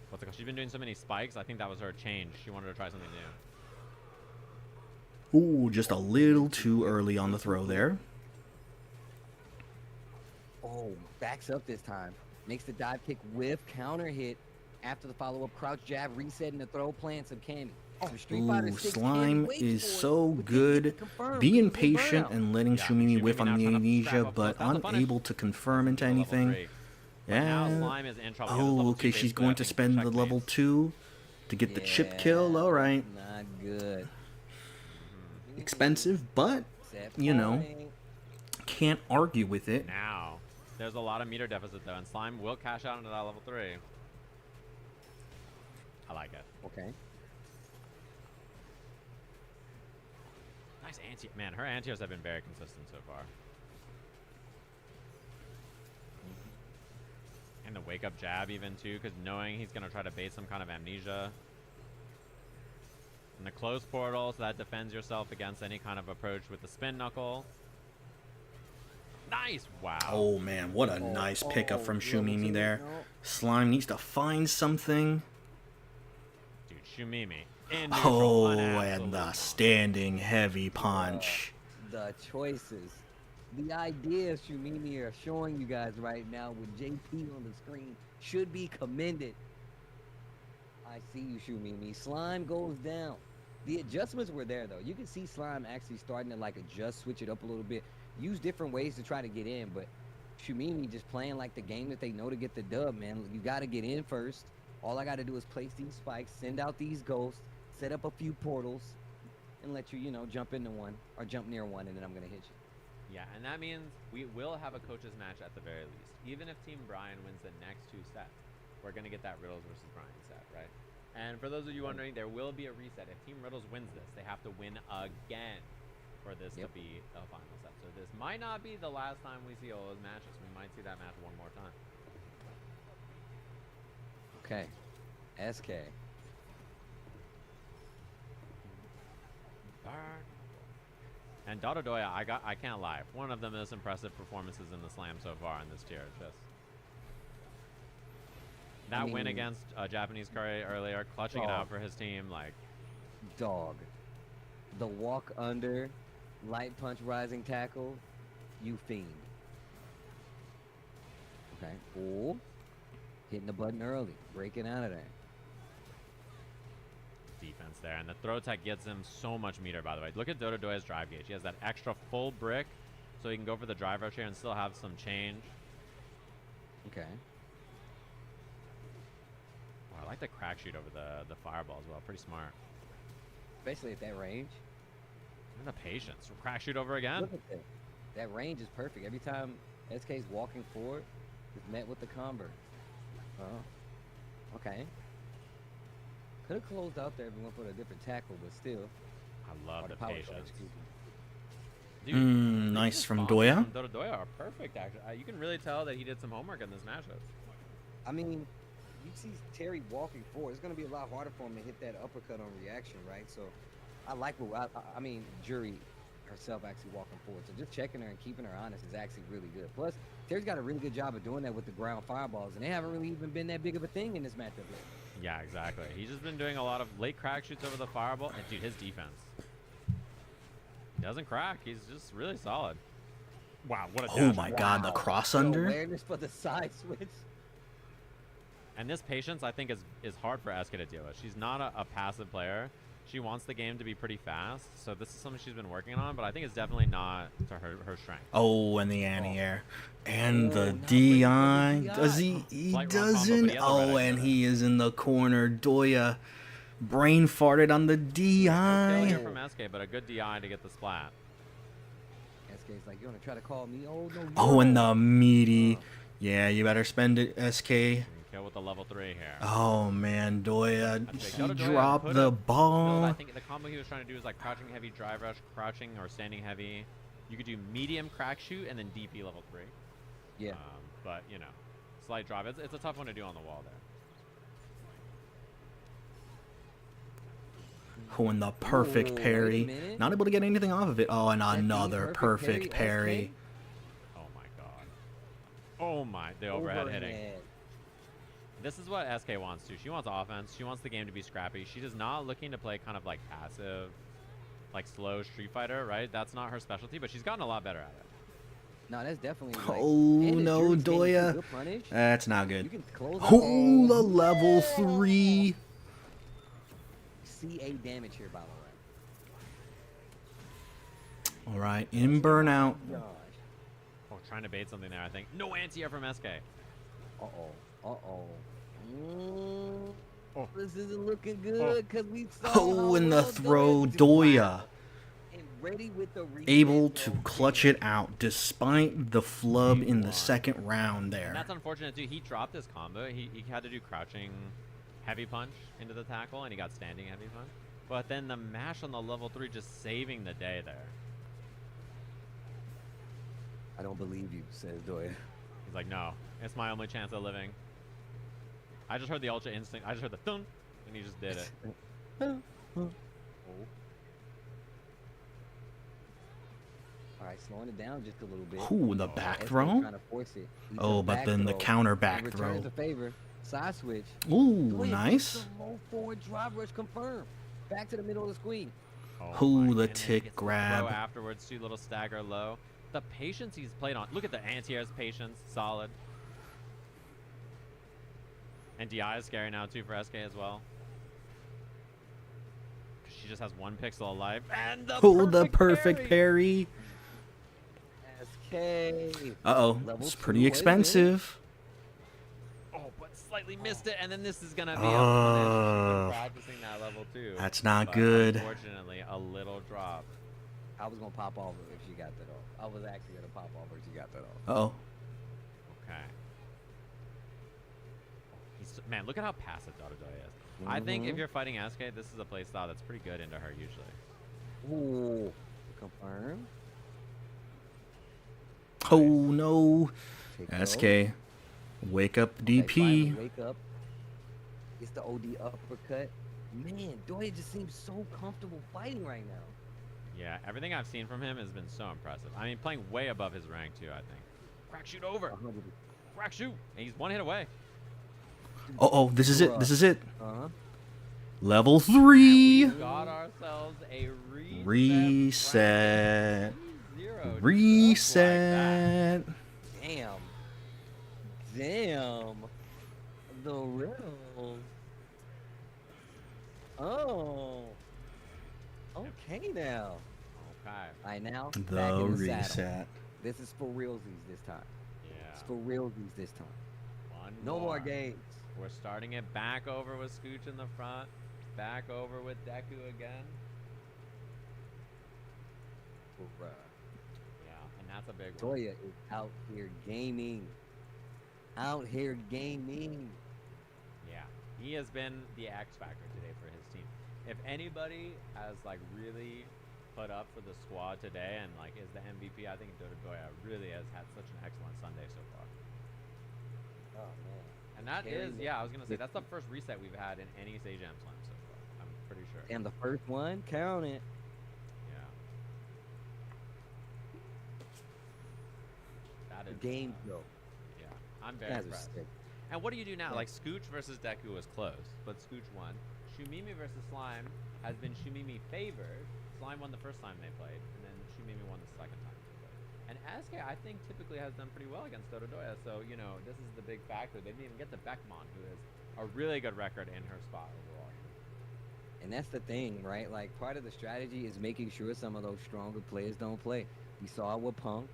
what's it called? She's been doing so many spikes. I think that was her change. She wanted to try something new. Ooh, just a little too early on the throw there. Oh, backs up this time. Makes the dive kick whiff, counter hit. After the follow-up crouch jab, resetting the throw, plant some candy. Some Street Fighter Ooh, 6 Slime candy, waits is for it, so but can't get good. it confirmed Being because of the patient burnout. and letting Yeah, Shumimi Shumimi whiff now on the trying to amnesia, strap up but close. That's the punish. unable to confirm into Level anything. 3. But now Yeah. Slime is in trouble. He has Oh, level okay, 2 she's base going to whip, spend the checkmate. level 2 to get the chip kill. Alright. Not good. Expensive, but, Set you know, point. can't argue with it. Now, there's a lot of meter deficit though, and Slime will cash out into that level 3. I like it. Okay. Nice anti. Man, her anti-airs have been very consistent so far. And the wake-up jab even too, because knowing he's gonna try to bait some kind of amnesia. And the close portal, so that defends yourself against any kind of approach with the spin knuckle. Nice! Wow. Oh man, what a nice pickup from Shumimi there. No. Slime needs to find something. Dude, Shumimi. In neutral, Oh, an and absolute the monster. standing heavy punch. The choices. The ideas Shumimi are showing you guys right now with JP on the screen should be commended. I see you, Shumimi. Slime goes down. The adjustments were there, though. You can see Slime actually starting to, like, adjust, switch it up a little bit. Use different ways to try to get in, but Shumimi just playing like the game that they know to get the dub, man. You got to get in first. All I got to do is place these spikes, send out these ghosts, set up a few portals, and let you, you know, jump into one or jump near one, and then I'm going to hit you. Yeah, and that means we will have a coaches match at the very least. Even if Team Brian wins the next 2 sets, we're going to get that Riddles versus Brian set, right? And for those of you wondering, there will be a reset. If Team Riddles wins this, they have to win again for this to be a final set. So this might not be the last time we see all those matches. We might see that match one more time. Okay. SK. And Dododoya, I can't lie, one of the most impressive performances in the slam so far in this tier. Just that win against Japanese Curry earlier, clutching it out for his team, like Dog. The walk under, light punch, rising tackle, you fiend. Okay. Ooh. Hitting the button early, breaking out of there. defense there. And the throw tech gets him so much meter, by the way. Look at Dododoya's drive gauge. He has that extra full brick, so he can go for the drive rush here and still have some change. Okay. Oh, I like the crack shoot over the fireball as well. Pretty smart. Especially at that range. And the patience. Crack shoot over again. Look at that. That range is perfect. Every time SK's walking forward, it's met with the convert. Oh. Okay. Could have closed out there if we went for a different tackle, but still. I love the power charge, patience. excuse me. Dude, nice these from responses Doya. from Dododoya are perfect, actually. You can really tell that he did some homework in this matchup. I mean, you see Terry walking forward. It's going to be a lot harder for him to hit that uppercut on reaction, right? So I like what I mean, Jury herself actually walking forward. So just checking her and keeping her honest is actually really good. Plus, Terry's got a really good job of doing that with the ground fireballs, and they haven't really even been that big of a thing in this matchup yet. Yeah, exactly. He's just been doing a lot of late crack shoots over the fireball. And dude, his defense. He doesn't crack. He's just really solid. Wow, what a Oh dash. my god, the cross The under. awareness for the side switch. And this patience, I think, is hard for SK to deal with. She's not a passive player. She wants the game to be pretty fast, so this is something she's been working on, but I think it's definitely not to her strength. Oh, and the anti-air. And the DI. Does he? He doesn't. Oh, and he is in the corner. Doya brain farted on the DI. No kill here from SK, but a good DI to get the splat. SK's like, you want to try to call me? Oh, no. Oh, and the meaty. Yeah, you better spend it, SK. Kill with the level 3 here. Oh, man. Doya, he dropped the ball. I think the combo he was trying to do is like crouching heavy, drive rush, crouching or standing heavy. You could do medium crack shoot and then DP level 3. Yeah. But, you know, slight drop. It's a tough one to do on the wall there. Oh, and the perfect parry. Not able to get anything off of it. Oh, and another perfect parry. Oh, my God. Oh, my. The overhead hitting. This is what SK wants to. She wants offense. She wants the game to be scrappy. She is not looking to play kind of like passive, like slow Street Fighter, right? That's not her specialty, but she's gotten a lot better at it. No, that's definitely like, oh, no, Doya. That's not good. Oh, the level 3. CA damage here, by the way. All right, in burnout. Oh, trying to bait something there, I think. No anti-air from SK. Oh, this isn't looking good because we saw. Oh, in the throw, Doya. Able to clutch it out despite the flub in the second round there. And that's unfortunate too. He dropped his combo. He had to do crouching heavy punch into the tackle, and he got standing heavy punch. But then the mash on the level 3 just saving the day there. I don't believe you, says Doya. He's like, no, it's my only chance of living. I just heard the ultra instinct. I just heard the thun, and he just did it. All right, slowing it down just a little bit. Ooh, the back throw. Trying to force it. Oh, but then the counter back throw. Returns a favor. Side switch. Ooh, nice. Low forward drive rush confirmed. Back to the middle of the screen. Ooh, the tick grab. Afterwards, two little stagger low. The patience he's played on. Look at the anti-air's patience. Solid. And DI is scary now, too, for SK as well. She just has one pixel of life. And the perfect parry. SK. Uh-oh. It's pretty expensive. Oh, but slightly missed it. And then this is going to be a punish. Practicing that level, too. That's not good. Unfortunately, a little drop. I was going to pop off if she got that off. I was actually going to pop off if she got that off. Uh-oh. Okay. Man, look at how passive Dododoya is. I think if you're fighting SK, this is a playstyle that's pretty good into her usually. Ooh. Confirm. Oh, no. SK. Wake up, DP. Wake up. It's the OD uppercut. Man, Doya just seems so comfortable fighting right now. Yeah, everything I've seen from him has been so impressive. I mean, playing way above his rank, too, I think. Crack shoot over. Crack shoot. And he's one hit away. Uh-oh, this is it. This is it. Level 3. We got ourselves a reset. Reset. Like damn. Damn. The Riddles. Oh. Okay now. Okay. All right, now The back in the reset. Saddle. This is for realsies this time. Yeah. It's for realsies this time. One no more games. We're starting it back over with Scooch in the front. Back over with Deku again. Yeah, and that's a big one. Doya is out here gaming. Out here gaming. Yeah, he has been the X factor today for his team. If anybody has like really put up for the squad today and like is the MVP, I think Dododoya really has had such an excellent Sunday so far. Oh man. And that is, yeah, I was gonna say that's the first reset we've had in any Sajam Slam so far. I'm pretty sure. And the first one, count it. Yeah. That is game though. Yeah, I'm very impressed. And what do you do now? Yeah. Like Scooch versus Deku was close, but Scooch won. Shumimi versus Slime has been Shumimi favored. Slime won the first time they played, and then Shumimi won the second time they played. And SK, I think, typically has done pretty well against Dododoya, so, you know, this is the big factor. They didn't even get the Beckmon, who has a really good record in her spot overall. And that's the thing, right? Like, part of the strategy is making sure some of those stronger players don't play. We saw it with Punk.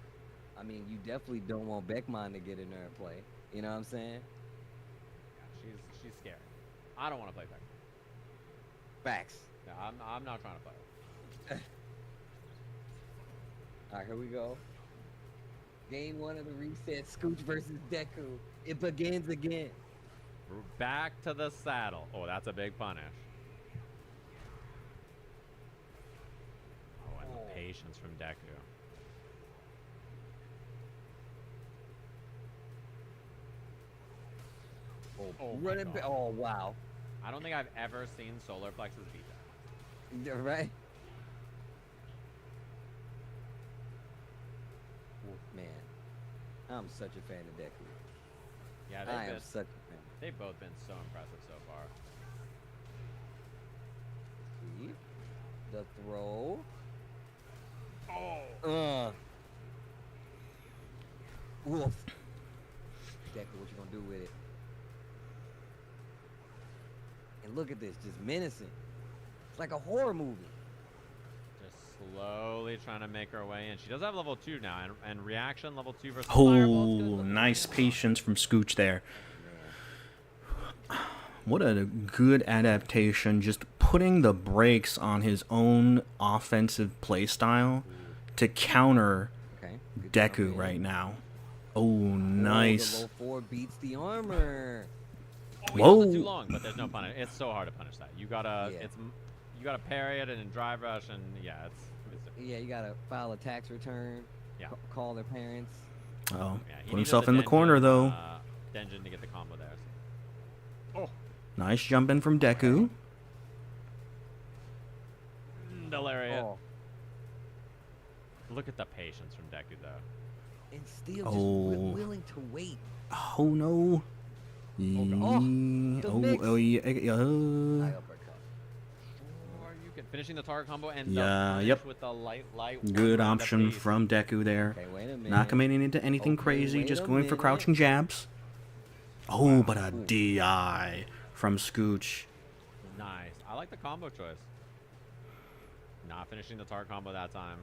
I mean, you definitely don't want Beckman to get in there and play. You know what I'm saying? Yeah, she's scary. I don't want to play Beck. Facts. No, I'm not trying to play her. All right, here we go. Game 1 of the reset, Scooch versus Deku. It begins again. We're back to the saddle. Oh, that's a big punish. Oh, and the patience from Deku. Oh, running back. Oh, wow. I don't think I've ever seen Solar Plexus beat that. Right? Man, I'm such a fan of Deku. Yeah, I am such a fan. They've both been so impressive so far. See? The throw. Oh! Wolf. Deku, what you gonna do with it? And look at this, just menacing. It's like a horror movie. Just slowly trying to make her way in. She does have level 2 now, and reaction level 2 versus Oh, Fireball. nice patience from Scooch there. What a good adaptation, just putting the brakes on his own offensive playstyle to counter Deku right now. Oh, nice. The low 4 beats the armor. Whoa. Too long, but there's no punish. It's so hard to punish that. You gotta, you gotta parry it and then drive rush, and yeah, it's yeah, you gotta file a tax return. Yeah. Call their parents. Oh, yeah, put himself in the corner though. Denjin to get the combo there. So. Oh, nice jump in from Deku. Delaria. Oh. Look at the patience from Deku though. And still just willing to wait. Oh no. Oh, yeah. High uppercut. Or you can finishing the target combo and with the light. Good option from Deku there. Okay, wait a minute. Not committing into anything crazy, just going for crouching jabs. Oh, but a DI from Scooch. Nice. I like the combo choice. Not finishing the target combo that time.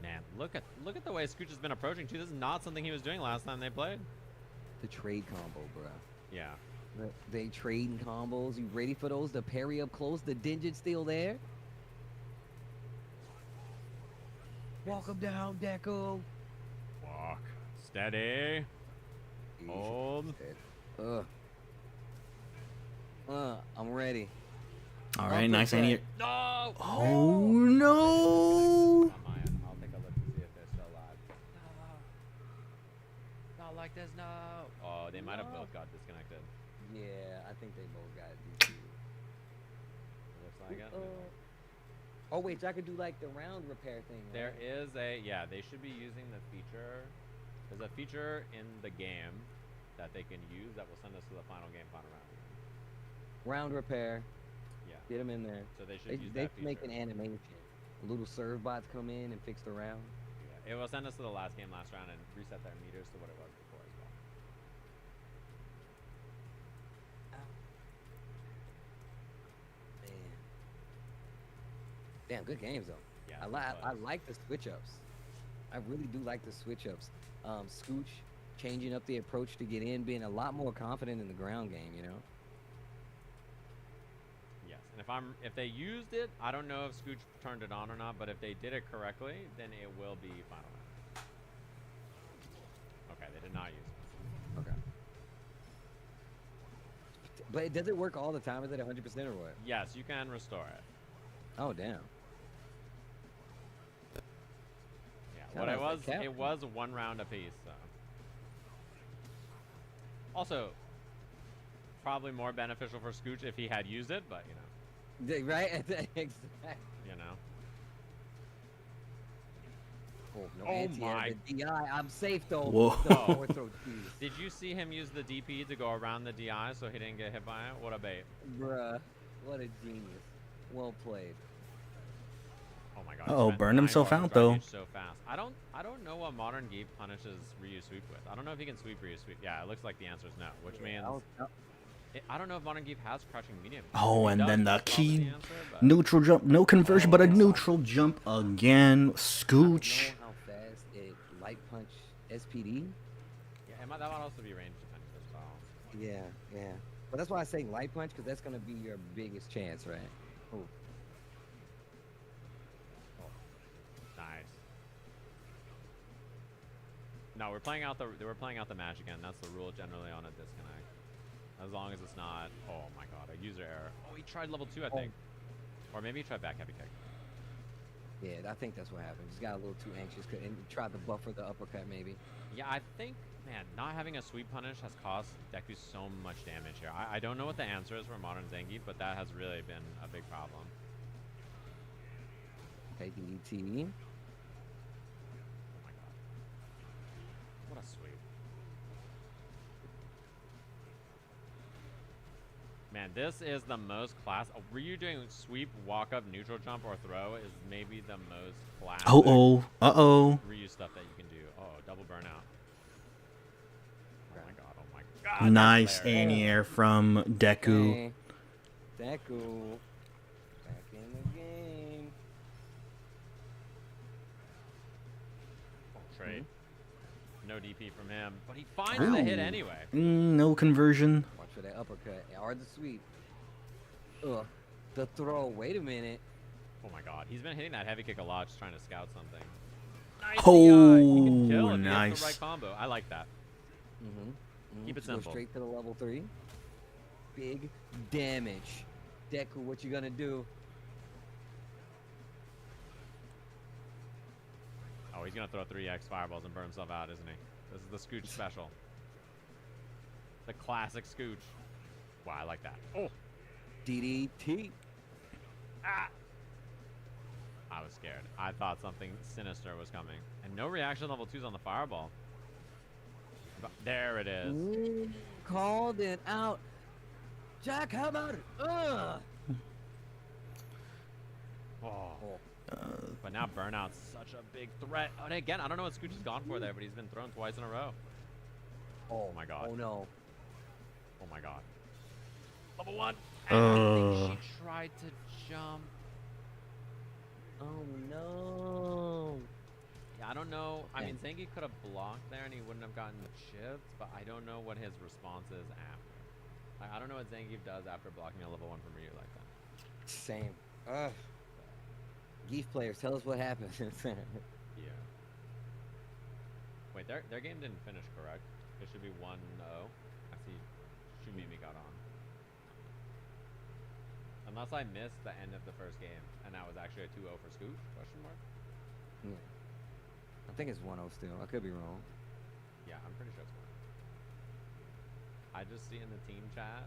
Man, look at the way Scooch has been approaching too. This is not something he was doing last time they played. The trade combo, bro. Yeah. They trading combos. You ready for those? The parry up close. The Denjin still there. Walk him down, Deku. Walk. Steady. Hold. I'm ready. All right, nice and No. Oh no. I'll take a look to see if they're still alive. No. Not like this, no. Oh, they might have both got disconnected. Yeah, I think they both got DQ. Looks like it. Oh wait, so I could do like the round repair thing. Right? There is they should be using the feature. There's a feature in the game that they can use that will send us to the final game, final round. Round repair. Yeah. Get them in there. So they should use They that feature. make an animation. Little serve bots come in and fix the round. Yeah. It will send us to the last game, last round, and reset their meters to what it was before as well. Man. Damn, good games though. Yeah. I like the switch ups. I really do like the switch ups. Scooch changing up the approach to get in, being a lot more confident in the ground game, you know? Yes. And if they used it, I don't know if Scooch turned it on or not, but if they did it correctly, then it will be final round. Okay, they did not use it. Okay. But does it work all the time? Is it 100% or what? Yes, you can restore it. Oh, damn. Yeah, what it was 1 round apiece, so. Also, probably more beneficial for Scooch if he had used it, but you know. Right? Exactly. You know. Oh, no Oh anti-air, my. the DI. I'm safe though. Whoa. The ortho cheese. Did you see him use the DP to go around the DI so he didn't get hit by it? What a bait. Bruh, what a genius. Well played. Oh my god. Uh-oh, burned himself out, though. So fast. I don't I don't know what Modern Geek punishes Ryu sweep with. I don't know if he can sweep Ryu sweep. Yeah, it looks like the answer is no, which means I don't know if Modern Geek has crouching medium. Oh, and then the key the answer, neutral jump, no conversion, but a neutral jump again. Scooch. I don't know how fast it light punch SPD. Yeah, that might also be range dependent as well. Yeah. But that's why I say light punch, because that's gonna be your biggest chance, right? Ooh. Nice. No, we're playing out the match again. That's the rule generally on a disconnect. As long as it's not. Oh my god, a user error. Oh, he tried level 2, I think. Or maybe he tried back heavy kick. Yeah, I think that's what happened. Just got a little too anxious and tried to buffer the uppercut, maybe. Yeah, I think, man, not having a sweep punish has cost Deku so much damage here. I don't know what the answer is for Modern Zangief, but that has really been a big problem. Okay, DDT. Oh my god. What a sweep. Man, this is the most class. Ryu doing sweep, walk up, neutral jump, or throw is maybe the most classic Ryu stuff that you can do. Oh, double burnout. Oh my god, oh my god. Nice anti-air from Deku. Okay. Deku. Back in the game. Oh, trade. No DP from him, but he finds the hit anyway. No conversion. Watch for that uppercut or the sweep. Ugh. The throw. Wait a minute. Oh my god, he's been hitting that heavy kick a lot, just trying to scout something. Nice Oh, he can kill if nice. he hits the right combo. I like that. Keep it simple. Go straight to the level 3. Big damage. Deku, what you gonna do? Oh, he's gonna throw 3x fireballs and burn himself out, isn't he? This is the Scooch special. The classic Scooch. Wow, I like that. Oh! DDT. Ah! I was scared. I thought something sinister was coming. And no reaction level 2's on the fireball. But there it is. Called it out. Jack, how about it? Ugh. Oh. But now Burnout's such a big threat. And again, I don't know what Scooch has gone for there, but he's been thrown twice in a row. Oh my god. Oh no. Oh my god. Level 1. And I think she tried to jump. Oh no. Yeah, I don't know. I mean, Zangief could have blocked there and he wouldn't have gotten chipped, but I don't know what his response is after. Like, I don't know what Zangief does after blocking a level 1 from Ryu like that. Same. Ugh. Geef players, tell us what happened. Yeah. Wait, their game didn't finish, correct? It should be 1-0. I see Shumimi got on. Unless I missed the end of the first game, and that was actually a 2-0 for Scooch, question mark? Yeah. I think it's 1-0 still. I could be wrong. Yeah, I'm pretty sure it's 1-0. I just see in the team chat.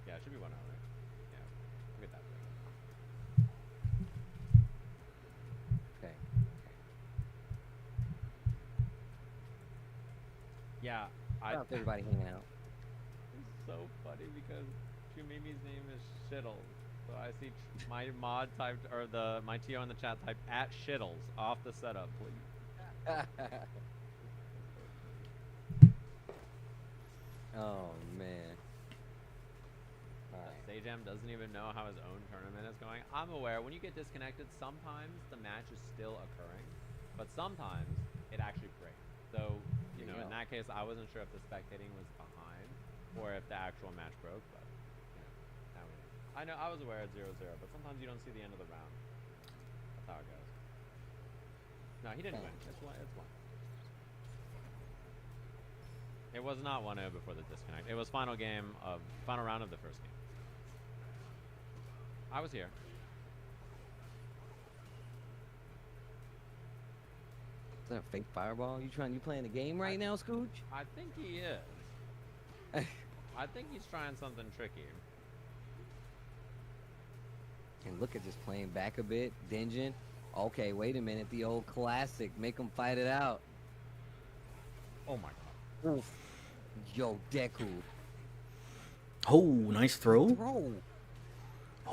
Yeah, it should be 1-0, right? Yeah, we'll get that thing. Okay. Yeah, How's everybody hanging out? It's so funny because Shumimi's name is Shittles. So I see my mod typed, or my TO in the chat typed @Shittles off the setup, please. Oh man. Alright. Sajam doesn't even know how his own tournament is going. I'm aware when you get disconnected, sometimes the match is still occurring, but sometimes it actually breaks. So, you know, in that case, I wasn't sure if the spectating was behind or if the actual match broke, but you know, now we know. I know I was aware it's 0-0, but sometimes you don't see the end of the round. That's how it goes. No, he didn't win. It's 1. It was not 1-0 before the disconnect. It was final round of the first game. I was here. Is that a fake fireball? You playing the game right now, Scooch? I think he is. I think he's trying something tricky. And look at just playing back a bit. Denjin. Okay, wait a minute. The old classic. Make them fight it out. Oh my god. Oof. Yo, Deku. Oh, nice throw.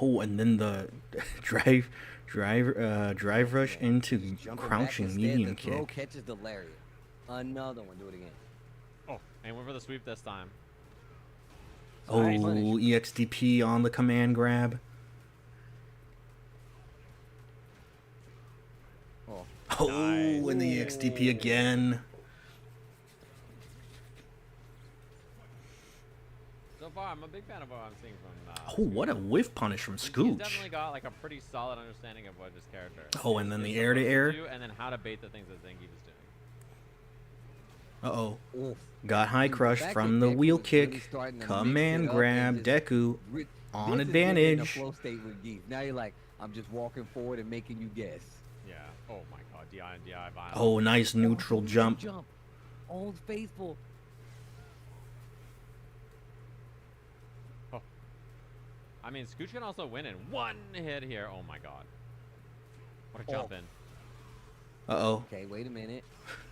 Oh, and then the drive rush into crouching medium the throw kick. Catches the lariat. Another one. Do it again. Oh, and went for the sweep this time. Oh, Nice. EXDP on the command grab. Oh, Nice. and the EXDP again. So far, I'm a big fan of what I'm seeing from. Oh, what a whiff punish from He's Scooch. definitely got like a pretty solid understanding of what his character is. Oh, and then the Is air to supposed air. do, and then how to bait the things that Zangief is doing. Uh-oh. Oof. Got high crush fact from that the Deku wheel is really kick. starting to Command mix it up grab. and just Deku on This is getting in a advantage. flow state with Geef. Now you're like, I'm just walking forward and making you guess. Yeah. Oh my God. DI and DI violence. Oh, nice neutral jump. Old faithful. Oh. I mean, Scooch can also win in one hit here. Oh my God. What a jump in. Uh-oh. Okay, wait a minute.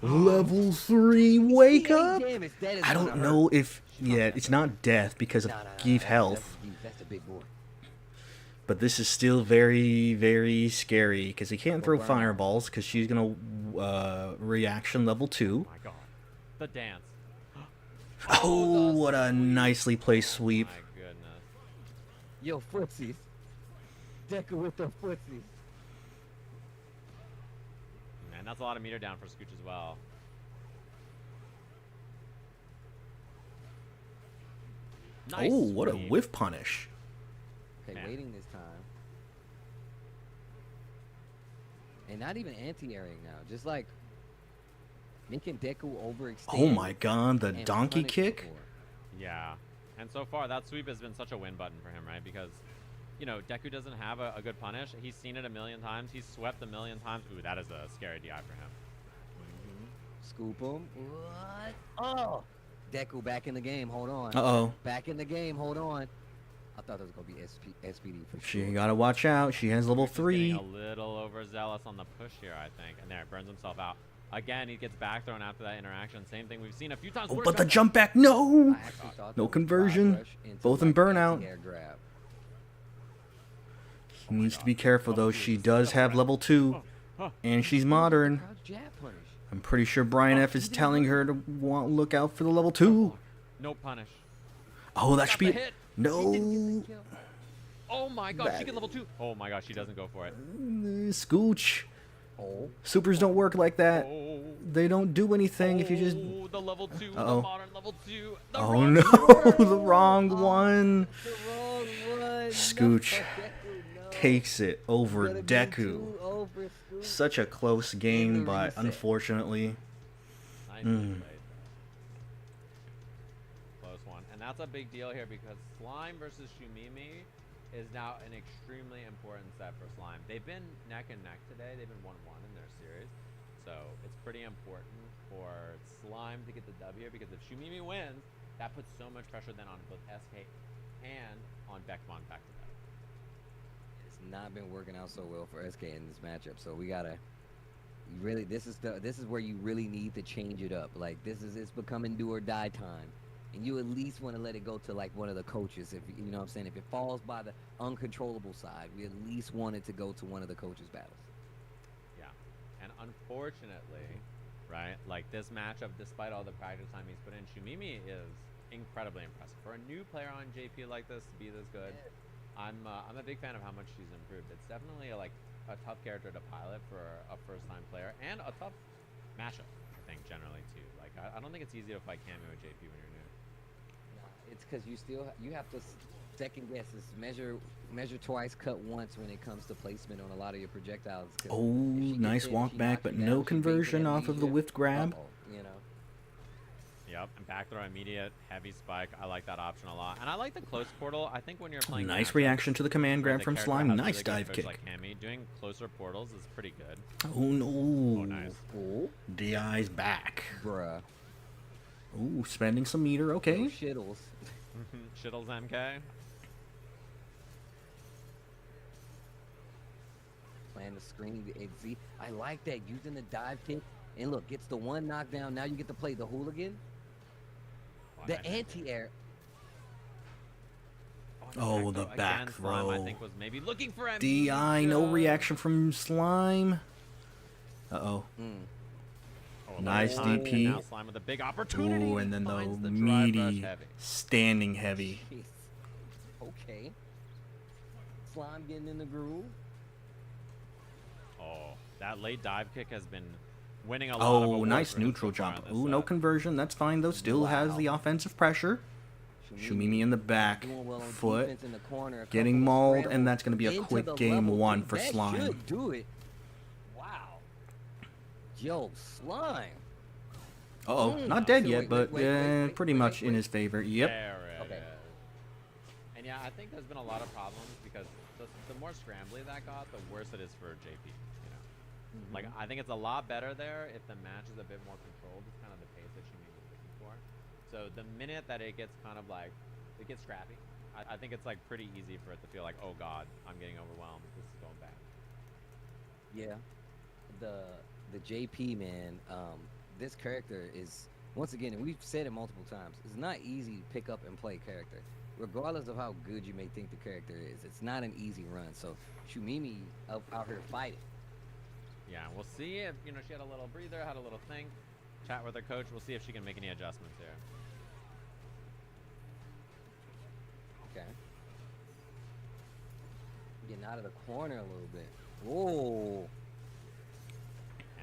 Level 3, wake up! Damage. That is I don't know if... Yeah, it's not death because of Geef health. That's a big boy. But this is still very, very scary because he can't throw burn. fireballs because she's going to reaction level 2. Oh my God. The dance. Oh, what a nicely placed sweep. My goodness. Yo, footsies. Deku with the footsies. Man, that's a lot of meter down for Scooch as well. Nice Oh, what a sweep. whiff punish. Okay, Man. waiting this time. And not even anti-airing now. Just like making Deku overextend. Oh my god, the and donkey punish kick? before. Yeah. And so far, that sweep has been such a win button for him, right? Because, you know, Deku doesn't have a good punish. He's seen it a million times. He's swept a million times. Ooh, that is a scary DI for him. Scoop him. What? Oh! Deku back in the game. Hold on. Uh-oh. Back in the game. Hold on. I thought it was going to be SPD for She sure. gotta watch out. She has level He's getting 3. a little overzealous on the push here, I think. And there, it burns himself out. Again, he gets back thrown after that interaction. Same thing we've seen a few times. Oh, Where's but the Becca? jump back, no! I actually thought No that was conversion. drive rush into, Both in like, burnout. anti-air grab. He needs to be careful though. She does have level 2. And she's modern. Crouch jab punish. I'm pretty sure Brian F is telling her to look out for the level 2. No punish. Oh, that Got should the be... hit. No! Oh my God, she get level 2. Oh my God, she doesn't go for it. Scooch. Oh. Supers don't work like that. Oh. They don't do anything if you just... Oh, the level 2, Uh-oh. the modern level 2. The Oh wrong no, one. the wrong one. The wrong one. Scooch No, Deku, no. takes it over Gonna be Deku. 2 over Scooch. Such a close game, the but reset. unfortunately... Nicely played. Close one. And that's a big deal here because Slime versus Shumimi is now an extremely important set for Slime. They've been neck and neck today. They've been 1-1 in their series. So it's pretty important for Slime to get the W because if Shumimi wins, that puts so much pressure then on both SK and on Beckmon back to back. It's not been working out so well for SK in this matchup, so we gotta really. This is where you really need to change it up. Like it's becoming do or die time, and you at least want to let it go to like one of the coaches. If you know what I'm saying, if it falls by the uncontrollable side, we at least want it to go to one of the coaches' battles. Yeah, and unfortunately, right, like this matchup, despite all the practice time he's put in, Shumimi is incredibly impressive. For a new player on JP like this to be this good, I'm a big fan of how much she's improved. It's definitely a tough character to pilot for a first-time player and a tough matchup, I think, generally too. Like I don't think it's easy to fight Cammy or JP when you're new. It's because you have to second guess. It's measure twice, cut once when it comes to placement on a lot of your projectiles. 'Cause Oh, if she gets nice hit, walk she back, knocks but you down, no she beats conversion it off of the amnesia. whiffed grab. You know. Yep, and back throw immediate heavy spike. I like that option a lot, and I like the close portal. I think when you're playing Nice matchups reaction to the command where grab the from character Slime. has Nice really good dive push kick. like Cammy, doing closer portals is pretty good. Oh no. Oh, nice. Oh, DI's back. bruh. Ooh, spending some meter. Okay. No shittles. Shittles MK. Playing the screen, the XZ. I like that, using the dive kick. And look, gets the one knockdown. Now you get to play the hooligan. Oh, The nice. anti-air. Oh, the back Slime, I throw. think, was maybe looking for DI, no reaction from Slime. Uh-oh. Nice DP. Now Slime with a big opportunity. Ooh, and then finds the drive rush meaty heavy. standing heavy. Jeez. Okay. Slime getting in the groove. Oh, that late dive kick has been winning a lot of awards nice for him neutral so far jump. on this Ooh, no set. conversion. That's fine, though. Still has the offensive pressure. Shumimi in the back doing well on foot. defense in the corner, a Getting couple of mauled, scrambles and that's going to be a into quick the game level 1 two. for That Slime. should do it. Wow. Yo, Slime. Uh-oh, not dead yet, wait, but wait, pretty much in his favor. Yep. There it Okay. is. And yeah, I think there's been a lot of problems because the more scrambly that got, the worse it is for JP. You know, like I think it's a lot better there if the match is a bit more controlled. It's kind of the pace that she was looking for. So the minute that it gets kind of like it gets scrappy, I think it's like pretty easy for it to feel like, oh god, I'm getting overwhelmed. This is going bad. Yeah. The JP man, this character is, once again, and we've said it multiple times, it's not easy to pick up and play character. Regardless of how good you may think the character is, it's not an easy run. So Shumimi out here fighting. Yeah, we'll see if, you know, she had a little breather, had a little think, chat with her coach. We'll see if she can make any adjustments here. Okay. Getting out of the corner a little bit. Whoa.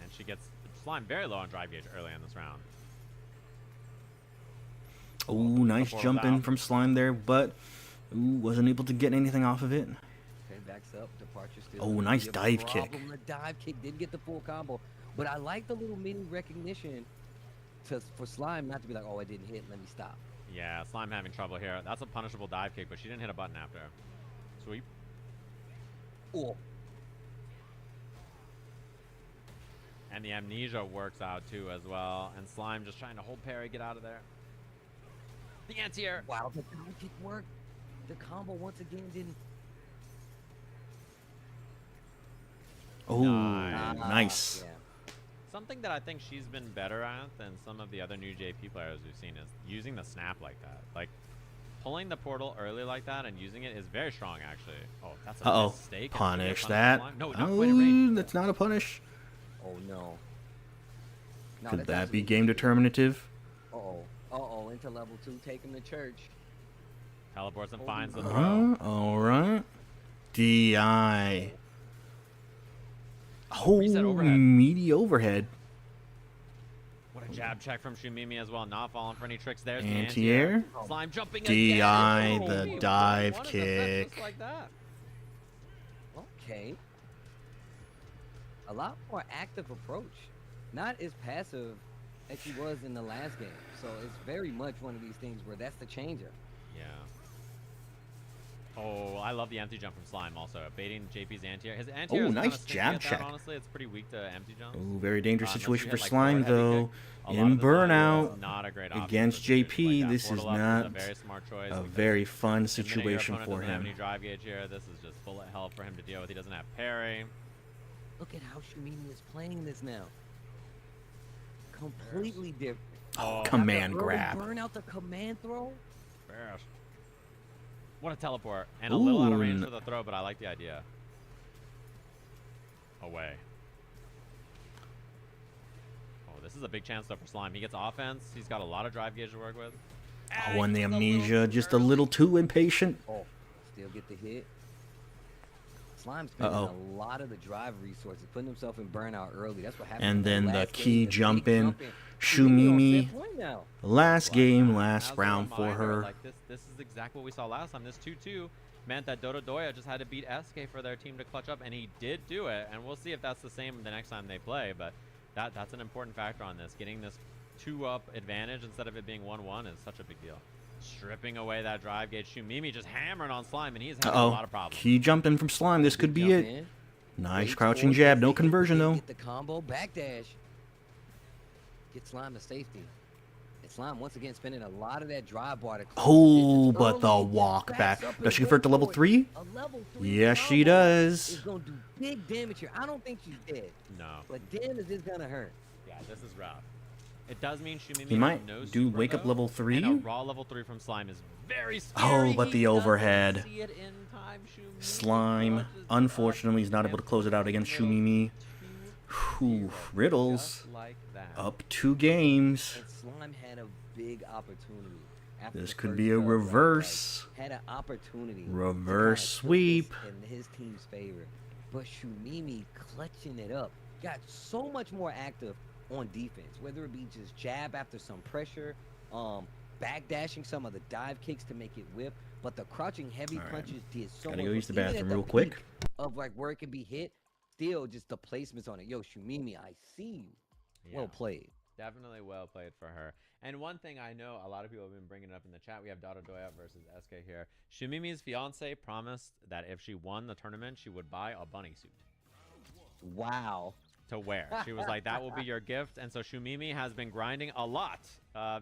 And she gets Slime very low on drive gauge early in this round. Oh, nice Before jump in out. from Slime there, but wasn't able to get anything off of it. Okay, backs up. Departure still. Oh, gonna nice be a dive kick. problem. The dive kick didn't get the full combo, but I like the little mini recognition for Slime not to be like, oh, it didn't hit. Let me stop. Yeah, Slime having trouble here. That's a punishable dive kick, but she didn't hit a button after. Sweep. Oh. And the amnesia works out too as well. And Slime just trying to hold parry, get out of there. The anti-air. Wow, the dive kick worked. The combo once again didn't. Oh, Nice. nice. Yeah. Something that I think she's been better at than some of the other new JP players we've seen is using the snap like that. Like, pulling the portal early like that and using it is very strong, actually. Oh, that's a mistake. Punish that. No, not quite a range. That's not a punish. Oh, no. No, Could that's that be absolutely- game determinative? Uh-oh. Uh-oh, into level 2, take him to church. Teleports and finds the throw. All right. DI. Oh, Reset overhead. meaty overhead. What a jab check from Shumimi as well. Not falling for any tricks. There's the Anti-air. anti-air. Slime jumping DI, again. the Oh, dive one in the set just kick. like that. Okay. A lot more active approach. Not as passive as she was in the last game. So it's very much one of these things where that's the changer. Yeah. Oh, I love the empty jump from Slime also. Baiting JP's anti-air. His anti-air Oh, is nice kinda sticky jab at that, check. honestly, it's pretty weak to empty jumps. Oh, very dangerous Unless situation you for hit, like, Slime, forward heavy though. kick. A lot In of the time, burnout it's not a great option against for situations JP, like that. this is Portal up not a very smart choice a because very fun the minute your situation opponent for doesn't have him. any drive gauge here, this is just bullet hell for him to deal with. He doesn't have parry. Look at how Shumimi is playing this now. Completely different. Oh, Oh, command Early grab. Burn out the command throw. Bears. What a teleport. And a little out of range Ooh. for the throw, but I like the idea. Away. Oh, this is a big chance though for Slime. He gets offense. He's got a lot of drive gauge to work with. Oh, and the amnesia, just a little too impatient. Oh, still get the hit. Slime's spending Uh-oh. a lot of the drive resources, putting himself in burnout early. That's what happened. And in then the last key game, jump big in. Shumimi on Shumimi, set point now. last game, That last was a round for reminder, her. Like this is exactly what we saw last time. This 2-2 meant that Dododoya just had to beat SK for their team to clutch up, and he did do it. And we'll see if that's the same the next time they play. But that's an important factor on this. Getting this 2-up advantage instead of it being 1-1 is such a big deal. Stripping away that drive gauge. Shumimi just hammering on Slime, and he's having a lot of problems. Key jump in from Slime. This could be Jump it. in, Nice wait crouching for it, jab. No take it, conversion, though. Get the combo, backdash. Get Slime to safety. And Slime once again spending a lot of that drive bar to close Oh, distance but the early, walk backs back. up and Does she convert to waits level for it. 3? A level 3 Yes, she combo does. is gonna do big damage here. I don't think she's dead, No. but damn, is this gonna hurt? Yeah, this is rough. It does mean Shumimi He might no do super, wake up though, level and 3. a raw level 3 from Slime is very scary. Oh, but He the doesn't overhead. see it in time. Shumimi Slime, clutches unfortunately, up he's not able to and close it out puts against Riddles Shumimi. 2-0, Riddles just like that. up 2 games. And Slime had a big opportunity. After This the could first be a dub, right? reverse. Like, had an opportunity. Reverse to sweep. flip this in his team's favor. But Shumimi clutching it up. Got so much more active on defense. Whether it be just jab after some pressure, backdashing some of the dive kicks to make it whip. But the crouching heavy punches did so much. Gotta go use the Even bathroom at the real quick. peak of like where it can be hit, still just the placements on it. Yo, Shumimi, I see you. Yeah. Well played. Definitely well played for her. And one thing I know a lot of people have been bringing up in the chat, we have Dada Doya versus SK here. Shumimi's fiance promised that if she won the tournament, she would buy a bunny suit Wow. to wear. She was like, that will be your gift. And so Shumimi has been grinding a lot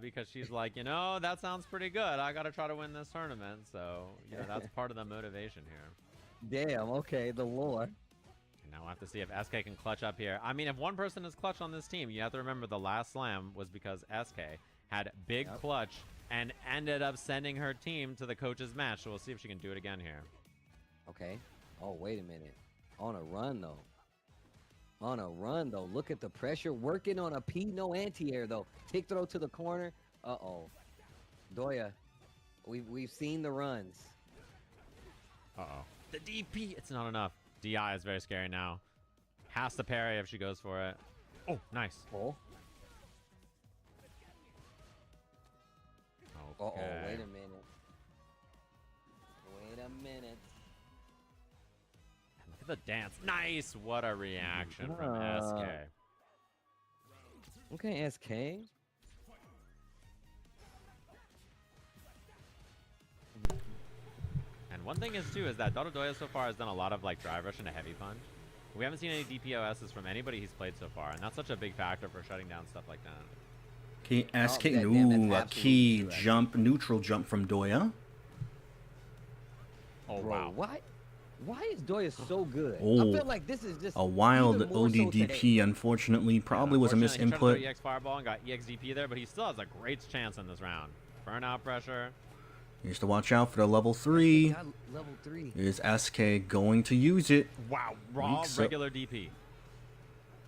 because she's like, you know, that sounds pretty good. I got to try to win this tournament. So, you know, that's part of the motivation here. Damn, okay, the lore. Now we'll have to see if SK can clutch up here. I mean, if one person is clutch on this team, you have to remember the last slam was because SK had big clutch and ended up sending her team to the coach's match. So we'll see if she can do it again here. Okay. Oh, wait a minute. On a run, though. On a run, though. Look at the pressure. Working on a P, no anti-air, though. Tick throw to the corner. Uh-oh. Doya, we've seen the runs. Uh-oh. The DP, it's not enough. DI is very scary now. Has to parry if she goes for it. Oh, nice. Oh. Okay. Uh-oh, wait a minute. Wait a minute. Look at the dance. Nice. What a reaction from SK. Okay, SK. And one thing is, too, is that Dada Doya so far has done a lot of, like, drive rush and a heavy punch. We haven't seen any DPOSs from anybody he's played so far, and that's such a big factor for shutting down stuff like that. Okay, SK, that's a key true, jump, neutral jump from Doya. Oh, Bro, wow. why is Doya so good? Oh, I feel like this is just a wild even more so ODDP, today. unfortunately. Probably was a Unfortunately, he tried to misinput. throw EX Fireball and got EX DP there, but he still has a great chance in this round. Burnout pressure. Here's to watch out for the level 3. Got level 3. Is SK going to use it? Wow. Raw, Weeks up. regular DP.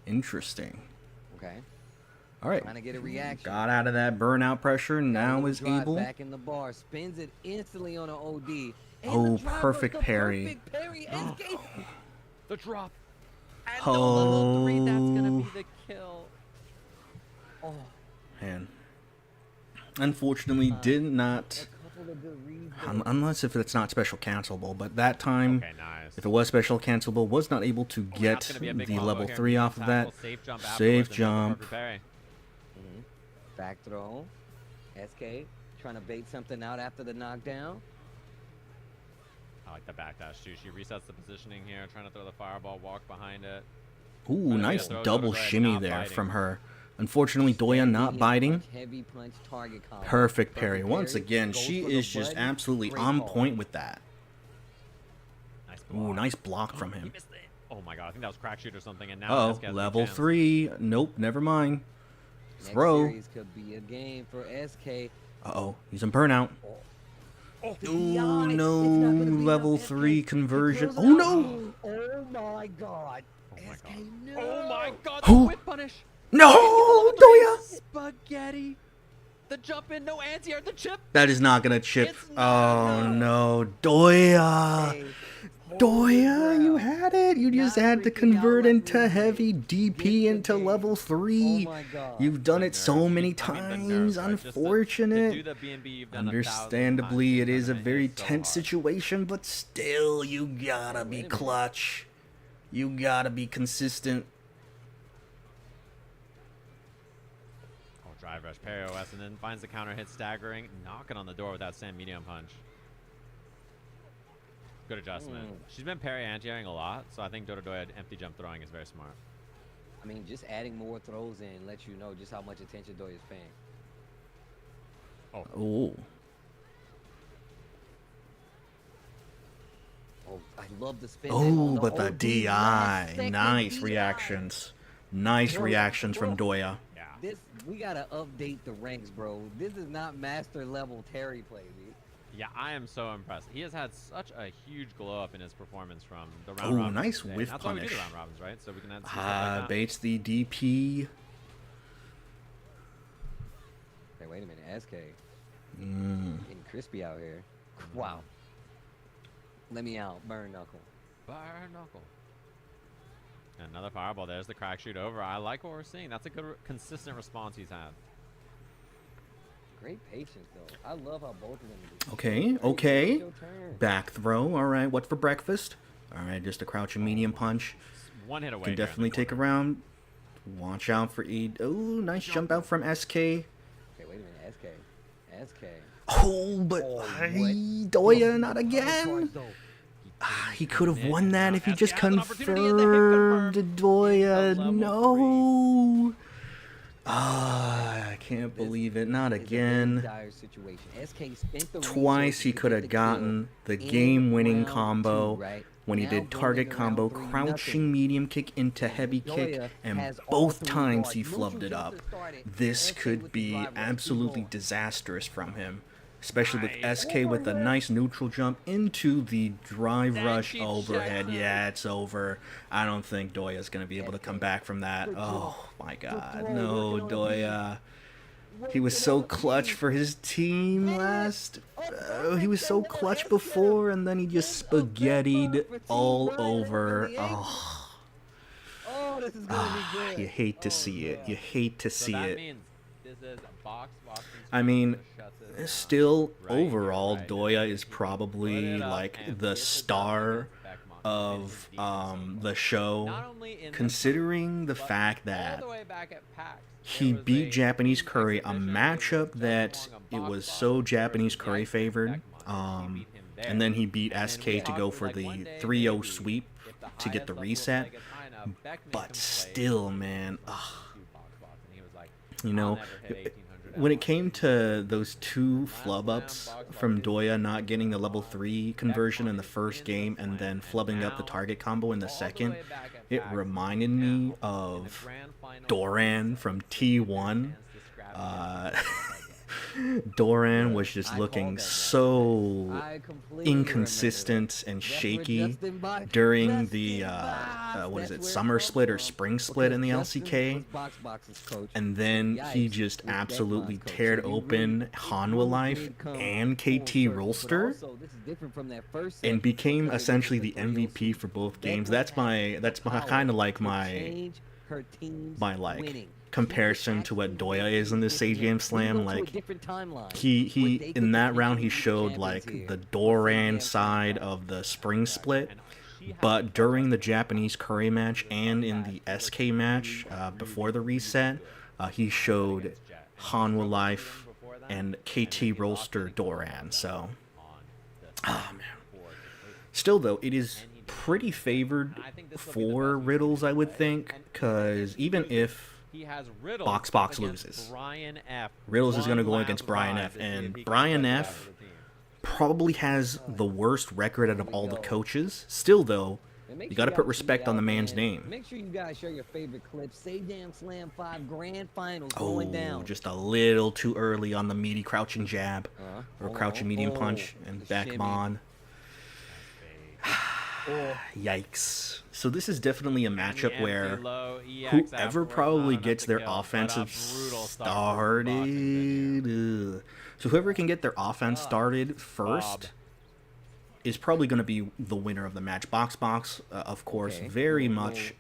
Interesting. Okay. All right. Trying to get a reaction. Got out of that burnout pressure. Now is Drive able. back in the bar, spins it instantly on an OD. And Oh, the drive perfect was the parry. Perfect parry. SK. The drop. And Oh. the level 3, that's going to be the kill. Oh, Man. Unfortunately, did not. a couple of good reads. there. Unless if it's not special cancelable. But that time, Okay, nice. if it was special cancelable, was not able to Oh, get that's gonna be a big the combo level here. 3 off of that. Tackle, safe jump, Safe afterwards, and then the jump. perfect parry. Back throw. SK trying to bait something out after the knockdown. I like the backdash too. She resets the positioning here, trying to throw the fireball, walk behind it. Ooh, Trying to nice throw double Dada Doya shimmy not there biting. from her. Unfortunately, Doya not biting. Heavy punch target combo. Perfect parry. Once parry, again, goes she for the is just button. absolutely Great on call. point with that. Nice Ooh, block. nice block from He him. missed it. Oh my god, I think that was crack shoot or something. And now Oh, SK has a level chance. 3. Nope, never mind. Next Throw. series could be a game for SK. Uh-oh, he's in burnout. Oh, to be Ooh, honest, no, it's not gonna be level enough. 3 SK, conversion. close Oh, it out. no. Oh my god. Oh my SK, god. no. Oh my god, Who? the whip punish. No, Doya! Spaghetti. The jump in, no anti-air, the chip. That is not gonna chip. It's not, Oh, no. Doya! Hey, Doya, you ground. had it. You just Not had to freaking out convert like into we heavy did. DP Get the into game. level 3. Oh my god. You've done it so nerves. many I mean, the times. nerves, right? Just to Unfortunate. do the B&B you've done 1,000 Understandably, times it in is a tournament very so tense hard. situation, but still, you gotta be wait a minute. clutch. You gotta be consistent. Oh, drive rush, parry OS, and then finds the counter hit, staggering, knocking on the door with that sand medium punch. Good adjustment. She's been parry anti-airing a lot, so I think Dada Doya empty jump throwing is very smart. I mean, just adding more throws in lets you know just how much attention Doya is paying. Oh. Oh, I love the spin. Oh, but the OD, DI. last second Nice DI. reactions. Nice reactions from Doya. Yeah, we gotta update the ranks, bro. This is not master level Terry play, dude. Yeah, I am so impressed. He has had such a huge glow up in his performance from the round robins. Nice today. whiff That's why we do punish. the round robins, right? So we can add some stuff like that. Baits the DP. Hey, wait a minute, SK. Getting crispy out here. Wow. Let me out, burn knuckle. Burn knuckle. Another fireball. There's the crack shoot over. I like what we're seeing. That's a good, consistent response he's had. Great patience, though. I love how both of them do. Okay. Back throw. All right, what's for breakfast? All right, just a crouching medium punch. One hit away. Can definitely take a round. Watch out for E. Oh, nice jump out from SK. Okay, wait a minute. SK. Oh, but Doya, not again. He could have won that if he just confirmed. Doya, no. I can't believe it. Not again. Twice he could have gotten the game-winning combo when he did target combo, crouching medium kick into heavy kick, and both times he flubbed it up. This could be absolutely disastrous from him, especially with SK with a nice neutral jump into the drive rush overhead. Yeah, it's over. I don't think Doya's going to be able to come back from that. Oh my god, no, Doya. He was so clutch for his team last. He was so clutch before, and then he just spaghettied all over. Oh, this is gonna be good. You hate to see it. You hate to see it. Means this is box. I mean, still, overall, Doya is probably like the star of the show, considering the fact that he beat Japanese Curry, a matchup that it was so Japanese Curry favored, and then he beat SK to go for the 3-0 sweep to get the reset. But still, man, you know, when it came to those two flub ups from Doya not getting the level 3 conversion in the first game and then flubbing up the target combo in the second, it reminded me of Doran from T1. Doran was just looking so inconsistent and shaky during the summer split or spring split in the LCK, and then he just absolutely teared open Hanwha Life and KT Rolster and became essentially the MVP for both games. That's my kind of like my comparison to what Doya is in this Sajam Slam. Like he in that round he showed like the Doran side of the spring split, but during the Japanese Curry match and in the SK match before the reset, he showed Hanwha Life and KT Rolster Doran. So man, still though, it is pretty favored for Riddles, I would think, because even if Box loses, Riddles is going to go against Brian F, and Brian F probably has the worst record out of all the coaches. Still though, you got to put respect on the man's name. Make sure you guys share your favorite clips. Sajam Slam 5 Grand Finals going down. Just a little too early on the meaty crouching jab or crouching medium punch and Beckmon. Yikes. So this is definitely a matchup where whoever probably gets their offensive started, so whoever can get their offense started first is probably going to be the winner of the match. Box, of course, very much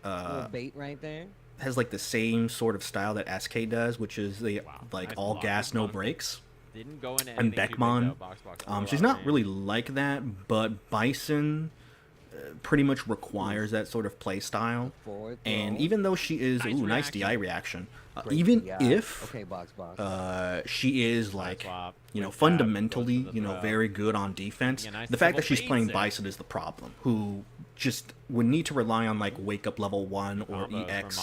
bait right there. Has like the same sort of style that SK does, which is the like all gas, no brakes. And Beckmon, she's not really like that, but Bison pretty much requires that sort of play style. And even though she is nice DI reaction, even if she is like fundamentally very good on defense, the fact that she's playing Bison is the problem. Who just would need to rely on like wake up level 1 or EX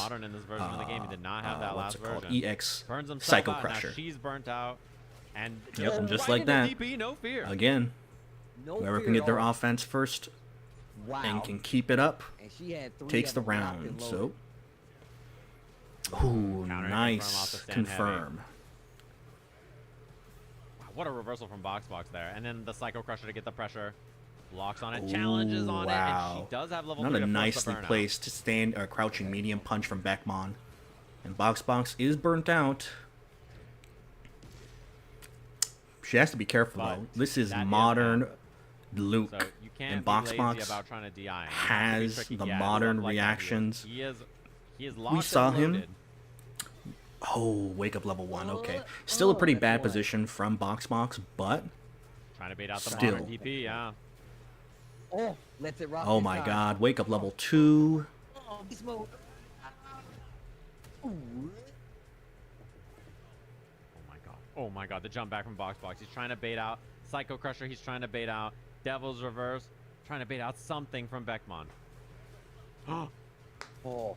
EX Psycho Crusher. She's burnt out, and just like that again, whoever can get their offense first and can keep it up takes the round. So Ooh, Counter nice. Confirm. Wow, what a reversal from Box there. And then the Psycho Crusher to get the pressure. Blocks on it, challenges on it, and she does have level 3 Not to a force nicely the burnout. placed stand or crouching medium punch from Beckmon. And Box is burnt out. She has to be careful, though. This is modern Luke. So you can't and be Box lazy about trying to DI. has the modern reactions. He is We saw him. Oh, wake up level 1. Okay. Still a pretty bad position from Box, but trying to bait out the still. modern DP, yeah. Oh, lets it rock. Oh my god, wake up level 2. Oh, beast mode. Oh my god, the jump back from Box. He's trying to bait out Psycho Crusher. He's trying to bait out Devil's Reverse. Trying to bait out something from Beckmon. Oh. Oh.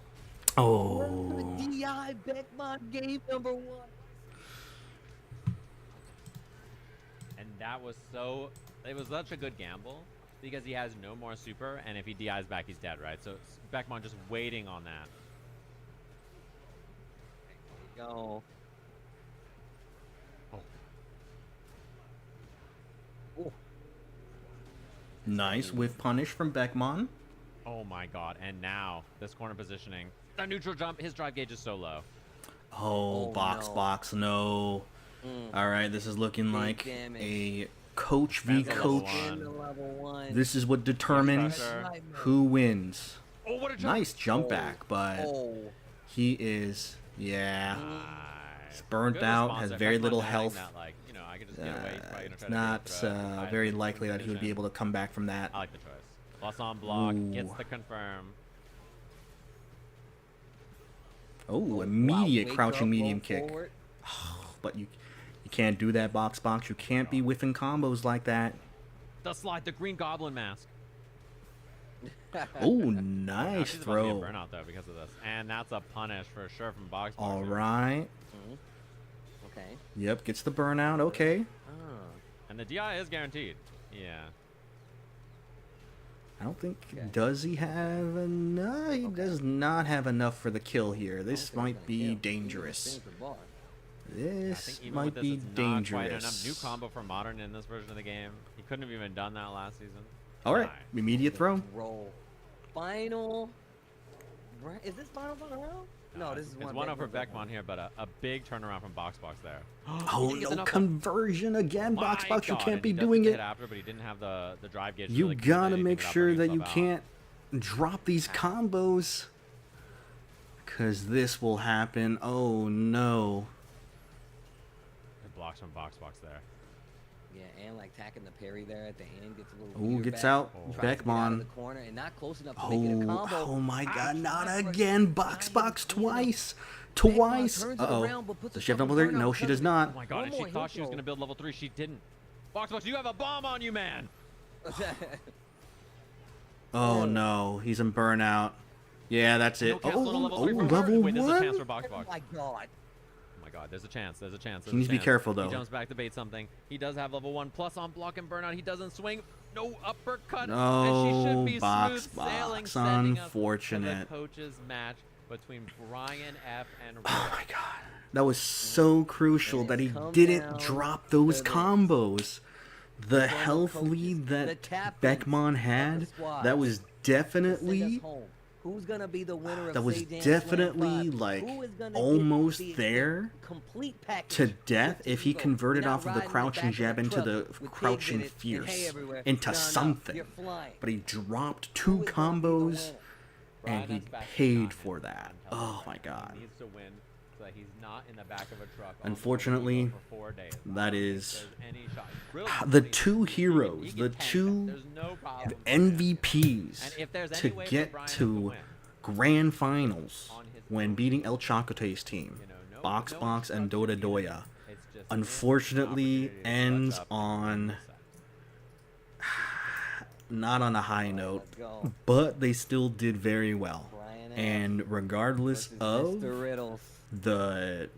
The DI Beckmon game number 1. And that was so... It was such a good gamble because he has no more super, and if he DIs back, he's dead, right? So Beckmon just waiting on that. There you go. Nice whiff punish from Beckmon. Oh my god, and now this corner positioning. The neutral jump, his drive gauge is so low. Oh, Box, no. Alright, this is looking like a coach v coach. This is what determines who wins. Oh, what a jump. Nice jump back, but he is, he's burnt out, has very little health. It's not very likely that he would be able to come back from that. I like the choice. Plus on block, gets the confirm. Oh, immediate crouching medium kick. But you can't do that, Box. You can't be whiffing combos like that. The slide, the green goblin mask. Oh, nice throw. Burnout though because of this, and that's a punish for sure from Box. All right. Okay. Yep, gets the burnout. Okay. And the DI is guaranteed. Yeah. I don't think. Does he have enough? He does not have enough for the kill here. This might be dangerous. This might be dangerous. Not quite enough new combo for Modern in this version of the game. He couldn't have even done that last season. All right, immediate throw. Roll. Final. Is this final round? No, this is it's 1-0 for Beckmon here, but a big turnaround from Box there. Oh, no conversion again, Box. You can't be doing it. After, but he didn't have the drive gauge. You gotta make sure that you can't drop these combos, because this will happen. Oh no. It blocks from Box there. Yeah, and like tacking the parry there at the end gets a little. Ooh, gets out. Beckmon. Oh my god, not again. Box twice. Uh-oh. Does she have level 3? No, she does not. Oh my god, and she thought she was going to build level 3. She didn't. Box, you have a bomb on you, man. Oh no, he's in burnout. Yeah, that's it. Level 1. Wait, there's a chance for Box. Oh my god. Oh my god, there's a chance. He needs to be careful though. He jumps back to bait something. He does have level 1 plus on block and burnout. He doesn't swing. No uppercut. No, and she should be Box. Unfortunate. The coach's match between Brian F and Riddles. Oh my god. That was so crucial that he didn't drop those combos. The health lead that Beckmon had, that was definitely who's gonna be the winner of that was definitely like almost there to death if he converted off of the crouching jab into the crouching fierce into something. But he dropped 2 combos and he paid for that. Oh my god. Unfortunately, that is the 2 heroes, the 2 MVPs to get to grand finals when beating El Chacote's team, Box and Doya, unfortunately ends on not on a high note, but they still did very well. And regardless of Mr. Riddles. the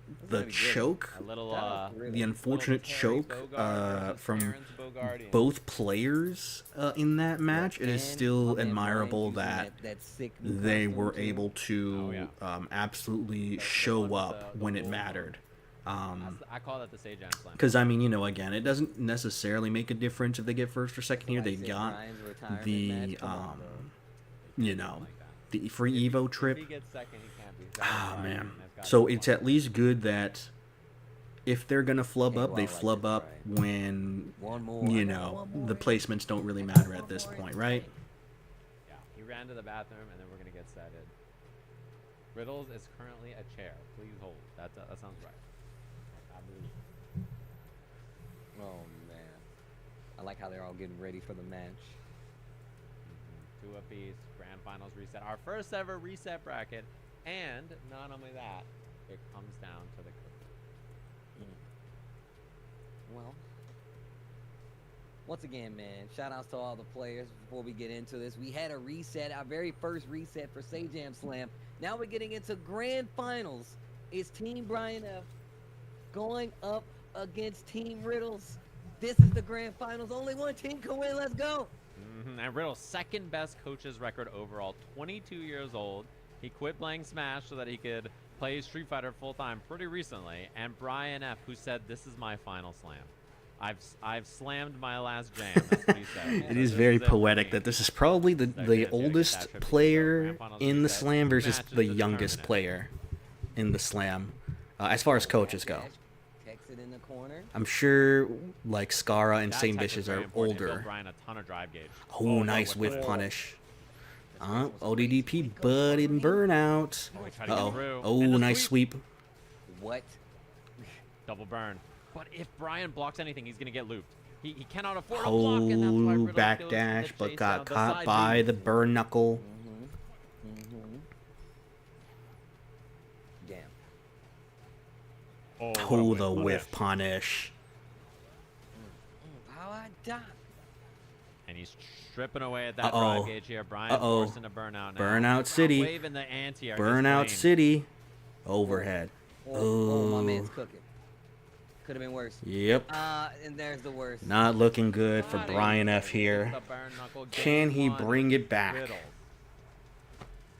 choke, the unfortunate choke from both players in that match, it is still admirable that they were able to absolutely show up when it mattered. I call that the Sajam slam. Because, I mean, you know, again, it doesn't necessarily make a difference if they get first or second here. They got the, you know, the free Evo trip. Ah, man. So it's at least good that if they're going to flub up, they flub up when, you know, the placements don't really matter at this point, right? Yeah, he ran to the bathroom, and then we're going to get setted. Riddles is currently a chair. Please hold. That sounds right. I believe. Oh, man. I like how they're all getting ready for the match. Two apiece, grand finals reset. Our first ever reset bracket. And not only that, it comes down to the curve. Well, once again, man, shout outs to all the players before we get into this. We had a reset, our very first reset for Sajam Slam. Now we're getting into grand finals. It's Team Brian F going up against Team Riddles. This is the grand finals. Only one team can win. Let's go. And Riddles' second best coaches record overall, 22 years old. He quit playing Smash so that he could play Street Fighter full-time pretty recently. And Brian F, who said, "This is my final slam. I've slammed my last jam." That's what he said. It is very poetic that this is probably the oldest player in the slam versus the youngest player in the slam, as far as coaches go. I'm sure like Skara and Saint Vicious are older. Oh, nice whiff punish. ODDP, but in burnout. Uh-oh. Oh, nice sweep. What? Double burn. But if Brian blocks anything, he's going to get looped. He cannot afford a block, and that's why Riddles backdash, but got caught by the burn knuckle. Damn. Oh, the whiff punish. How I die. And he's stripping away at that drive gauge here. Brian forced into burnout now. Burnout City. Waving the anti-air. Burnout City. Overhead. Oh, my man's cooking. Could have been worse. Yep. And there's the worst. Not looking good for Brian F here. Can he bring it back?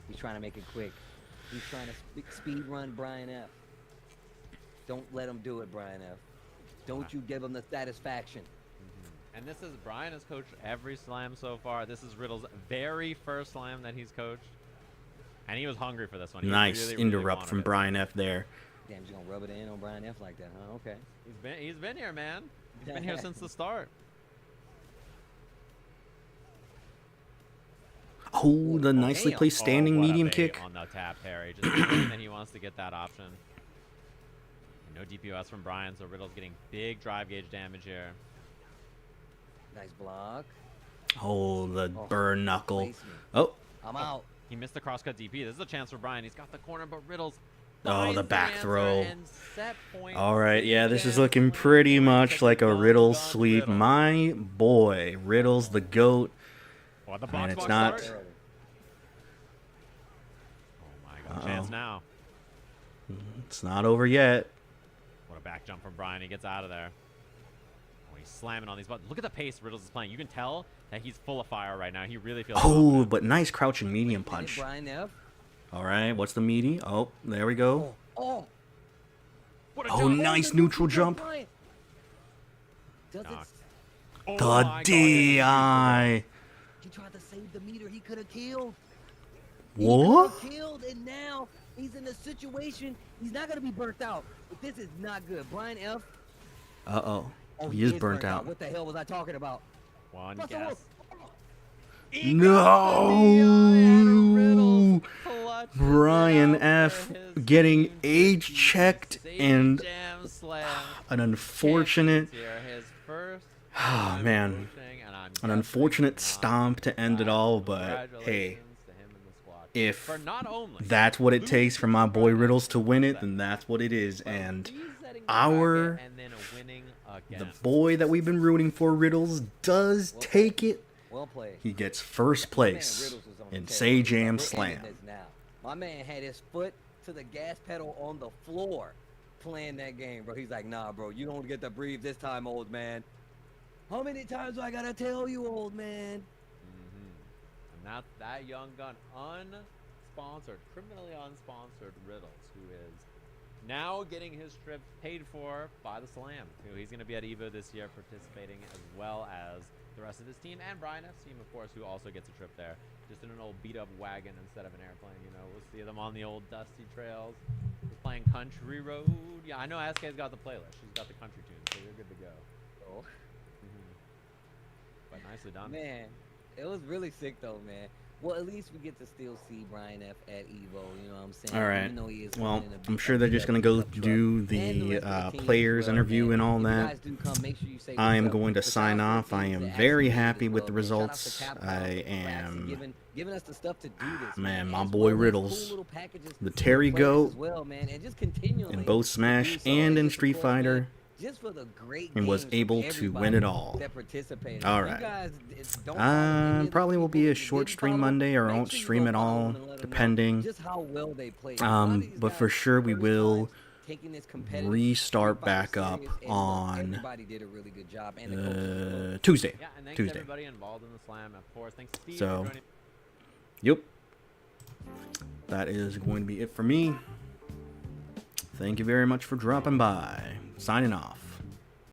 He's trying to make it quick. He's trying to speed run Brian F. Don't let him do it, Brian F. Don't you give him the satisfaction. And this is, Brian has coached every slam so far. This is Riddles' very first slam that he's coached. And he was hungry for this one. Nice interrupt from Brian F there. Damn, he's going to rub it in on Brian F like that, huh? Okay. He's been here, man. He's been here since the start. Oh, the nicely placed standing medium kick. On the tap parry. Just saying that he wants to get that option. No DPS from Brian, so Riddle's getting big drive gauge damage here. Nice block. Oh, the burn knuckle. Oh. I'm out. He missed the crosscut DP. This is a chance for Brian. He's got the corner, but Riddles. Oh, the back throw. All right, yeah, this is looking pretty much like a Riddles sweep. My boy, Riddles the GOAT. And it's not. Oh my God, chance now. It's not over yet. What a back jump from Brian. He gets out of there. Oh, he's slamming on these buttons. Look at the pace Riddles is playing. You can tell that he's full of fire right now. He really feels. Oh, but nice crouching medium punch. Brian F. All right, what's the meaty? Oh, there we go. Oh, nice neutral jump. Does it? The DI. He tried to save the meter. He could have killed. What? He killed, and now he's in a situation. He's not going to be burnt out. But this is not good. Brian F. Oh, he is burnt out. What the hell was I talking about? One guess. No! Brian F. getting age checked and an unfortunate, man, an unfortunate stomp to end it all. But hey, if that's what it takes for my boy Riddles to win it, then that's what it is. And the boy that we've been rooting for, Riddles, does take it. Well played. He gets first place in Sajam Slam. My man had his foot to the gas pedal on the floor playing that game, bro. He's like, nah, bro, you don't get to breathe this time, old man. How many times do I gotta tell you, old man? And that's that young gun, unsponsored, criminally unsponsored Riddles, who is now getting his trip paid for by the Slam. He's going to be at EVO this year participating, as well as the rest of his team, and Brian F's team, of course, who also gets a trip there, just in an old beat-up wagon instead of an airplane. You know, we'll see them on the old dusty trails. We're playing Country Road. Yeah, I know SK's got the playlist. She's got the country tunes, so you're good to go. Oh. But nicely done. Man, it was really sick, though, man. Well, at least we get to still see Brian F at EVO, you know what I'm saying? All right. Well, I'm sure they're just going to go do the players interview and all that. I am going to sign off. I am very happy with the results. I am... Man, my boy Riddles, the Terry GOAT in both Smash and in Street Fighter, and was able to win it all. Alright. Probably will be a short stream Monday, or I won't stream at all, depending. But for sure we will restart back up on Tuesday. So, yep. That is going to be it for me. Thank you very much for dropping by. Signing off.